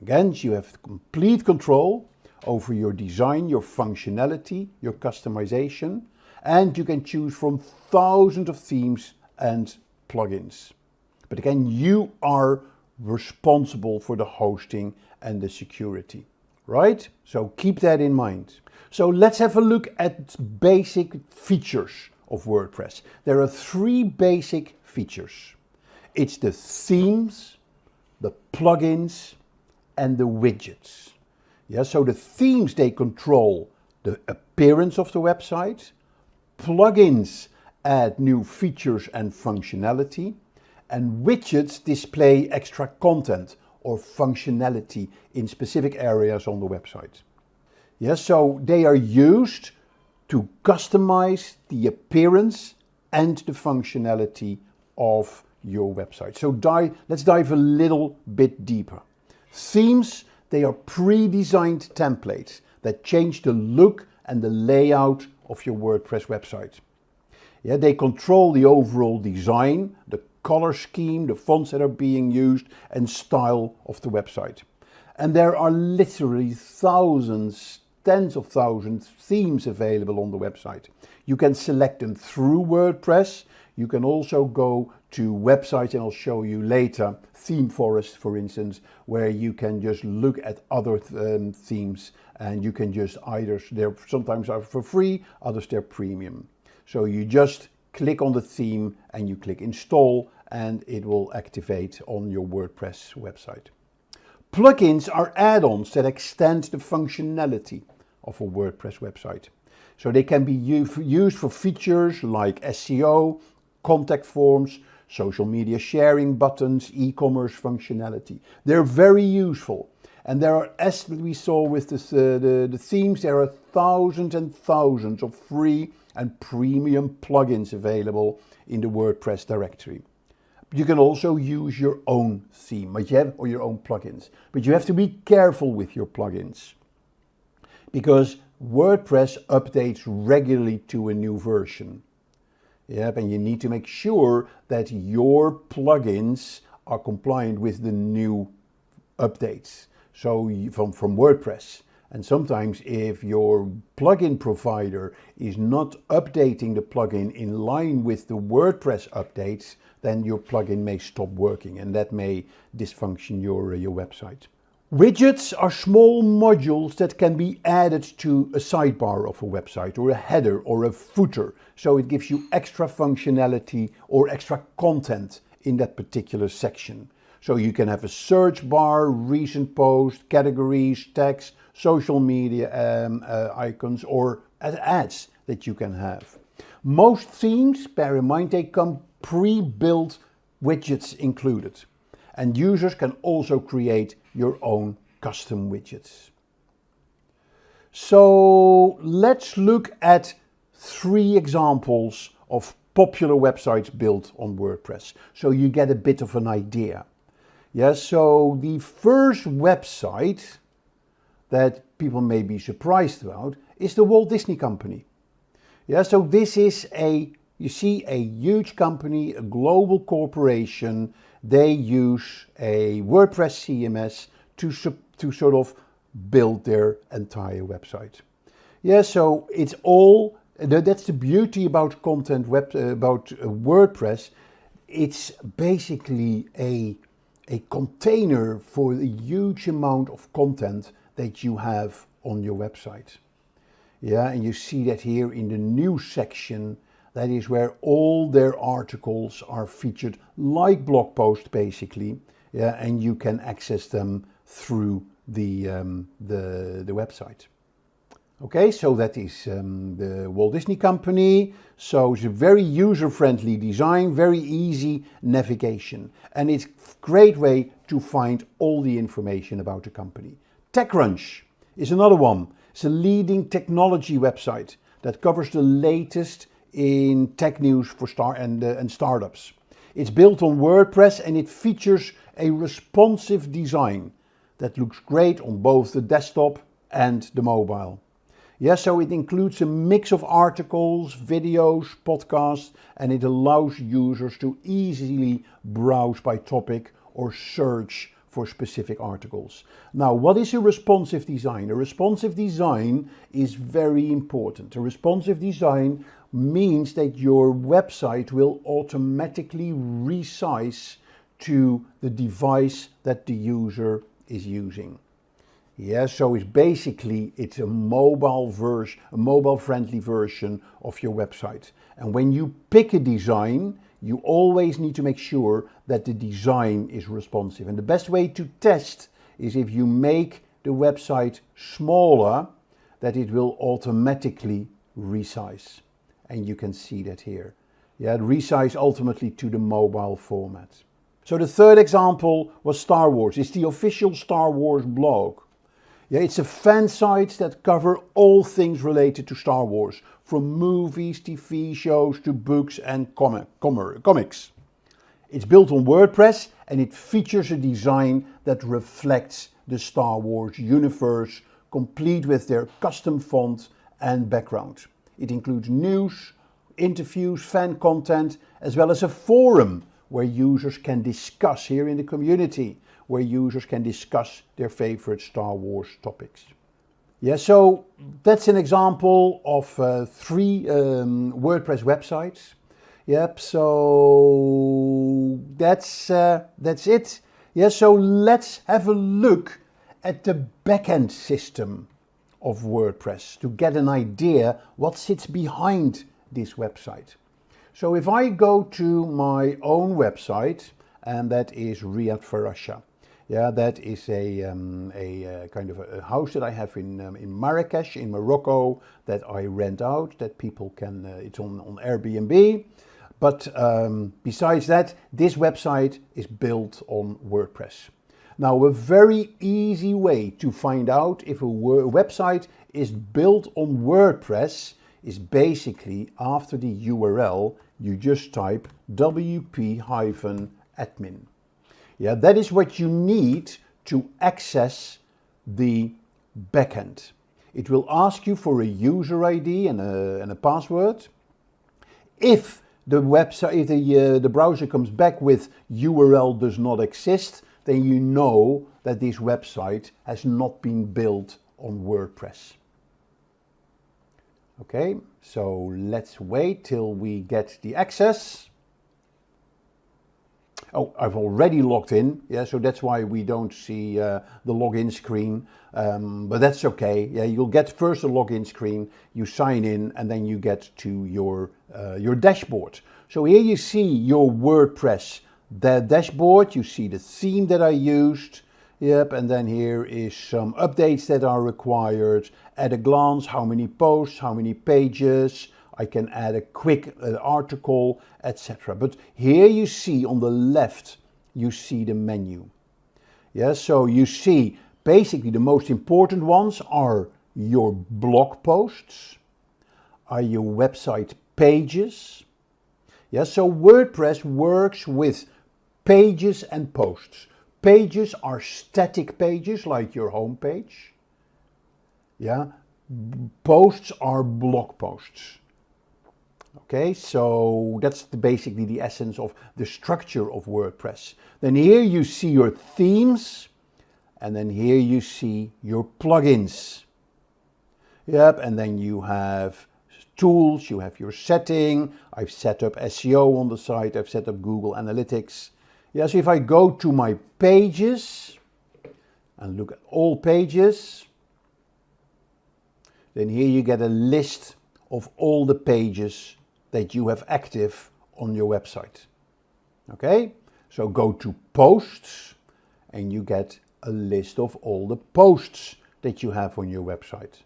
Again, you have complete control over your design, your functionality, your customization, and you can choose from thousands of themes and plugins. But again, you are responsible for the hosting and the security, right? So keep that in mind. So let's have a look at basic features of WordPress. There are three basic features. It's the themes, the plugins, and the widgets. Yeah, so the themes, they control the appearance of the website. Plugins add new features and functionality. And widgets display extra content or functionality in specific areas on the website. Yeah, so they are used to customize the appearance and the functionality of your website. So let's dive a little bit deeper. Themes, they are pre-designed templates that change the look and the layout of your WordPress website. Yeah, they control the overall design, the color scheme, the fonts that are being used, and style of the website. And there are literally thousands, tens of thousands themes available on the website. You can select them through WordPress. You can also go to websites, and I'll show you later, Theme Forest, for instance, where you can just look at other themes, and you can just they're sometimes are for free, others they're premium. So you just click on the theme and you click install, and it will activate on your WordPress website. Plugins are add-ons that extend the functionality of a WordPress website. So they can be used for features like SEO, contact forms, social media sharing buttons, e-commerce functionality. They're very useful. And there are, as we saw with the themes, there are thousands and thousands of free and premium plugins available in the WordPress directory. You can also use your own theme, or your own plugins. But you have to be careful with your plugins, because WordPress updates regularly to a new version. Yep, and you need to make sure that your plugins are compliant with the new updates. So from WordPress. And sometimes if your plugin provider is not updating the plugin in line with the WordPress updates, then your plugin may stop working, and that may dysfunction your website. Widgets are small modules that can be added to a sidebar of a website, or a header or a footer. So it gives you extra functionality or extra content in that particular section. So you can have a search bar, recent posts, categories, tags, social media icons, or ads that you can have. Most themes, bear in mind, they come pre-built widgets included. And users can also create your own custom widgets. So let's look at 3 examples of popular websites built on WordPress, so you get a bit of an idea. Yes, so the first website that people may be surprised about is the Walt Disney Company. Yeah, so this is you see a huge company, a global corporation. They use a WordPress CMS to sort of build their entire website. Yeah, so it's all, that's the beauty about about WordPress. It's basically a container for the huge amount of content that you have on your website. Yeah, and you see that here in the news section. That is where all their articles are featured, like blog posts basically. Yeah, and you can access them through the website. Okay, so that is the Walt Disney Company. So it's a very user-friendly design, very easy navigation, and it's a great way to find all the information about the company. TechCrunch is another one. It's a leading technology website that covers the latest in tech news for startups. It's built on WordPress, and it features a responsive design that looks great on both the desktop and the mobile. Yeah, so it includes a mix of articles, videos, podcasts, and it allows users to easily browse by topic or search for specific articles. Now, what is a responsive design? A responsive design is very important. A responsive design means that your website will automatically resize to the device that the user is using. Yeah, so it's a mobile version, a mobile-friendly version of your website. And when you pick a design, you always need to make sure that the design is responsive. And the best way to test is if you make the website smaller, that it will automatically resize. And you can see that here. Yeah, resize ultimately to the mobile format. So the third example was Star Wars. It's the official Star Wars blog. Yeah, it's a fan site that cover all things related to Star Wars, from movies, TV shows to books and comics. It's built on WordPress and it features a design that reflects the Star Wars universe, complete with their custom font and background. It includes news, interviews, fan content, as well as a forum where users can discuss here in the community, where users can discuss their favorite Star Wars topics. Yeah, so that's an example of 3 WordPress websites. Yep, so that's it. Yeah, so let's have a look at the backend system of WordPress to get an idea what sits behind this website. So if I go to my own website, and that is Riyadh Farasha. Yeah, that is a kind of a house that I have in Marrakesh, in Morocco, that I rent out, that people can, it's on Airbnb. But besides that, this website is built on WordPress. Now, a very easy way to find out if a website is built on WordPress is basically after the URL, you just type wp-admin. Yeah, that is what you need to access the backend. It will ask you for a user ID and a password. If the website, if the browser comes back with URL does not exist, then you know that this website has not been built on WordPress. Okay, so let's wait till we get the access. Oh, I've already logged in, yeah, so that's why we don't see the login screen, but that's okay. Yeah, you'll get first a login screen, you sign in, and then you get to your dashboard. So here you see your WordPress dashboard, you see the theme that I used, yep, and then here is some updates that are required, at a glance, how many posts, how many pages, I can add a quick article, etc. But here you see on the left, you see the menu. Yeah, so you see basically the most important ones are your blog posts, are your website pages. Yeah, so WordPress works with pages and posts. Pages are static pages like your home page. Yeah, posts are blog posts. Okay, so that's basically the essence of the structure of WordPress. Then here you see your themes, and then here you see your plugins. Yep, and then you have tools, you have your setting. I've set up SEO on the site, I've set up Google Analytics. Yeah, so if I go to my pages and look at all pages, then here you get a list of all the pages that you have active on your website. Okay, so go to posts and you get a list of all the posts that you have on your website,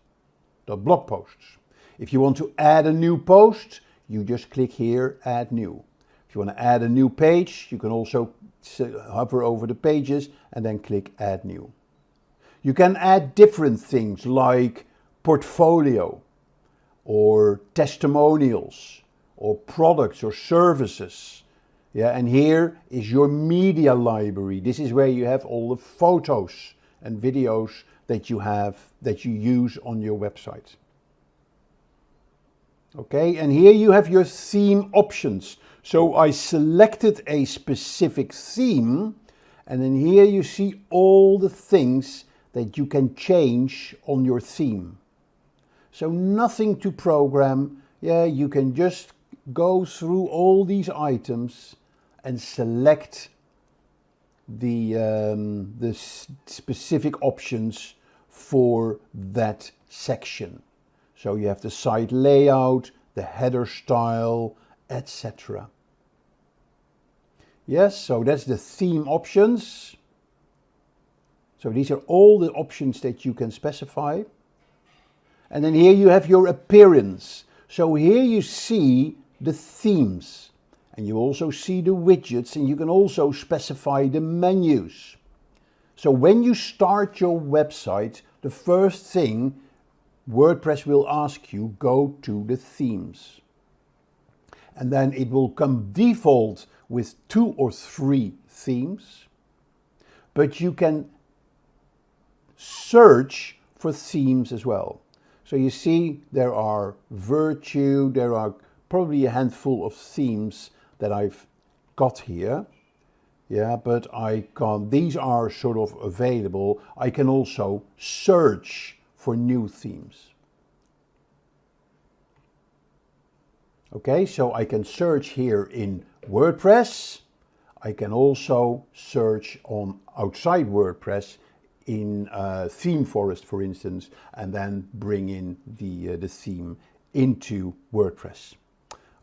the blog posts. If you want to add a new post, you just click here, add new. If you want to add a new page, you can also hover over the pages and then click add new. You can add different things like portfolio or testimonials or products or services. Yeah, and here is your media library. This is where you have all the photos and videos that you use on your website. Okay, and here you have your theme options. So I selected a specific theme, and then here you see all the things that you can change on your theme. So nothing to program. Yeah, you can just go through all these items and select the specific options for that section. So you have the site layout, the header style, etc. Yes, so that's the theme options. So these are all the options that you can specify. And then here you have your appearance. So here you see the themes. And you also see the widgets, and you can also specify the menus. So when you start your website, the first thing WordPress will ask you, go to the themes. And then it will come default with 2 or 3 themes. But you can search for themes as well. So you see there are Virtue, there are probably a handful of themes that I've got here. Yeah, but these are sort of available. I can also search for new themes. Okay, so I can search here in WordPress. I can also search on outside WordPress in Theme Forest, for instance, and then bring in the theme into WordPress.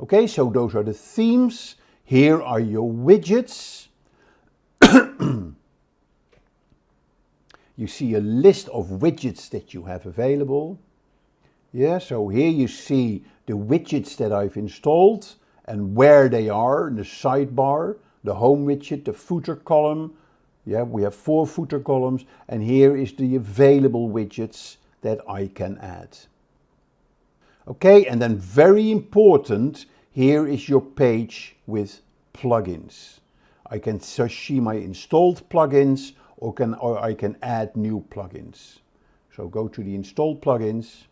Okay, so those are the themes. Here are your widgets. You see a list of widgets that you have available. Yeah, so here you see the widgets that I've installed and where they are in the sidebar, the home widget, the footer column. Yeah, we have 4 footer columns, and here is the available widgets that I can add. Okay, and then very important, here is your page with plugins. I can see my installed plugins, or I can add new plugins. So go to the installed plugins,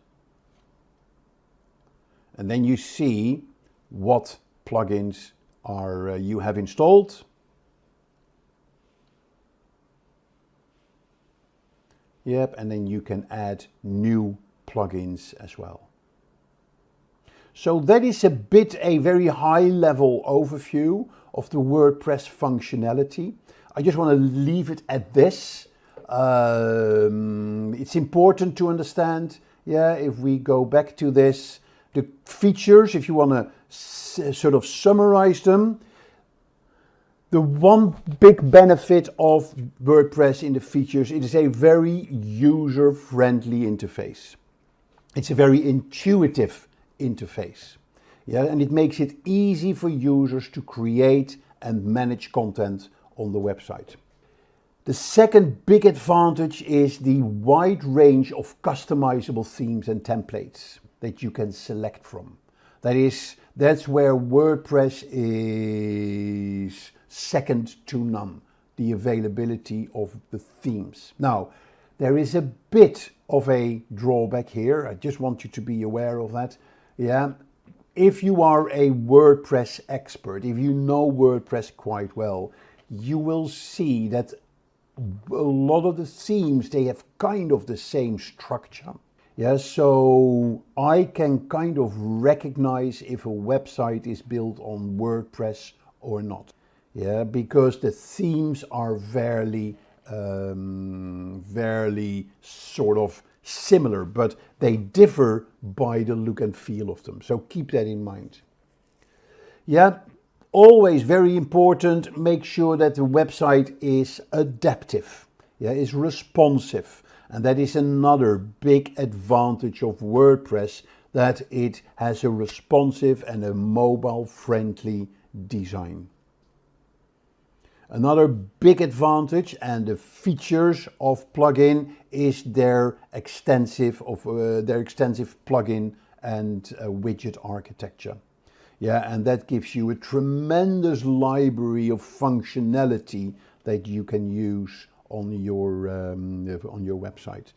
and then you see what plugins are you have installed. Yep, and then you can add new plugins as well. So that is a very high level overview of the WordPress functionality. I just want to leave it at this. It's important to understand, yeah, if we go back to this, the features, if you want to sort of summarize them. The one big benefit of WordPress in the features, it is a very user-friendly interface. It's a very intuitive interface. Yeah, and it makes it easy for users to create and manage content on the website. The second big advantage is the wide range of customizable themes and templates that you can select from. That's where WordPress is second to none, the availability of the themes. Now, there is a bit of a drawback here. I just want you to be aware of that. Yeah, if you are a WordPress expert, if you know WordPress quite well, you will see that a lot of the themes, they have kind of the same structure. Yeah, so I can kind of recognize if a website is built on WordPress or not. Yeah, because the themes are very sort of similar, but they differ by the look and feel of them. So keep that in mind. Yeah, always very important, make sure that the website is adaptive, yeah, is responsive. And that is another big advantage of WordPress, that it has a responsive and a mobile-friendly design. Another big advantage and the features of plugin is their extensive plugin and widget architecture. Yeah, and that gives you a tremendous library of functionality that you can use on your website.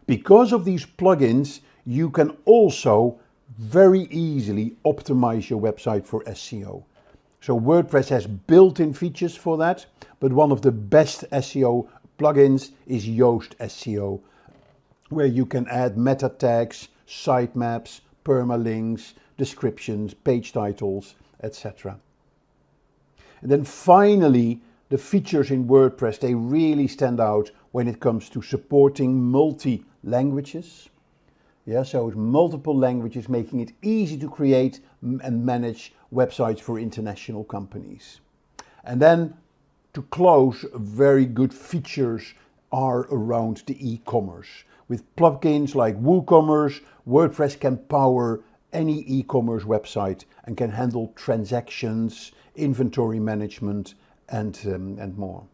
Because of these plugins, you can also very easily optimize your website for SEO. So WordPress has built-in features for that, but one of the best SEO plugins is Yoast SEO, where you can add meta tags, sitemaps, permalinks, descriptions, page titles, etc. And then finally, the features in WordPress, they really stand out when it comes to supporting multi-languages. Yeah, so it's multiple languages, making it easy to create and manage websites for international companies. And then to close, very good features are around the e-commerce. With plugins like WooCommerce, WordPress can power any e-commerce website and can handle transactions, inventory management, and more.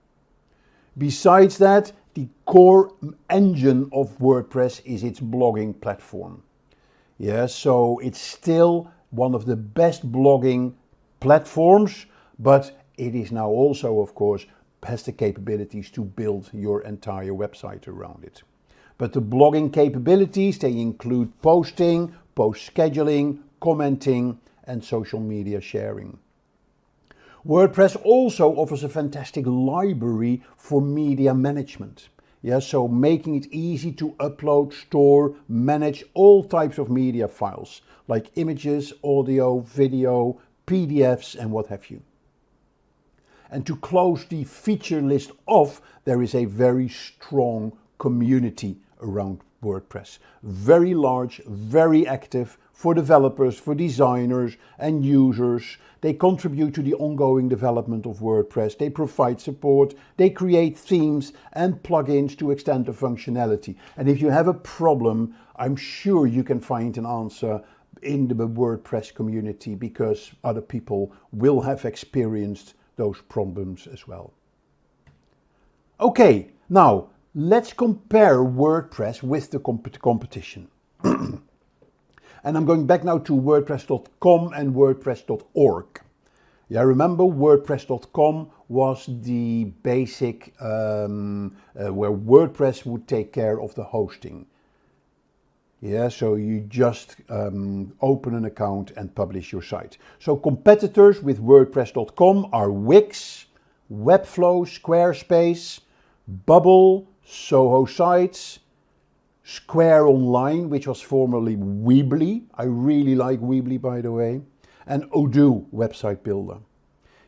Besides that, the core engine of WordPress is its blogging platform. Yeah, so it's still one of the best blogging platforms, but it is now also, of course, has the capabilities to build your entire website around it. But the blogging capabilities, they include posting, post scheduling, commenting, and social media sharing. WordPress also offers a fantastic library for media management. Yeah, so making it easy to upload, store, manage all types of media files, like images, audio, video, PDFs, and what have you. And to close the feature list off, there is a very strong community around WordPress. Very large, very active for developers, for designers and users. They contribute to the ongoing development of WordPress. They provide support. They create themes and plugins to extend the functionality. And if you have a problem, I'm sure you can find an answer in the WordPress community, because other people will have experienced those problems as well. Okay, now let's compare WordPress with the competition. And I'm going back now to WordPress.com and WordPress.org. Yeah, remember WordPress.com was the basic where WordPress would take care of the hosting. Yeah, so you just open an account and publish your site. So competitors with WordPress.com are Wix, Webflow, Squarespace, Bubble, Soho Sites, Square Online, which was formerly Weebly. I really like Weebly, by the way. And Odoo Website Builder.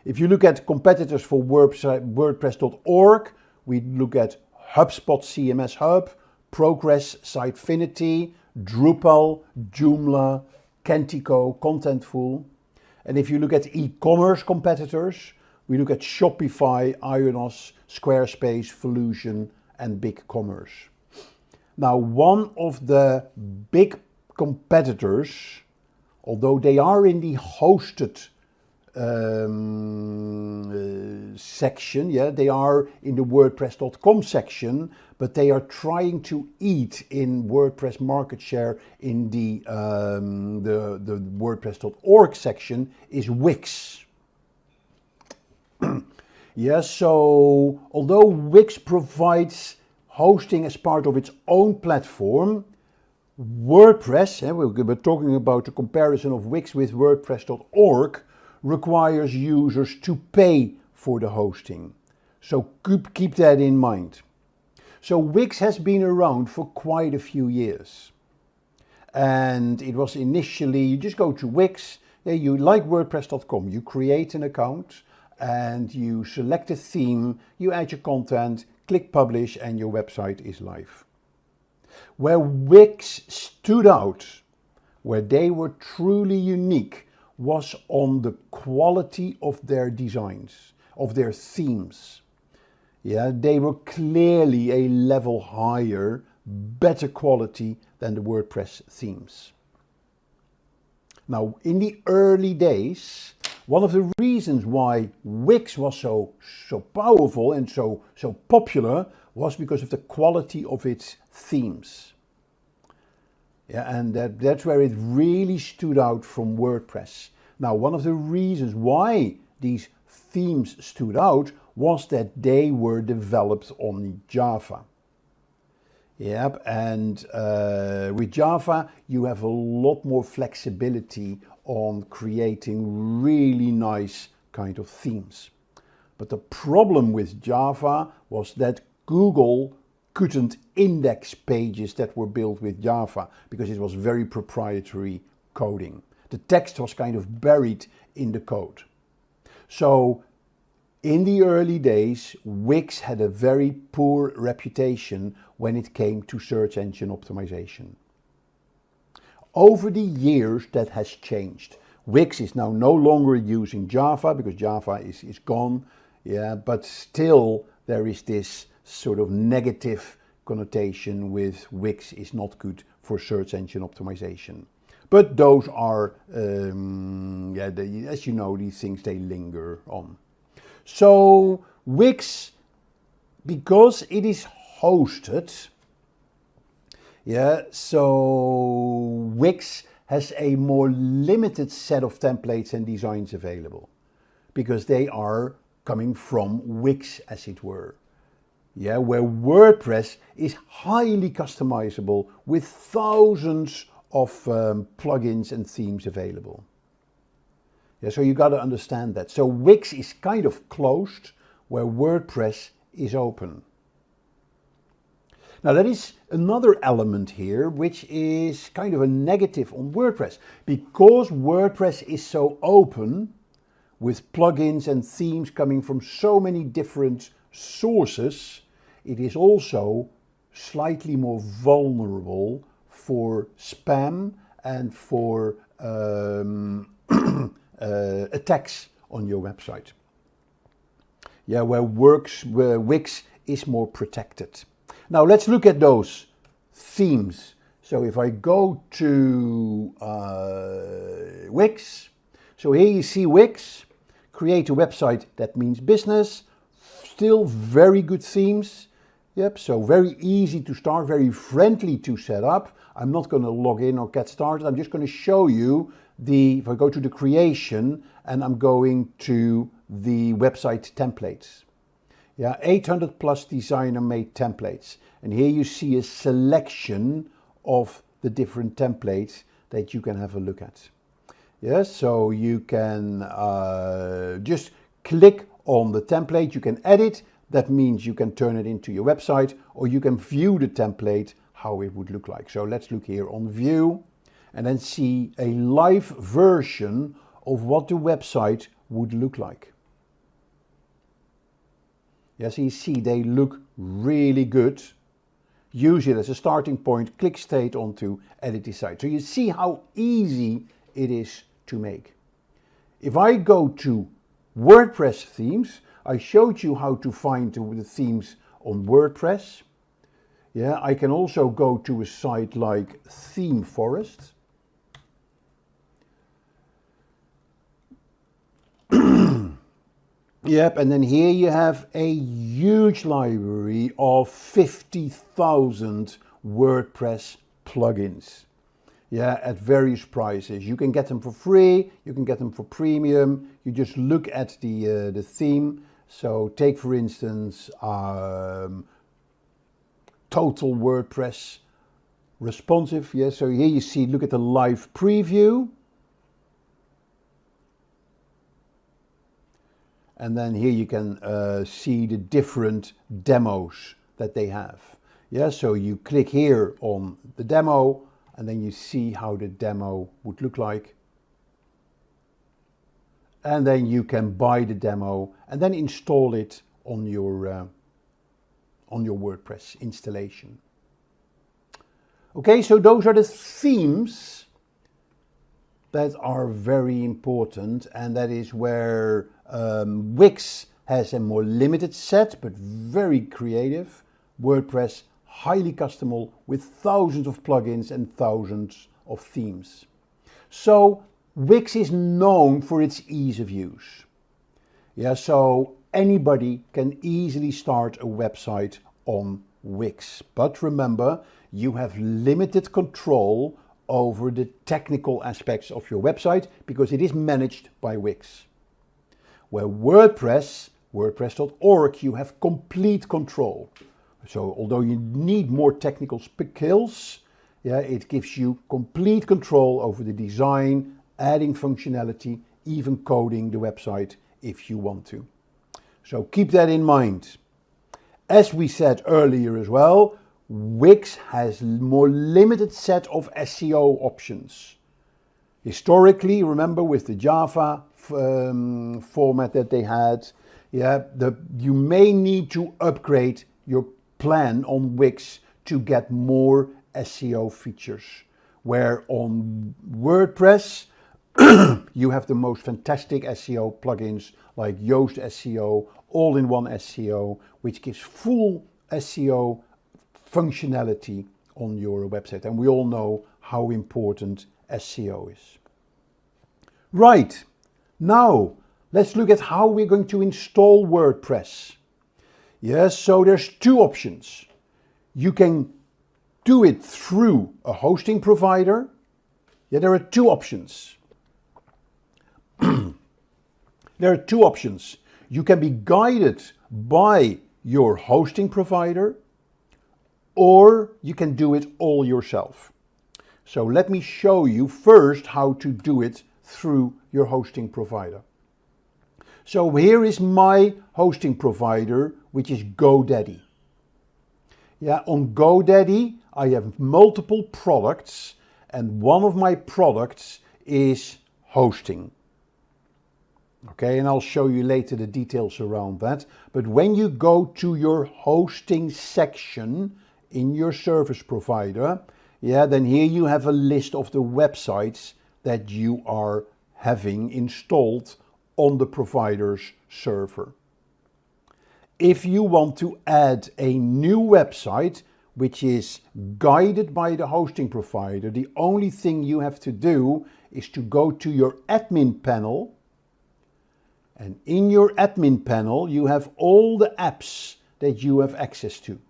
If you look at competitors for WordPress.org, we look at HubSpot CMS Hub, Progress Sitefinity, Drupal, Joomla, Kentico, Contentful. And if you look at e-commerce competitors, we look at Shopify, Ionos, Squarespace, Volusion, and BigCommerce. Now, one of the big competitors, although they are in the hosted section, yeah, they are in the WordPress.com section, but they are trying to eat in WordPress market share in the WordPress.org section, is Wix. Yeah, so although Wix provides hosting as part of its own platform, WordPress, we're talking about the comparison of Wix with WordPress.org, requires users to pay for the hosting. So keep that in mind. So Wix has been around for quite a few years. And it was initially, you just go to Wix, you like WordPress.com, you create an account and you select a theme, you add your content, click publish, and your website is live. Where Wix stood out, where they were truly unique, was on the quality of their designs, of their themes. Yeah, they were clearly a level higher, better quality than the WordPress themes. Now, in the early days, one of the reasons why Wix was so powerful and so popular was because of the quality of its themes. Yeah, and that's where it really stood out from WordPress. Now, one of the reasons why these themes stood out was that they were developed on Java. Yep, and with Java, you have a lot more flexibility on creating really nice kind of themes. But the problem with Java was that Google couldn't index pages that were built with Java because it was very proprietary coding. The text was kind of buried in the code. So In the early days, Wix had a very poor reputation when it came to search engine optimization. Over the years, that has changed. Wix is now no longer using Java because Java is gone, yeah, but still there is this sort of negative connotation with Wix is not good for search engine optimization. But those are, as you know, these things, they linger on. So Wix, because it is hosted, so Wix has a more limited set of templates and designs available because they are coming from Wix, as it were. Yeah, where WordPress is highly customizable with thousands of plugins and themes available. Yeah, so you got to understand that. So Wix is kind of closed where WordPress is open. Now that is another element here, which is kind of a negative on WordPress. Because WordPress is so open with plugins and themes coming from so many different sources, it is also slightly more vulnerable for spam and for attacks on your website. Yeah, where Wix is more protected. Now let's look at those themes. So if I go to Wix, so here you see Wix, create a website that means business, still very good themes. Yep, so very easy to start, very friendly to set up. I'm not going to log in or get started. I'm just going to show you if I go to the creation and I'm going to the website templates. Yeah, 800 plus designer made templates. And here you see a selection of the different templates that you can have a look at. Yeah, so you can just click on the template, you can edit. That means you can turn it into your website, or you can view the template, how it would look like. So let's look here on view and then see a live version of what the website would look like. Yes, you see they look really good. Use it as a starting point, click straight onto edit the site. So you see how easy it is to make. If I go to WordPress themes, I showed you how to find the themes on WordPress. Yeah, I can also go to a site like Theme Forest. Yep, and then here you have a huge library of 50,000 WordPress plugins. Yeah, at various prices. You can get them for free, you can get them for premium. You just look at the theme. So take for instance Total WordPress Responsive. Yeah, so here you see, look at the live preview. And then here you can see the different demos that they have. Yeah, so you click here on the demo and then you see how the demo would look like. And then you can buy the demo and then install it on your WordPress installation. Okay, so those are the themes that are very important, and that is where Wix has a more limited set but very creative. WordPress highly customizable with thousands of plugins and thousands of themes. So Wix is known for its ease of use. Yeah, so anybody can easily start a website on Wix. But remember, you have limited control over the technical aspects of your website because it is managed by Wix. Where WordPress, WordPress.org, you have complete control. So although you need more technical skills, yeah, it gives you complete control over the design, adding functionality, even coding the website if you want to. So keep that in mind. As we said earlier as well, Wix has more limited set of SEO options. Historically, remember with the Java format that they had, you may need to upgrade your plan on Wix to get more SEO features. Where on WordPress, you have the most fantastic SEO plugins like Yoast SEO, all-in-one SEO, which gives full SEO functionality on your website. And we all know how important SEO is. Right, now let's look at how we're going to install WordPress. Yes, so there's two options. You can do it through a hosting provider. Yeah, there are two options. There are two options. You can be guided by your hosting provider, or you can do it all yourself. So let me show you first how to do it through your hosting provider. So here is my hosting provider, which is GoDaddy. Yeah, on GoDaddy, I have multiple products, and one of my products is hosting. Okay, and I'll show you later the details around that. But when you go to your hosting section in your service provider, then here you have a list of the websites that you are having installed on the provider's server. If you want to add a new website, which is guided by the hosting provider, the only thing you have to do is to go to your admin panel. And in your admin panel, you have all the apps that you have access to.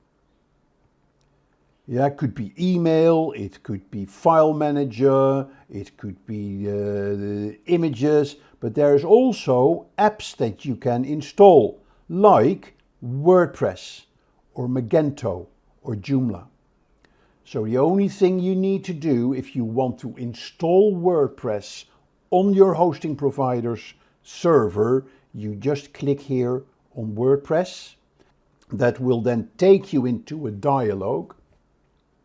Yeah, it could be email, it could be file manager, it could be the images, but there's also apps that you can install, like WordPress or Magento or Joomla. So the only thing you need to do if you want to install WordPress on your hosting provider's server, you just click here on WordPress. That will then take you into a dialog.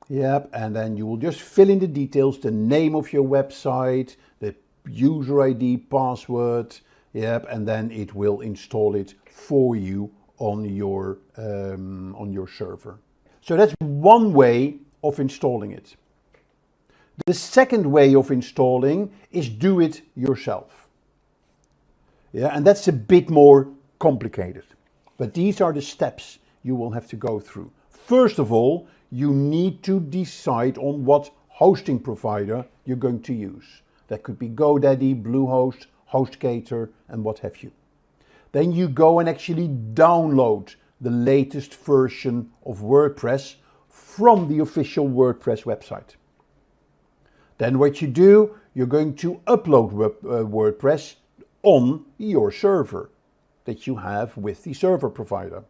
Yep, and then you will just fill in the details, the name of your website, the user ID, password, and then it will install it for you on your server. So that's one way of installing it. The second way of installing is do it yourself. Yeah, and that's a bit more complicated. But these are the steps you will have to go through. First of all, you need to decide on what hosting provider you're going to use. That could be GoDaddy, Bluehost, HostGator, and what have you. Then you go and actually download the latest version of WordPress from the official WordPress website. Then what you do, you're going to upload WordPress on your server that you have with the server provider.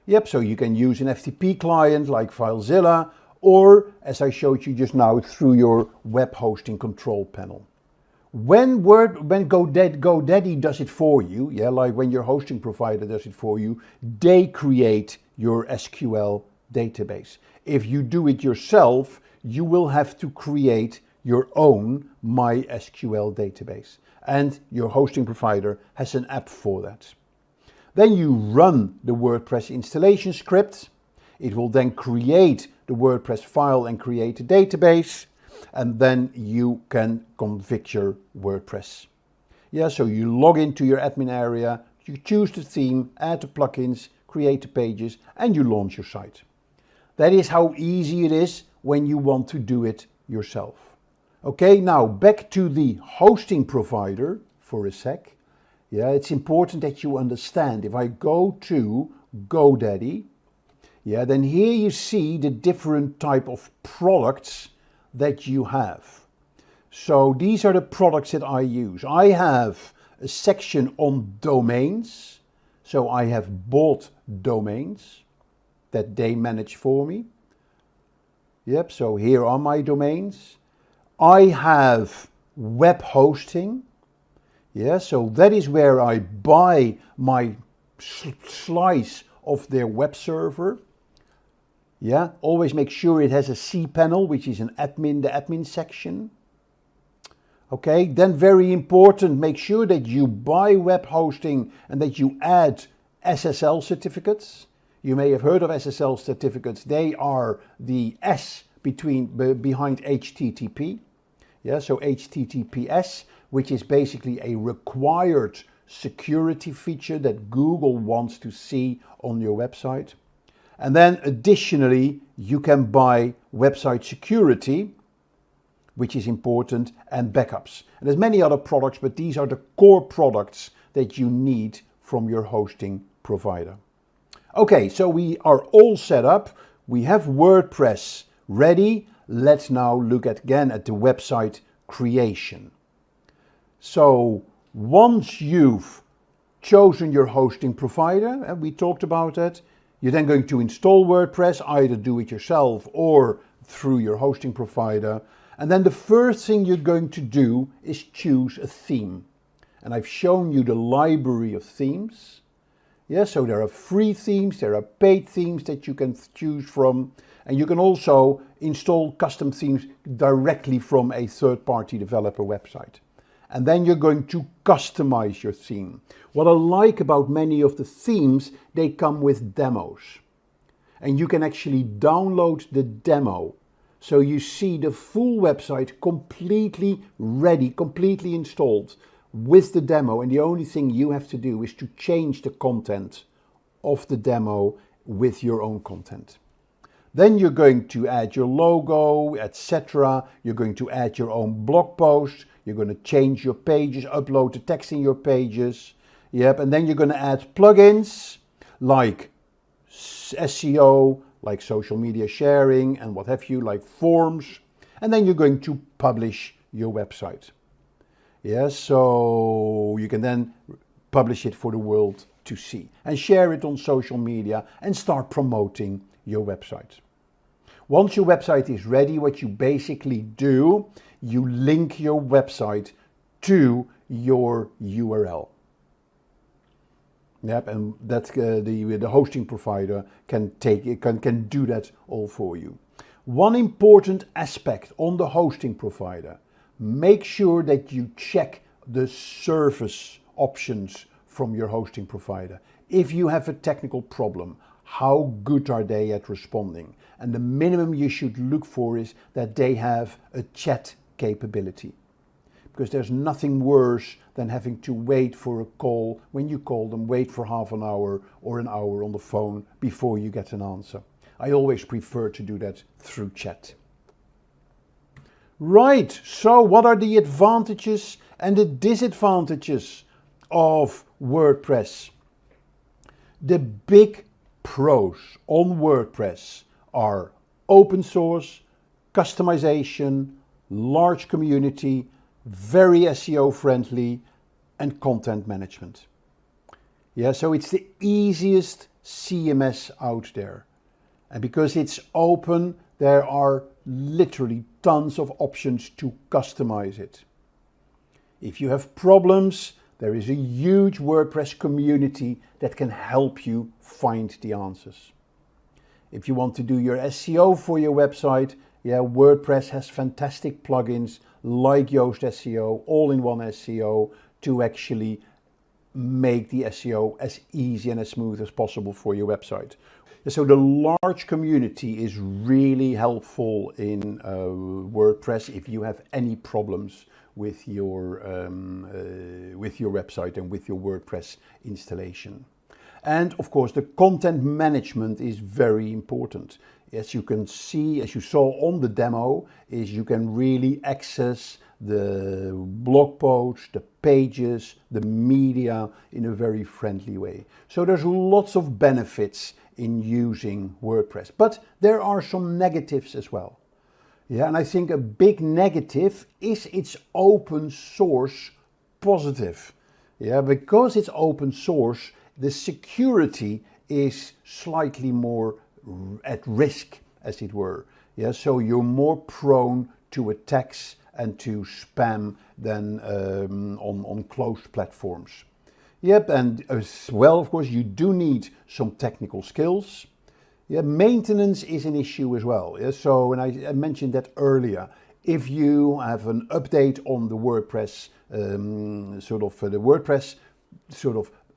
Yep, so you can use an FTP client like FileZilla, or as I showed you just now, through your web hosting control panel. When GoDaddy does it for you, like when your hosting provider does it for you, they create your SQL database. If you do it yourself, you will have to create your own MySQL database. And your hosting provider has an app for that. Then you run the WordPress installation script. It will then create the WordPress file and create a database. And then you can configure WordPress. Yeah, so you log into your admin area, you choose the theme, add the plugins, create the pages, and you launch your site. That is how easy it is when you want to do it yourself. Okay, now back to the hosting provider for a sec. Yeah, it's important that you understand. If I go to GoDaddy, then here you see the different type of products that you have. So these are the products that I use. I have a section on domains. So I have bought domains that they manage for me. Yep, so here are my domains. I have web hosting. Yeah, so that is where I buy my slice of their web server. Yeah, always make sure it has a cPanel, which is an admin, the admin section. Okay, then very important, make sure that you buy web hosting and that you add SSL certificates. You may have heard of SSL certificates. They are the S behind HTTP. Yeah, so HTTPS, which is basically a required security feature that Google wants to see on your website. And then additionally, you can buy website security, which is important, and backups. And there's many other products, but these are the core products that you need from your hosting provider. Okay, so we are all set up. We have WordPress ready. Let's now look again at the website creation. So once you've chosen your hosting provider, and we talked about that, you're then going to install WordPress, either do it yourself or through your hosting provider. And then the first thing you're going to do is choose a theme. And I've shown you the library of themes. Yeah, so there are free themes, there are paid themes that you can choose from. And you can also install custom themes directly from a third-party developer website. And then you're going to customize your theme. What I like about many of the themes, they come with demos. And you can actually download the demo. So you see the full website completely ready, completely installed with the demo. And the only thing you have to do is to change the content of the demo with your own content. Then you're going to add your logo, etc. You're going to add your own blog post. You're going to change your pages, upload the text in your pages. Yep, and then you're going to add plugins like SEO, like social media sharing and what have you, like forms. And then you're going to publish your website. Yes, so you can then publish it for the world to see and share it on social media and start promoting your website. Once your website is ready, what you basically do, you link your website to your URL. Yep, and that's the hosting provider can do that all for you. One important aspect on the hosting provider, make sure that you check the service options from your hosting provider. If you have a technical problem, how good are they at responding? And the minimum you should look for is that they have a chat capability. Because there's nothing worse than having to wait for a call. When you call them, wait for half an hour or an hour on the phone before you get an answer. I always prefer to do that through chat. Right, so what are the advantages and the disadvantages of WordPress? The big pros on WordPress are open source, customization, large community, very SEO friendly, and content management. Yeah, so it's the easiest CMS out there. And because it's open, there are literally tons of options to customize it. If you have problems, there is a huge WordPress community that can help you find the answers. If you want to do your SEO for your website, yeah, WordPress has fantastic plugins like Yoast SEO, all-in-one SEO, to actually make the SEO as easy and as smooth as possible for your website. So the large community is really helpful in WordPress if you have any problems with your website and with your WordPress installation. And of course, the content management is very important. As you can see, as you saw on the demo, is you can really access the blog posts, the pages, the media in a very friendly way. So there's lots of benefits in using WordPress, but there are some negatives as well. Yeah, and I think a big negative is its open source positive. Yeah, because it's open source, the security is slightly more at risk, as it were. Yeah, so you're more prone to attacks and to spam than on closed platforms. Yep, and as well, of course, you do need some technical skills. Yeah, maintenance is an issue as well. Yeah, so, and I mentioned that earlier. If you have an update on the WordPress,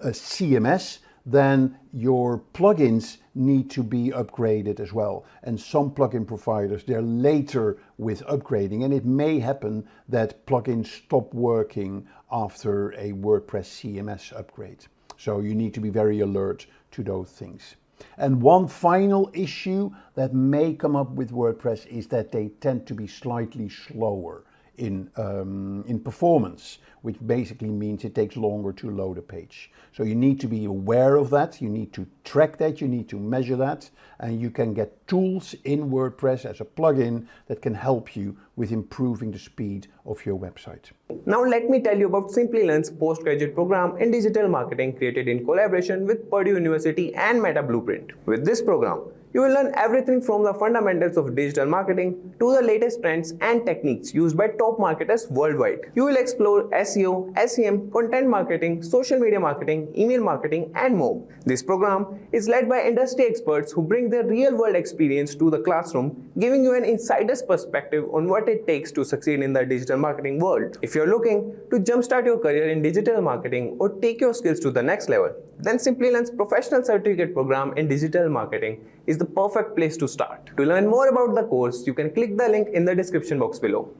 CMS, then your plugins need to be upgraded as well. And some plugin providers, they're later with upgrading, and it may happen that plugins stop working after a WordPress CMS upgrade. So you need to be very alert to those things. And one final issue that may come up with WordPress is that they tend to be slightly slower in performance, which basically means it takes longer to load a page. So you need to be aware of that, you need to track that, you need to measure that, and you can get tools in WordPress as a plugin that can help you with improving the speed of your website. Now let me tell you about Simplilearn's postgraduate program in digital marketing created in collaboration with Purdue University and Meta Blueprint. With this program, you will learn everything from the fundamentals of digital marketing to the latest trends and techniques used by top marketers worldwide. You will explore SEO, SEM, content marketing, social media marketing, email marketing, and more. This program is led by industry experts who bring their real-world experience to the classroom, giving you an insider's perspective on what it takes to succeed in the digital marketing world. If you're looking to jumpstart your career in digital marketing or take your skills to the next level, then Simplilearn's professional certificate program in digital marketing is the perfect place to start. To learn more about the course, you can click the link in the description box below.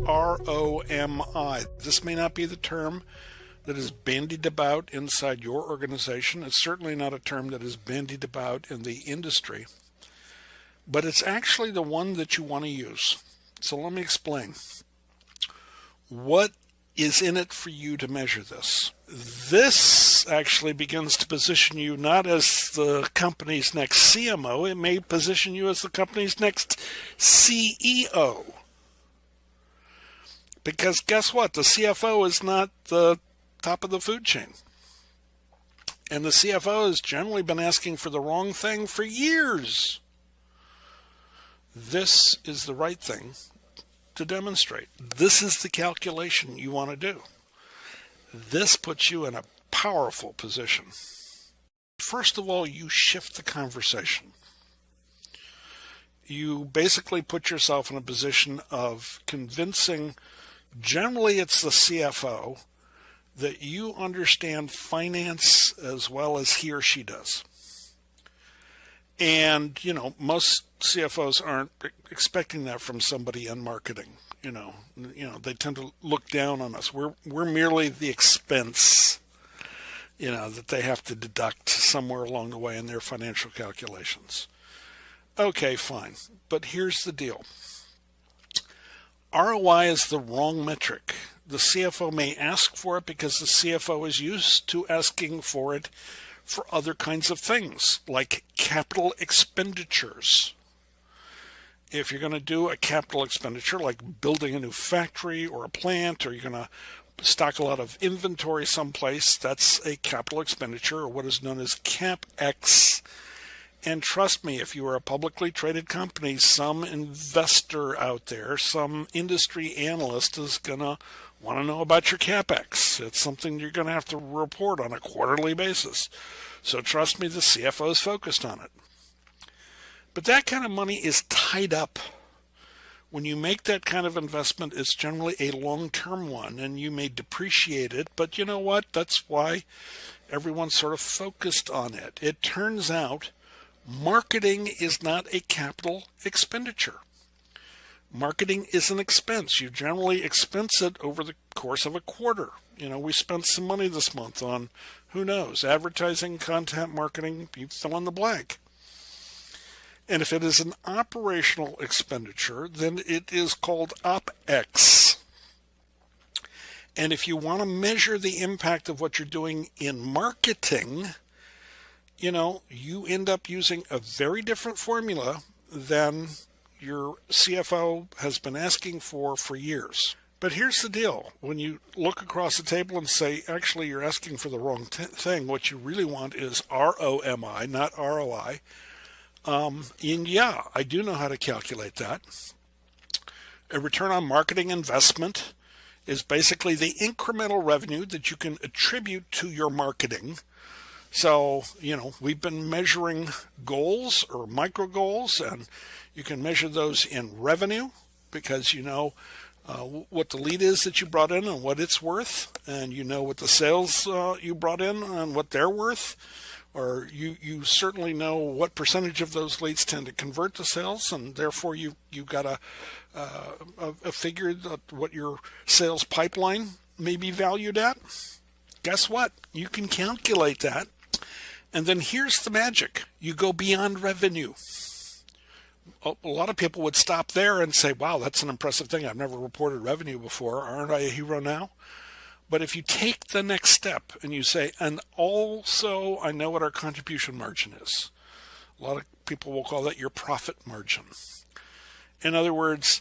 ROMI. This may not be the term that is bandied about inside your organization. It's certainly not a term that is bandied about in the industry, but it's actually the one that you want to use. So let me explain. What is in it for you to measure this? This actually begins to position you not as the company's next CMO, it may position you as the company's next CEO. Because guess what? The CFO is not the top of the food chain. And the CFO has generally been asking for the wrong thing for years. This is the right thing to demonstrate. This is the calculation you want to do. This puts you in a powerful position. First of all, you shift the conversation. You basically put yourself in a position of convincing, generally it's the CFO, that you understand finance as well as he or she does. And, most CFOs aren't expecting that from somebody in marketing. They tend to look down on us. We're merely the expense, that they have to deduct somewhere along the way in their financial calculations. Okay, fine. But here's the deal. ROI is the wrong metric. The CFO may ask for it because the CFO is used to asking for it for other kinds of things, like capital expenditures. If you're going to do a capital expenditure, like building a new factory or a plant, or you're going to stock a lot of inventory someplace, that's a capital expenditure, or what is known as CapEx. And trust me, if you are a publicly traded company, some investor out there, some industry analyst is going to want to know about your CapEx. It's something you're going to have to report on a quarterly basis. So trust me, the CFO is focused on it. But that kind of money is tied up. When you make that kind of investment, it's generally a long-term one, and you may depreciate it, but you know what? That's why everyone's sort of focused on it. It turns out marketing is not a capital expenditure. Marketing is an expense. You generally expense it over the course of a quarter. We spent some money this month on, who knows, advertising, content marketing, you fill in the blank. And if it is an operational expenditure, then it is called OpEx. And if you want to measure the impact of what you're doing in marketing, you end up using a very different formula than your CFO has been asking for years. But here's the deal. When you look across the table and say, actually, you're asking for the wrong thing, what you really want is ROMI, not ROI. And yeah, I do know how to calculate that. A return on marketing investment is basically the incremental revenue that you can attribute to your marketing So, we've been measuring goals or micro goals, and you can measure those in revenue because you know what the lead is that you brought in and what it's worth, and you know what the sales you brought in and what they're worth, or you certainly know what percentage of those leads tend to convert to sales, and therefore you've got a figure that what your sales pipeline may be valued at. Guess what? You can calculate that. And then here's the magic. You go beyond revenue. A lot of people would stop there and say, wow, that's an impressive thing. I've never reported revenue before. Aren't I a hero now? But if you take the next step and you say, and also I know what our contribution margin is. A lot of people will call that your profit margin. In other words,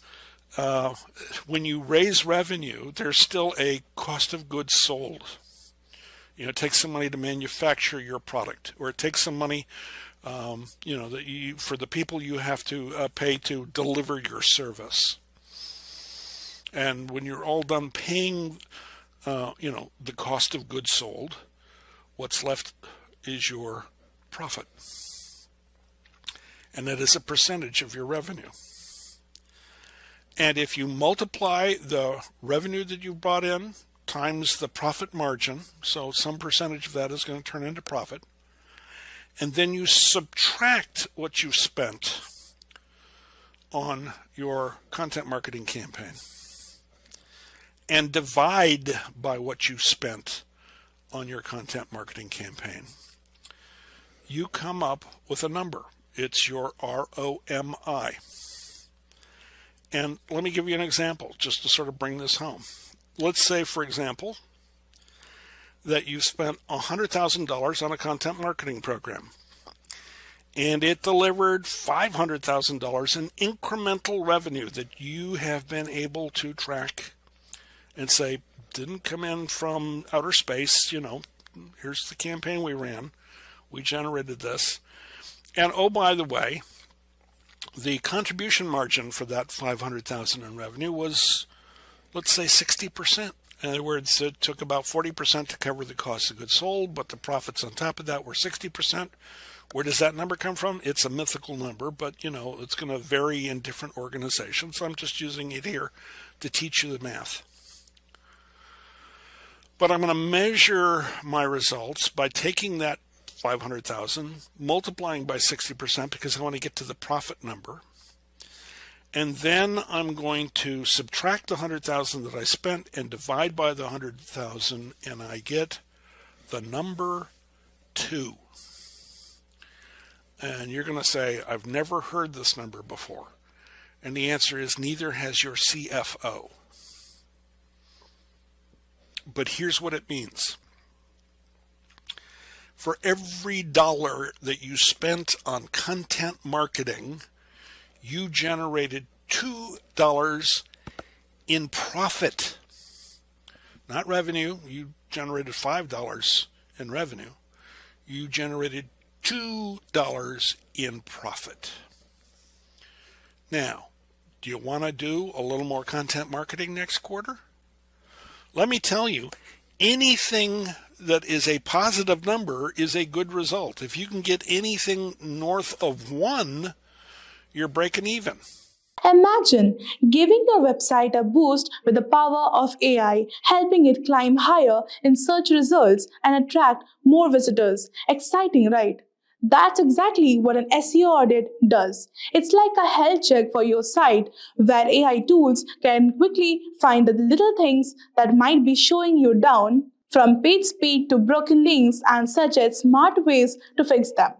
when you raise revenue, there's still a cost of goods sold. It takes some money to manufacture your product, or it takes some money that for the people you have to pay to deliver your service. And when you're all done paying, the cost of goods sold, what's left is your profit. And that is a percentage of your revenue. And if you multiply the revenue that you brought in times the profit margin, so some percentage of that is going to turn into profit, and then you subtract what you spent on your content marketing campaign and divide by what you spent on your content marketing campaign, you come up with a number. It's your ROMI. And let me give you an example just to sort of bring this home. Let's say, for example, that you spent $100,000 on a content marketing program, and it delivered $500,000 in incremental revenue that you have been able to track and say, didn't come in from outer space. Here's the campaign we ran. We generated this. And oh, by the way, the contribution margin for that $500,000 in revenue was, let's say, 60%. In other words, it took about 40% to cover the cost of goods sold, but the profits on top of that were 60%. Where does that number come from? It's a mythical number, but it's going to vary in different organizations. So I'm just using it here to teach you the math. But I'm going to measure my results by taking that 500,000, multiplying by 60% because I want to get to the profit number. And then I'm going to subtract the 100,000 that I spent and divide by the 100,000, and I get the number 2. And you're going to say, I've never heard this number before. And the answer is neither has your CFO. But here's what it means. For every dollar that you spent on content marketing, you generated $2 in profit. Not revenue. You generated $5 in revenue. You generated $2 in profit. Now, do you want to do a little more content marketing next quarter? Let me tell you, anything that is a positive number is a good result. If you can get anything north of 1, you're breaking even. Imagine giving your website a boost with the power of AI, helping it climb higher in search results and attract more visitors. Exciting, right? That's exactly what an SEO audit does. It's like a health check for your site where AI tools can quickly find the little things that might be showing you down, from page speed to broken links, and suggest smart ways to fix them.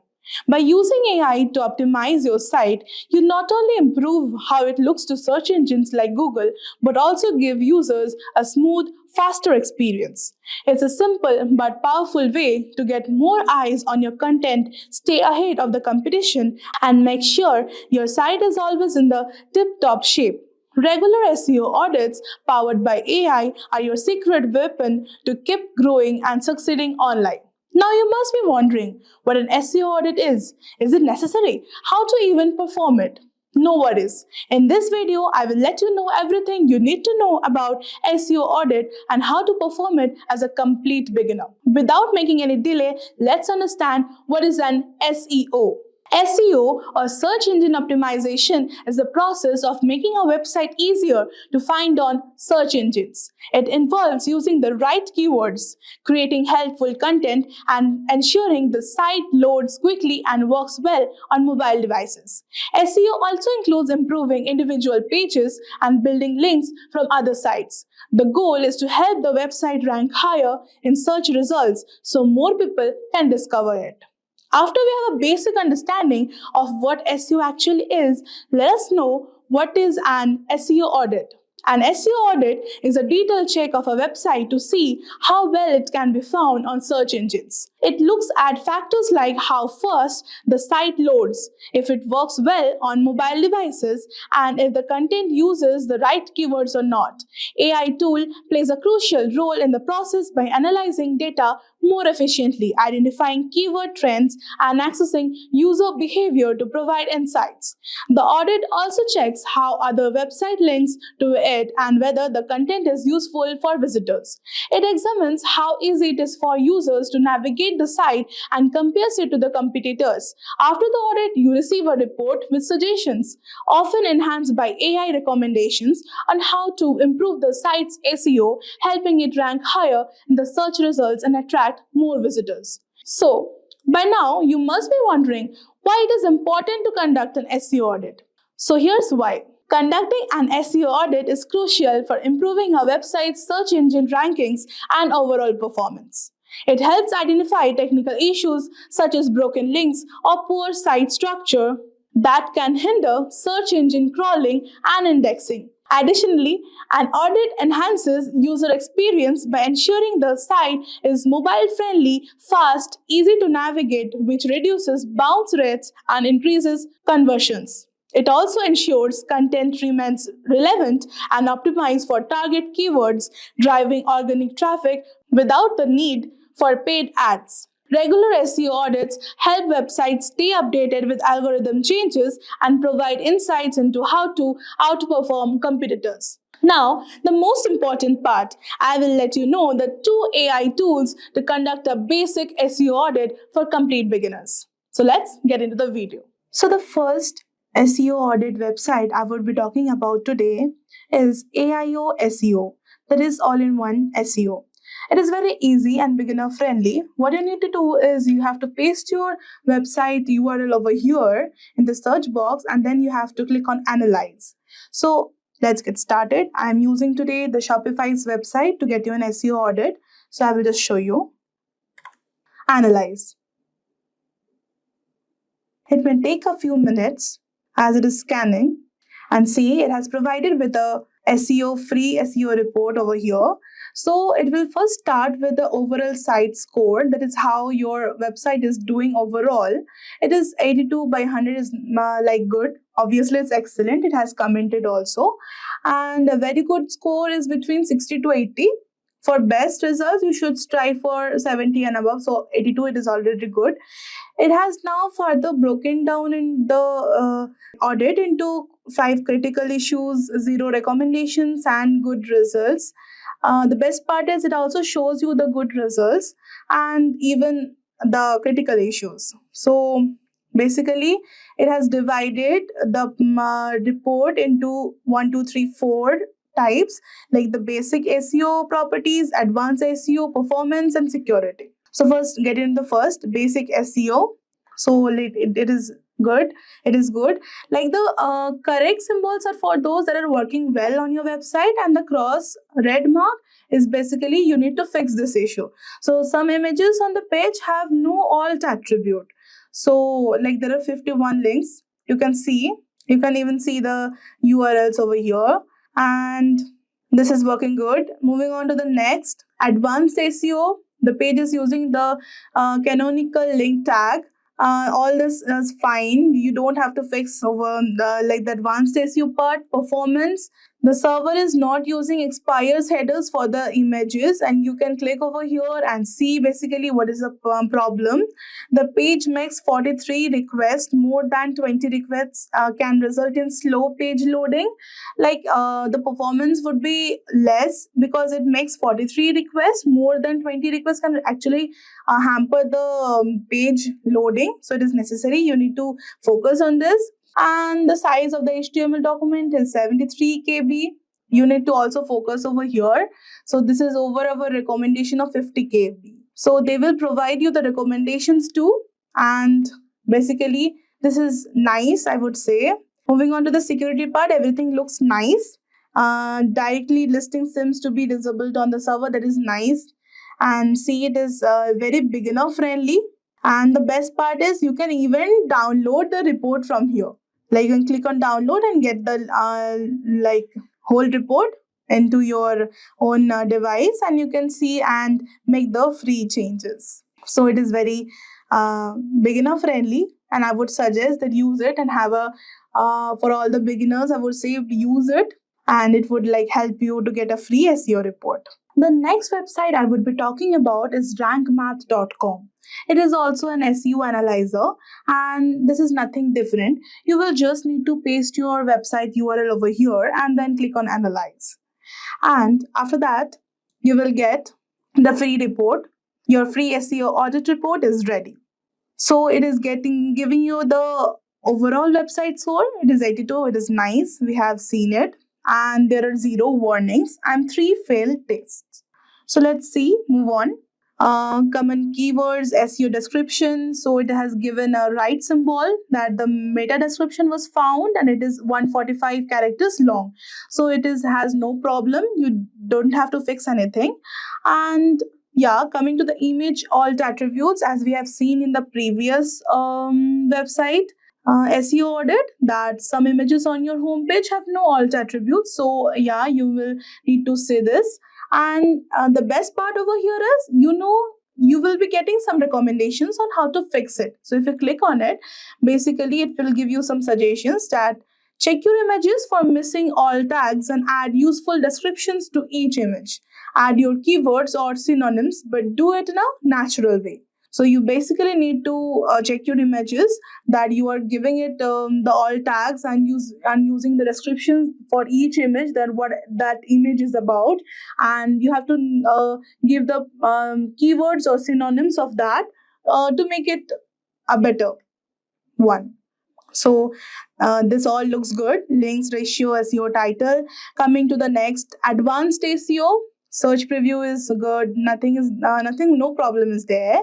By using AI to optimize your site, you not only improve how it looks to search engines like Google, but also give users a smooth, faster experience. It's a simple but powerful way to get more eyes on your content, stay ahead of the competition, and make sure your site is always in the tip-top shape. Regular SEO audits powered by AI are your secret weapon to keep growing and succeeding online. Now you must be wondering what an SEO audit is. Is it necessary? How to even perform it? No worries. In this video, I will let you know everything you need to know about SEO audit and how to perform it as a complete beginner. Without making any delay, let's understand what is an SEO. SEO, or search engine optimization, is the process of making a website easier to find on search engines. It involves using the right keywords, creating helpful content, and ensuring the site loads quickly and works well on mobile devices. SEO also includes improving individual pages and building links from other sites. The goal is to help the website rank higher in search results so more people can discover it. After we have a basic understanding of what SEO actually is, let us know what is an SEO audit. An SEO audit is a detailed check of a website to see how well it can be found on search engines. It looks at factors like how fast the site loads, if it works well on mobile devices, and if the content uses the right keywords or not. AI tool plays a crucial role in the process by analyzing data more efficiently, identifying keyword trends, and accessing user behavior to provide insights. The audit also checks how other website links to it and whether the content is useful for visitors. It examines how easy it is for users to navigate the site and compares it to the competitors. After the audit, you receive a report with suggestions, often enhanced by AI recommendations, on how to improve the site's SEO, helping it rank higher in the search results and attract more visitors. So, by now, you must be wondering why it is important to conduct an SEO audit. So here's why. Conducting an SEO audit is crucial for improving a website's search engine rankings and overall performance. It helps identify technical issues such as broken links or poor site structure that can hinder search engine crawling and indexing. Additionally, an audit enhances user experience by ensuring the site is mobile-friendly, fast, easy to navigate, which reduces bounce rates and increases conversions. It also ensures content remains relevant and optimized for target keywords, driving organic traffic without the need for paid ads. Regular SEO audits help websites stay updated with algorithm changes and provide insights into how to outperform competitors. Now, the most important part, I will let you know the 2 AI tools to conduct a basic SEO audit for complete beginners. So let's get into the video. So the first SEO audit website I would be talking about today is AIO SEO, that is all-in-one SEO. It is very easy and beginner friendly. What you need to do is you have to paste your website URL over here in the search box, and then you have to click on analyze. So let's get started. I'm using today the Shopify's website to get you an SEO audit. So I will just show you. Analyze. It may take a few minutes as it is scanning, and see it has provided with a free SEO report over here. So it will first start with the overall site score, that is how your website is doing overall. It is 82 by 100 is like good. Obviously it's excellent. It has commented also, and a very good score is between 60 to 80. For best results, you should strive for 70 and above. So 82, it is already good. It has now further broken down in the audit into 5 critical issues, 0 recommendations, and good results. The best part is it also shows you the good results and even the critical issues. So basically, it has divided the report into 1, 2, 3, 4 types, like the basic SEO properties, advanced SEO, performance, and security. So first, get into the first basic SEO. So it is good. It is good. Like the correct symbols are for those that are working well on your website, and the cross red mark is basically you need to fix this issue. So some images on the page have no alt attribute. So like there are 51 links. You can even see the URLs over here. And this is working good. Moving on to the next, advanced SEO. The page is using the canonical link tag. All this is fine. You don't have to fix over the advanced SEO part. Performance. The server is not using expires headers for the images, and you can click over here and see basically what is the problem. The page makes 43 requests. More than 20 requests can result in slow page loading. Like the performance would be less because it makes 43 requests. More than 20 requests can actually hamper the page loading. So it is necessary. You need to focus on this. And the size of the HTML document is 73 KB. You need to also focus over here. So this is over our recommendation of 50 KB. So they will provide you the recommendations too. And basically this is nice, I would say. Moving on to the security part, everything looks nice. Directly listing seems to be disabled on the server. That is nice. And see, it is very beginner friendly. And the best part is you can even download the report from here. Like you can click on download and get the whole report into your own device, and you can see and make the free changes. So it is very beginner friendly, and I would suggest that use it and have a for all the beginners, I would say use it, and it would like help you to get a free SEO report. The next website I would be talking about is rankmath.com. It is also an SEO analyzer, and this is nothing different. You will just need to paste your website URL over here and then click on analyze. And after that, you will get the free report. Your free SEO audit report is ready. So it is giving you the overall website score. It is 82. It is nice. We have seen it. And there are 0 warnings and 3 failed tests. So let's see, move on. Common keywords, SEO description. So it has given a right symbol that the meta description was found, and it is 145 characters long. So it has no problem. You don't have to fix anything. And yeah, coming to the image alt attributes, as we have seen in the previous website, SEO audit, that some images on your homepage have no alt attributes. So yeah, you will need to say this. And the best part over here is, you will be getting some recommendations on how to fix it. So if you click on it, basically it will give you some suggestions that check your images for missing alt tags and add useful descriptions to each image. Add your keywords or synonyms, but do it in a natural way. So you basically need to check your images, that you are giving it the alt tags and using the descriptions for each image, that what that image is about, and you have to give the keywords or synonyms of that to make it a better one. So this all looks good. Links, ratio, SEO title. Coming to the next, advanced SEO. Search preview is good. No problem is there.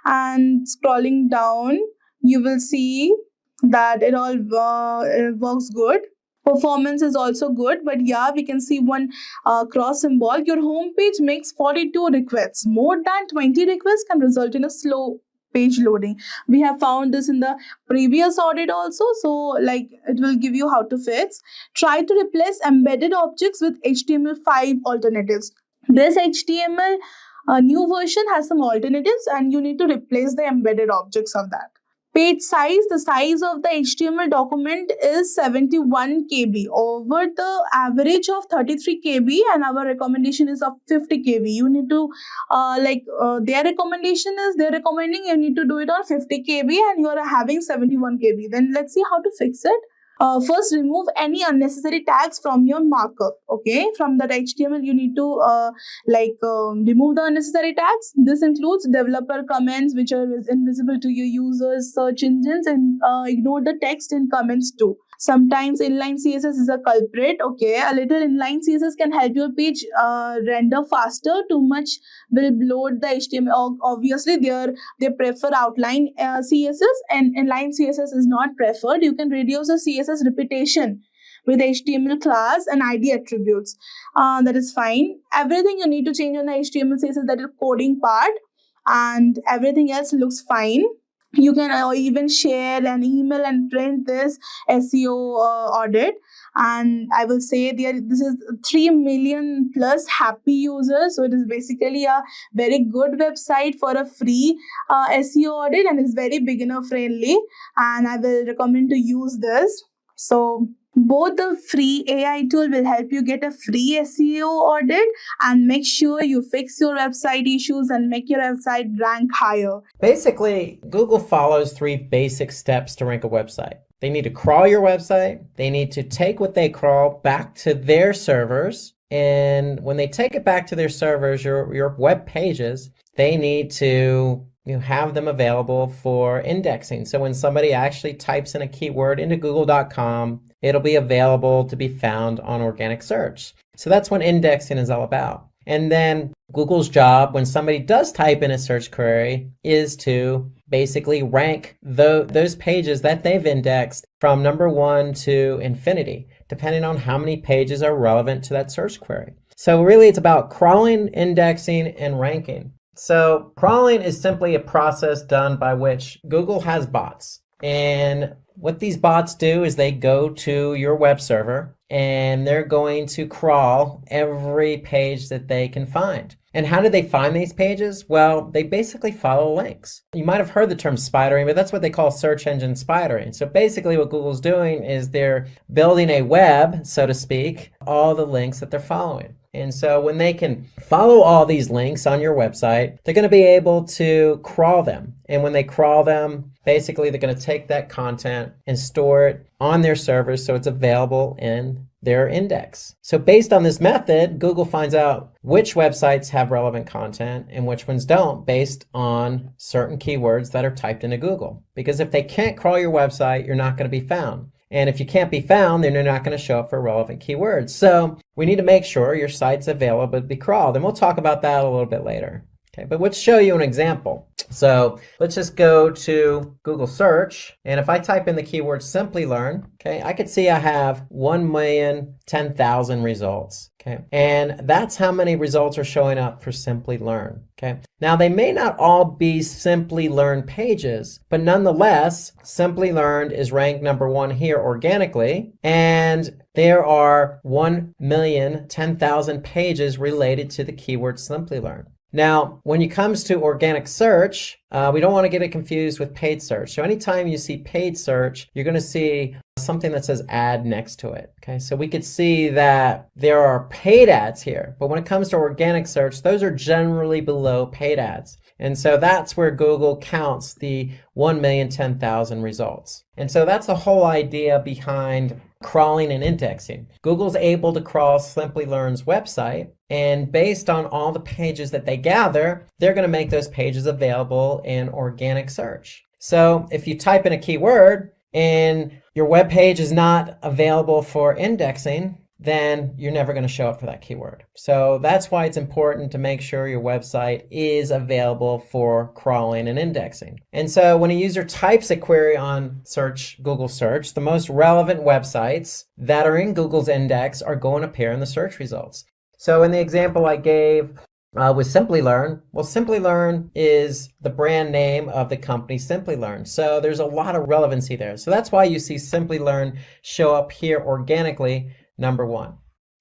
And scrolling down, you will see that it all works good. Performance is also good, but yeah, we can see one cross symbol. Your home page makes 42 requests. More than 20 requests can result in a slow page loading. We have found this in the previous audit also. So like it will give you how to fix. Try to replace embedded objects with HTML5 alternatives. This HTML new version has some alternatives, and you need to replace the embedded objects of that. Page size, the size of the HTML document is 71 KB over the average of 33 KB, and our recommendation is of 50 KB. You need to their recommendation is they're recommending you need to do it on 50 KB, and you are having 71 KB. Then let's see how to fix it. First, remove any unnecessary tags from your markup. Okay, from that HTML, you need to remove the unnecessary tags. This includes developer comments, which are invisible to your users, search engines, and ignore the text in comments too. Sometimes inline CSS is a culprit. Okay, a little inline CSS can help your page render faster. Too much will bloat the HTML. Obviously, they prefer outline CSS, and inline CSS is not preferred. You can reduce the CSS repetition with HTML class and ID attributes. That is fine. Everything you need to change on the HTML CSS, that is coding part, and everything else looks fine. You can even share an email and print this SEO audit, and I will say this is 3 million plus happy users. So it is basically a very good website for a free SEO audit, and is very beginner friendly, and I will recommend to use this. So Both the free AI tool will help you get a free SEO audit and make sure you fix your website issues and make your website rank higher. Basically, Google follows 3 basic steps to rank a website. They need to crawl your website. They need to take what they crawl back to their servers. And when they take it back to their servers, your web pages, they need to have them available for indexing. So when somebody actually types in a keyword into google.com, it'll be available to be found on organic search. So that's what indexing is all about. And then Google's job when somebody does type in a search query is to basically rank those pages that they've indexed from number 1 to infinity, depending on how many pages are relevant to that search query. So really it's about crawling, indexing, and ranking. So crawling is simply a process done by which Google has bots. And what these bots do is they go to your web server and they're going to crawl every page that they can find. And how do they find these pages? Well, they basically follow links. You might have heard the term spidering, but that's what they call search engine spidering. So basically what Google's doing is they're building a web, so to speak, all the links that they're following. And so when they can follow all these links on your website, they're going to be able to crawl them. And when they crawl them, basically they're going to take that content and store it on their servers so it's available in their index. So based on this method, Google finds out which websites have relevant content and which ones don't based on certain keywords that are typed into Google. Because if they can't crawl your website, you're not going to be found. And if you can't be found, then you're not going to show up for relevant keywords. So we need to make sure your site's available to be crawled. And we'll talk about that a little bit later. Okay, but let's show you an example. So let's just go to Google search. And if I type in the keyword Simplilearn, okay, I could see I have 1,010,000 results. Okay, and that's how many results are showing up for Simplilearn. Okay, now they may not all be Simplilearn pages, but nonetheless, Simplilearn is ranked number 1 here organically, and there are 1,010,000 pages related to the keyword Simplilearn. Now, when it comes to organic search, we don't want to get it confused with paid search. So anytime you see paid search, you're going to see something that says ad next to it. Okay, so we could see that there are paid ads here, but when it comes to organic search, those are generally below paid ads. And so that's where Google counts the 1,010,000 results. And so that's the whole idea behind crawling and indexing. Google's able to crawl Simplilearn's website, and based on all the pages that they gather, they're going to make those pages available in organic search. So if you type in a keyword and your web page is not available for indexing, then you're never going to show up for that keyword. So that's why it's important to make sure your website is available for crawling and indexing. And so when a user types a query on Google search, the most relevant websites that are in Google's index are going to appear in the search results. So in the example I gave with Simplilearn, well, Simplilearn is the brand name of the company Simplilearn. So there's a lot of relevancy there. So that's why you see Simplilearn show up here organically, number 1.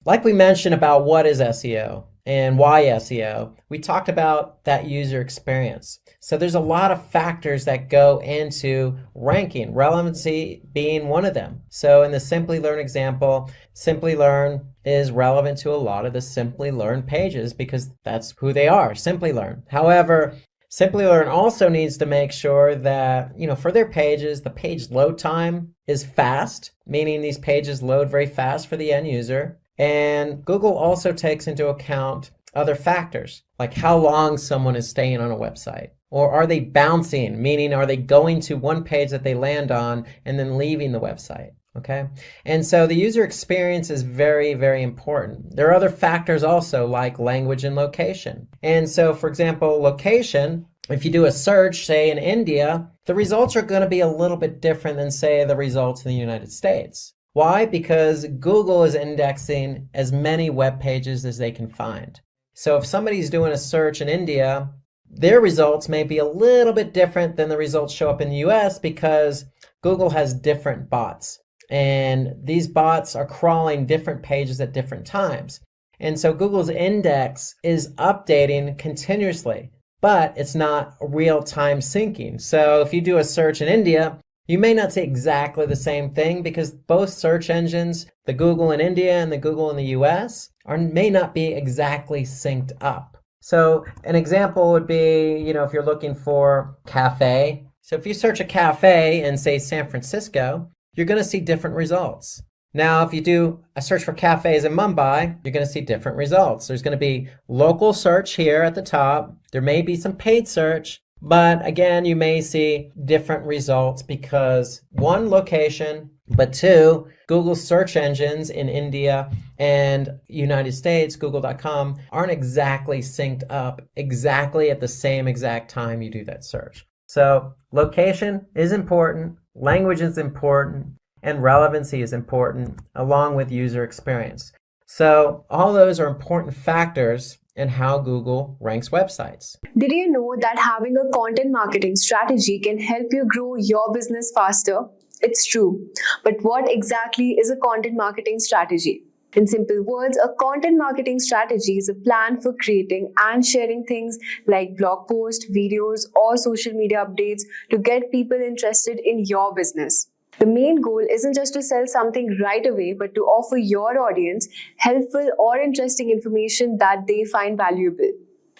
Like we mentioned about what is SEO and why SEO, we talked about that user experience. So there's a lot of factors that go into ranking, relevancy being one of them. So in the Simplilearn example, Simplilearn is relevant to a lot of the Simplilearn pages because that's who they are, Simplilearn. However, Simplilearn also needs to make sure that, for their pages, the page load time is fast, meaning these pages load very fast for the end user. And Google also takes into account other factors, like how long someone is staying on a website. Or are they bouncing, meaning are they going to one page that they land on and then leaving the website? Okay, and so the user experience is very, very important. There are other factors also like language and location. And so, for example, location, if you do a search, say in India, the results are going to be a little bit different than, say, the results in the United States. Why? Because Google is indexing as many web pages as they can find. So if somebody's doing a search in India, their results may be a little bit different than the results show up in the US because Google has different bots. And these bots are crawling different pages at different times. And so Google's index is updating continuously, but it's not real-time syncing. So if you do a search in India, You may not see exactly the same thing because both search engines, the Google in India and the Google in the US, may not be exactly synced up. So an example would be, if you're looking for cafe. So if you search a cafe in, say, San Francisco, you're going to see different results. Now, if you do a search for cafes in Mumbai, you're going to see different results. There's going to be local search here at the top. There may be some paid search, but again, you may see different results because one, location, but two, Google search engines in India and United States, Google.com, aren't exactly synced up exactly at the same exact time you do that search. So location is important, language is important, and relevancy is important, along with user experience. So all those are important factors in how Google ranks websites. Did you know that having a content marketing strategy can help you grow your business faster? It's true. But what exactly is a content marketing strategy? In simple words, a content marketing strategy is a plan for creating and sharing things like blog posts, videos, or social media updates to get people interested in your business. The main goal isn't just to sell something right away, but to offer your audience helpful or interesting information that they find valuable.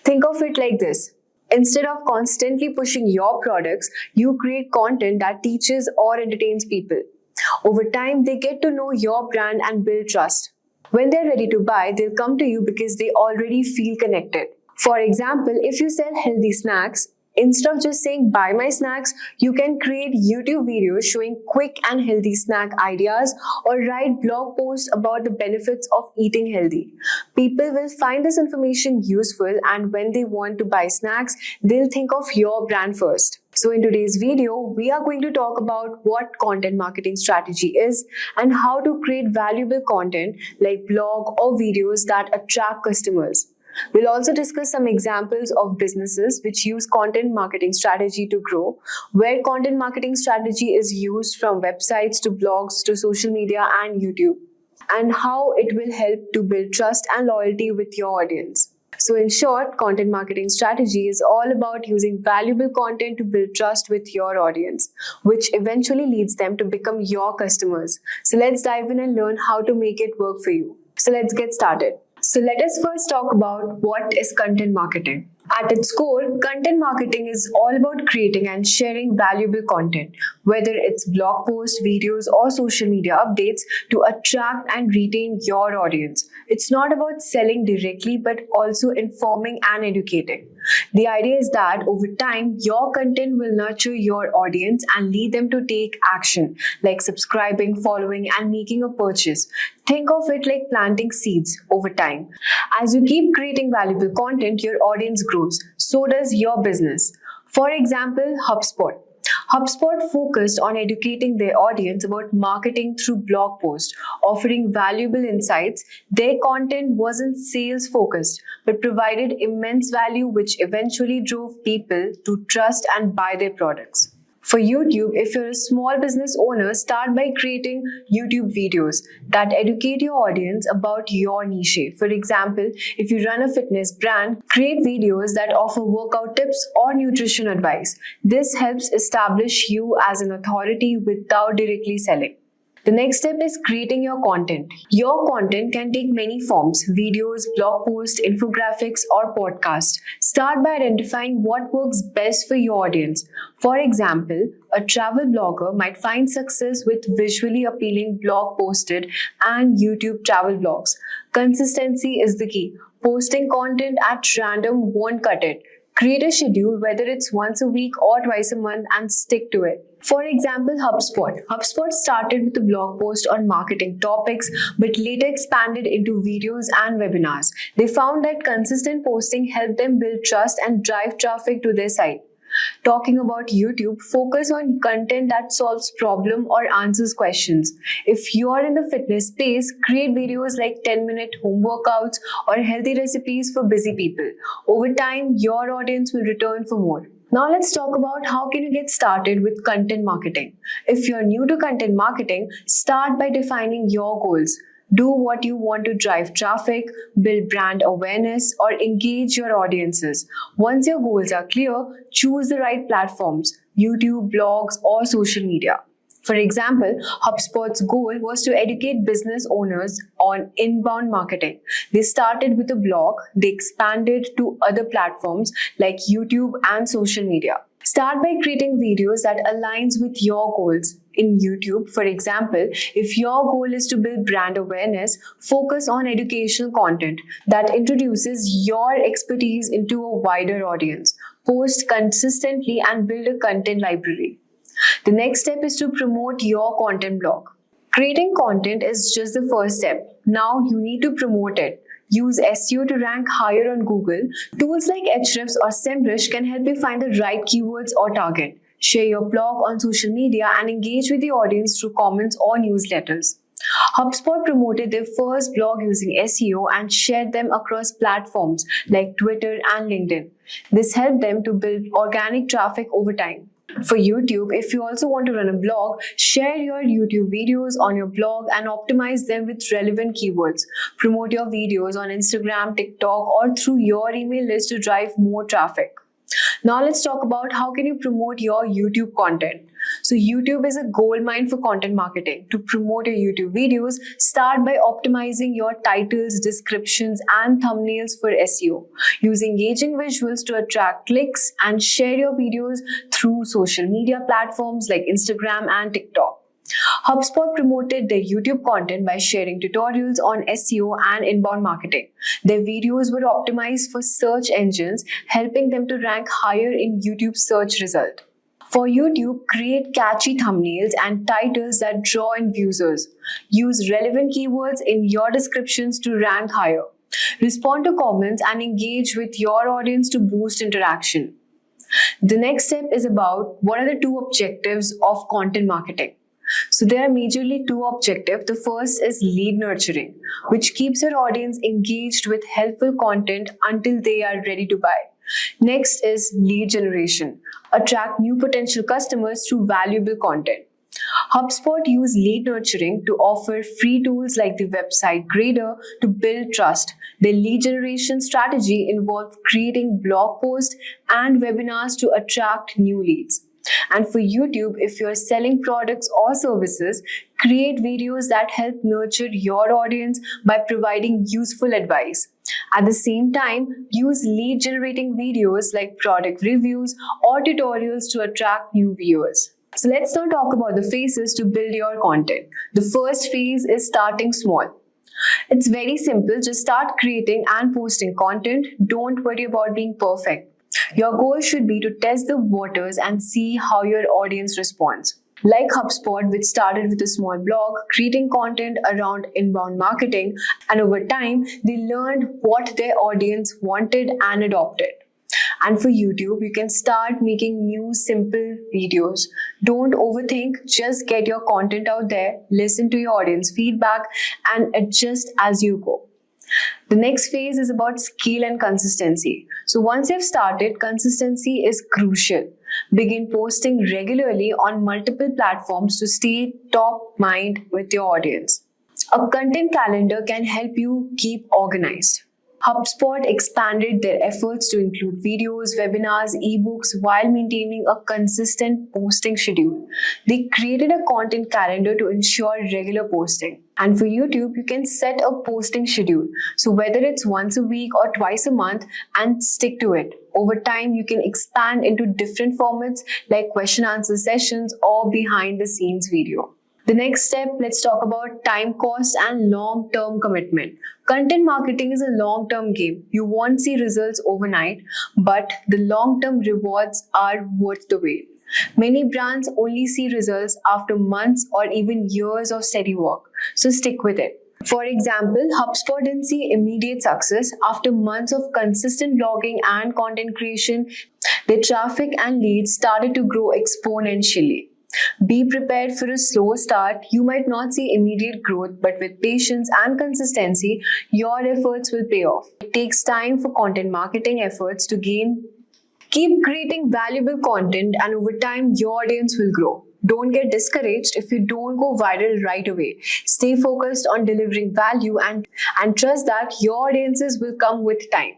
Think of it like this. Instead of constantly pushing your products, you create content that teaches or entertains people. Over time, they get to know your brand and build trust. When they're ready to buy, they'll come to you because they already feel connected. For example, if you sell healthy snacks, instead of just saying buy my snacks, you can create YouTube videos showing quick and healthy snack ideas or write blog posts about the benefits of eating healthy. People will find this information useful, and when they want to buy snacks, they'll think of your brand first. So in today's video, we are going to talk about what content marketing strategy is and how to create valuable content like blog or videos that attract customers. We'll also discuss some examples of businesses which use content marketing strategy to grow, where content marketing strategy is used from websites to blogs to social media and YouTube, and how it will help to build trust and loyalty with your audience. So in short, content marketing strategy is all about using valuable content to build trust with your audience, which eventually leads them to become your customers. So let's dive in and learn how to make it work for you. So let's get started. So let us first talk about what is content marketing. At its core, content marketing is all about creating and sharing valuable content, whether it's blog posts, videos, or social media updates to attract and retain your audience. It's not about selling directly, but also informing and educating. The idea is that over time, your content will nurture your audience and lead them to take action, like subscribing, following, and making a purchase. Think of it like planting seeds over time. As you keep creating valuable content, your audience grows. So does your business. For example, HubSpot. HubSpot focused on educating their audience about marketing through blog posts, offering valuable insights. Their content wasn't sales focused, but provided immense value, which eventually drove people to trust and buy their products. For YouTube, if you're a small business owner, start by creating YouTube videos that educate your audience about your niche. For example, if you run a fitness brand, create videos that offer workout tips or nutrition advice. This helps establish you as an authority without directly selling. The next step is creating your content. Your content can take many forms: videos, blog posts, infographics, or podcasts. Start by identifying what works best for your audience. For example, a travel blogger might find success with visually appealing blog posted and YouTube travel blogs. Consistency is the key. Posting content at random won't cut it. Create a schedule, whether it's once a week or twice a month, and stick to it. For example, HubSpot. HubSpot started with a blog post on marketing topics, but later expanded into videos and webinars. They found that consistent posting helped them build trust and drive traffic to their site. Talking about YouTube, focus on content that solves problems or answers questions. If you are in the fitness space, create videos like 10-minute home workouts or healthy recipes for busy people. Over time, your audience will return for more. Now let's talk about how can you get started with content marketing. If you're new to content marketing, start by defining your goals. Do what you want to drive traffic, build brand awareness, or engage your audiences. Once your goals are clear, choose the right platforms, YouTube, blogs, or social media. For example, HubSpot's goal was to educate business owners on inbound marketing. They started with a blog, they expanded to other platforms like YouTube and social media. Start by creating videos that aligns with your goals. In YouTube, for example, if your goal is to build brand awareness, focus on educational content that introduces your expertise into a wider audience. Post consistently and build a content library. The next step is to promote your content blog. Creating content is just the first step. Now you need to promote it. Use SEO to rank higher on Google. Tools like Ahrefs or SEMrush can help you find the right keywords or target. Share your blog on social media and engage with the audience through comments or newsletters. HubSpot promoted their first blog using SEO and shared them across platforms like Twitter and LinkedIn. This helped them to build organic traffic over time. For YouTube, if you also want to run a blog, share your YouTube videos on your blog and optimize them with relevant keywords. Promote your videos on Instagram, TikTok, or through your email list to drive more traffic. Now let's talk about how can you promote your YouTube content. So YouTube is a goldmine for content marketing. To promote your YouTube videos, start by optimizing your titles, descriptions, and thumbnails for SEO. Use engaging visuals to attract clicks and share your videos through social media platforms like Instagram and TikTok. HubSpot promoted their YouTube content by sharing tutorials on SEO and inbound marketing. Their videos were optimized for search engines, helping them to rank higher in YouTube search results. For YouTube, create catchy thumbnails and titles that draw in users. Use relevant keywords in your descriptions to rank higher. Respond to comments and engage with your audience to boost interaction. The next step is about what are the two objectives of content marketing. So there are majorly two objectives. The first is lead nurturing, which keeps your audience engaged with helpful content until they are ready to buy. Next is lead generation. Attract new potential customers through valuable content. HubSpot used lead nurturing to offer free tools like the website grader to build trust. Their lead generation strategy involved creating blog posts and webinars to attract new leads. And for YouTube, if you're selling products or services, create videos that help nurture your audience by providing useful advice. At the same time, use lead generating videos like product reviews or tutorials to attract new viewers. So let's now talk about the phases to build your content. The first phase is starting small. It's very simple. Just start creating and posting content. Don't worry about being perfect. Your goal should be to test the waters and see how your audience responds. Like HubSpot, which started with a small blog, creating content around inbound marketing, and over time, they learned what their audience wanted and adopted. And for YouTube, you can start making new simple videos. Don't overthink, just get your content out there, listen to your audience feedback, and adjust as you go. The next phase is about scale and consistency. So once you've started, consistency is crucial. Begin posting regularly on multiple platforms to stay top mind with your audience. A content calendar can help you keep organized. HubSpot expanded their efforts to include videos, webinars, ebooks while maintaining a consistent posting schedule. They created a content calendar to ensure regular posting. And for YouTube, you can set a posting schedule. So whether it's once a week or twice a month, and stick to it. Over time, you can expand into different formats like question answer sessions or behind the scenes video. The next step, let's talk about time cost and long-term commitment. Content marketing is a long-term game. You won't see results overnight, but the long-term rewards are worth the wait. Many brands only see results after months or even years of steady work, so stick with it. For example, HubSpot didn't see immediate success. After months of consistent blogging and content creation, their traffic and leads started to grow exponentially. Be prepared for a slow start. You might not see immediate growth, but with patience and consistency, your efforts will pay off. It takes time for content marketing efforts to gain. Keep creating valuable content, and over time, your audience will grow. Don't get discouraged if you don't go viral right away. Stay focused on delivering value and trust that your audiences will come with time.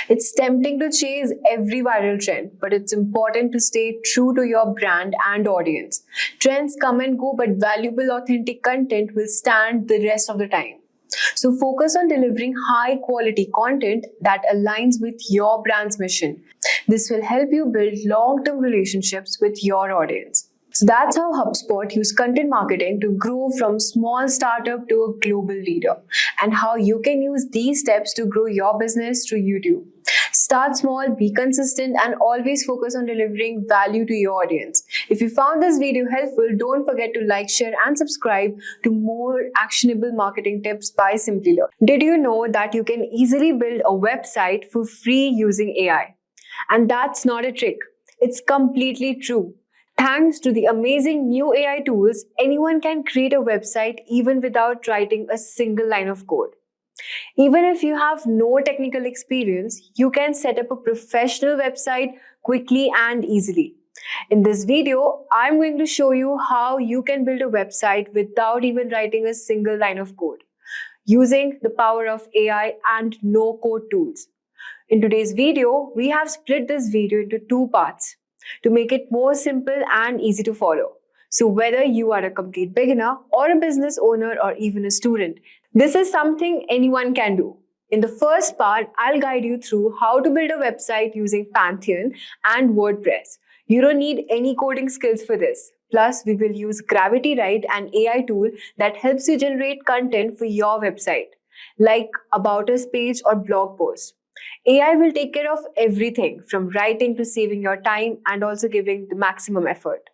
It's tempting to chase every viral trend, but it's important to stay true to your brand and audience. Trends come and go, but valuable, authentic content will stand the rest of the time. So focus on delivering high quality content that aligns with your brand's mission. This will help you build long-term relationships with your audience. So that's how HubSpot used content marketing to grow from small startup to a global leader, and how you can use these steps to grow your business through YouTube. Start small, be consistent, and always focus on delivering value to your audience. If you found this video helpful, don't forget to like, share, and subscribe to more actionable marketing tips by Simplilearn. Did you know that you can easily build a website for free using AI? And that's not a trick. It's completely true. Thanks to the amazing new AI tools, anyone can create a website even without writing a single line of code. Even if you have no technical experience, you can set up a professional website quickly and easily. In this video, I'm going to show you how you can build a website without even writing a single line of code, using the power of AI and no-code tools. In today's video, we have split this video into two parts to make it more simple and easy to follow. So whether you are a complete beginner or a business owner or even a student, this is something anyone can do. In the first part, I'll guide you through how to build a website using Pantheon and WordPress. You don't need any coding skills for this. Plus, we will use Gravity Write, an AI tool that helps you generate content for your website, like About Us page or blog post. AI will take care of everything from writing to saving your time and also giving the maximum effort.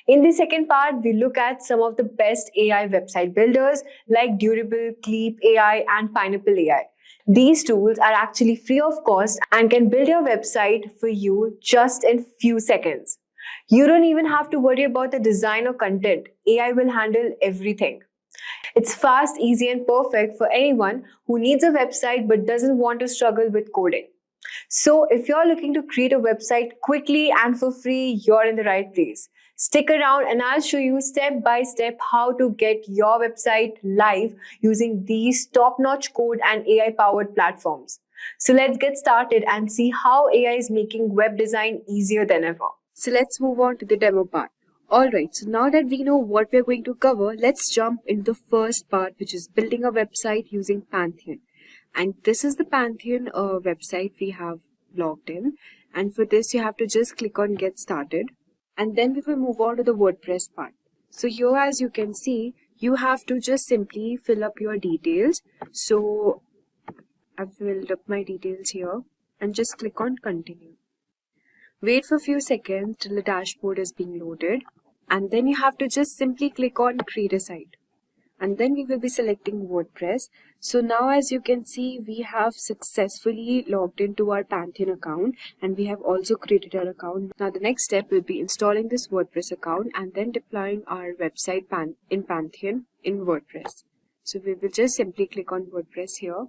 In the second part, we look at some of the best AI website builders like Durable, Cleap AI, and Pineapple AI. These tools are actually free of cost and can build your website for you just in few seconds. You don't even have to worry about the design or content. AI will handle everything. It's fast, easy, and perfect for anyone who needs a website but doesn't want to struggle with coding. So if you're looking to create a website quickly and for free, you're in the right place. Stick around and I'll show you step by step how to get your website live using these top-notch code and AI-powered platforms. So let's get started and see how AI is making web design easier than ever. So let's move on to the demo part. Alright, so now that we know what we're going to cover, let's jump into the first part, which is building a website using Pantheon. And this is the Pantheon website we have logged in. And for this, you have to just click on Get Started. And then we will move on to the WordPress part. So here, as you can see, you have to just simply fill up your details. So I've filled up my details here and just click on Continue. Wait for a few seconds till the dashboard is being loaded. And then you have to just simply click on Create a Site. And then we will be selecting WordPress. So now, as you can see, we have successfully logged into our Pantheon account and we have also created our account. Now the next step will be installing this WordPress account and then deploying our website in Pantheon in WordPress. So we will just simply click on WordPress here.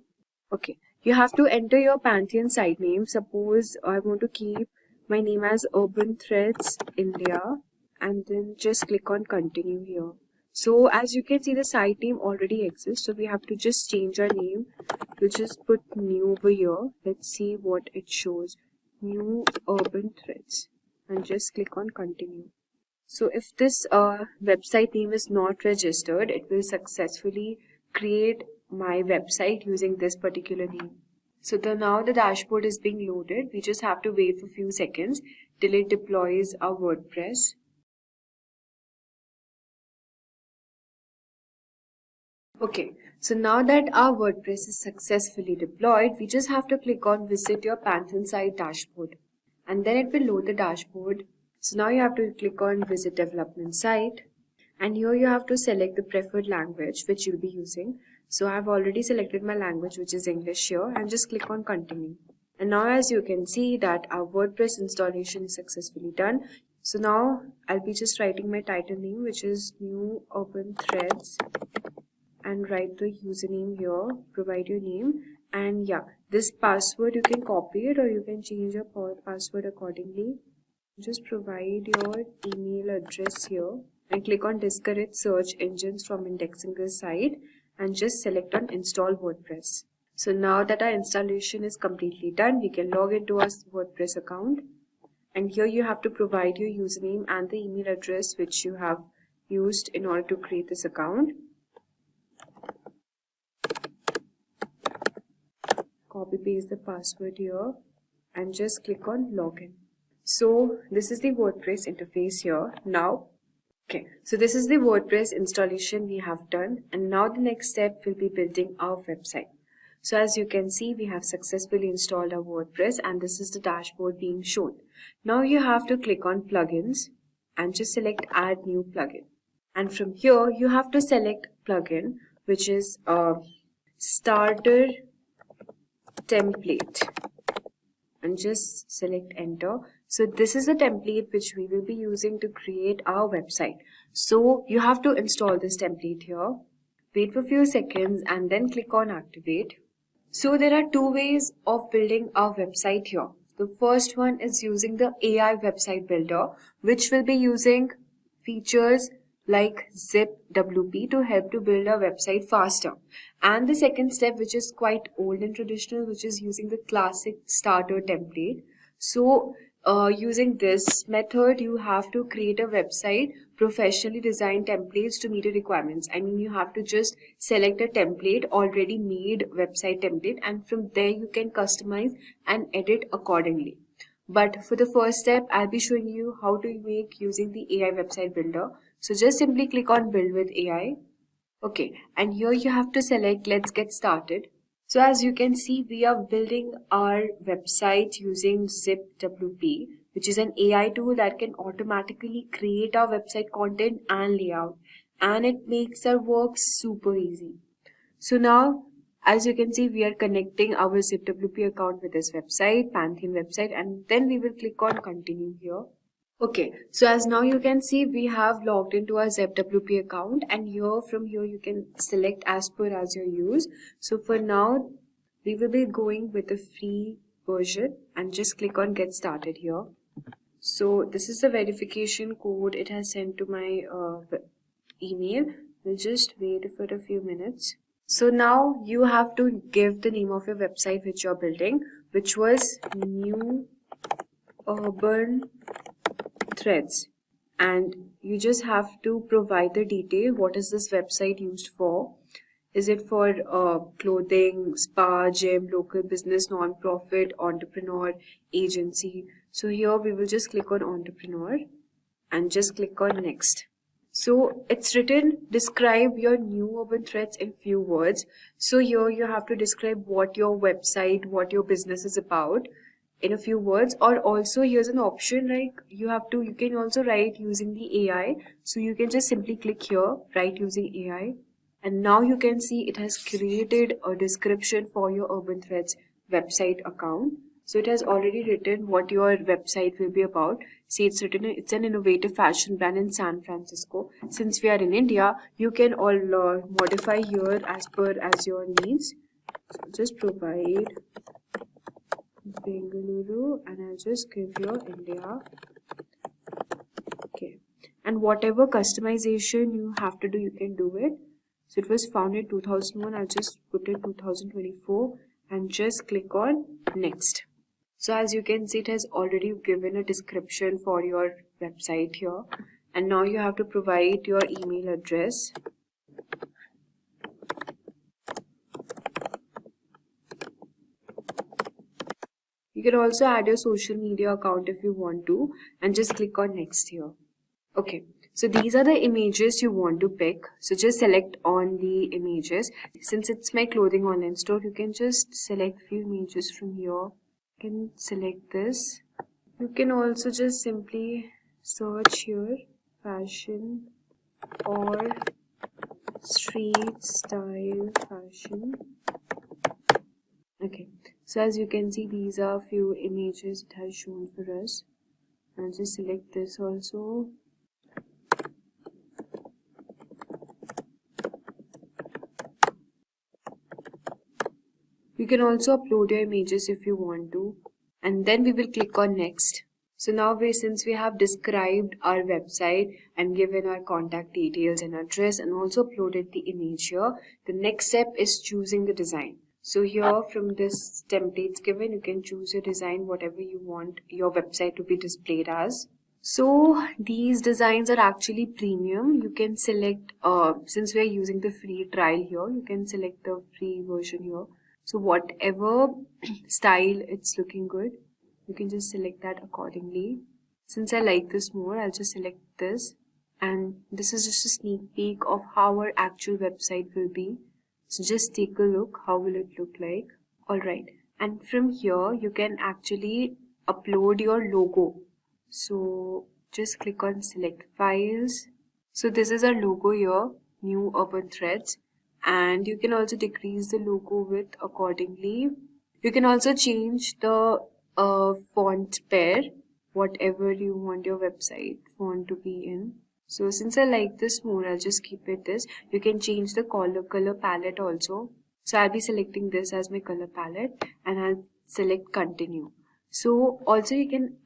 Okay, you have to enter your Pantheon site name. Suppose I want to keep my name as Urban Threads India, and then just click on Continue here. So as you can see, the site name already exists, so we have to just change our name. We'll just put new over here. Let's see what it shows. New Urban Threads, and just click on Continue. So if this website name is not registered, it will successfully create my website using this particular name. So now the dashboard is being loaded. We just have to wait for a few seconds till it deploys our WordPress. Okay, so now that our WordPress is successfully deployed, we just have to click on Visit Your Pantheon Site Dashboard. And then it will load the dashboard. So now you have to click on Visit Development Site. And here you have to select the preferred language which you'll be using. So I've already selected my language, which is English here, and just click on Continue. And now as you can see that our WordPress installation is successfully done. So now I'll be just writing my title name, which is New Urban Threads, and write the username here, provide your name, and yeah, this password you can copy it or you can change your password accordingly. Just provide your email address here. and click on discourage search engines from indexing the site and just select on install WordPress. So now that our installation is completely done, we can log into our WordPress account, and here you have to provide your username and the email address which you have used in order to create this account. Copy paste the password here and just click on login. So this is the WordPress interface here. Now, so this is the WordPress installation we have done, and now the next step will be building our website. So as you can see, we have successfully installed our WordPress, and this is the dashboard being shown. Now you have to click on plugins and just select add new plugin. And from here you have to select plugin which is a starter template and just select enter. So this is the template which we will be using to create our website. So you have to install this template here, wait for a few seconds and then click on activate. So there are two ways of building our website here. The first one is using the AI website builder, which will be using features like ZipWP to help to build a website faster. And the second step, which is quite old and traditional, which is using the classic starter template. So using this method, you have to create a website, professionally designed templates to meet the requirements. I mean, you have to just select a template, already made website template, and from there you can customize and edit accordingly. But for the first step, I'll be showing you how to make using the AI website builder. So just simply click on build with AI. Okay, and here you have to select let's get started. So as you can see, we are building our website using ZipWP, which is an AI tool that can automatically create our website content and layout, and it makes our work super easy. So now, as you can see, we are connecting our ZipWP account with this website, Pantheon website, and then we will click on continue here. Okay, so as now you can see, we have logged into our ZipWP account, and from here you can select as per as your use. So for now, we will be going with the free version and just click on get started here. So this is the verification code it has sent to my email. We'll just wait for a few minutes. So now you have to give the name of your website which you're building, which was New Urban Threads, and you just have to provide the detail. What is this website used for? Is it for clothing, spa, gym, local business, non-profit, entrepreneur, agency? So here we will just click on entrepreneur and just click on next. So it's written describe your new urban threads in few words. So here you have to describe what your website, what your business is about in a few words. Or also here's an option like you can also write using the AI. So you can just simply click here, write using AI. And now you can see it has created a description for your Urban Threads website account. So it has already written what your website will be about. See, it's written it's an innovative fashion brand in San Francisco. Since we are in India, you can all modify here as per as your needs. So just provide Bengaluru and I'll just give your India. Okay. And whatever customization you have to do, you can do it. So it was founded 2001. I'll just put it 2024 and just click on next. So as you can see, it has already given a description for your website here. And now you have to provide your email address. You can also add your social media account if you want to and just click on next here. Okay. So these are the images you want to pick. So just select on the images. Since it's my clothing online store, you can just select few images from here. You can select this. You can also just simply search here fashion or street style fashion. Okay. So as you can see, these are few images it has shown for us. I'll just select this also. You can also upload your images if you want to, and then we will click on next. So now since we have described our website and given our contact details and address and also uploaded the image here, the next step is choosing the design. So here from this templates given, you can choose your design, whatever you want your website to be displayed as. So these designs are actually premium. You can select, since we are using the free trial here, you can select the free version here. So whatever style it's looking good, you can just select that accordingly. Since I like this more, I'll just select this. And this is just a sneak peek of how our actual website will be. So just take a look, how will it look like? Alright, and from here you can actually upload your logo. So just click on select files. So this is our logo here, new urban threads. And you can also decrease the logo width accordingly. You can also change the font pair, whatever you want your website font to be in. So since I like this more, I'll just keep it this. You can change the color palette also. So I'll be selecting this as my color palette and I'll select continue. So also you can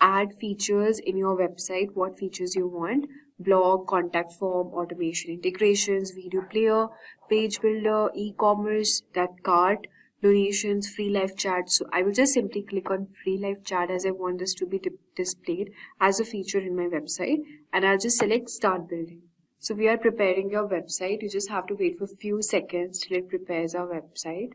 add features in your website, what features you want. Blog, contact form, automation integrations, video player, page builder, e-commerce, that cart, donations, free live chat. So I will just simply click on free live chat as I want this to be displayed as a feature in my website, and I'll just select start building. So we are preparing your website. You just have to wait for a few seconds till it prepares our website.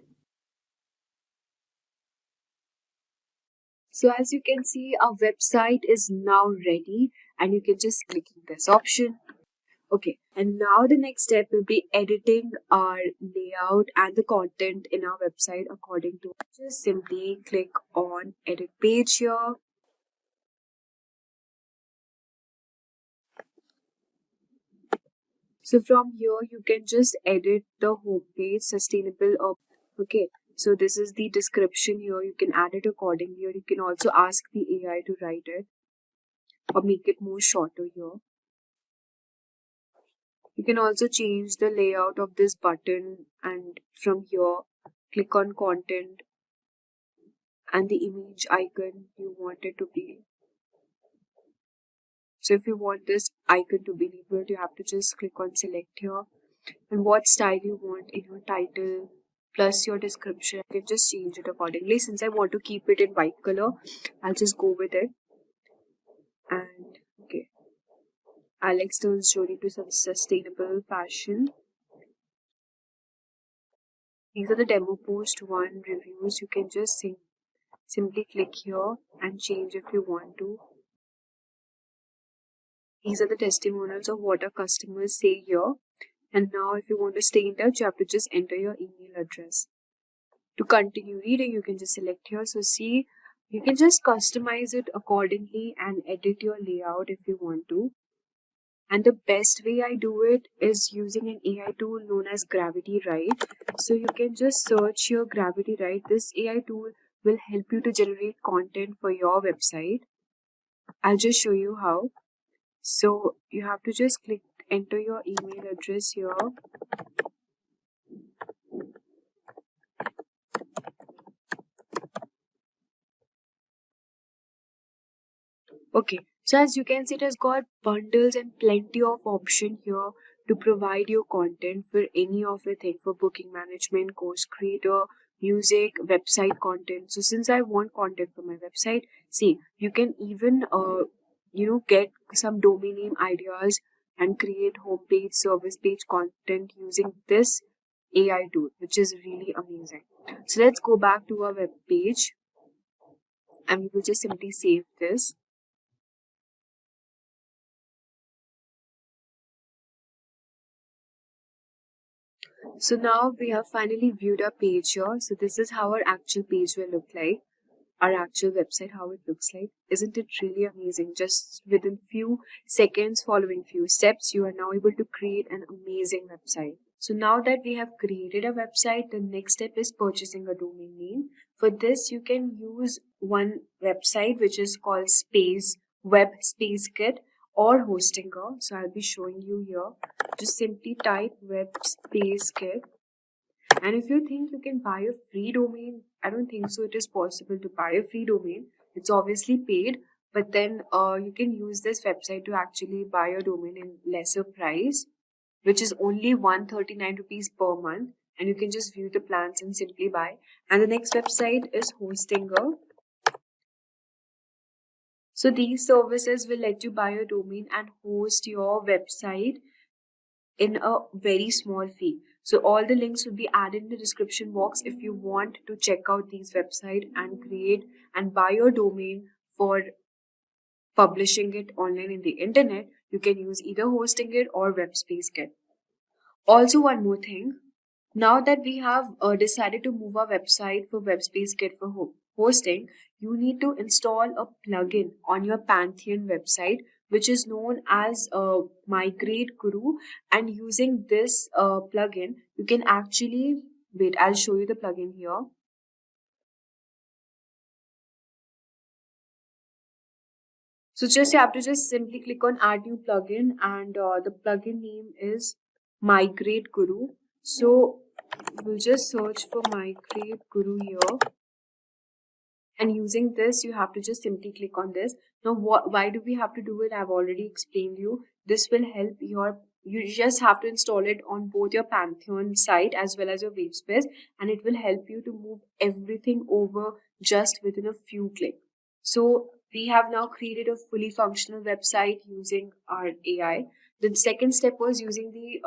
So as you can see, our website is now ready and you can just click on this option. Okay, and now the next step will be editing our layout and the content in our website according to. Just simply click on edit page here. So from here you can just edit the homepage sustainable. Okay, so this is the description here. You can add it accordingly, or you can also ask the AI to write it or make it more shorter here. You can also change the layout of this button, and from here click on content and the image icon you want it to be. So if you want this icon to be enabled, you have to just click on select here, and what style you want in your title plus your description. You can just change it accordingly. Since I want to keep it in white color, I'll just go with it. And okay, Alex turns Jolie to some sustainable fashion. These are the demo post 1 reviews. You can just simply click here and change if you want to. These are the testimonials of what our customers say here. And now if you want to stay in touch, you have to just enter your email address. To continue reading, you can just select here. So see, you can just customize it accordingly and edit your layout if you want to. And the best way I do it is using an AI tool known as Gravity Write. So you can just search your Gravity Write. This AI tool will help you to generate content for your website. I'll just show you how. So you have to just enter your email address here. Okay, so as you can see, it has got bundles and plenty of option here to provide you content for any of your thing, for booking management, course creator, music, website content. So since I want content for my website, see, you can even get some domain name ideas and create homepage, service page content using this AI tool, which is really amazing. So let's go back to our web page and we will just simply save this. So now we have finally viewed our page here. So this is how our actual page will look like. Our actual website, how it looks like. Isn't it really amazing? Just within few seconds, following few steps, you are now able to create an amazing website. So now that we have created a website, the next step is purchasing a domain name. For this, you can use one website which is called Web Space Kit or Hostinger. So I'll be showing you here. Just simply type Web Space Kit. And if you think you can buy a free domain, I don't think so it is possible to buy a free domain. It's obviously paid, but then you can use this website to actually buy your domain in lesser price, which is only 139 rupees per month, and you can just view the plans and simply buy. And the next website is Hostinger. So these services will let you buy your domain and host your website in a very small fee. So all the links will be added in the description box if you want to check out these websites and create and buy your domain for publishing it online in the internet. You can use either Hosting It or Webspace Kit. Also, one more thing. Now that we have decided to move our website for Webspace Kit for hosting, you need to install a plugin on your Pantheon website, which is known as Migrate Guru. And using this plugin, you can actually, wait, I'll show you the plugin here. So you have to just simply click on add new plugin, and the plugin name is Migrate Guru. So we'll just search for Migrate Guru here. And using this, you have to just simply click on this. Now, why do we have to do it? I've already explained you. This will help you just have to install it on both your Pantheon site as well as your Webspace, and it will help you to move everything over just within a few clicks. So we have now created a fully functional website using our AI. The second step was using the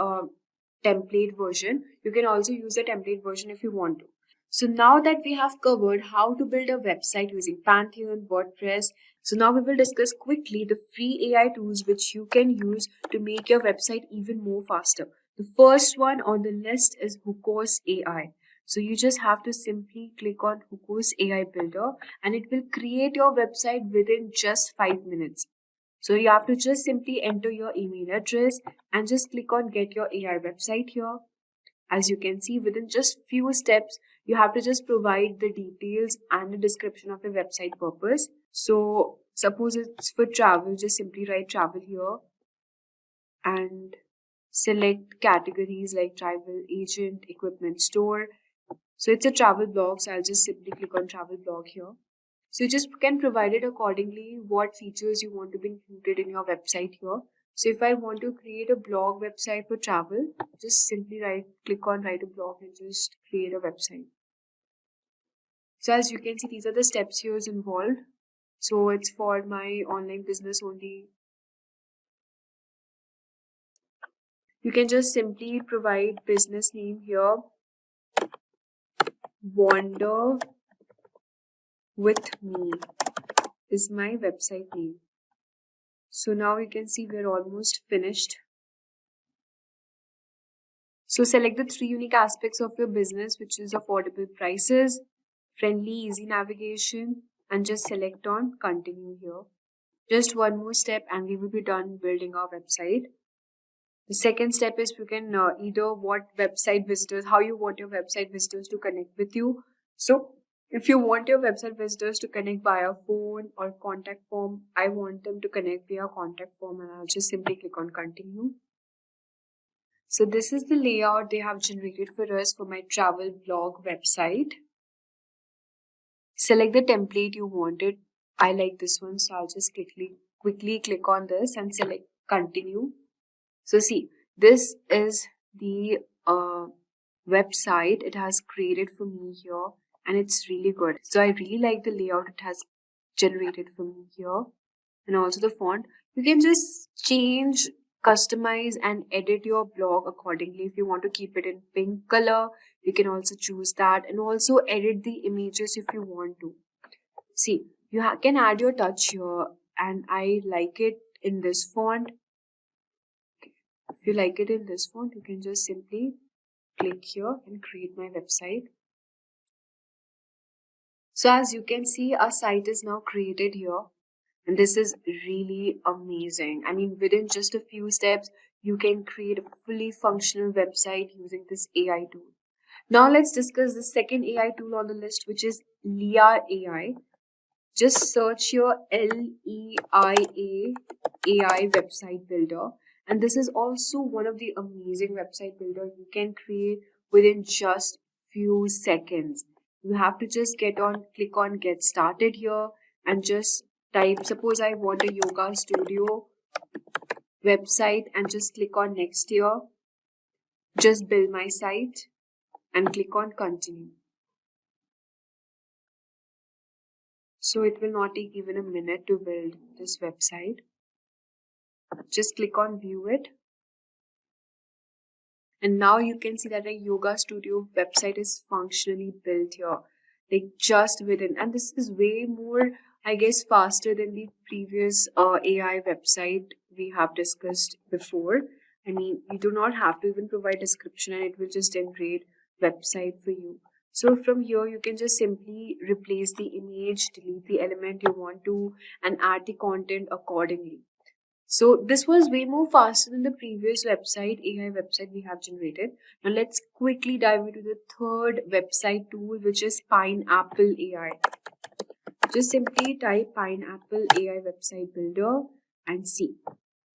template version. You can also use the template version if you want to. So now that we have covered how to build a website using Pantheon, WordPress, so now we will discuss quickly the free AI tools which you can use to make your website even more faster. The first one on the list is Hookos AI. So you just have to simply click on Hookos AI Builder and it will create your website within just 5 minutes. So you have to just simply enter your email address and just click on Get Your AI Website here. As you can see, within just few steps, you have to just provide the details and the description of your website purpose. So suppose it's for travel, just simply write travel here and select categories like travel agent, equipment store. So it's a travel blog, so I'll just simply click on travel blog here. So you just can provide it accordingly what features you want to be included in your website here. So if I want to create a blog website for travel, just simply click on write a blog and just create a website. So as you can see, these are the steps here involved. So it's for my online business only. You can just simply provide business name here. Wander with me is my website name. So now you can see we're almost finished. So select the 3 unique aspects of your business, which is affordable prices, friendly, easy navigation, and just select on continue here. Just one more step and we will be done building our website. The second step is you can either what website visitors, how you want your website visitors to connect with you. So if you want your website visitors to connect via phone or contact form, I want them to connect via contact form, and I'll just simply click on continue. So this is the layout they have generated for us for my travel blog website. Select the template you wanted. I like this one, so I'll just quickly click on this and select continue. So see, this is the website it has created for me here, and it's really good. So I really like the layout it has generated for me here, and also the font. You can just change, customize and edit your blog accordingly. If you want to keep it in pink color, you can also choose that, and also edit the images if you want to. See, you can add your touch here, and I like it in this font. If you like it in this font, you can just simply click here and create my website. So as you can see, our site is now created here, and this is really amazing. I mean, within just a few steps, you can create a fully functional website using this AI tool. Now let's discuss the second AI tool on the list, which is Leia AI. Just search your LEIA AI website builder. And this is also one of the amazing website builder you can create within just few seconds. You have to just click on get started here and just type, suppose I want a yoga studio website, and just click on next here. Just build my site and click on continue. So it will not take even a minute to build this website. Just click on view it. And now you can see that a yoga studio website is functionally built here. Like just within. And this is way more, I guess, faster than the previous AI website we have discussed before. I mean, you do not have to even provide description and it will just generate website for you. So from here, you can just simply replace the image, delete the element you want to, and add the content accordingly. So this was way more faster than the previous website, AI website we have generated. Now let's quickly dive into the third website tool, which is Pineapple AI. Just simply type Pineapple AI website builder and see.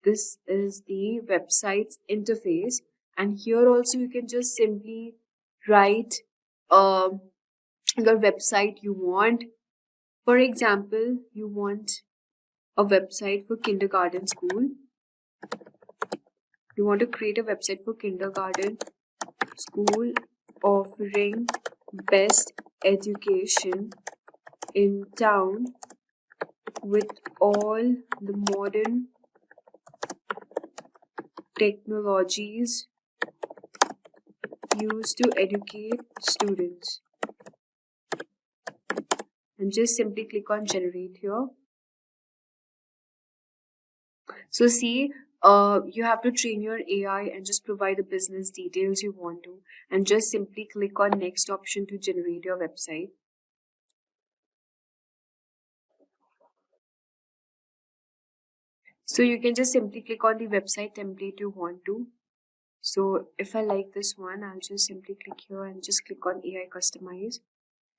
This is the website's interface. And here also you can just simply write your website you want. For example, you want a website for kindergarten school. You want to create a website for kindergarten school offering best education in town with all the modern technologies used to educate students. And just simply click on generate here. So see, you have to train your AI and just provide the business details you want to, and just simply click on next option to generate your website. So you can just simply click on the website template you want to. So if I like this one, I'll just simply click here and just click on AI customize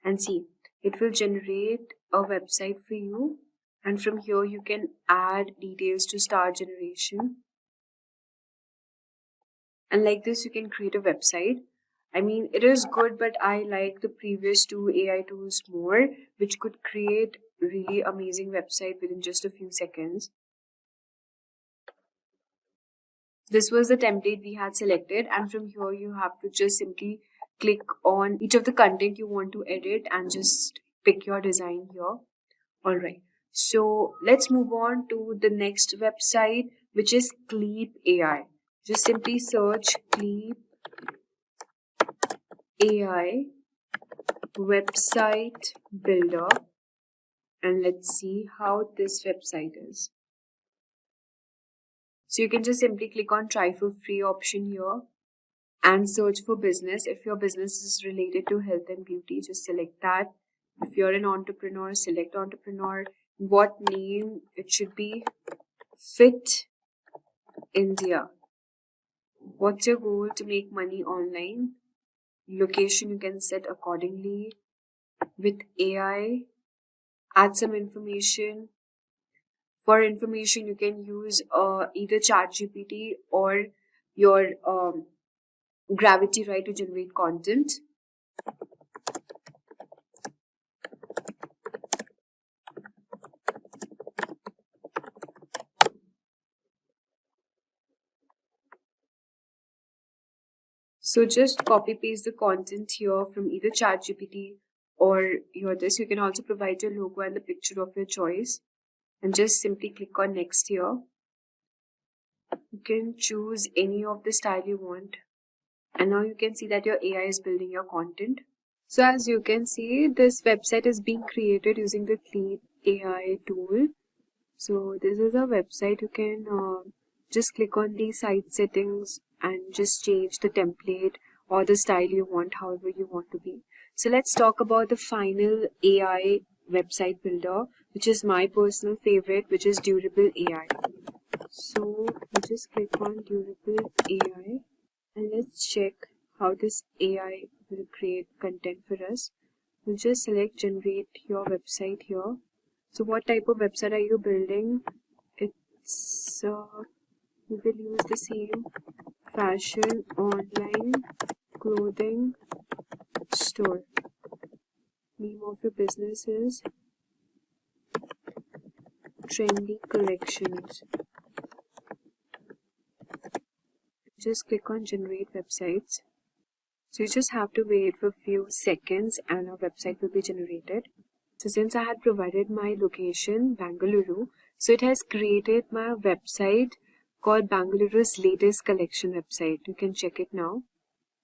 and see, it will generate a website for you. And from here, you can add details to start generation. And like this, you can create a website. I mean, it is good, but I like the previous two AI tools more, which could create really amazing website within just a few seconds. This was the template we had selected. And from here, you have to just simply click on each of the content you want to edit and just pick your design here. All right. So let's move on to the next website, which is Cleep AI. Just simply search Cleep AI website builder and let's see how this website is. So you can just simply click on try for free option here and search for business. If your business is related to health and beauty, just select that. If you're an entrepreneur, select entrepreneur. What name it should be? Fit India. What's your goal to make money online? Location you can set accordingly. With AI, add some information. For information, you can use either Chatgpt or your Gravity to generate content. So just copy paste the content here from either Chatgpt or your this. You can also provide your logo and the picture of your choice. And just simply click on next here. You can choose any of the style you want. And now you can see that your AI is building your content. So as you can see, this website is being created using the Cleep AI tool. So this is a website. You can just click on the site settings and just change the template or the style you want, however you want to be. So let's talk about the final AI website builder, which is my personal favorite, which is Durable AI. So we just click on Durable AI and let's check how this AI will create content for us. We'll just select generate your website here. So what type of website are you building? It's we will use the same fashion online clothing store. Name of your business is trendy collections. Just click on generate websites. So you just have to wait for a few seconds and a website will be generated. So since I had provided my location, Bangalore, so it has created my website called Bangaluru's latest collection website. You can check it now.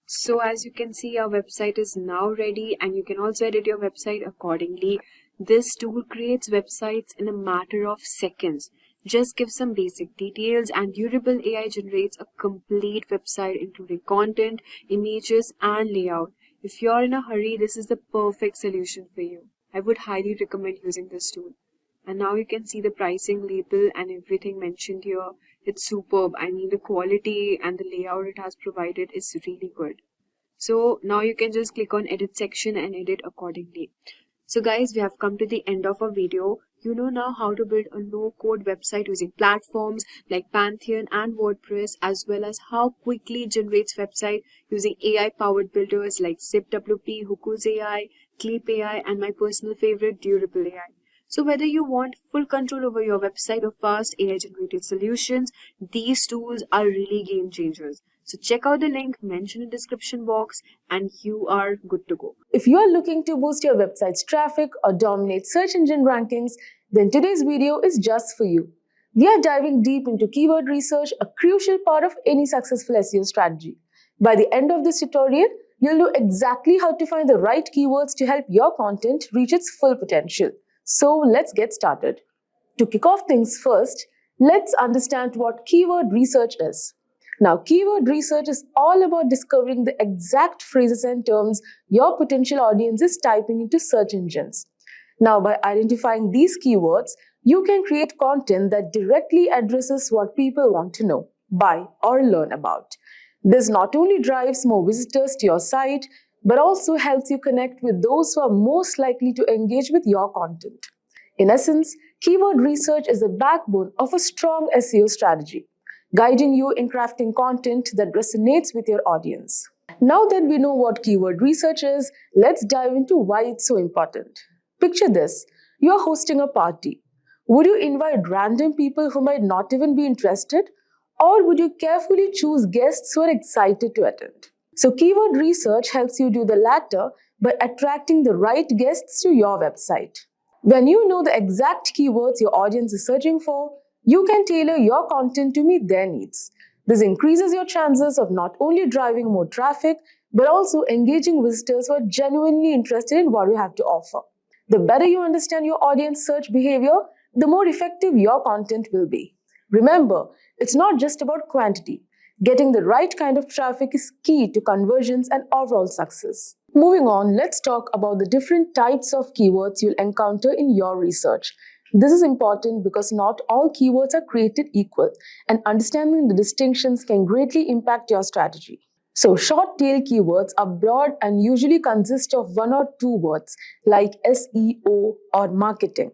So as you can see, our website is now ready and you can also edit your website accordingly. This tool creates websites in a matter of seconds. Just give some basic details and Durable AI generates a complete website including content, images and layout. If you're in a hurry, this is the perfect solution for you. I would highly recommend using this tool. And now you can see the pricing label and everything mentioned here. It's superb. I mean, the quality and the layout it has provided is really good. So now you can just click on edit section and edit accordingly. So guys, we have come to the end of our video. You know now how to build a no-code website using platforms like Pantheon and Wordpress, as well as how quickly it generates website using AI-powered builders like ZipWP, Hookoo's AI, Clip AI, and my personal favorite, Durable AI. So whether you want full control over your website or fast AI-generated solutions, these tools are really game changers. So check out the link mentioned in the description box and you are good to go. If you are looking to boost your website's traffic or dominate search engine rankings, then today's video is just for you. We are diving deep into keyword research, a crucial part of any successful SEO strategy. By the end of this tutorial, you'll know exactly how to find the right keywords to help your content reach its full potential. So let's get started. To kick off things first, let's understand what keyword research is. Now, keyword research is all about discovering the exact phrases and terms your potential audience is typing into search engines. Now, by identifying these keywords, you can create content that directly addresses what people want to know, buy, or learn about. This not only drives more visitors to your site, but also helps you connect with those who are most likely to engage with your content. In essence, keyword research is the backbone of a strong SEO strategy, guiding you in crafting content that resonates with your audience. Now that we know what keyword research is, let's dive into why it's so important. Picture this, you're hosting a party. Would you invite random people who might not even be interested? Or would you carefully choose guests who are excited to attend? So keyword research helps you do the latter by attracting the right guests to your website. When you know the exact keywords your audience is searching for, you can tailor your content to meet their needs. This increases your chances of not only driving more traffic, but also engaging visitors who are genuinely interested in what you have to offer. The better you understand your audience search behavior, the more effective your content will be. Remember, it's not just about quantity. Getting the right kind of traffic is key to conversions and overall success. Moving on, let's talk about the different types of keywords you'll encounter in your research. This is important because not all keywords are created equal, and understanding the distinctions can greatly impact your strategy. So, short tail keywords are broad and usually consist of one or two words like SEO or marketing.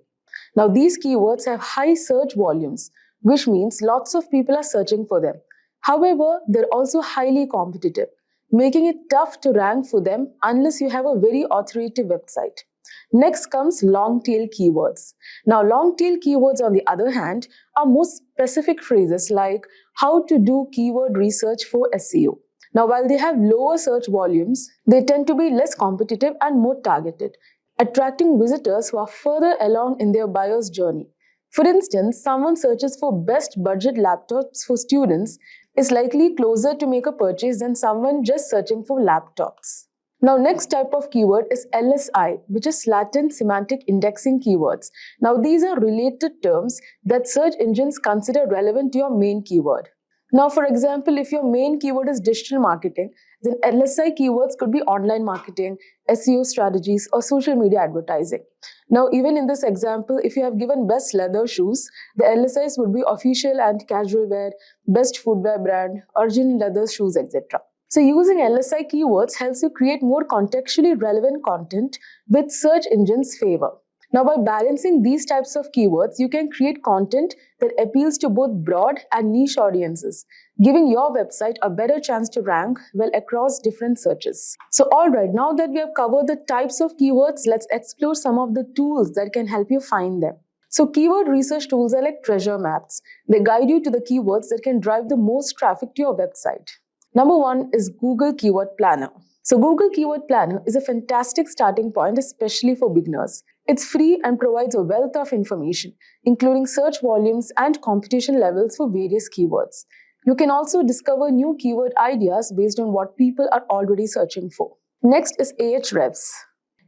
Now, these keywords have high search volumes, which means lots of people are searching for them. However, they're also highly competitive, making it tough to rank for them unless you have a very authoritative website. Next comes long-tail keywords. Now, long-tail keywords, on the other hand, are more specific phrases like how to do keyword research for SEO. Now, while they have lower search volumes, they tend to be less competitive and more targeted, attracting visitors who are further along in their buyer's journey. For instance, someone searches for best budget laptops for students is likely closer to make a purchase than someone just searching for laptops. Now, next type of keyword is LSI, which is latent semantic indexing keywords. Now, these are related terms that search engines consider relevant to your main keyword. Now, for example, if your main keyword is digital marketing, then LSI keywords could be online marketing, SEO strategies, or social media advertising. Now, even in this example, if you have given best leather shoes, the LSIs would be official and casual wear, best footwear brand, original leather shoes, etc. So, using LSI keywords helps you create more contextually relevant content with search engines' favor. Now, by balancing these types of keywords, you can create content that appeals to both broad and niche audiences, giving your website a better chance to rank well across different searches. So, alright, now that we have covered the types of keywords, let's explore some of the tools that can help you find them. So keyword research tools are like treasure maps. They guide you to the keywords that can drive the most traffic to your website. Number 1 is Google Keyword Planner. So Google Keyword Planner is a fantastic starting point, especially for beginners. It's free and provides a wealth of information, including search volumes and competition levels for various keywords. You can also discover new keyword ideas based on what people are already searching for. Next is Ahrefs.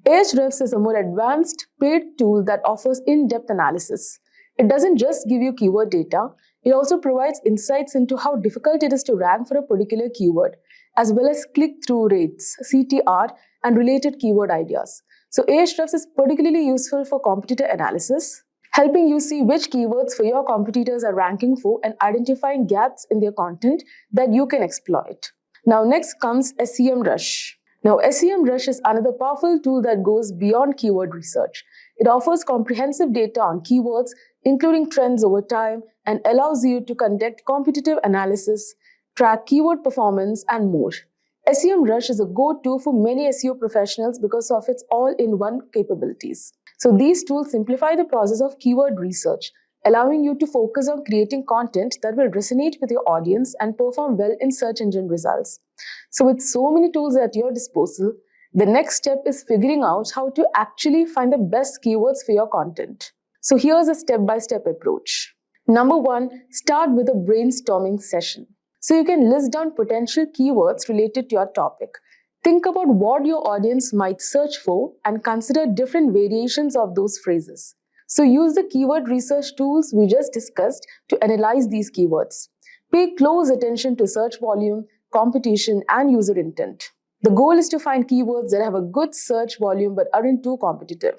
Ahrefs is a more advanced paid tool that offers in-depth analysis. It doesn't just give you keyword data, it also provides insights into how difficult it is to rank for a particular keyword, as well as click-through rates, CTR, and related keyword ideas. So Ahrefs is particularly useful for competitor analysis, helping you see which keywords for your competitors are ranking for and identifying gaps in their content that you can exploit. Now next comes SEMrush. Now SEMrush is another powerful tool that goes beyond keyword research. It offers comprehensive data on keywords, including trends over time, and allows you to conduct competitive analysis, track keyword performance, and more. SEMrush is a go-to for many SEO professionals because of its all-in-one capabilities. So these tools simplify the process of keyword research, allowing you to focus on creating content that will resonate with your audience and perform well in search engine results. So with so many tools at your disposal, the next step is figuring out how to actually find the best keywords for your content. So here's a step-by-step approach. Number 1, start with a brainstorming session. So you can list down potential keywords related to your topic. Think about what your audience might search for and consider different variations of those phrases. So use the keyword research tools we just discussed to analyze these keywords. Pay close attention to search volume, competition, and user intent. The goal is to find keywords that have a good search volume but aren't too competitive.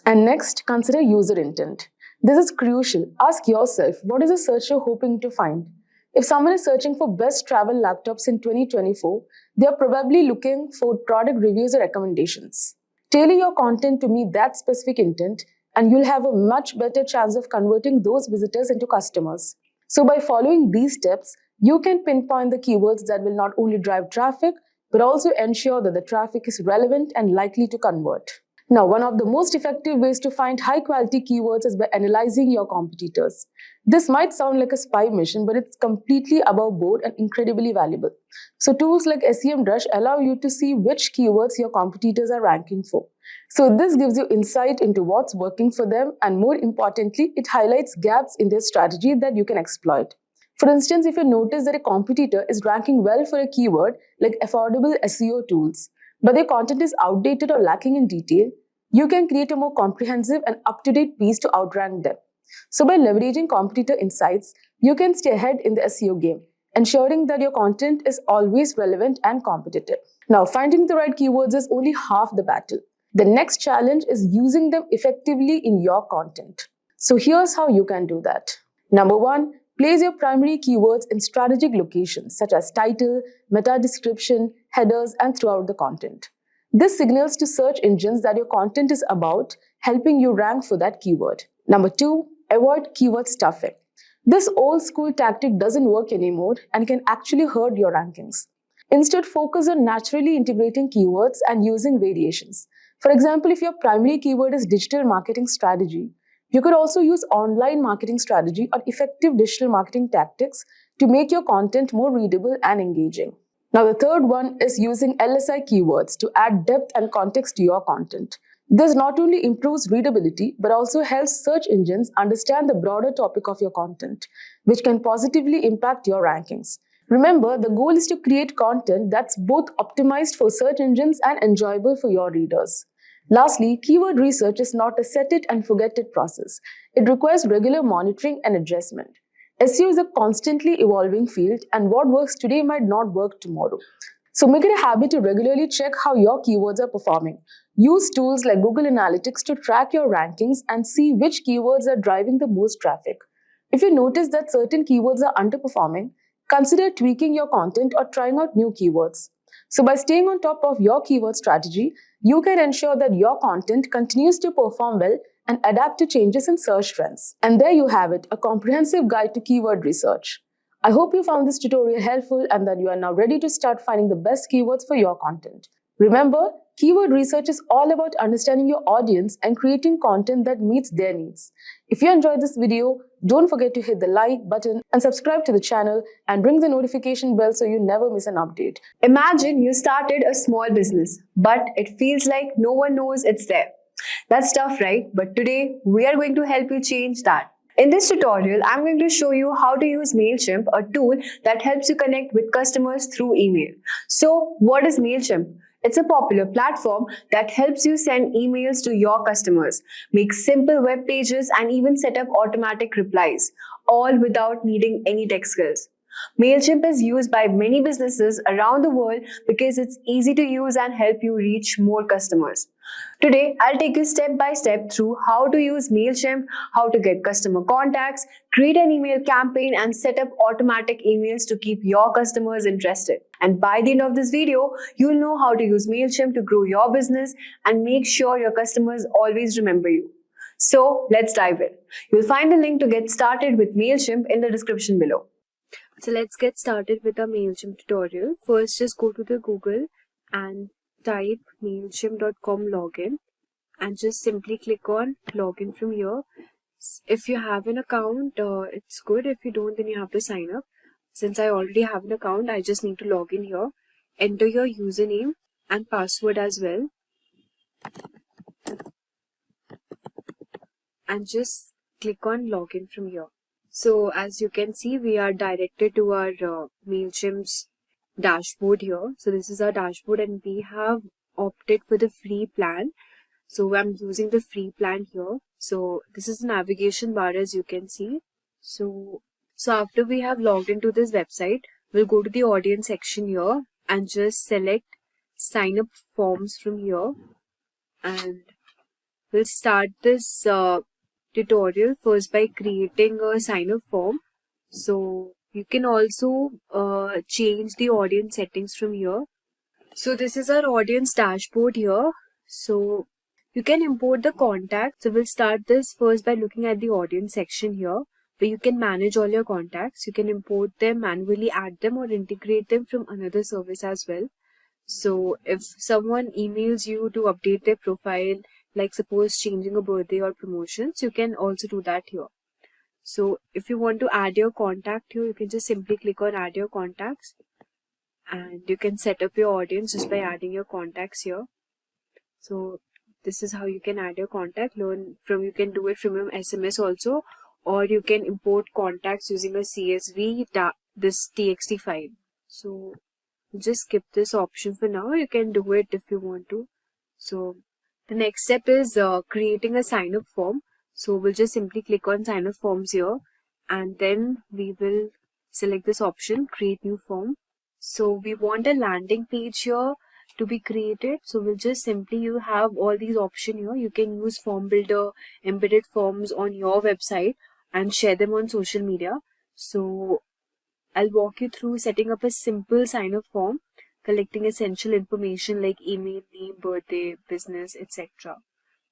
And next, consider user intent. This is crucial. Ask yourself, what is the searcher hoping to find? If someone is searching for best travel laptops in 2024, they are probably looking for product reviews or recommendations. Tailor your content to meet that specific intent, and you'll have a much better chance of converting those visitors into customers. So by following these steps, you can pinpoint the keywords that will not only drive traffic, but also ensure that the traffic is relevant and likely to convert. Now, one of the most effective ways to find high-quality keywords is by analyzing your competitors. This might sound like a spy mission, but it's completely above board and incredibly valuable. So tools like SEMrush allow you to see which keywords your competitors are ranking for. So this gives you insight into what's working for them, and more importantly, it highlights gaps in their strategy that you can exploit. For instance, if you notice that a competitor is ranking well for a keyword like affordable SEO tools, but their content is outdated or lacking in detail, you can create a more comprehensive and up-to-date piece to outrank them. So by leveraging competitor insights, you can stay ahead in the SEO game, ensuring that your content is always relevant and competitive. Now, finding the right keywords is only half the battle. The next challenge is using them effectively in your content. So here's how you can do that. Number 1, place your primary keywords in strategic locations such as title, meta description, headers, and throughout the content. This signals to search engines that your content is about, helping you rank for that keyword. Number 2, avoid keyword stuffing. This old school tactic doesn't work anymore and can actually hurt your rankings. Instead, focus on naturally integrating keywords and using variations. For example, if your primary keyword is digital marketing strategy, you could also use online marketing strategy or effective digital marketing tactics to make your content more readable and engaging. Now, the third one is using LSI keywords to add depth and context to your content. This not only improves readability, but also helps search engines understand the broader topic of your content, which can positively impact your rankings. Remember, the goal is to create content that's both optimized for search engines and enjoyable for your readers. Lastly, keyword research is not a set-it-and-forget-it process. It requires regular monitoring and adjustment. SEO is a constantly evolving field, and what works today might not work tomorrow. So make it a habit to regularly check how your keywords are performing. Use tools like Google Analytics to track your rankings and see which keywords are driving the most traffic. If you notice that certain keywords are underperforming, consider tweaking your content or trying out new keywords. So by staying on top of your keyword strategy, you can ensure that your content continues to perform well and adapt to changes in search trends. And there you have it, a comprehensive guide to keyword research. I hope you found this tutorial helpful and that you are now ready to start finding the best keywords for your content. Remember, keyword research is all about understanding your audience and creating content that meets their needs. If you enjoyed this video, don't forget to hit the like button and subscribe to the channel and ring the notification bell so you never miss an update. Imagine you started a small business, but it feels like no one knows it's there. That's tough, right? But today, we are going to help you change that. In this tutorial, I'm going to show you how to use MailChimp, a tool that helps you connect with customers through email. So, what is MailChimp? It's a popular platform that helps you send emails to your customers, make simple web pages, and even set up automatic replies, all without needing any tech skills. MailChimp is used by many businesses around the world because it's easy to use and help you reach more customers. Today, I'll take you step by step through how to use MailChimp, how to get customer contacts, create an email campaign, and set up automatic emails to keep your customers interested. And by the end of this video, you'll know how to use MailChimp to grow your business and make sure your customers always remember you. So, let's dive in. You'll find the link to get started with MailChimp in the description below. So let's get started with our MailChimp tutorial. First, just go to the Google and type MailChimp.com login and just simply click on login from here. If you have an account, it's good. If you don't, then you have to sign up. Since I already have an account, I just need to log in here. Enter your username and password as well. And just click on login from here. So as you can see, we are directed to our MailChimp's dashboard here. So this is our dashboard and we have opted for the free plan. So I'm using the free plan here. So this is the navigation bar as you can see. So after we have logged into this website, we'll go to the audience section here and just select sign up forms from here. And we'll start this tutorial first by creating a sign up form. So you can also change the audience settings from here. So this is our audience dashboard here. So you can import the contacts. So we'll start this first by looking at the audience section here, where you can manage all your contacts. You can import them, manually add them, or integrate them from another service as well. So if someone emails you to update their profile, like suppose changing a birthday or promotions, you can also do that here. So if you want to add your contact here, you can just simply click on add your contacts and you can set up your audience just by adding your contacts here. So this is how you can add your contact. You can do it from your SMS also, or you can import contacts using a CSV, this TXT file. So just skip this option for now. You can do it if you want to. So the next step is creating a sign up form. So we'll just simply click on sign up forms here and then we will select this option, create new form. So we want a landing page here to be created. So we'll just simply, you have all these options here. You can use form builder, embedded forms on your website and share them on social media. So I'll walk you through setting up a simple sign up form, collecting essential information like email, name, birthday, business, etc.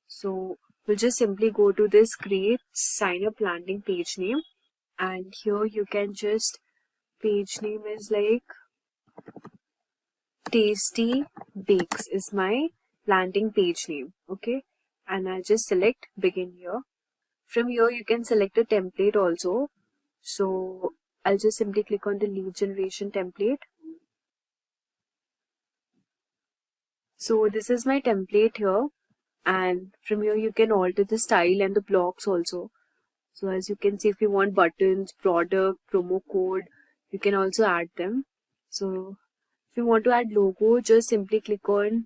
So we'll just simply go to this create sign up landing page name, and here you can just, page name is like Tasty Bakes is my landing page name. Okay, and I'll just select begin here. From here you can select a template also. So I'll just simply click on the lead generation template. So this is my template here, and from here you can alter the style and the blocks also. So as you can see, if you want buttons, product, promo code, you can also add them. So if you want to add logo, just simply click on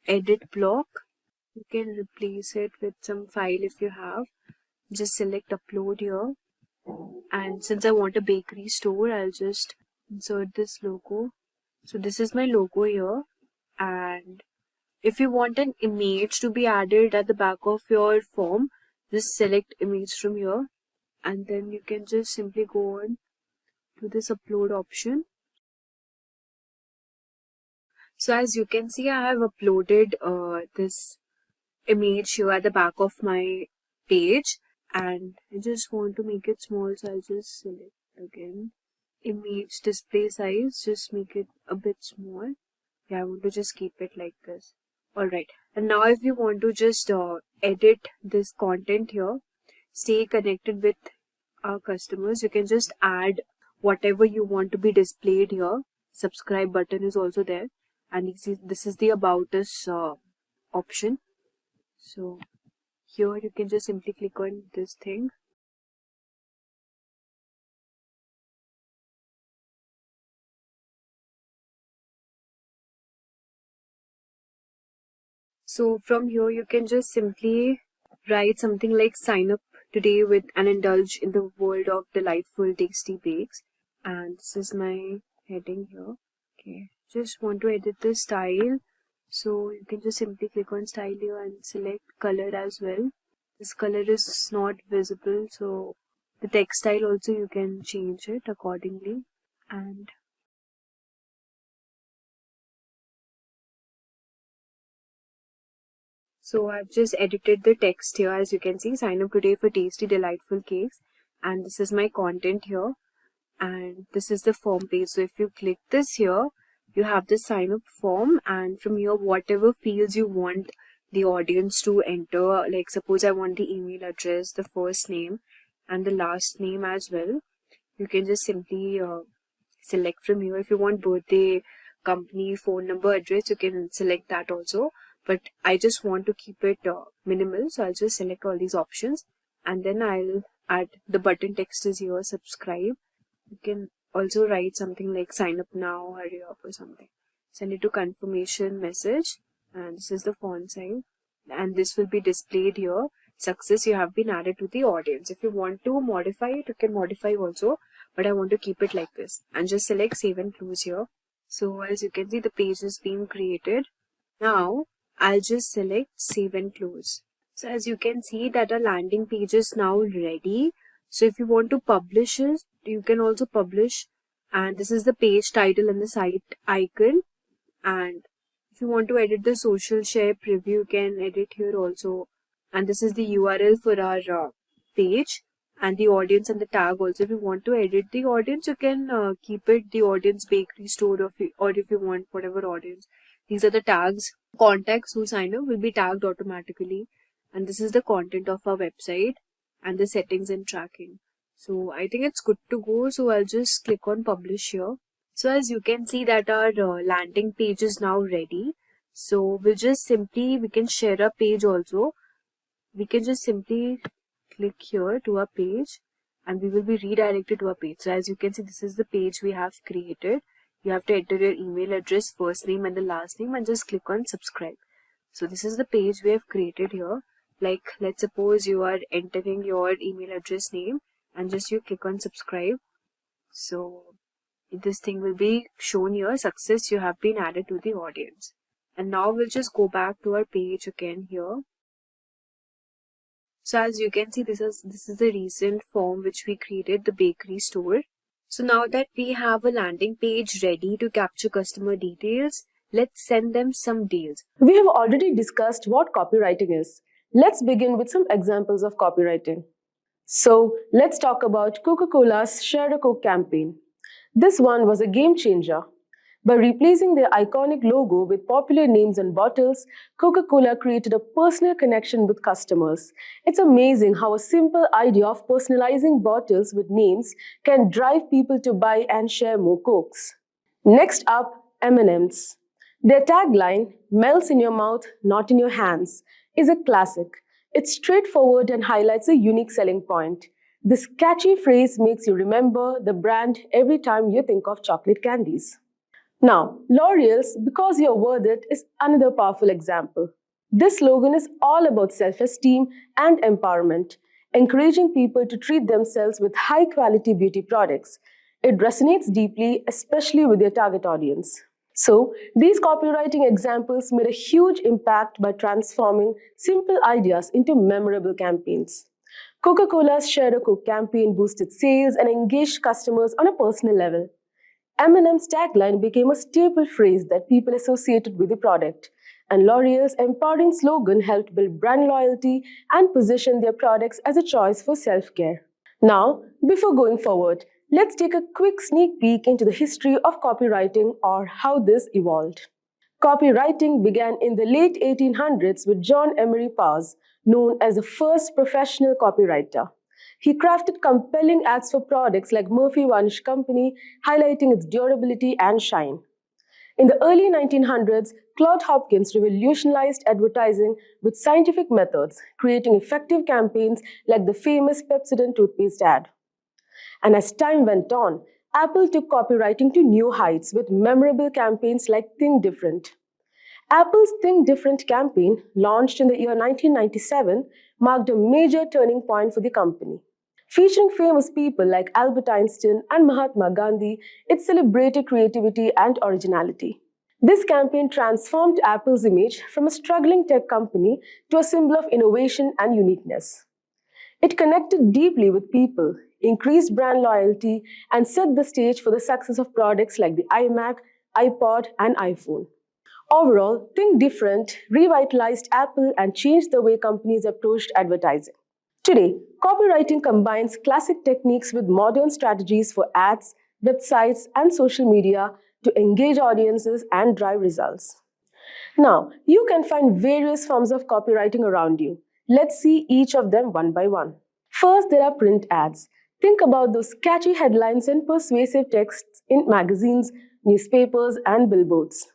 edit block. You can replace it with some file if you have. Just select upload here. And since I want a bakery store, I'll just insert this logo. So this is my logo here. And if you want an image to be added at the back of your form, just select image from here. And then you can just simply go on to this upload option. So as you can see, I have uploaded this image here at the back of my page. And I just want to make it small, so I'll just select again image display size, just make it a bit small. Yeah, I want to just keep it like this. Alright, and now if you want to just edit this content here, stay connected with our customers, you can just add whatever you want to be displayed here. Subscribe button is also there, and this is the About Us option. So here you can just simply click on this thing. So from here you can just simply write something like sign up today with and indulge in the world of delightful tasty bakes. And this is my heading here. Okay, just want to edit the style. So you can just simply click on style here and select color as well. This color is not visible, so the text style also you can change it accordingly. And so I've just edited the text here. As you can see, sign up today for tasty delightful cakes, and this is my content here, and this is the form page. So if you click this here, you have the sign up form, and from here whatever fields you want the audience to enter, like suppose I want the email address, the first name and the last name as well, you can just simply select from here. If you want birthday, company, phone number, address, you can select that also, but I just want to keep it minimal, so I'll just select all these options, and then I'll add the button text is here, subscribe. You can also write something like sign up now, hurry up or something. Send it to confirmation message, and this is the font size, and this will be displayed here. Success, you have been added to the audience. If you want to modify it, you can modify also, but I want to keep it like this, and just select save and close here. So as you can see, the page is being created. Now I'll just select save and close. So as you can see that our landing page is now ready. So if you want to publish it, you can also publish, and this is the page title and the site icon. And if you want to edit the social share preview, you can edit here also. And this is the URL for our page, and the audience and the tag also. If you want to edit the audience, you can keep it the audience bakery store, or if you want whatever audience. These are the tags. Contacts who sign up will be tagged automatically, and this is the content of our website and the settings and tracking. So I think it's good to go, so I'll just click on publish here. So as you can see that our landing page is now ready. So we can share a page also. We can just simply click here to our page, and we will be redirected to our page. So as you can see, this is the page we have created. You have to enter your email address, first name and the last name, and just click on subscribe. So this is the page we have created here. Like let's suppose you are entering your email address name, and just you click on subscribe. So this thing will be shown here, success, you have been added to the audience. And now we'll just go back to our page again here. So as you can see, this is the recent form which we created, the bakery store. So now that we have a landing page ready to capture customer details, let's send them some deals. We have already discussed what copywriting is. Let's begin with some examples of copywriting. So let's talk about Coca-Cola's Share a Coke campaign. This one was a game changer. By replacing their iconic logo with popular names and bottles, Coca-Cola created a personal connection with customers. It's amazing how a simple idea of personalizing bottles with names can drive people to buy and share more Cokes. Next up, M&M's. Their tagline, "Melts in your mouth, not in your hands," is a classic. It's straightforward and highlights a unique selling point. This catchy phrase makes you remember the brand every time you think of chocolate candies. Now, L'Oreal's "Because You're Worth It" is another powerful example. This slogan is all about self-esteem and empowerment, encouraging people to treat themselves with high-quality beauty products. It resonates deeply, especially with their target audience. So, these copywriting examples made a huge impact by transforming simple ideas into memorable campaigns. Coca-Cola's Share a Coke campaign boosted sales and engaged customers on a personal level. M&M's tagline became a staple phrase that people associated with the product, and L'Oreal's empowering slogan helped build brand loyalty and position their products as a choice for self-care. Now, before going forward, let's take a quick sneak peek into the history of copywriting, or how this evolved. Copywriting began in the late 1800s with John Emery Powers, known as the first professional copywriter. He crafted compelling ads for products like Murphy Varnish Company, highlighting its durability and shine. In the early 1900s, Claude Hopkins revolutionized advertising with scientific methods, creating effective campaigns like the famous Pepsodent toothpaste ad. And as time went on, Apple took copywriting to new heights with memorable campaigns like Think Different. Apple's Think Different campaign, launched in the year 1997, marked a major turning point for the company. Featuring famous people like Albert Einstein and Mahatma Gandhi, it celebrated creativity and originality. This campaign transformed Apple's image from a struggling tech company to a symbol of innovation and uniqueness. It connected deeply with people, increased brand loyalty, and set the stage for the success of products like the iMac, iPod, and iPhone. Overall, Think Different revitalized Apple and changed the way companies approached advertising. Today, copywriting combines classic techniques with modern strategies for ads, websites, and social media to engage audiences and drive results. Now, you can find various forms of copywriting around you. Let's see each of them one by one. First, there are print ads. Think about those catchy headlines and persuasive texts in magazines, newspapers, and billboards.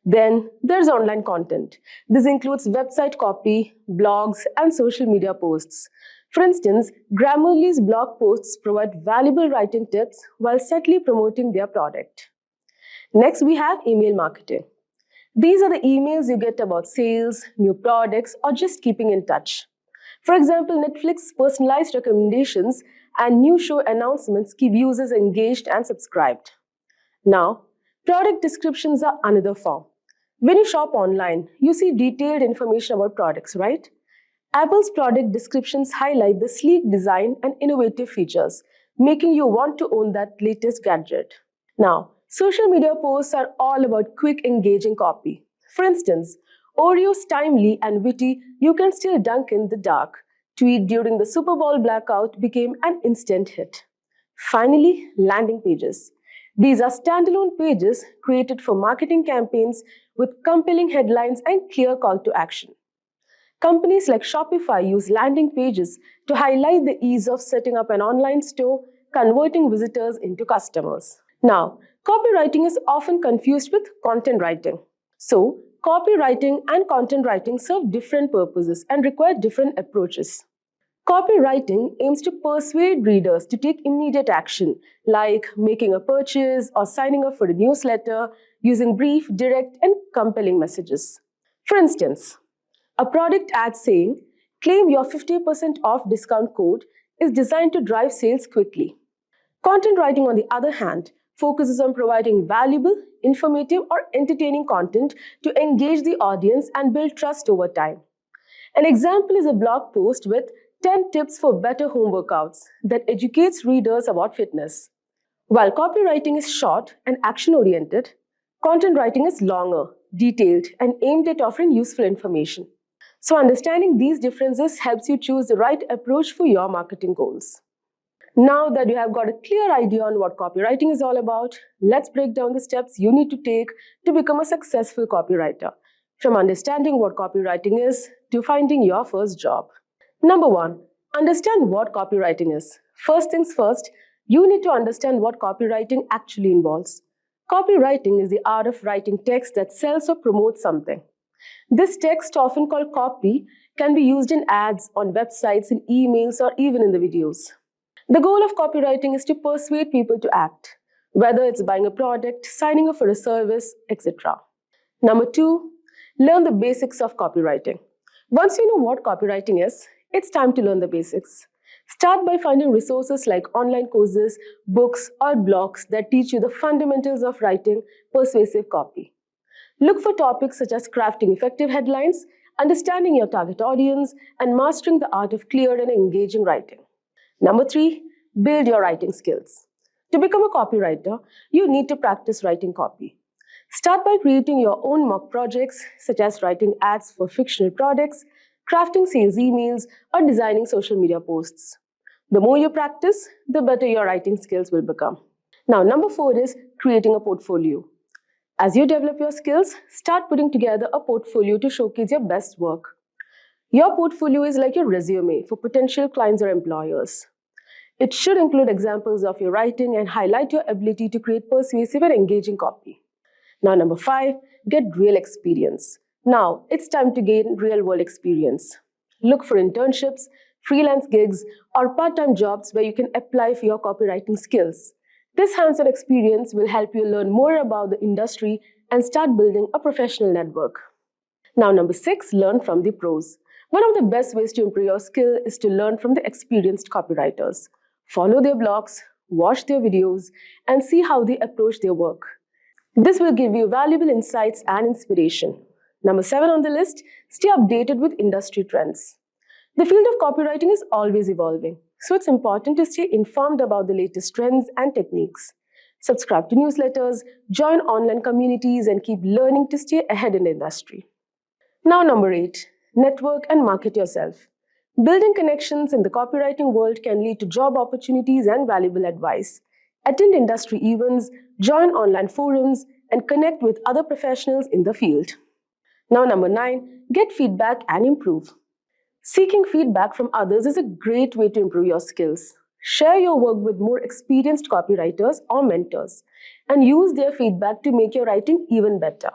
Then there's online content. This includes website copy, blogs, and social media posts. For instance, Grammarly's blog posts provide valuable writing tips while subtly promoting their product. Next, we have email marketing. These are the emails you get about sales, new products, or just keeping in touch. For example, Netflix's personalized recommendations and new show announcements keep users engaged and subscribed. Now, product descriptions are another form. When you shop online, you see detailed information about products, right? Apple's product descriptions highlight the sleek design and innovative features, making you want to own that latest gadget. Now, social media posts are all about quick, engaging copy. For instance, Oreo's timely and witty "You can still dunk in the dark" tweet during the Super Bowl blackout became an instant hit. Finally, landing pages. These are standalone pages created for marketing campaigns with compelling headlines and clear call to action. Companies like Shopify use landing pages to highlight the ease of setting up an online store, converting visitors into customers. Now, copywriting is often confused with content writing. So, copywriting and content writing serve different purposes and require different approaches. Copywriting aims to persuade readers to take immediate action, like making a purchase or signing up for a newsletter, using brief, direct, and compelling messages. For instance, a product ad saying, "Claim your 50% off discount code," is designed to drive sales quickly. Content writing, on the other hand, focuses on providing valuable, informative, or entertaining content to engage the audience and build trust over time. An example is a blog post with 10 tips for better home workouts that educates readers about fitness. While copywriting is short and action-oriented, content writing is longer, detailed, and aimed at offering useful information. So understanding these differences helps you choose the right approach for your marketing goals. Now that you have got a clear idea on what copywriting is all about, let's break down the steps you need to take to become a successful copywriter, from understanding what copywriting is to finding your first job. Number 1, understand what copywriting is. First things first, you need to understand what copywriting actually involves. Copywriting is the art of writing text that sells or promotes something. This text, often called copy, can be used in ads, on websites, in emails, or even in the videos. The goal of copywriting is to persuade people to act, whether it's buying a product, signing up for a service, etc. Number 2, learn the basics of copywriting. Once you know what copywriting is, it's time to learn the basics. Start by finding resources like online courses, books, or blogs that teach you the fundamentals of writing persuasive copy. Look for topics such as crafting effective headlines, understanding your target audience, and mastering the art of clear and engaging writing. Number 3, build your writing skills. To become a copywriter, you need to practice writing copy. Start by creating your own mock projects, such as writing ads for fictional products, crafting sales emails, or designing social media posts. The more you practice, the better your writing skills will become. Now, number 4 is creating a portfolio. As you develop your skills, start putting together a portfolio to showcase your best work. Your portfolio is like your resume for potential clients or employers. It should include examples of your writing and highlight your ability to create persuasive and engaging copy. Now, number 5, get real experience. Now, it's time to gain real-world experience. Look for internships, freelance gigs, or part-time jobs where you can apply for your copywriting skills. This hands-on experience will help you learn more about the industry and start building a professional network. Now, number 6, learn from the pros. One of the best ways to improve your skill is to learn from the experienced copywriters. Follow their blogs, watch their videos, and see how they approach their work. This will give you valuable insights and inspiration. Number 7 on the list, stay updated with industry trends. The field of copywriting is always evolving, so it's important to stay informed about the latest trends and techniques. Subscribe to newsletters, join online communities, and keep learning to stay ahead in the industry. Now, number 8, network and market yourself. Building connections in the copywriting world can lead to job opportunities and valuable advice. Attend industry events, join online forums, and connect with other professionals in the field. Now, number 9, get feedback and improve. Seeking feedback from others is a great way to improve your skills. Share your work with more experienced copywriters or mentors, and use their feedback to make your writing even better.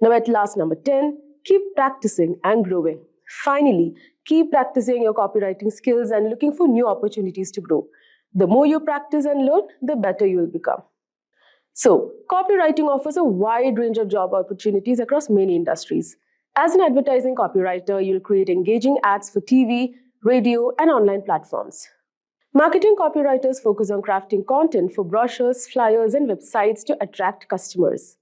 Now, at last, number 10, keep practicing and growing. Finally, keep practicing your copywriting skills and looking for new opportunities to grow. The more you practice and learn, the better you will become. So, copywriting offers a wide range of job opportunities across many industries. As an advertising copywriter, you'll create engaging ads for TV, radio, and online platforms. Marketing copywriters focus on crafting content for brochures, flyers, and websites to attract customers.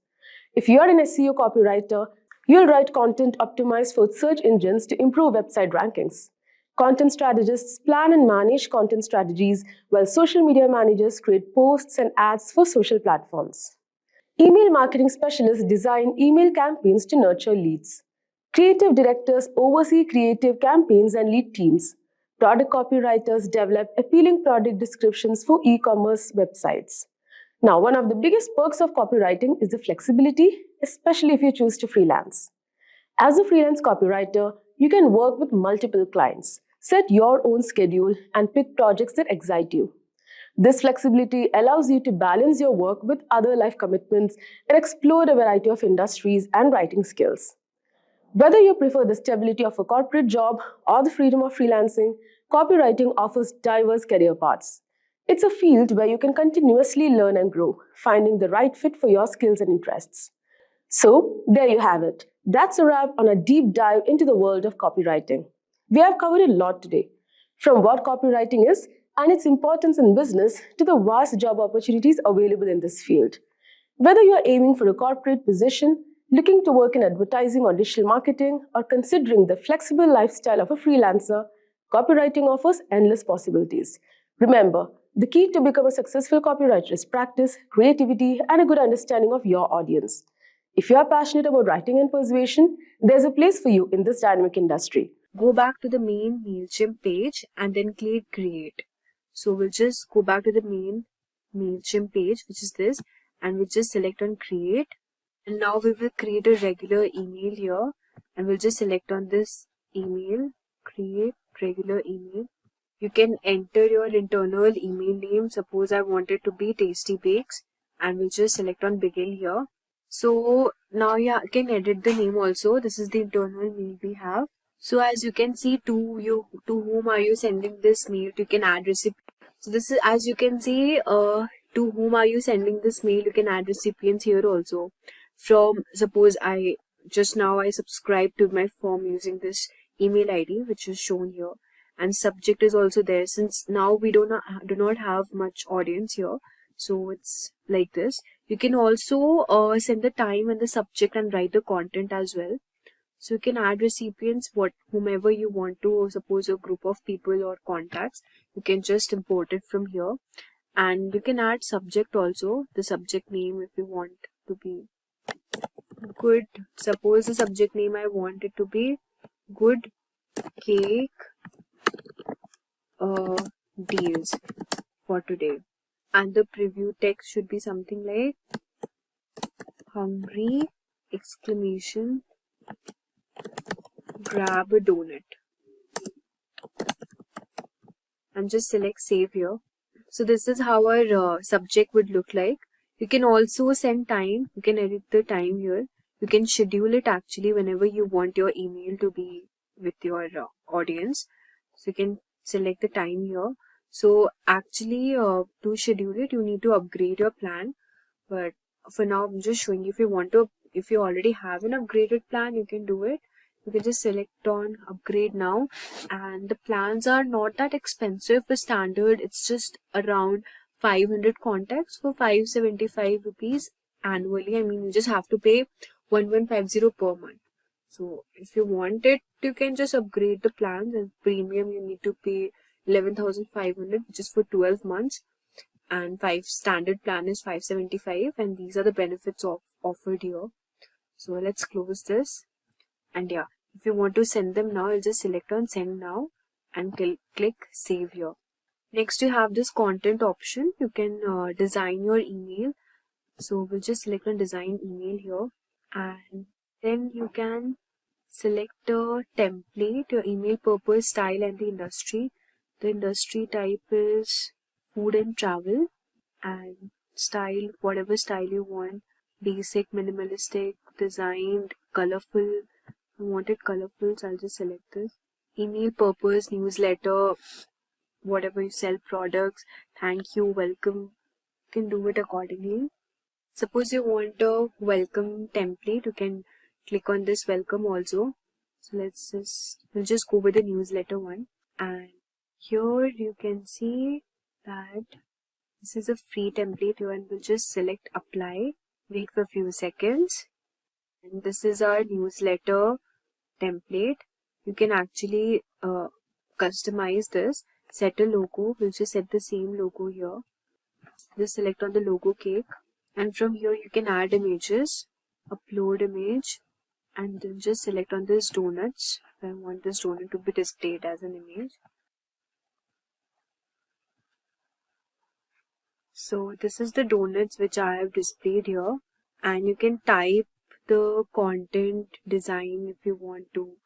If you're an SEO copywriter, you'll write content optimized for search engines to improve website rankings. Content strategists plan and manage content strategies, while social media managers create posts and ads for social platforms. Email marketing specialists design email campaigns to nurture leads. Creative directors oversee creative campaigns and lead teams. Product copywriters develop appealing product descriptions for e-commerce websites. Now, one of the biggest perks of copywriting is the flexibility, especially if you choose to freelance. As a freelance copywriter, you can work with multiple clients, set your own schedule, and pick projects that excite you. This flexibility allows you to balance your work with other life commitments and explore a variety of industries and writing skills. Whether you prefer the stability of a corporate job or the freedom of freelancing, copywriting offers diverse career paths. It's a field where you can continuously learn and grow, finding the right fit for your skills and interests. So, there you have it. That's a wrap on a deep dive into the world of copywriting. We have covered a lot today, from what copywriting is and its importance in business to the vast job opportunities available in this field. Whether you are aiming for a corporate position, looking to work in advertising or digital marketing, or considering the flexible lifestyle of a freelancer, copywriting offers endless possibilities. Remember, the key to become a successful copywriter is practice, creativity, and a good understanding of your audience. If you are passionate about writing and persuasion, there's a place for you in this dynamic industry. Go back to the main MailChimp page and then click create. So we'll just go back to the main MailChimp page, which is this, and we'll just select on create. And now we will create a regular email here, and we'll just select on this email, create regular email. You can enter your internal email name. Suppose I want it to be Tasty Bakes, and we'll just select on begin here. So now you can edit the name also. This is the internal mail we have. So as you can see, to whom are you sending this mail? You can add recipient. So this is, as you can see, to whom are you sending this mail? You can add recipients here also. From, suppose I subscribe to my form using this email ID, which is shown here, and subject is also there. Since now we do not have much audience here, so it's like this. You can also send the time and the subject and write the content as well. So you can add recipients, whomever you want to, suppose a group of people or contacts, you can just import it from here. And you can add subject also, the subject name if you want to be good. Suppose the subject name I want it to be good cake deals for today. And the preview text should be something like hungry exclamation grab a donut and just select save here. So this is how our subject would look like. You can also send time. You can edit the time here. You can schedule it actually whenever you want your email to be with your audience. So you can select the time here. So actually to schedule it, you need to upgrade your plan. But for now, I'm just showing you if you already have an upgraded plan, you can do it. You can just select on upgrade now, and the plans are not that expensive. For standard, it's just around 500 contacts for 575 rupees annually. I mean, you just have to pay 1150 per month. So if you want it, you can just upgrade the plans. And premium, you need to pay 11,500, which is for 12 months. And standard plan is 575, and these are the benefits offered here. So let's close this. And yeah, if you want to send them now, I'll just select on send now and click save here. Next, you have this content option. You can design your email. So we'll just select on design email here, and then you can select a template, your email purpose, style, and the industry. The industry type is food and travel, and style, whatever style you want, basic, minimalistic, designed, colorful. I want it colorful, so I'll just select this. Email purpose, newsletter, whatever you sell, products, thank you, welcome, you can do it accordingly. Suppose you want a welcome template, you can click on this welcome also. So we'll just go with the newsletter one, and here you can see that this is a free template here, and we'll just select apply, wait for a few seconds, and this is our newsletter template. You can actually customize this, set a logo. We'll just set the same logo here. Just select on the logo cake, and from here you can add images, upload image, and then just select on this donuts. I want this donut to be displayed as an image. So this is the donuts which I have displayed here, and you can type the content design if you want to.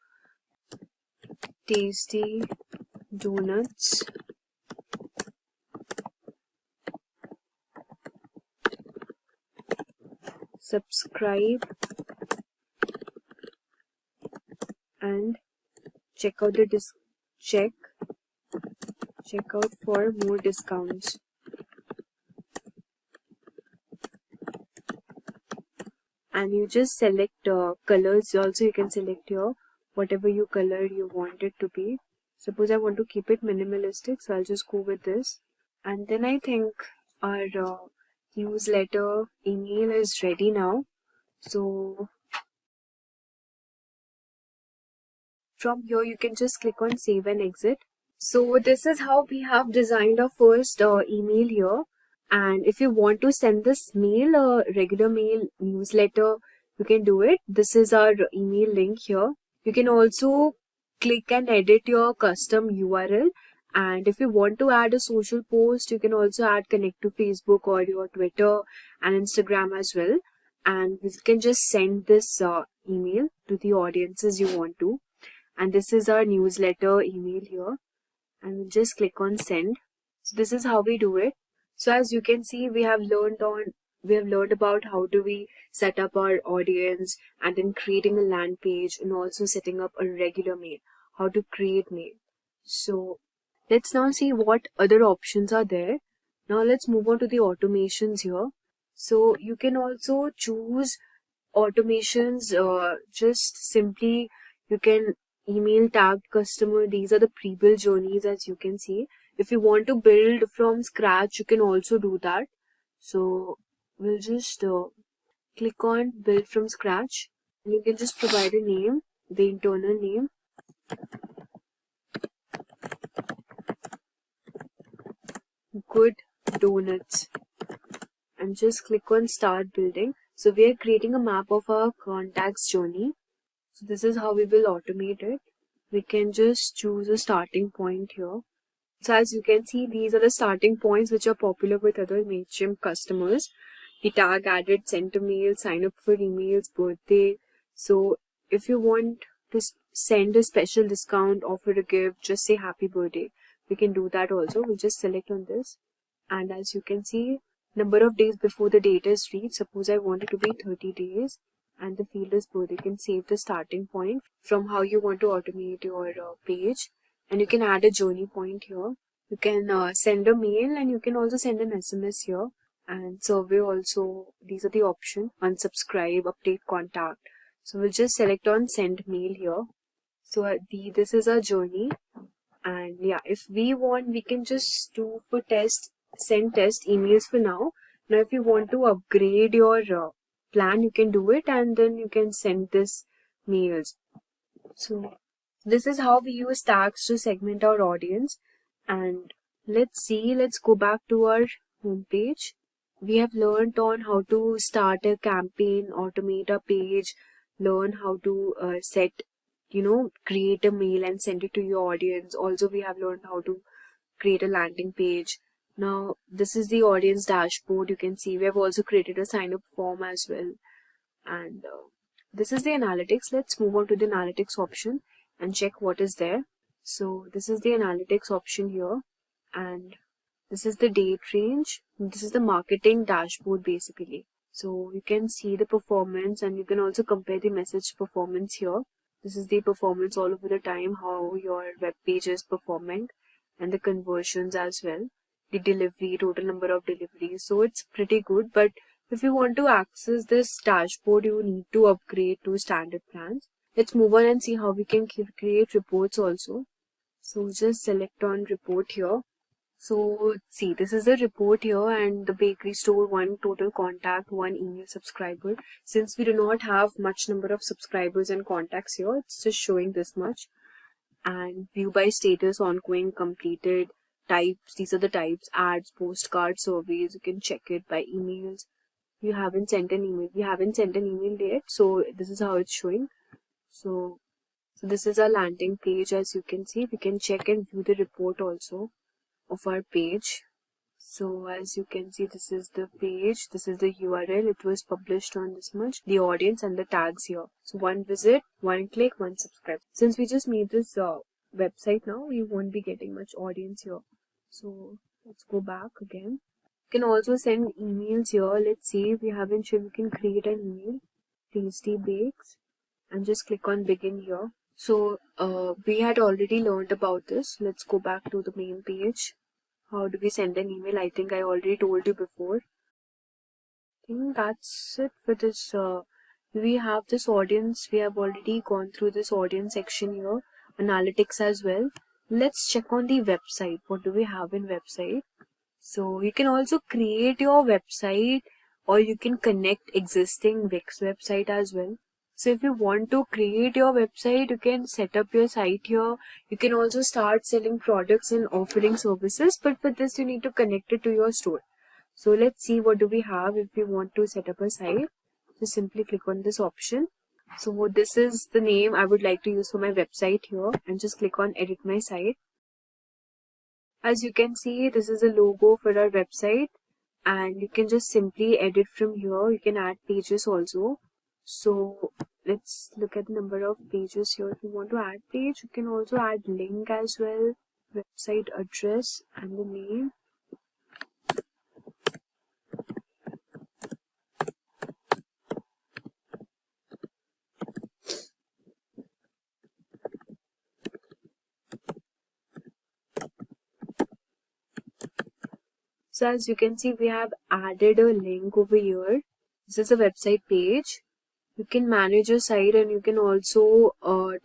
Tasty donuts, subscribe, and check out the check out for more discounts. And you just select colors also. You can select here whatever you color you want it to be. Suppose I want to keep it minimalistic, so I'll just go with this. And then I think our newsletter email is ready now. So from here you can just click on save and exit. So this is how we have designed our first email here. And if you want to send this mail, regular mail, newsletter, you can do it. This is our email link here. You can also click and edit your custom URL. And if you want to add a social post, you can also add connect to Facebook or your Twitter and Instagram as well. And you can just send this email to the audiences you want to. And this is our newsletter email here. And we'll just click on send. So this is how we do it. So as you can see, we have learned about how do we set up our audience, and then creating a land page, and also setting up a regular mail, how to create mail. So let's now see what other options are there. Now let's move on to the automations here. So you can also choose automations, just simply you can email tagged customer. These are the pre-built journeys, as you can see. If you want to build from scratch, you can also do that. So we'll just click on build from scratch, and you can just provide a name, the internal name. Good donuts, and just click on start building. So we are creating a map of our contacts journey. So this is how we will automate it. We can just choose a starting point here. So as you can see, these are the starting points which are popular with other MailChimp customers. The tag added, sent a mail, sign up for emails, birthday. So if you want to send a special discount, offer a gift, just say happy birthday. We can do that also. We'll just select on this. And as you can see, number of days before the date is reached. Suppose I want it to be 30 days and the field is birthday. You can save the starting point from how you want to automate your page. And you can add a journey point here. You can send a mail and you can also send an SMS here. And survey also, these are the options. Unsubscribe, update contact. So we'll just select on send mail here. So this is our journey. And yeah, if we want, we can just do for test, send test emails for now. Now if you want to upgrade your plan, you can do it and then you can send this mails. So this is how we use tags to segment our audience. And let's go back to our homepage. We have learned on how to start a campaign, automate a page, learn how to create a mail and send it to your audience. Also, we have learned how to create a landing page. Now, this is the audience dashboard. You can see we have also created a sign up form as well. And this is the analytics. Let's move on to the analytics option and check what is there. So this is the analytics option here. And this is the date range. This is the marketing dashboard basically. So you can see the performance and you can also compare the message performance here. This is the performance all over the time, how your web page is performing, and the conversions as well. The delivery, total number of deliveries. So it's pretty good. But if you want to access this dashboard, you need to upgrade to standard plans. Let's move on and see how we can create reports also. So just select on report here. So see, this is a report here and the bakery store, 1 total contact, 1 email subscriber. Since we do not have much number of subscribers and contacts here, it's just showing this much. And view by status, ongoing, completed, types. These are the types: ads, postcards, surveys. You can check it by emails. You haven't sent an email. We haven't sent an email yet. So this is how it's showing. So this is our landing page. As you can see, we can check and view the report also of our page. So as you can see, this is the page, this is the URL, it was published on this much, the audience and the tags here. So 1 visit, 1 click, 1 subscribe. Since we just made this website now, we won't be getting much audience here. So let's go back again. You can also send emails here. Let's see, we haven't sure we can create an email. Tasty Bakes and just click on begin here. So we had already learned about this. Let's go back to the main page. How do we send an email? I think I already told you before. I think that's it for this. We have this audience. We have already gone through this audience section here. Analytics as well. Let's check on the website. What do we have in website? So you can also create your website or you can connect existing Wix website as well. So if you want to create your website, you can set up your site here. You can also start selling products and offering services. But for this, you need to connect it to your store. So let's see what do we have if we want to set up a site. Just simply click on this option. So this is the name I would like to use for my website here. And just click on edit my site. As you can see, this is a logo for our website. And you can just simply edit from here. You can add pages also. So let's look at the number of pages here. If you want to add page, you can also add link as well, website address and the name. So as you can see, we have added a link over here. This is a website page. You can manage your site and you can also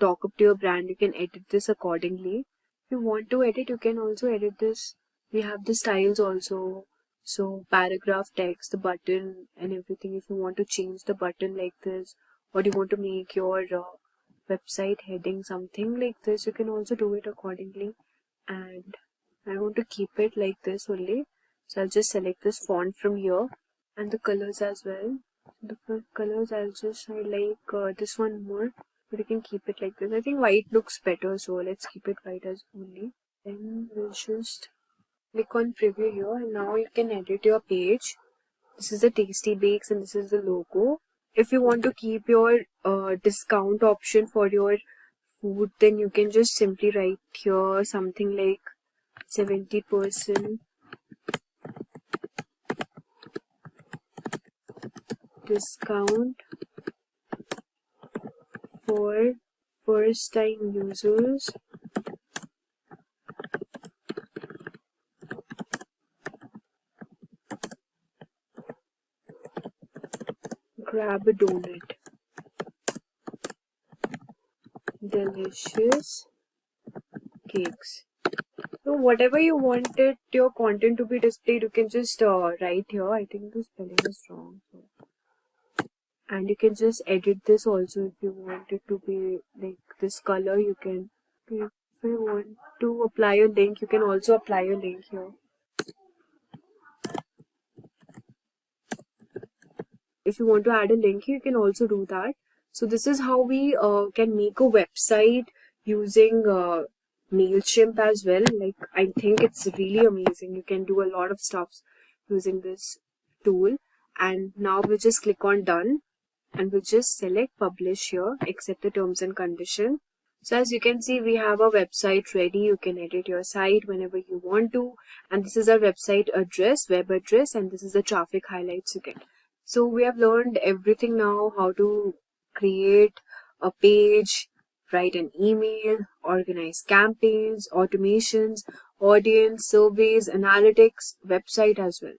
talk up to your brand. You can edit this accordingly. If you want to edit, you can also edit this. We have the styles also. So paragraph, text, the button and everything. If you want to change the button like this, or you want to make your website heading something like this, you can also do it accordingly. And I want to keep it like this only. So I'll just select this font from here and the colors as well. The colors I'll just like this one more, but you can keep it like this. I think white looks better, so let's keep it white as only. Then we'll just click on preview here and now you can edit your page. This is the Tasty Bakes and this is the logo. If you want to keep your discount option for your food, then you can just simply write here something like 70% discount for first time users. Grab a donut. Delicious cakes. So whatever you wanted your content to be displayed, you can just write here. I think the spelling is wrong. And you can just edit this also if you want it to be like this color. You can, if you want to apply a link, you can also apply a link here. If you want to add a link, you can also do that. So this is how we can make a website using MailChimp as well. Like, I think it's really amazing. You can do a lot of stuff using this tool. And now we'll just click on done and we'll just select publish here, accept the terms and condition. So as you can see, we have a website ready. You can edit your site whenever you want to. And this is our website address, web address, and this is the traffic highlights you get. So we have learned everything now, how to create a page, write an email, organize campaigns, automations, audience, surveys, analytics, website as well.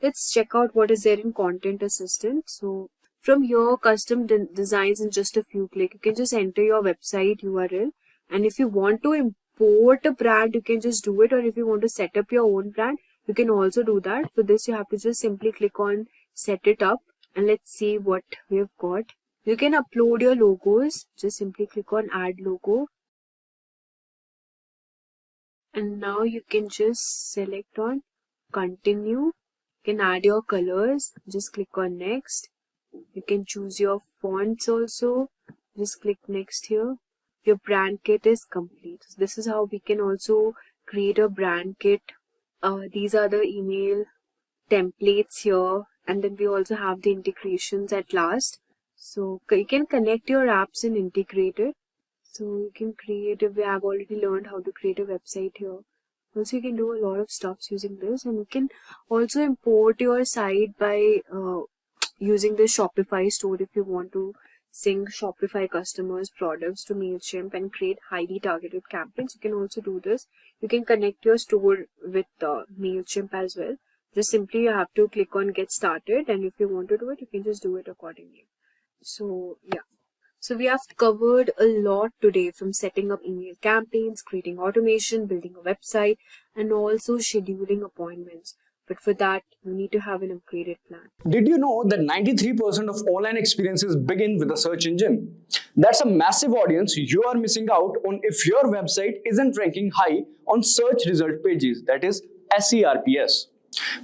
Let's check out what is there in Content Assistant. So from here, custom designs in just a few clicks. You can just enter your website URL. And if you want to import a brand, you can just do it. Or if you want to set up your own brand, you can also do that. For this, you have to just simply click on set it up. And let's see what we have got. You can upload your logos. Just simply click on add logo. And now you can just select on continue. You can add your colors. Just click on next. You can choose your fonts also. Just click next here. Your brand kit is complete. So this is how we can also create a brand kit. These are the email templates here. And then we also have the integrations at last. So you can connect your apps and integrate it. So you can create, we have already learned how to create a website here. Also you can do a lot of stuff using this, and you can also import your site by using the Shopify store if you want to sync Shopify customers' products to MailChimp and create highly targeted campaigns. You can also do this. You can connect your store with MailChimp as well. Just simply you have to click on get started, and if you want to do it, you can just do it accordingly. So yeah. So we have covered a lot today, from setting up email campaigns, creating automation, building a website, and also scheduling appointments. But for that, you need to have an upgraded plan. Did you know that 93% of online experiences begin with a search engine? That's a massive audience you are missing out on if your website isn't ranking high on search result pages, that is SERPs.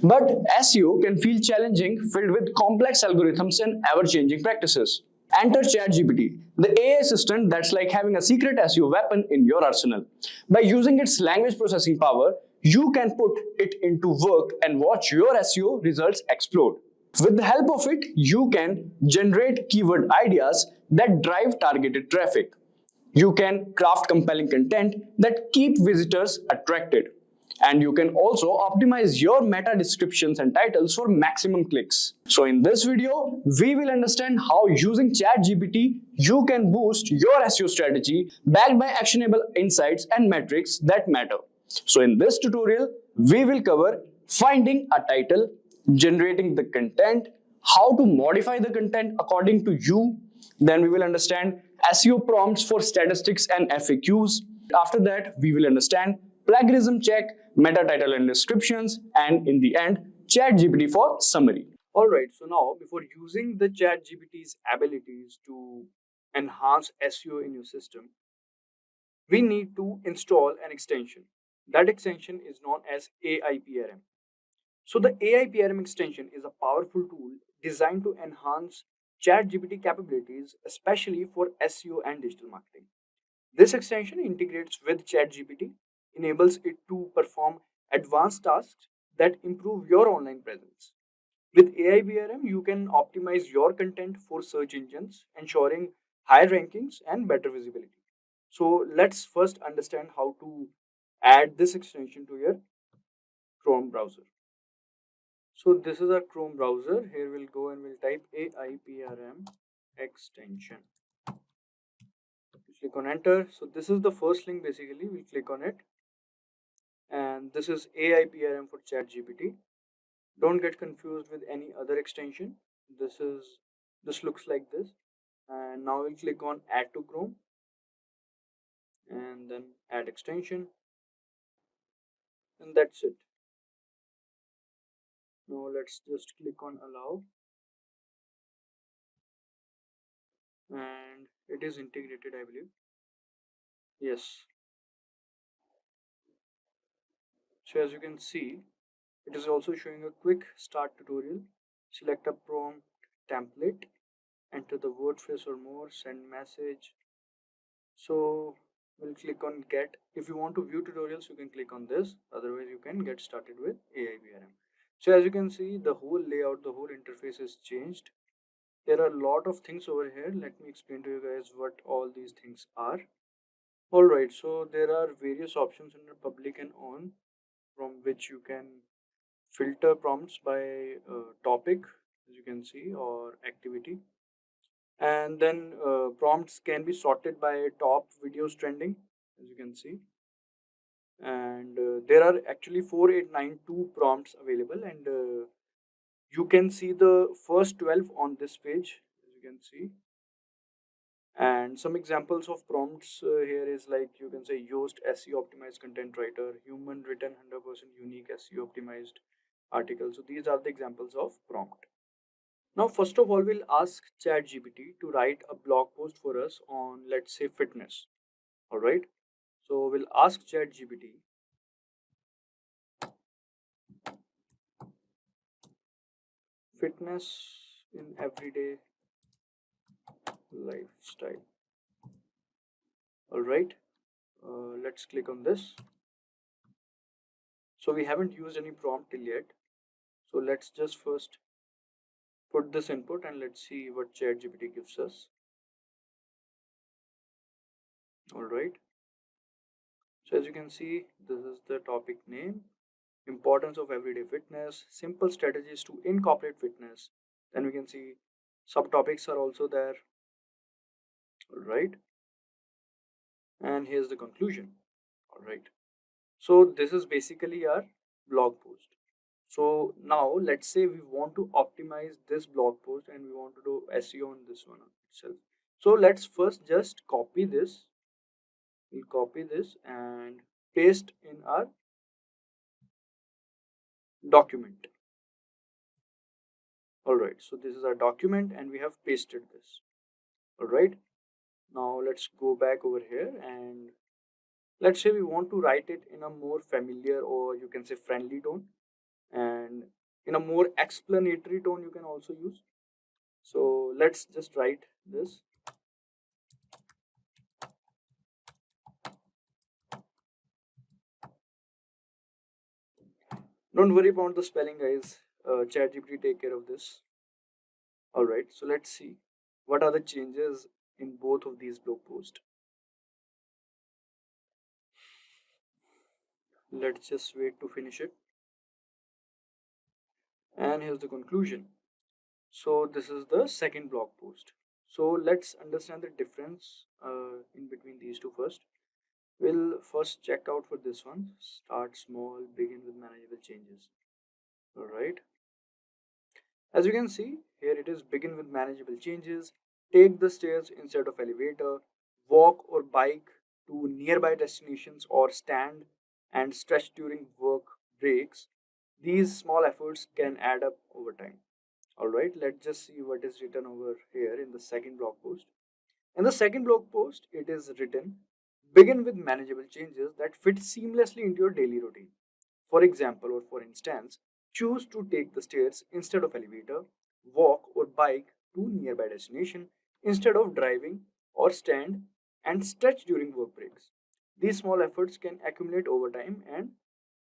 But SEO can feel challenging, filled with complex algorithms and ever-changing practices. Enter Chatgpt, the AI assistant that's like having a secret SEO weapon in your arsenal. By using its language processing power, you can put it into work and watch your SEO results explode. With the help of it, you can generate keyword ideas that drive targeted traffic. You can craft compelling content that keep visitors attracted. And you can also optimize your meta descriptions and titles for maximum clicks. So in this video, we will understand how using ChatGPT, you can boost your SEO strategy backed by actionable insights and metrics that matter. So in this tutorial, we will cover finding a title, generating the content, how to modify the content according to you. Then we will understand SEO prompts for statistics and FAQs. After that, we will understand plagiarism check, meta title and descriptions, and in the end, ChatGPT for summary. Alright, so now before using the ChatGPT's abilities to enhance SEO in your system, we need to install an extension. That extension is known as AIPRM. So the AIPRM extension is a powerful tool designed to enhance ChatGPT capabilities, especially for SEO and digital marketing. This extension integrates with ChatGPT, enables it to perform advanced tasks that improve your online presence. With AIPRM, you can optimize your content for search engines, ensuring higher rankings and better visibility. So let's first understand how to add this extension to your Chrome browser. So this is our Chrome browser. Here we'll go and we'll type AIPRM extension. Click on enter. So this is the first link basically. We'll click on it. And this is AIPRM for Chatgpt. Don't get confused with any other extension. This looks like this. And now we'll click on add to Chrome and then add extension, and that's it. Now let's just click on allow, and it is integrated, I believe. Yes. So as you can see, it is also showing a quick start tutorial. Select a prompt template, enter the Wordpress or more, send message. So we'll click on get. If you want to view tutorials, you can click on this. Otherwise, you can get started with AIPRM. So as you can see, the whole layout, the whole interface is changed. There are a lot of things over here. Let me explain to you guys what all these things are. Alright, so there are various options under public and on, from which you can filter prompts by topic, as you can see, or activity. And then prompts can be sorted by top videos trending, as you can see. And there are actually 4892 prompts available, and you can see the first 12 on this page, as you can see. And some examples of prompts here is like, you can say Yoast SEO optimized content writer, human written 100% unique SEO optimized article. So these are the examples of prompt. Now first of all, we'll ask Chatgpt to write a blog post for us on, let's say, fitness. All right, so we'll ask Chatgpt fitness in everyday lifestyle. All right, let's click on this. So we haven't used any prompt till yet. So let's just first put this input and let's see what Chatgpt gives us. All right. So as you can see, this is the topic name, importance of everyday fitness, simple strategies to incorporate fitness. Then we can see subtopics are also there. All right. And here's the conclusion. All right. So this is basically our blog post. So now let's say we want to optimize this blog post and we want to do SEO on this one itself. So let's first just copy this. We'll copy this and paste in our document. Alright, so this is our document and we have pasted this. Alright, now let's go back over here and let's say we want to write it in a more familiar, or you can say friendly tone, and in a more explanatory tone you can also use. So let's just write this. Don't worry about the spelling, guys. Chatgpt take care of this. Alright, so let's see what are the changes in both of these blog posts. Let's just wait to finish it. And here's the conclusion. So this is the second blog post. So let's understand the difference in between these two first. We'll first check out for this one. Start small, begin with manageable changes. Alright. As you can see, here it is begin with manageable changes. Take the stairs instead of elevator. Walk or bike to nearby destinations, or stand and stretch during work breaks. These small efforts can add up over time. Alright, let's just see what is written over here in the second blog post. In the second blog post, it is written, begin with manageable changes that fit seamlessly into your daily routine. For example, or for instance, choose to take the stairs instead of elevator, walk or bike to nearby destination instead of driving, or stand and stretch during work breaks. These small efforts can accumulate over time and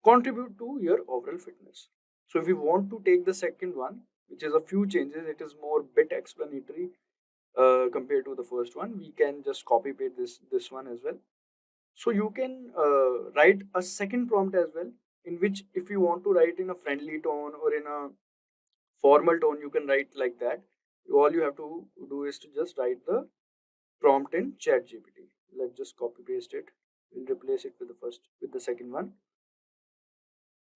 contribute to your overall fitness. So if you want to take the second one, which is a few changes, it is more bit explanatory. compared to the first one. We can just copy paste this one as well. So you can write a second prompt as well, in which if you want to write in a friendly tone or in a formal tone, you can write like that. All you have to do is to just write the prompt in ChatGPT. Let's just copy paste it. We'll replace it with the second one.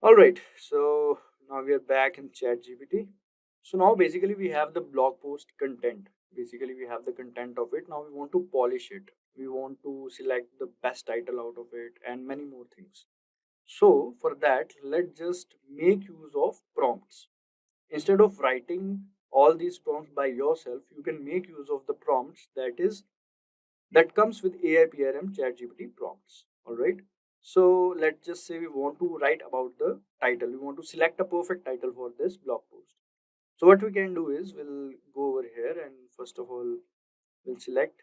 All right, so now we are back in ChatGPT. So now basically we have the blog post content. Basically we have the content of it. Now we want to polish it. We want to select the best title out of it and many more things. So for that, let's just make use of prompts. Instead of writing all these prompts by yourself, you can make use of the prompts that comes with AI PRM ChatGPT prompts. All right. So let's just say we want to write about the title. We want to select a perfect title for this blog post. So what we can do is we'll go over here and first of all we'll select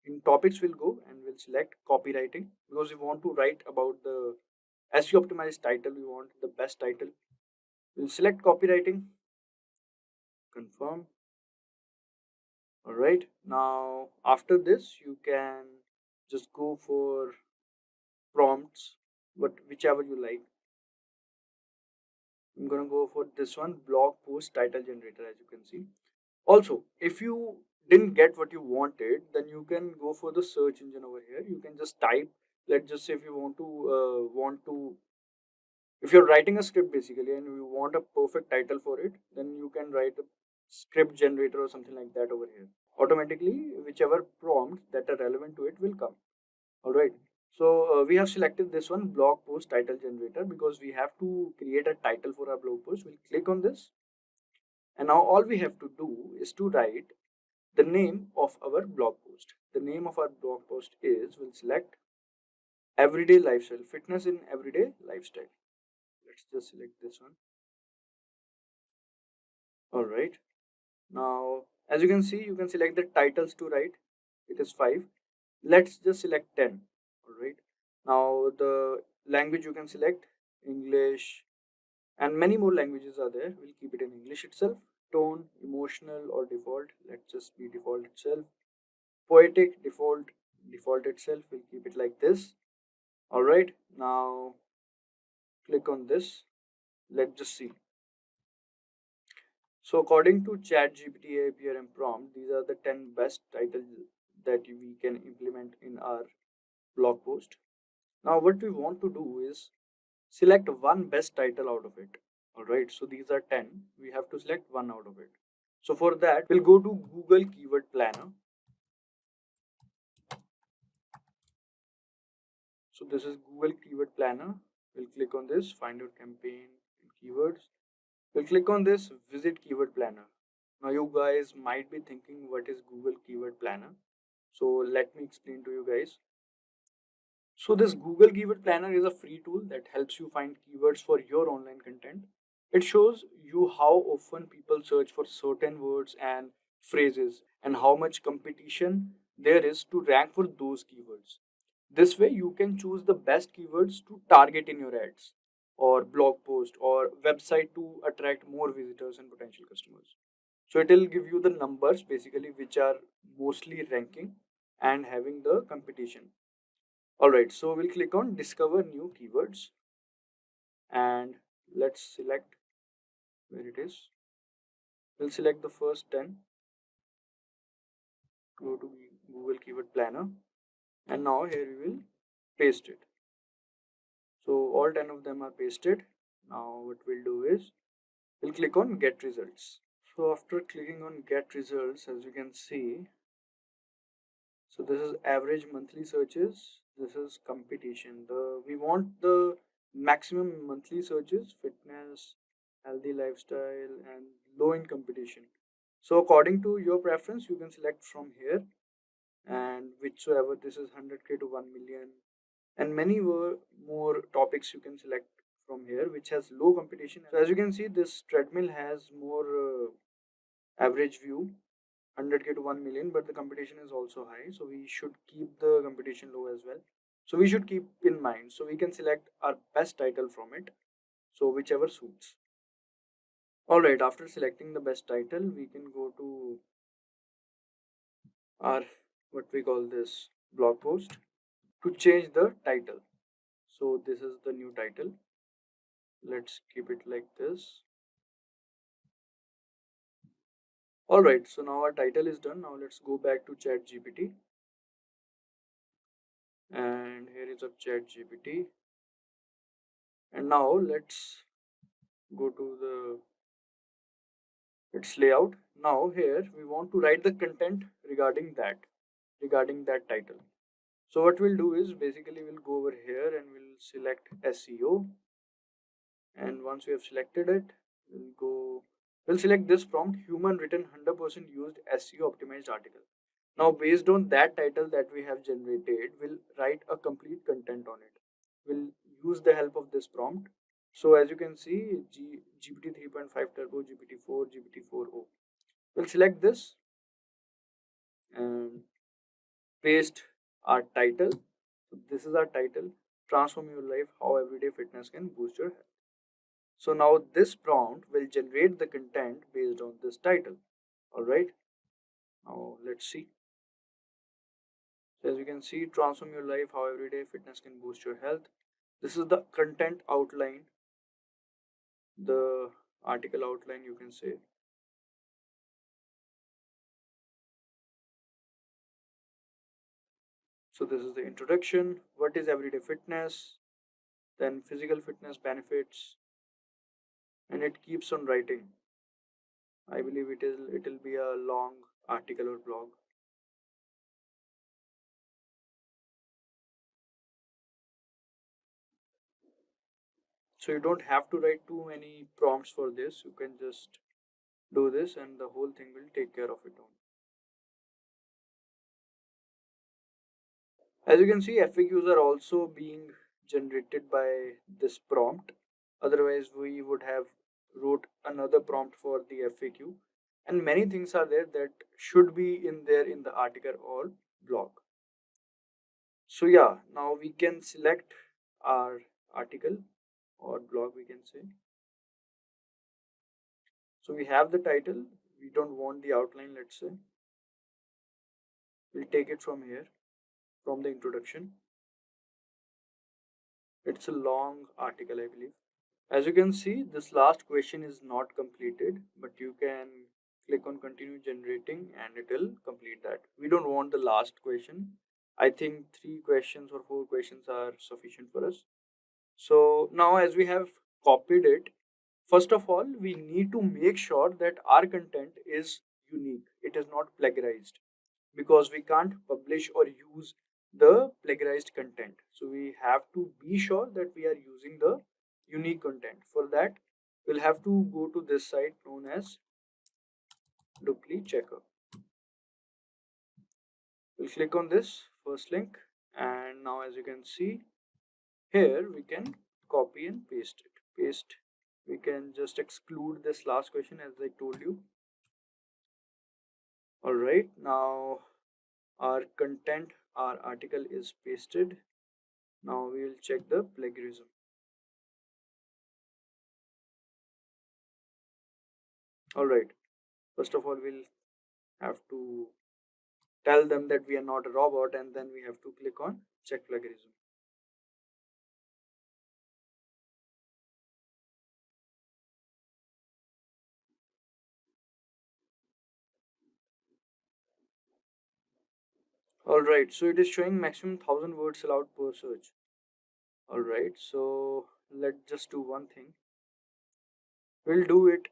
in topics. We'll go and we'll select copywriting because we want to write about the SEO optimized title. We want the best title. We'll select copywriting. Confirm. All right. Now after this you can just go for prompts, but whichever you like. I'm gonna go for this one, blog post title generator, as you can see. Also, if you didn't get what you wanted, then you can go for the search engine over here. You can just type. Let's just say if you if you're writing a script basically and you want a perfect title for it, then you can write a script generator or something like that over here. Automatically, whichever prompt that are relevant to it will come. All right. So we have selected this one, blog post title generator, because we have to create a title for our blog post. We'll click on this. And now all we have to do is to write the name of our blog post. The name of our blog post is, we'll select everyday lifestyle, fitness in everyday lifestyle. Let's just select this one. All right. Now, as you can see, you can select the titles to write. It is 5. Let's just select 10. All right. Now the language you can select English, and many more languages are there. We'll keep it in English itself. Tone, emotional or default. Let's just be default itself. Poetic, default itself. We'll keep it like this. All right. Now click on this. Let's just see. So according to ChatGPT APRM prompt, these are the 10 best titles that we can implement in our blog post. Now what we want to do is select one best title out of it. All right, so these are 10. We have to select one out of it. So for that, we'll go to Google Keyword Planner. So this is Google Keyword Planner. We'll click on this, find your campaign and keywords. We'll click on this, visit Keyword Planner. Now you guys might be thinking, what is Google Keyword Planner? So let me explain to you guys. So this Google Keyword Planner is a free tool that helps you find keywords for your online content. It shows you how often people search for certain words and phrases and how much competition there is to rank for those keywords. This way you can choose the best keywords to target in your ads or blog post or website to attract more visitors and potential customers. So it will give you the numbers basically which are mostly ranking and having the competition. Alright, so we'll click on discover new keywords and let's select where it is. We'll select the first 10. Go to Google Keyword Planner and now here we will paste it. So all 10 of them are pasted. Now what we'll do is we'll click on get results. So after clicking on get results, as you can see, so this is average monthly searches. This is competition. We want the maximum monthly searches, fitness, healthy lifestyle, and low in competition. So according to your preference, you can select from here, and whichsoever, this is 100k to 1 million, and many more topics you can select from here, which has low competition. So as you can see, this treadmill has more average view, 100k to 1 million, but the competition is also high, so we should keep the competition low as well. So we should keep in mind, so we can select our best title from it, so whichever suits. Alright, after selecting the best title, we can go to our what we call this blog post to change the title. So this is the new title. Let's keep it like this. Alright, so now our title is done. Now let's go back to Chatgpt. And here is a Chatgpt. And now let's go to its layout. Now here we want to write the content regarding that title. So what we'll do is basically we'll go over here and we'll select SEO. And once we have selected it, we'll select this prompt, human written 100% used SEO optimized article. Now based on that title that we have generated, we'll write a complete content on it. We'll use the help of this prompt. So as you can see, GPT 3.5 Turbo, GPT-4, GPT-4o. We'll select this and paste our title. So this is our title, transform your life, how everyday fitness can boost your health. So now this prompt will generate the content based on this title. Alright, now let's see. So as you can see, transform your life, how everyday fitness can boost your health. This is the content outline, the article outline you can say. So this is the introduction, what is everyday fitness, then physical fitness benefits, and it keeps on writing. I believe it'll be a long article or blog. So you don't have to write too many prompts for this. You can just do this and the whole thing will take care of it on. As you can see, FAQs are also being generated by this prompt. Otherwise, we would have wrote another prompt for the FAQ. And many things are there that should be in there in the article or blog. So yeah, now we can select our article or blog, we can say. So we have the title. We don't want the outline, let's say. We'll take it from here, from the introduction. It's a long article, I believe. As you can see, this last question is not completed, but you can click on continue generating and it will complete that. We don't want the last question. I think 3 questions or 4 questions are sufficient for us. So now as we have copied it, first of all, we need to make sure that our content is unique. It is not plagiarized, because we can't publish or use the plagiarized content. So we have to be sure that we are using the unique content. For that, we'll have to go to this site known as Dupli Checker. We'll click on this first link, and now as you can see here, we can copy and paste it. We can just exclude this last question as I told you. Alright, now our content, our article is pasted. Now we will check the plagiarism. Alright, first of all, we'll have to tell them that we are not a robot, and then we have to click on check plagiarism. Alright, so it is showing maximum 1000 words allowed per search. Alright, so let's just do one thing. We'll do it,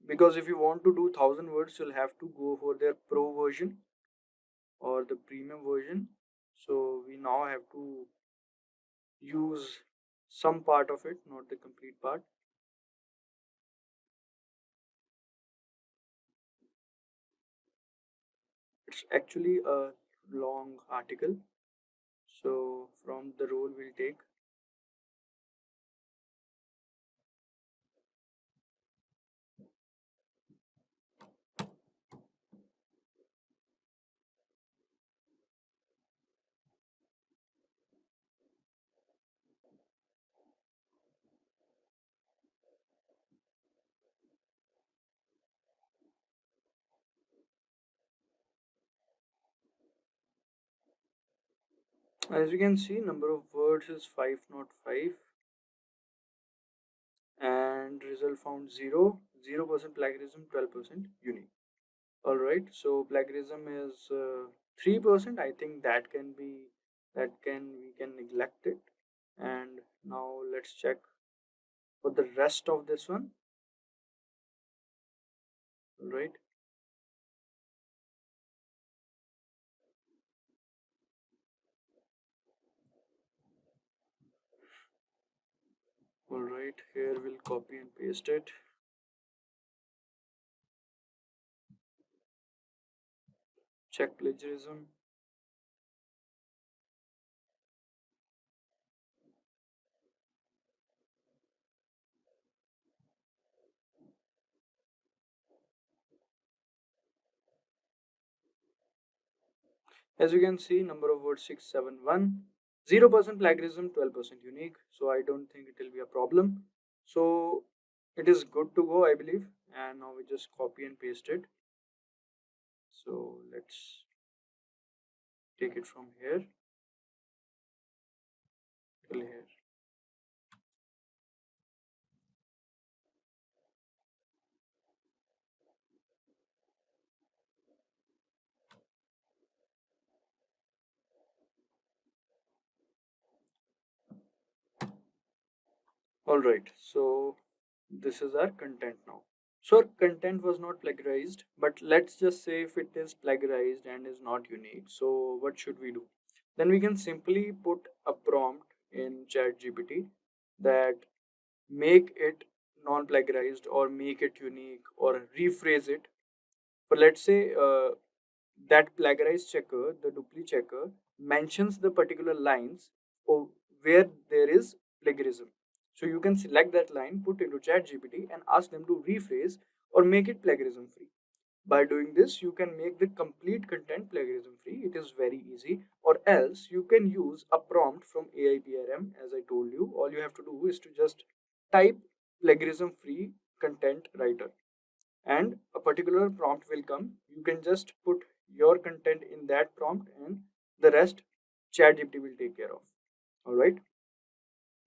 because if you want to do 1000 words, you'll have to go for their pro version or the premium version. So we now have to use some part of it, not the complete part. It's actually a long article. So from the role we'll take As you can see, number of words is 505 and result found 0, 0% plagiarism, 12% unique. Alright, so plagiarism is 3%. I think that can be, we can neglect it. And now let's check for the rest of this one. Alright. Alright, here we'll copy and paste it. Check plagiarism. As you can see, number of words 671, 0% plagiarism, 12% unique. So I don't think it will be a problem. So it is good to go, I believe. And now we just copy and paste it. So let's take it from here till here. Alright, so this is our content now. So our content was not plagiarized, but let's just say if it is plagiarized and is not unique. So what should we do? Then we can simply put a prompt in ChatGPT that make it non-plagiarized or make it unique or rephrase it. But let's say that plagiarized checker, the duplicate checker, mentions the particular lines or where there is plagiarism. So you can select that line, put into ChatGPT, and ask them to rephrase or make it plagiarism free. By doing this, you can make the complete content plagiarism free. It is very easy. Or else you can use a prompt from AIPRM. As I told you, all you have to do is to just type plagiarism free content writer and a particular prompt will come. You can just put your content in that prompt and the rest ChatGPT will take care of. All right.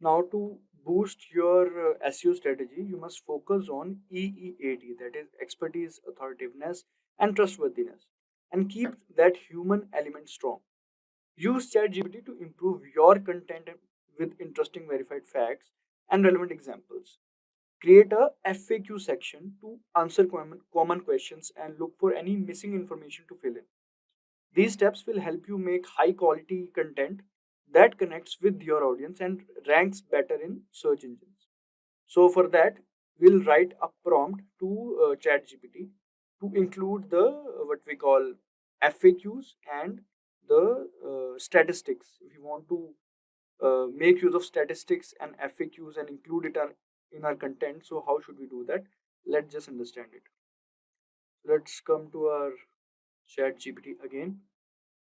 Now to boost your SEO strategy, you must focus on EEAT, that is expertise, authoritativeness, and trustworthiness, and keep that human element strong. Use ChatGPT to improve your content with interesting verified facts and relevant examples. Create a FAQ section to answer common questions and look for any missing information to fill in. These steps will help you make high quality content that connects with your audience and ranks better in search engines. So for that, we'll write a prompt to ChatGPT to include the what we call FAQs and the statistics. If you want to make use of statistics and FAQs and include it in our content, so how should we do that? Let's just understand it. Let's come to our ChatGPT again.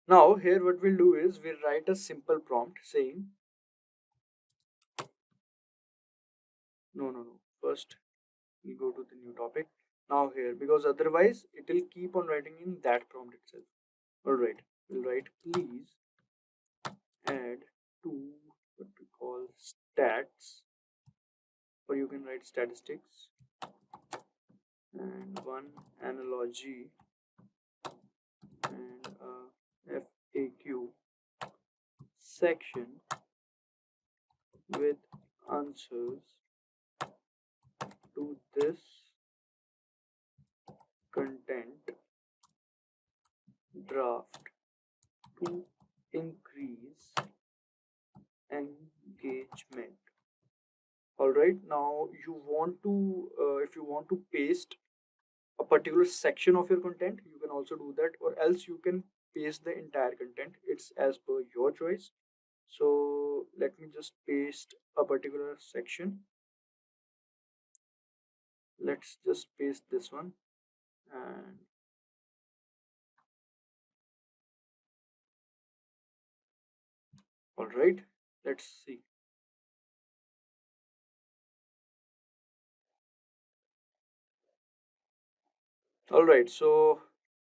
Now here what we'll do is we'll write a simple prompt saying no. First we'll go to the new topic. Now here, because otherwise it will keep on writing in that prompt itself. Alright, we'll write please add to what we call stats, or you can write statistics, and one analogy and a FAQ section with answers to this content draft to increase engagement. Alright, now you want to if you want to paste a particular section of your content, you can also do that, or else you can paste the entire content. It's as per your choice. So let me just paste a particular section. Let's just paste this one, and all right, let's see. All right, so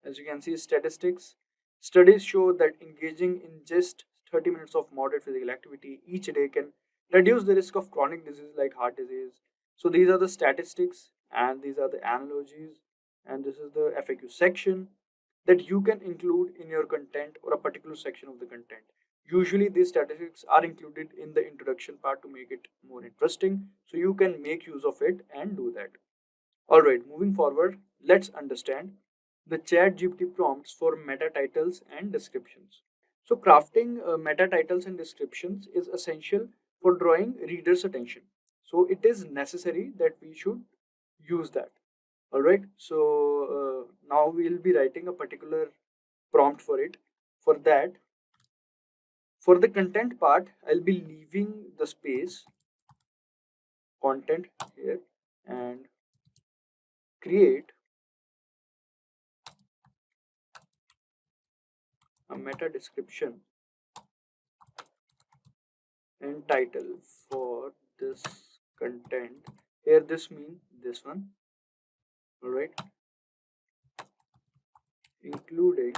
as you can see, statistics studies show that engaging in just 30 minutes of moderate physical activity each day can reduce the risk of chronic disease like heart disease. So these are the statistics and these are the analogies, and this is the FAQ section that you can include in your content or a particular section of the content. Usually these statistics are included in the introduction part to make it more interesting, so you can make use of it and do that. Alright, moving forward, let's understand the ChatGPT prompts for meta titles and descriptions. So crafting meta titles and descriptions is essential for drawing readers' attention. So it is necessary that we should use that. Alright, so now we'll be writing a particular prompt for it. For that, for the content part, I'll be leaving the space content here and create a meta description and title for this content. Here this means this one. Alright, including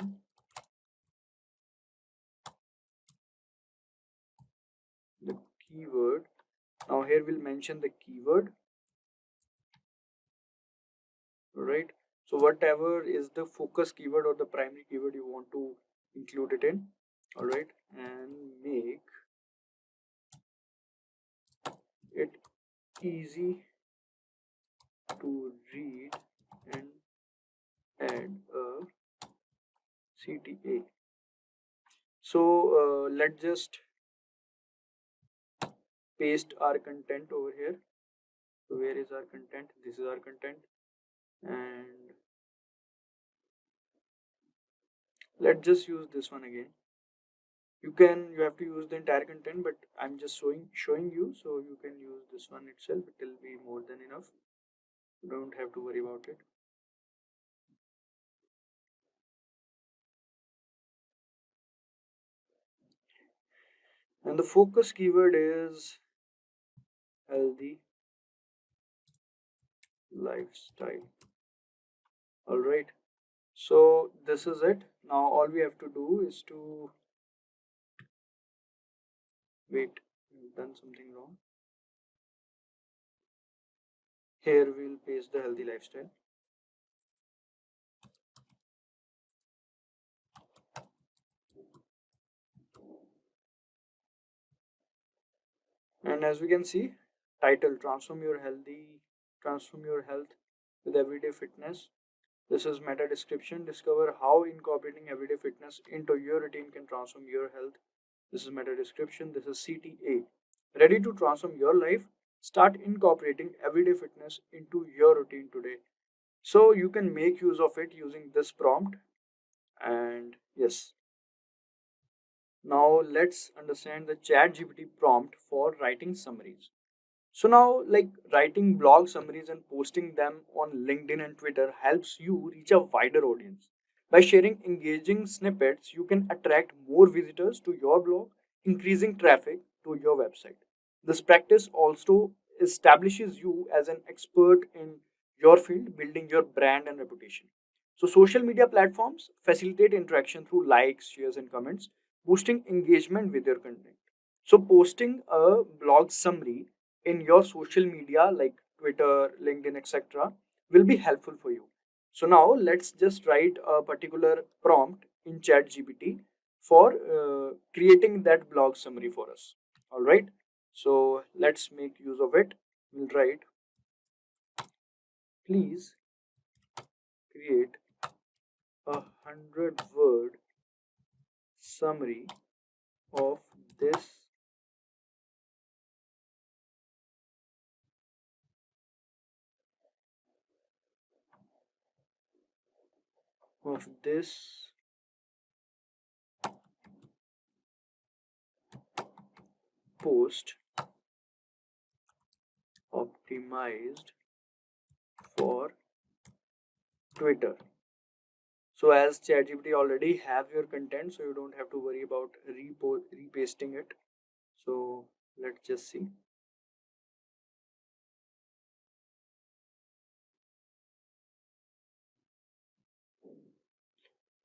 the keyword. Now here we'll mention the keyword. Alright, so whatever is the focus keyword or the primary keyword you want to include it in. Alright, and make it easy to read and add a CTA. So let's just paste our content over here. So where is our content? This is our content, and let's just use this one again. You have to use the entire content, but I'm just showing you, so you can use this one itself. It will be more than enough. You don't have to worry about it. And the focus keyword is healthy lifestyle. Alright, so this is it. Now all we have to do is to wait, we've done something wrong. Here we'll paste the healthy lifestyle. And as we can see, title, transform your health with everyday fitness. This is meta description, discover how incorporating everyday fitness into your routine can transform your health. This is meta description. This is CTA, ready to transform your life. Start incorporating everyday fitness into your routine today. So you can make use of it using this prompt. And yes, now let's understand the ChatGPT prompt for writing summaries. So now, like, writing blog summaries and posting them on LinkedIn and Twitter helps you reach a wider audience. By sharing engaging snippets, you can attract more visitors to your blog, increasing traffic to your website. This practice also establishes you as an expert in your field, building your brand and reputation. So social media platforms facilitate interaction through likes, shares, and comments, boosting engagement with your content. So posting a blog summary in your social media like Twitter, LinkedIn, etc., will be helpful for you. So now let's just write a particular prompt in ChatGPT for creating that blog summary for us. All right. So let's make use of it. We'll write, please create 100-word summary of this of this post optimized for Twitter. So as ChatGPT already have your content, so you don't have to worry about repasting it. So let's just see.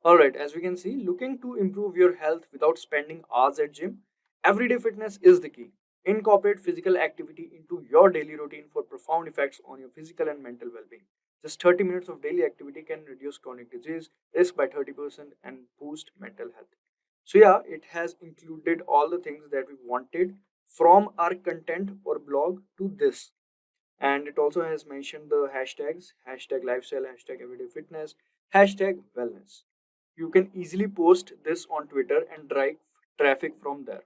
Alright, as we can see, looking to improve your health without spending hours at gym, everyday fitness is the key. Incorporate physical activity into your daily routine for profound effects on your physical and mental well-being. Just 30 minutes of daily activity can reduce chronic disease risk by 30% and boost mental health. So yeah, it has included all the things that we wanted from our content or blog to this. And it also has mentioned the hashtags, hashtag lifestyle, hashtag everyday fitness, hashtag wellness. You can easily post this on Twitter and drive traffic from there.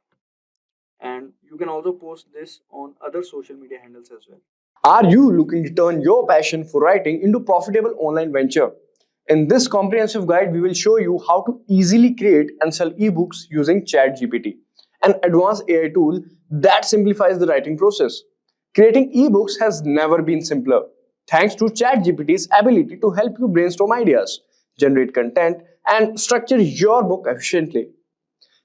And you can also post this on other social media handles as well. Are you looking to turn your passion for writing into profitable online venture? In this comprehensive guide, we will show you how to easily create and sell ebooks using ChatGPT, an advanced AI tool that simplifies the writing process. Creating ebooks has never been simpler, thanks to ChatGPT's ability to help you brainstorm ideas, generate content, and structure your book efficiently.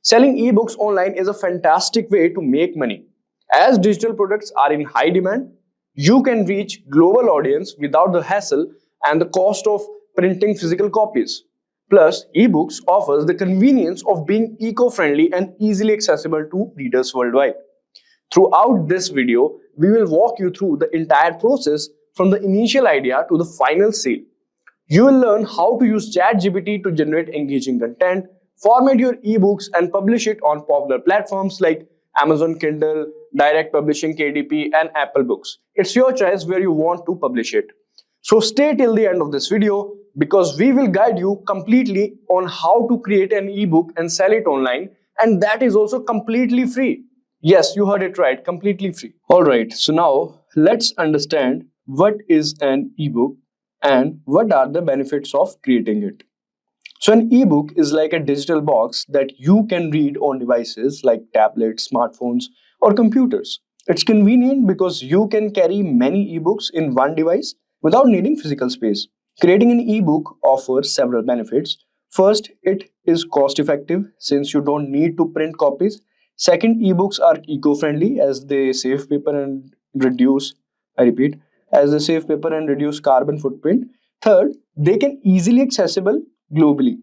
Selling ebooks online is a fantastic way to make money. As digital products are in high demand, you can reach global audience without the hassle and the cost of printing physical copies. Plus, ebooks offers the convenience of being eco-friendly and easily accessible to readers worldwide. Throughout this video, we will walk you through the entire process from the initial idea to the final sale. You will learn how to use ChatGPT to generate engaging content, format your ebooks, and publish it on popular platforms like Amazon Kindle, Direct Publishing KDP, and Apple Books. It's your choice where you want to publish it. So stay till the end of this video because we will guide you completely on how to create an ebook and sell it online, and that is also completely free. Yes, you heard it right, completely free. Alright, so now let's understand what is an ebook and what are the benefits of creating it. So an ebook is like a digital box that you can read on devices like tablets, smartphones, or computers. It's convenient because you can carry many ebooks in one device without needing physical space. Creating an ebook offers several benefits. First, it is cost effective since you don't need to print copies. Second, ebooks are eco-friendly as they save paper and reduce, I repeat, as they save paper and reduce carbon footprint. Third, they can easily accessible globally,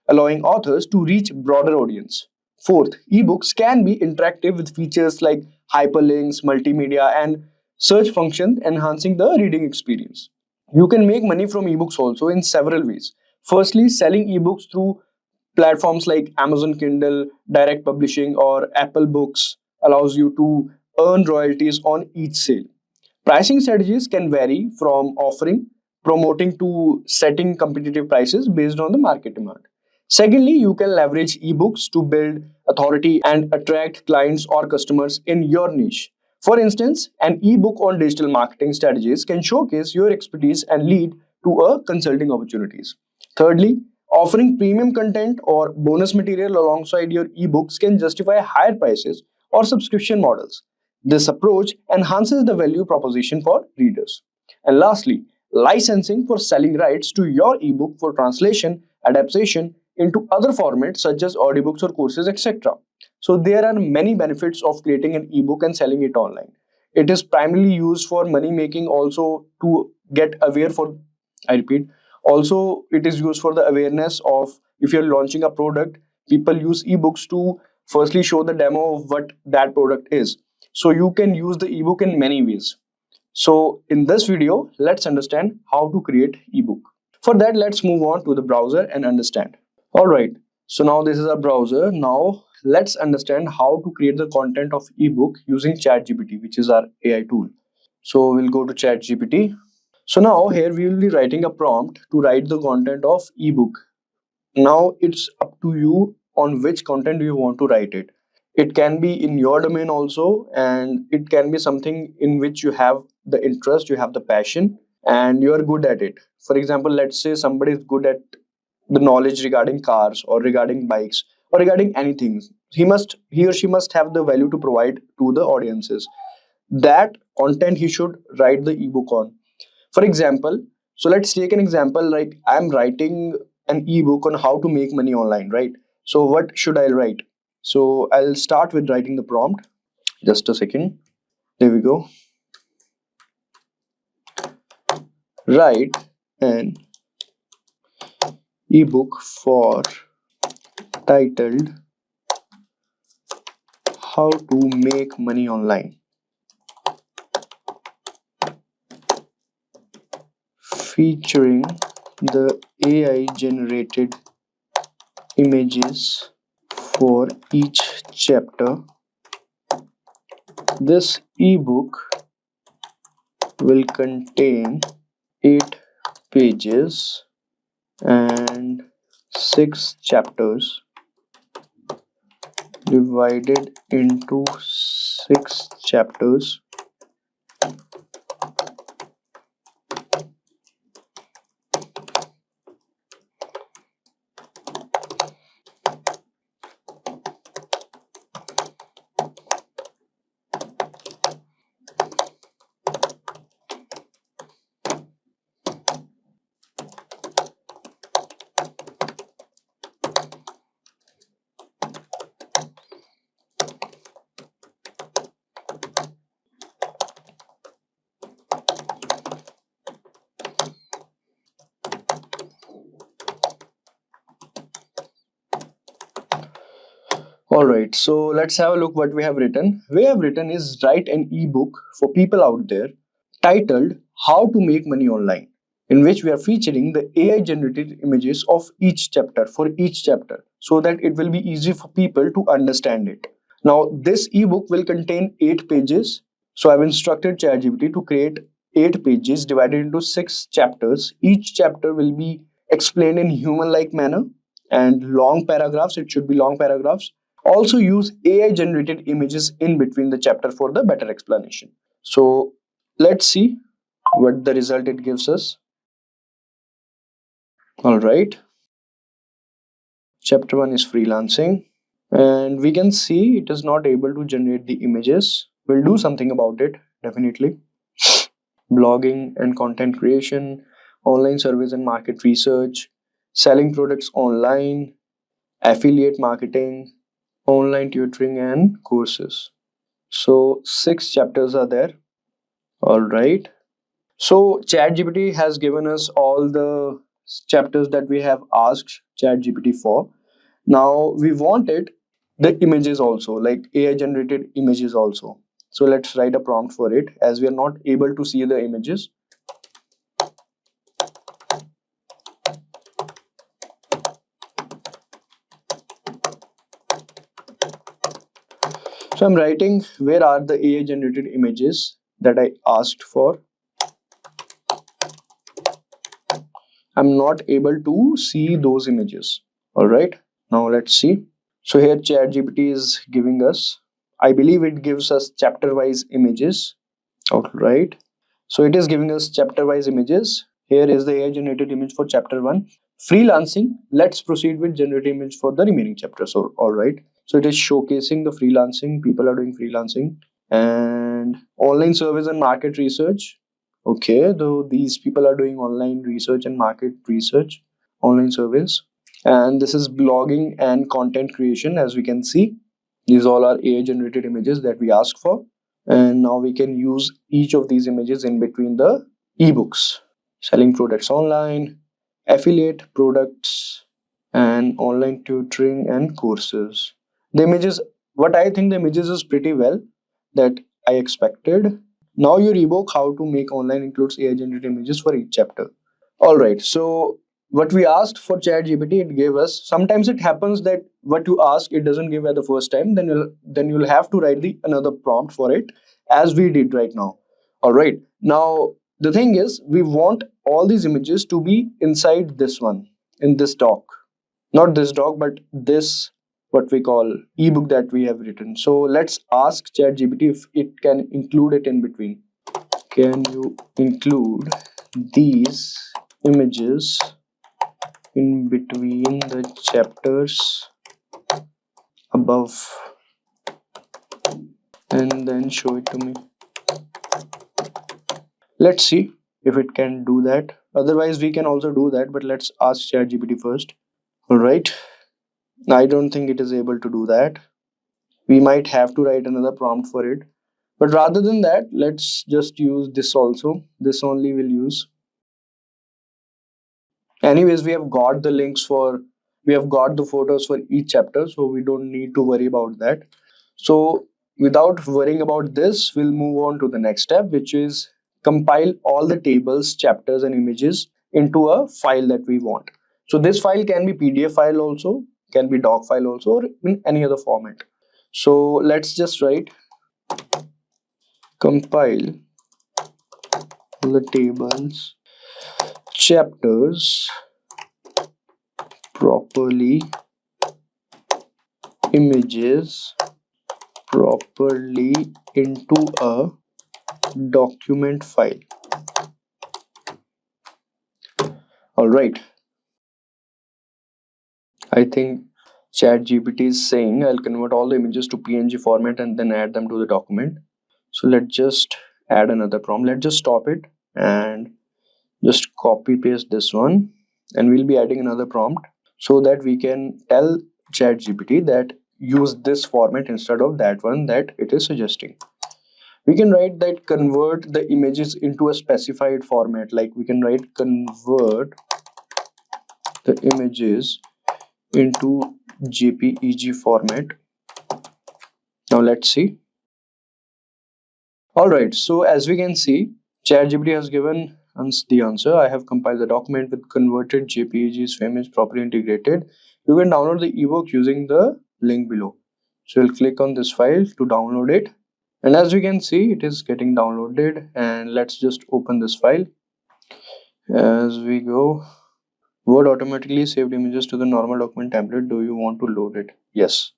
allowing authors to reach broader audience. Fourth, ebooks can be interactive with features like hyperlinks, multimedia, and search functions, enhancing the reading experience. You can make money from ebooks also in several ways. Firstly, selling ebooks through platforms like Amazon Kindle, Direct Publishing, or Apple Books allows you to earn royalties on each sale. Pricing strategies can vary from offering, promoting to setting competitive prices based on the market demand. Secondly, you can leverage ebooks to build authority and attract clients or customers in your niche. For instance, an ebook on digital marketing strategies can showcase your expertise and lead to a consulting opportunities. Thirdly, offering premium content or bonus material alongside your ebooks can justify higher prices or subscription models. This approach enhances the value proposition for readers. And lastly, licensing for selling rights to your ebook for translation, adaptation into other formats such as audiobooks or courses, etc. So there are many benefits of creating an ebook and selling it online. It is primarily used for money making, also to get aware for, I repeat, also it is used for the awareness of if you're launching a product, people use ebooks to firstly show the demo of what that product is. So you can use the ebook in many ways. So in this video, let's understand how to create ebook. For that, let's move on to the browser and understand. All right. So now this is our browser. Now let's understand how to create the content of ebook using ChatGPT, which is our AI tool. So we'll go to ChatGPT. So now here we will be writing a prompt to write the content of ebook. Now it's up to you on which content you want to write it. It can be in your domain also, and it can be something in which you have the interest, you have the passion, and you are good at it. For example, let's say somebody is good at the knowledge regarding cars or regarding bikes or regarding anything. He or she must have the value to provide to the audiences. That content he should write the ebook on. For example, so let's take an example like I'm writing an ebook on how to make money online, right? So what should I write? So I'll start with writing the prompt. Just a second. There we go. Write an ebook for titled How to Make Money Online, featuring the AI generated images for each chapter. This ebook will contain 8 pages and 6 chapters divided into 6 chapters. Alright, so let's have a look what we have written. We have written is write an ebook for people out there titled How to Make Money Online, in which we are featuring the AI generated images of each chapter for each chapter so that it will be easy for people to understand it. Now this ebook will contain 8 pages. So I've instructed Chatgpt to create 8 pages divided into 6 chapters. Each chapter will be explained in human-like manner and long paragraphs. It should be long paragraphs. Also use AI generated images in between the chapter for the better explanation. So let's see what the result it gives us. All right. Chapter 1 is freelancing, and we can see it is not able to generate the images. We'll do something about it, definitely. Blogging and content creation, online service and market research, selling products online, affiliate marketing, online tutoring and courses. So 6 chapters are there. All right. So ChatGPT has given us all the chapters that we have asked ChatGPT for. Now we wanted the images also, like AI generated images also. So let's write a prompt for it, as we are not able to see the images. So I'm writing where are the AI generated images that I asked for. I'm not able to see those images. All right, now let's see. So here ChatGPT is giving us, I believe it gives us chapter wise images. All right, so it is giving us chapter wise images. Here is the AI generated image for chapter 1, freelancing. Let's proceed with generate image for the remaining chapters. So all right, so it is showcasing the freelancing, people are doing freelancing, and online service and market research. Okay, though these people are doing online research and market research, online service. And this is blogging and content creation. As we can see, these all are AI generated images that we asked for. And now we can use each of these images in between the ebooks. Selling products online, affiliate products, and online tutoring and courses. The images, what I think the images is pretty well that I expected. Now your ebook How to Make Online includes AI generated images for each chapter. All right, so what we asked for ChatGPT, it gave us. Sometimes it happens that what you ask it doesn't give at the first time. Then you'll have to write the another prompt for it, as we did right now. All right, now the thing is we want all these images to be inside this one, in this doc, not this doc but this what we call ebook that we have written. So let's ask ChatGPT if it can include it in between. Can you include these images in between the chapters above, and then show it to me. Let's see if it can do that. Otherwise we can also do that, but let's ask ChatGPT first. All right, I don't think it is able to do that. We might have to write another prompt for it, but rather than that, let's just use this also. This only we'll use. Anyways, we have got the photos for each chapter, so we don't need to worry about that. So without worrying about this, we'll move on to the next step, which is compile all the tables, chapters, and images into a file that we want. So this file can be PDF file also, can be doc file also, or in any other format. So let's just write compile the tables, chapters properly, images properly into a document file. All right. I think Chatgpt is saying I'll convert all the images to PNG format and then add them to the document. So let's just add another prompt. Let's just stop it and just copy paste this one, and we'll be adding another prompt so that we can tell Chatgpt that use this format instead of that one that it is suggesting. We can write that convert the images into a specified format. Like we can write convert the images into JPEG format. Now let's see. All right, so as we can see, ChatGPT has given us the answer. I have compiled the document with converted JPEGs, image properly integrated. You can download the ebook using the link below. So we'll click on this file to download it. And as we can see, it is getting downloaded. And let's just open this file. As we go, Word automatically saved images to the normal document template. Do you want to load it? Yes.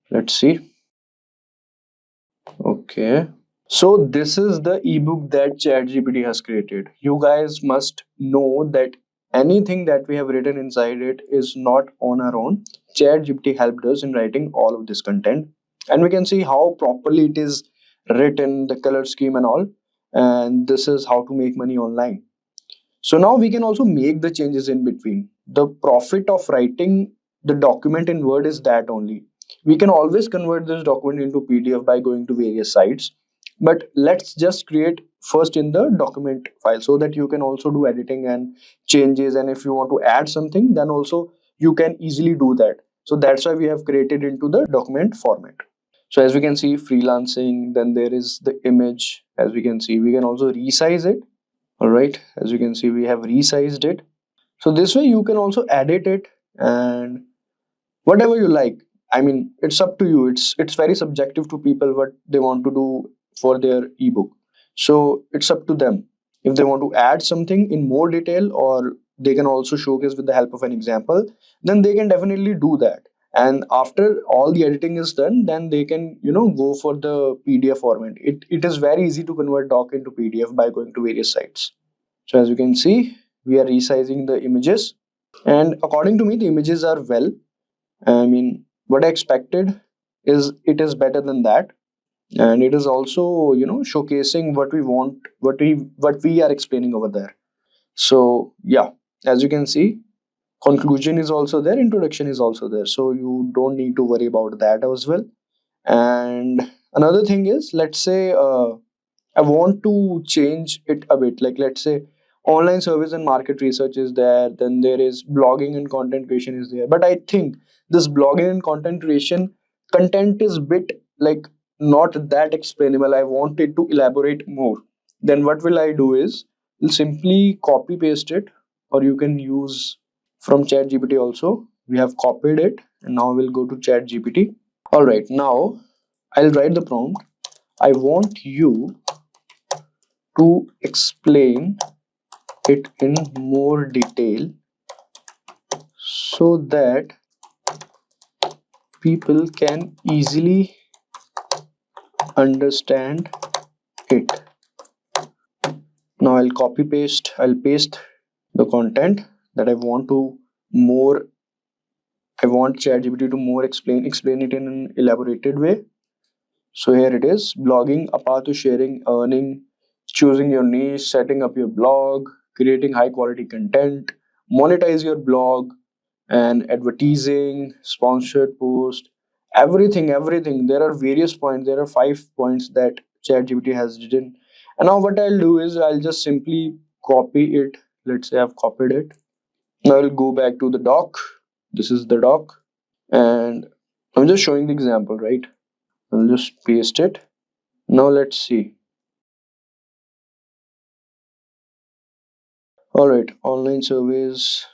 Let's see. Okay. So this is the ebook that ChatGPT has created. You guys must know that anything that we have written inside it is not on our own. ChatGPT helped us in writing all of this content, and we can see how properly it is written, the color scheme and all. And this is how to make money online. So now we can also make the changes in between. The profit of writing the document in Word is that only. We can always convert this document into PDF by going to various sites. But let's just create first in the document file so that you can also do editing and changes. And if you want to add something, then also you can easily do that. So that's why we have created into the document format. So as we can see, freelancing, then there is the image. As we can see, we can also resize it. All right, as you can see, we have resized it. So this way you can also edit it and whatever you like. I mean, it's up to you. It's very subjective to people what they want to do for their ebook. So it's up to them. If they want to add something in more detail, or they can also showcase with the help of an example, then they can definitely do that. And after all the editing is done, then they can, go for the PDF format. It is very easy to convert doc into PDF by going to various sites. So as you can see, we are resizing the images, and according to me, the images are well. I mean, what I expected is it is better than that, and it is also showcasing what we want, what we are explaining over there. So yeah, as you can see, conclusion is also there, introduction is also there, so you don't need to worry about that as well. And another thing is, let's say I want to change it a bit. Like let's say online service and market research is there, then there is blogging and content creation is there. But I think this blogging and content creation content is bit like not that explainable. I want it to elaborate more. Then what will I do is we'll simply copy paste it, or you can use from ChatGPT also. We have copied it, and now we'll go to ChatGPT. All right, now I'll write the prompt. I want you to explain it in more detail so that people can easily understand it. Now I'll paste the content that I want ChatGPT to more explain it in an elaborated way. So here it is: blogging, a path to sharing, earning, choosing your niche, setting up your blog, creating high quality content, monetize your blog, and advertising, sponsored post, everything. There are various points. There are 5 points that ChatGPT has written. And now what I'll do is I'll just simply copy it. Let's say I've copied it. Now I'll go back to the doc. This is the doc, and I'm just showing the example, right? I'll just paste it. Now let's see. Alright, online surveys,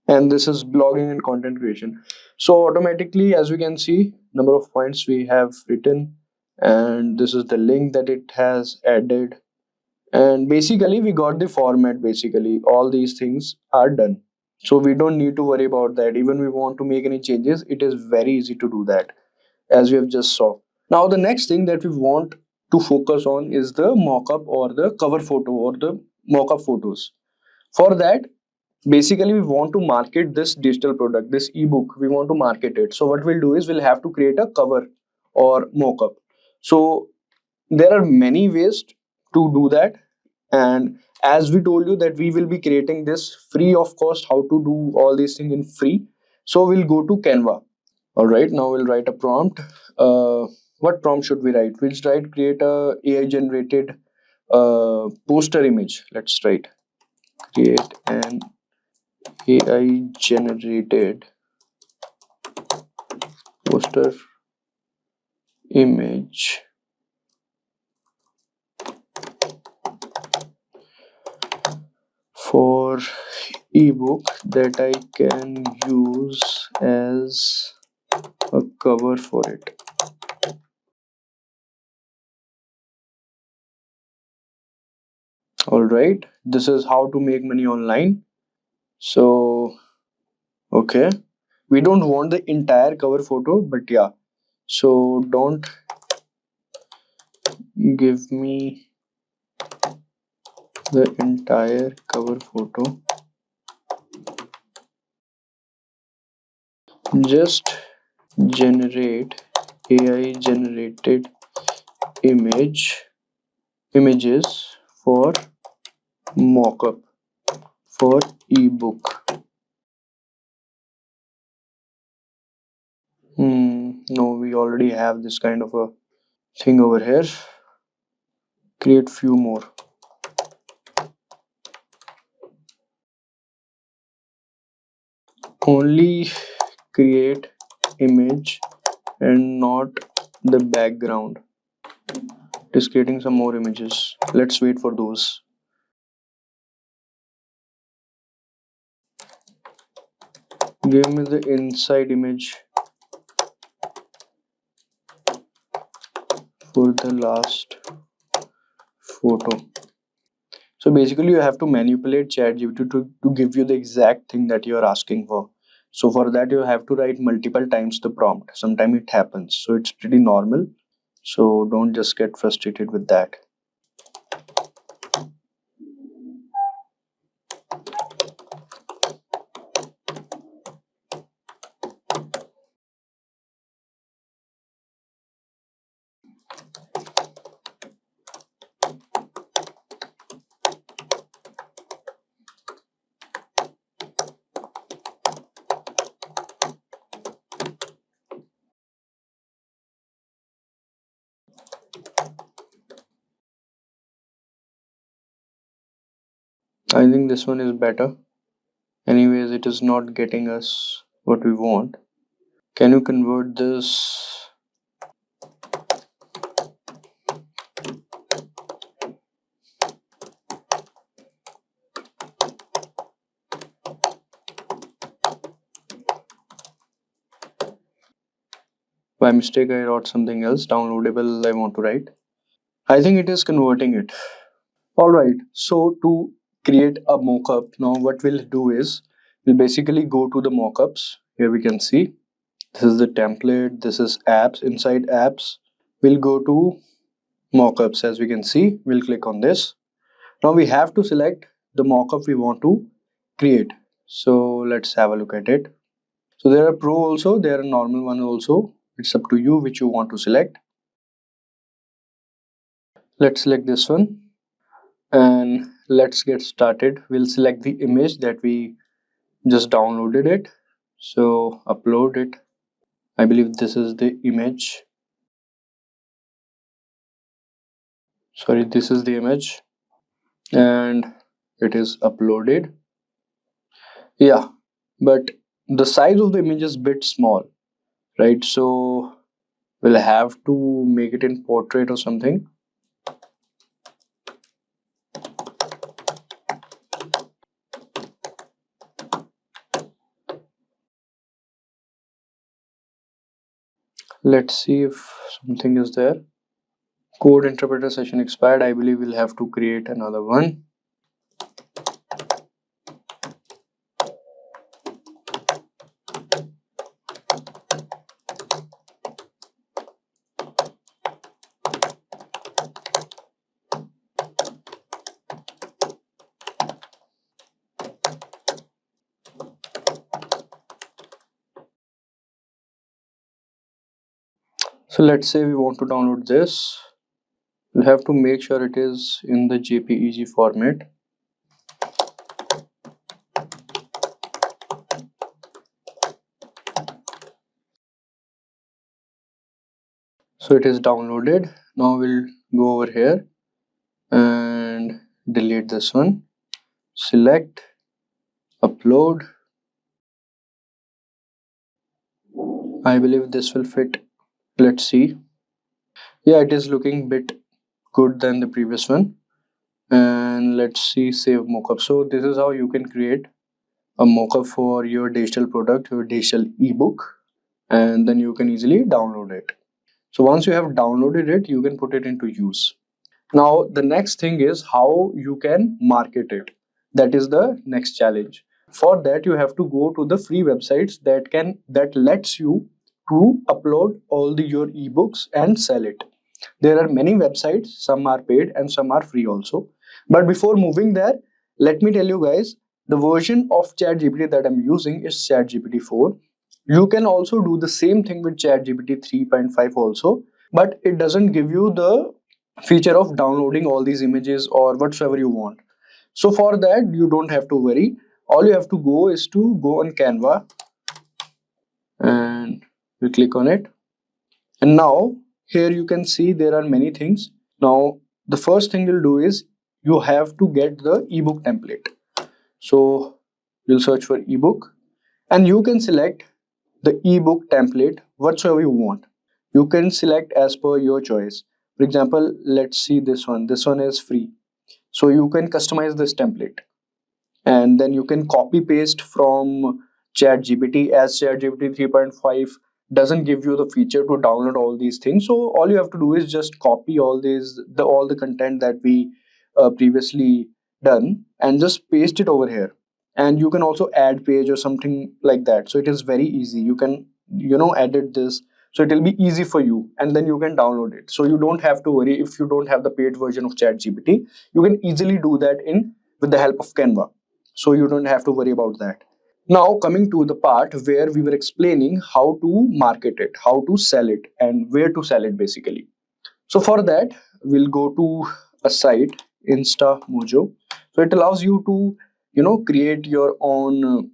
and this is blogging and content creation. So automatically, as we can see, number of points we have written, and this is the link that it has added, and basically we got the format. Basically all these things are done, so we don't need to worry about that. Even we want to make any changes, it is very easy to do that, as we have just saw. Now the next thing that we want to focus on is the mockup or the cover photo or the mockup photos. For that, basically we want to market this digital product, this ebook, we want to market it. So what we'll do is we'll have to create a cover or mockup. So there are many ways to do that, and as we told you that we will be creating this free of cost, how to do all these things in free. So we'll go to Canva. All right, now we'll write a prompt. What prompt should we write? We'll write create a AI generated poster image. Let's write create an AI generated poster image for ebook that I can use as a cover for it. All right, this is how to make money online. So okay, we don't want the entire cover photo, but yeah, so don't give me the entire cover photo, just generate AI generated images for mockup for ebook. No, we already have this kind of a thing over here. Create few more. Only create image and not the background. Just creating some more images. Let's wait for those. Give me the inside image for the last photo. So basically you have to manipulate Chatgpt to give you the exact thing that you are asking for. So for that you have to write multiple times the prompt. Sometimes it happens, so it's pretty normal. So don't just get frustrated with that. I think this one is better. Anyways, it is not getting us what we want. Can you convert this? By mistake I wrote something else. Downloadable I want to write. I think it is converting it. Alright, so to create a mockup, now what we'll do is we'll basically go to the mockups. Here we can see this is the template, this is apps. Inside apps, we'll go to mockups. As we can see, we'll click on this. Now we have to select the mockup we want to create. So let's have a look at it. So there are pro also, there are normal one also. It's up to you which you want to select. Let's select this one and let's get started. We'll select the image that we just downloaded it. So upload it. I believe this is the image. Sorry, this is the image and it is uploaded. Yeah, but the size of the image is bit small, right? So we'll have to make it in portrait or something. Let's see if something is there. Code interpreter session expired. I believe we'll have to create another one. So let's say we want to download this. We'll have to make sure it is in the JPEG format. So it is downloaded. Now we'll go over here and delete this one. Select, upload. I believe this will fit. Let's see. Yeah, it is looking bit good than the previous one. And let's see, save mockup. So this is how you can create a mockup for your digital product, your digital ebook, and then you can easily download it. So once you have downloaded it, you can put it into use. Now the next thing is how you can market it. That is the next challenge. For that, you have to go to the free websites that lets you to upload all your ebooks and sell it. There are many websites, some are paid and some are free also. But before moving there, let me tell you guys, the version of ChatGPT that I'm using is ChatGPT 4. You can also do the same thing with ChatGPT 3.5 also, but it doesn't give you the feature of downloading all these images or whatsoever you want. So for that, you don't have to worry. All you have to go is to go on Canva and you click on it. And now here you can see there are many things. Now the first thing you'll do is you have to get the ebook template. So you'll search for ebook and you can select the ebook template whatsoever you want. You can select as per your choice. For example, let's see this one. This one is free. So you can customize this template and then you can copy paste from ChatGPT, as ChatGPT 3.5 doesn't give you the feature to download all these things. So all you have to do is just copy all the content that we previously done and just paste it over here. And you can also add page or something like that. So it is very easy. You can edit this. So it will be easy for you and then you can download it. So you don't have to worry if you don't have the paid version of ChatGPT. You can easily do that with the help of Canva. So you don't have to worry about that. Now coming to the part where we were explaining how to market it, how to sell it and where to sell it basically. So for that, we'll go to a site, InstaMojo. So it allows you to create your own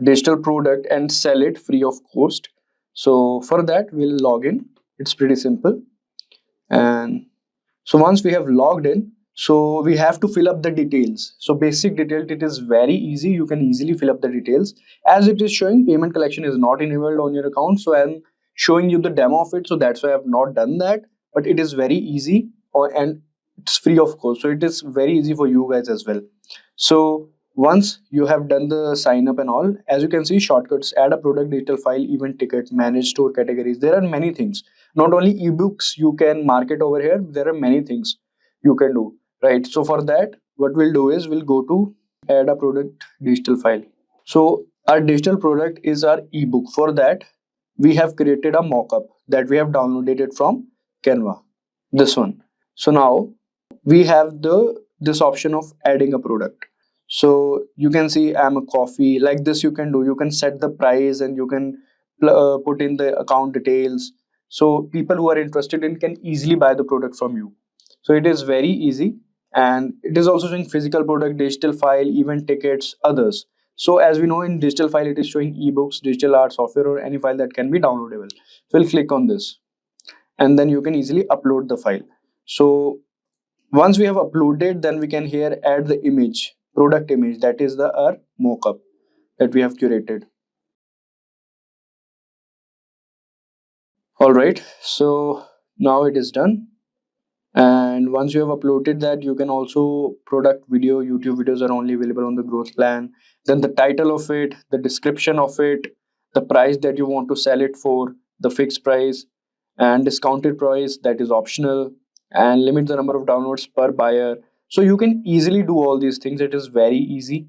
digital product and sell it free of cost. So for that, we'll log in. It's pretty simple. And so once we have logged in, so we have to fill up the details. So basic details, it is very easy. You can easily fill up the details. As it is showing, payment collection is not enabled on your account. So I'm showing you the demo of it. So that's why I have not done that. But it is very easy and it's free of cost. So it is very easy for you guys as well. So once you have done the sign up and all, as you can see, shortcuts, add a product, digital file, event ticket, manage store categories. There are many things. Not only ebooks you can market over here, there are many things you can do, right? So for that, what we'll do is we'll go to add a product digital file. So our digital product is our ebook. For that, we have created a mockup that we have downloaded it from Canva, this one. So now we have this option of adding a product. So you can see I'm a coffee, like this you can do. You can set the price and you can put in the account details. So people who are interested in can easily buy the product from you. So it is very easy and it is also showing physical product, digital file, event tickets, others. So as we know in digital file, it is showing ebooks, digital art, software or any file that can be downloadable. So we'll click on this and then you can easily upload the file. So once we have uploaded, then we can here add the image, product image, that is our mockup. that we have curated. All right, so now it is done. And once you have uploaded that, you can also product video. YouTube videos are only available on the growth plan. Then the title of it, the description of it, the price that you want to sell it for, the fixed price, and discounted price that is optional, and limit the number of downloads per buyer. So you can easily do all these things. It is very easy.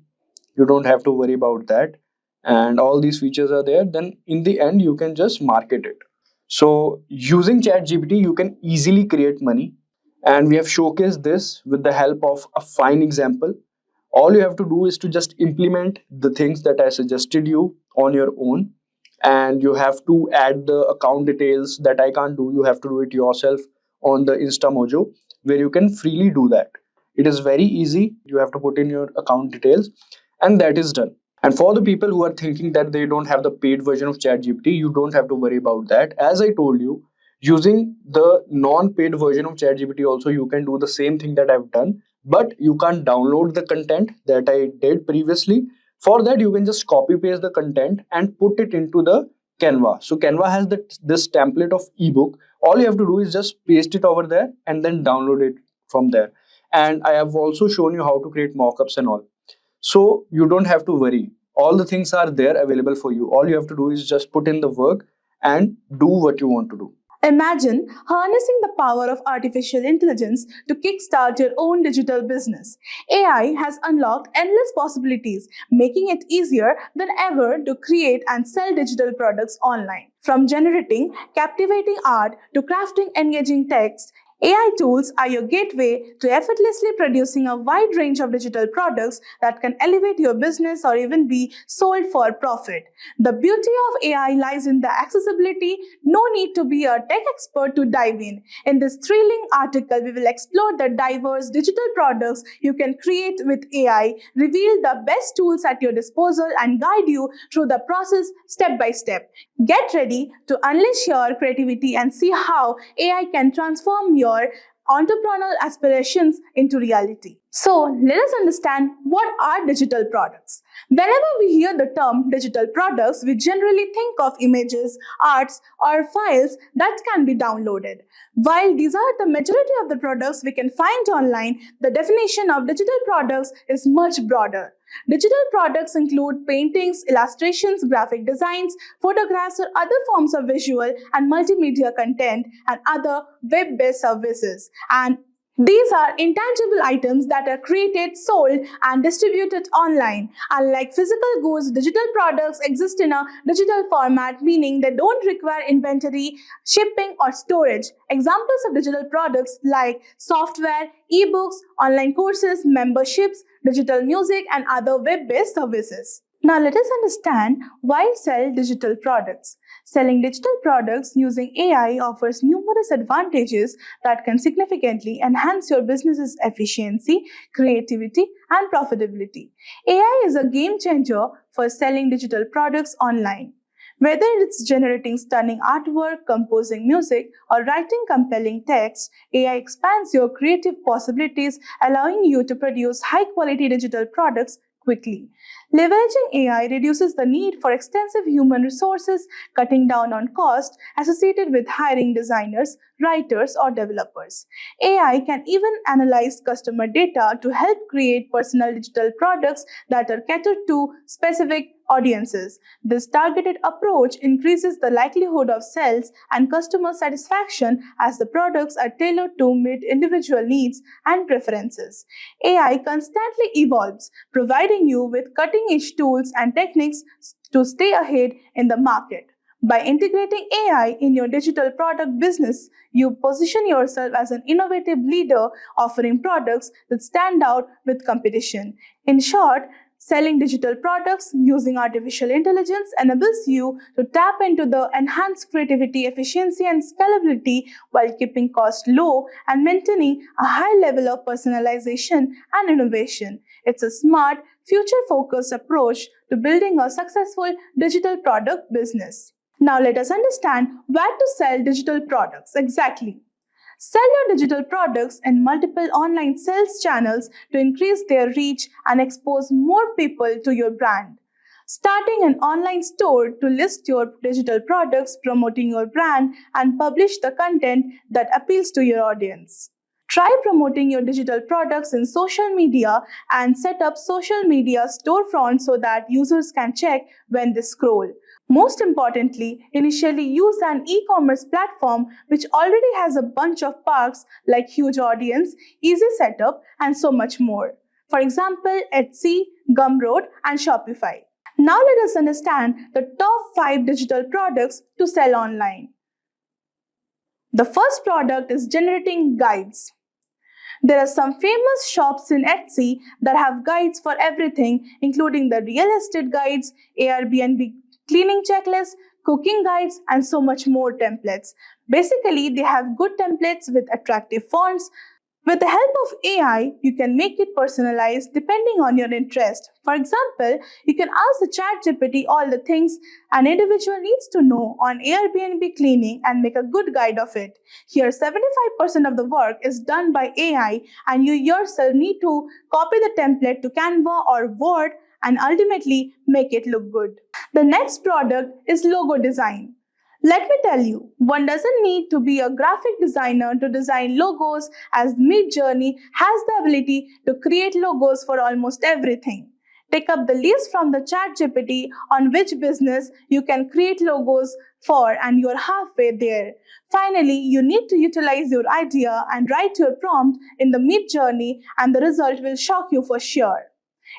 You don't have to worry about that. And all these features are there. Then in the end, you can just market it. So using ChatGPT, you can easily create money. And we have showcased this with the help of a fine example. All you have to do is to just implement the things that I suggested you on your own. And you have to add the account details that I can't do. You have to do it yourself on the InstaMojo, where you can freely do that. It is very easy. You have to put in your account details, and that is done. And for the people who are thinking that they don't have the paid version of ChatGPT, you don't have to worry about that. As I told you, using the non-paid version of ChatGPT also, you can do the same thing that I've done, but you can't download the content that I did previously. For that, you can just copy paste the content and put it into the Canva. So Canva has this template of ebook. All you have to do is just paste it over there and then download it from there. And I have also shown you how to create mockups and all. So you don't have to worry. All the things are there available for you. All you have to do is just put in the work and do what you want to do. Imagine harnessing the power of artificial intelligence to kickstart your own digital business. AI has unlocked endless possibilities, making it easier than ever to create and sell digital products online. From generating captivating art to crafting engaging text, AI tools are your gateway to effortlessly producing a wide range of digital products that can elevate your business or even be sold for profit. The beauty of AI lies in the accessibility. No need to be a tech expert to dive in. In this thrilling article, we will explore the diverse digital products you can create with AI, reveal the best tools at your disposal, and guide you through the process step by step. Get ready to unleash your creativity and see how AI can transform your entrepreneurial aspirations into reality. So, let us understand what are digital products. Whenever we hear the term digital products, we generally think of images, arts, or files that can be downloaded. While these are the majority of the products we can find online, the definition of digital products is much broader. Digital products include paintings, illustrations, graphic designs, photographs, or other forms of visual and multimedia content, and other web-based services. And these are intangible items that are created, sold, and distributed online. Unlike physical goods, digital products exist in a digital format, meaning they don't require inventory, shipping, or storage. Examples of digital products like software, ebooks, online courses, memberships, digital music, and other web-based services. Now let us understand why sell digital products. Selling digital products using AI offers numerous advantages that can significantly enhance your business's efficiency, creativity, and profitability. AI is a game changer for selling digital products online. Whether it's generating stunning artwork, composing music, or writing compelling text, AI expands your creative possibilities, allowing you to produce high-quality digital products quickly. Leveraging AI reduces the need for extensive human resources, cutting down on costs associated with hiring designers, writers, or developers. AI can even analyze customer data to help create personal digital products that are catered to specific audiences. This targeted approach increases the likelihood of sales and customer satisfaction as the products are tailored to meet individual needs and preferences. AI constantly evolves, providing you with cutting-edge tools and techniques to stay ahead in the market. By integrating AI in your digital product business, you position yourself as an innovative leader offering products that stand out with competition. In short, selling digital products using artificial intelligence enables you to tap into the enhanced creativity, efficiency, and scalability while keeping costs low and maintaining a high level of personalization and innovation. It's a smart, future-focused approach to building a successful digital product business. Now let us understand where to sell digital products exactly. Sell your digital products in multiple online sales channels to increase their reach and expose more people to your brand. Starting an online store to list your digital products, promoting your brand, and publish the content that appeals to your audience. Try promoting your digital products in social media and set up social media storefronts so that users can check when they scroll. Most importantly, initially use an e-commerce platform which already has a bunch of perks like huge audience, easy setup, and so much more. For example, Etsy, Gumroad, and Shopify. Now let us understand the top 5 digital products to sell online. The first product is generating guides. There are some famous shops in Etsy that have guides for everything, including the real estate guides, Airbnb cleaning checklists, cooking guides, and so much more templates. Basically, they have good templates with attractive fonts. With the help of AI, you can make it personalized depending on your interest. For example, you can ask the Chatgpt all the things an individual needs to know on Airbnb cleaning and make a good guide of it. Here, 75% of the work is done by AI, and you yourself need to copy the template to Canva or Word and ultimately make it look good. The next product is logo design. Let me tell you, one doesn't need to be a graphic designer to design logos, as Midjourney has the ability to create logos for almost everything. Take up the list from the Chatgpt on which business you can create logos for, and you're halfway there. Finally, you need to utilize your idea and write your prompt in the Midjourney, and the result will shock you for sure.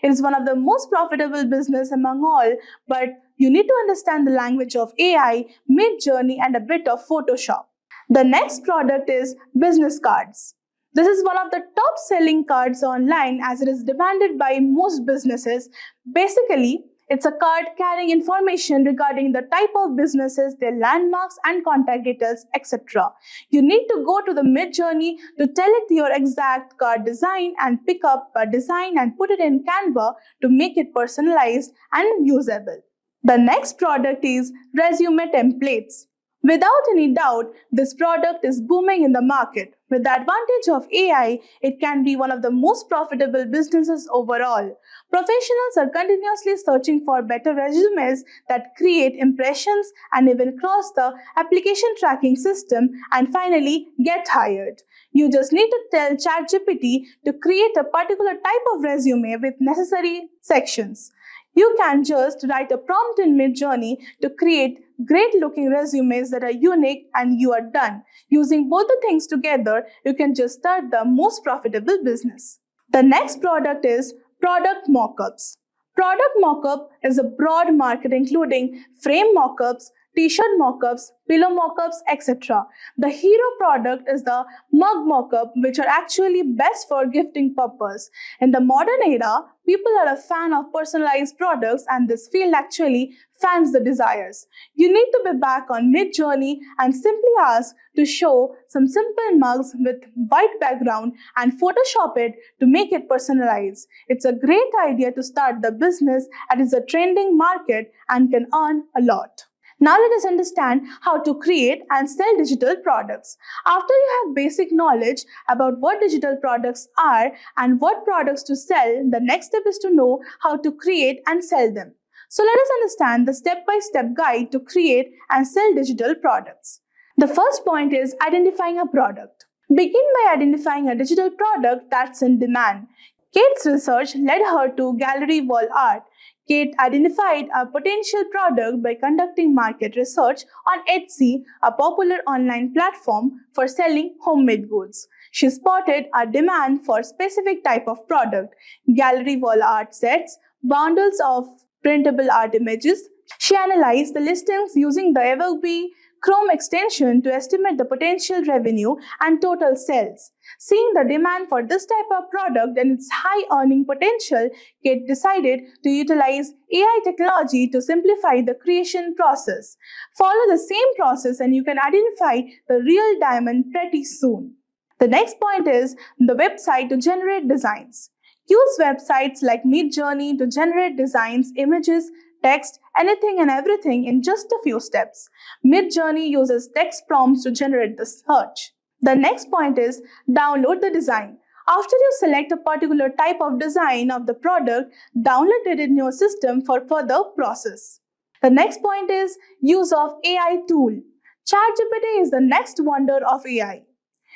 It is one of the most profitable business among all, but you need to understand the language of AI, Midjourney, and a bit of Photoshop. The next product is business cards. This is one of the top selling cards online as it is demanded by most businesses. Basically, it's a card carrying information regarding the type of businesses, their landmarks and contact details, etc. You need to go to the Midjourney to tell it your exact card design and pick up a design and put it in Canva to make it personalized and usable. The next product is resume templates. Without any doubt, this product is booming in the market. With the advantage of AI, it can be one of the most profitable businesses overall. Professionals are continuously searching for better resumes that create impressions and even cross the application tracking system and finally get hired. You just need to tell ChatGPT to create a particular type of resume with necessary sections. You can just write a prompt in Midjourney to create great looking resumes that are unique, and you are done. Using both the things together, you can just start the most profitable business. The next product is product mockups. Product mockup is a broad market including frame mockups, t-shirt mockups, pillow mockups, etc. The hero product is the mug mockup, which are actually best for gifting purpose. In the modern era, people are a fan of personalized products, and this field actually fans the desires. You need to be back on Midjourney and simply ask to show some simple mugs with white background and Photoshop it to make it personalized. It's a great idea to start the business as it's a trending market and can earn a lot. Now let us understand how to create and sell digital products. After you have basic knowledge about what digital products are and what products to sell, the next step is to know how to create and sell them. So let us understand the step-by-step guide to create and sell digital products. The first point is identifying a product. Begin by identifying a digital product that's in demand. Kate's research led her to gallery wall art. Kate identified a potential product by conducting market research on Etsy, a popular online platform for selling homemade goods. She spotted a demand for a specific type of product: gallery wall art sets, bundles of printable art images. She analyzed the listings using the Ebooks Chrome extension to estimate the potential revenue and total sales. Seeing the demand for this type of product and its high earning potential, Kate decided to utilize AI technology to simplify the creation process. Follow the same process and you can identify the real diamond pretty soon. The next point is the website to generate designs. Use websites like Midjourney to generate designs, images, text, anything and everything in just a few steps. Midjourney uses text prompts to generate the search. The next point is download the design. After you select a particular type of design of the product, download it in your system for further process. The next point is use of AI tool. Chatgpt is the next wonder of AI.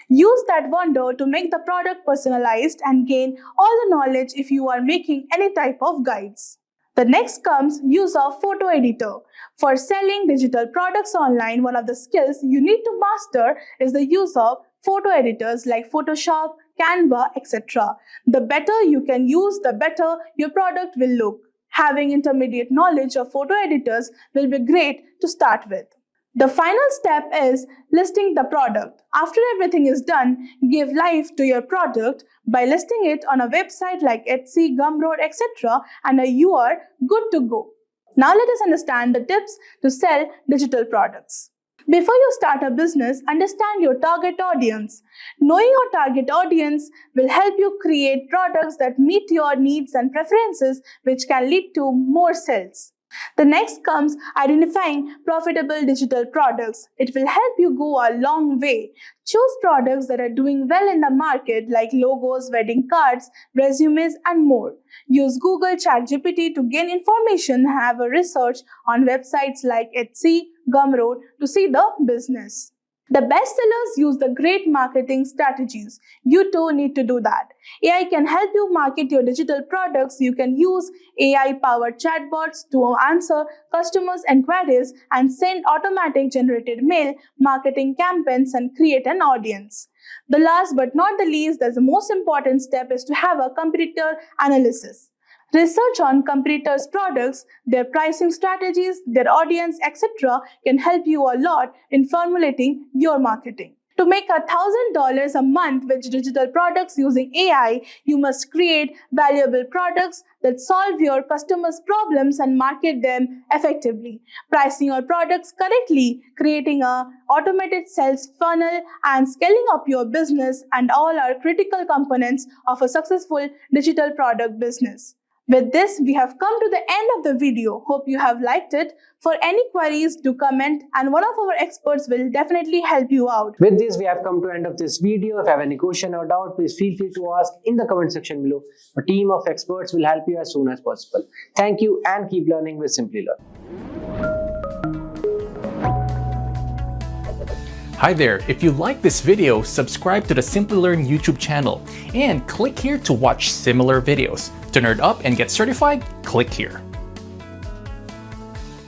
Use that wonder to make the product personalized and gain all the knowledge if you are making any type of guides. The next comes use of photo editor. For selling digital products online, one of the skills you need to master is the use of photo editors like Photoshop, Canva, etc. The better you can use, the better your product will look. Having intermediate knowledge of photo editors will be great to start with. The final step is listing the product. After everything is done, give life to your product by listing it on a website like Etsy, Gumroad, etc. and you are good to go. Now let us understand the tips to sell digital products. Before you start a business, understand your target audience. Knowing your target audience will help you create products that meet your needs and preferences, which can lead to more sales. The next comes identifying profitable digital products. It will help you go a long way. Choose products that are doing well in the market like logos, wedding cards, resumes, and more. Use Google Chatgpt to gain information and have a research on websites like Etsy, Gumroad to see the business. The best sellers use the great marketing strategies. You too need to do that. AI can help you market your digital products. You can use AI-powered chatbots to answer customers' inquiries and send automatic generated mail marketing campaigns and create an audience. The last but not the least, the most important step is to have a competitor analysis. Research on competitors' products, their pricing strategies, their audience, etc. can help you a lot in formulating your marketing. To make $1,000 a month with digital products using AI, you must create valuable products that solve your customers' problems and market them effectively. Pricing your products correctly, creating an automated sales funnel, and scaling up your business and all are critical components of a successful digital product business. With this, we have come to the end of the video. Hope you have liked it. For any queries, do comment and one of our experts will definitely help you out. With this, we have come to the end of this video. If you have any question or doubt, please feel free to ask in the comment section below. A team of experts will help you as soon as possible. Thank you and keep learning with Simplilearn. Hi there, if you like this video, subscribe to the Simplilearn YouTube channel and click here to watch similar videos. To nerd up and get certified, click here.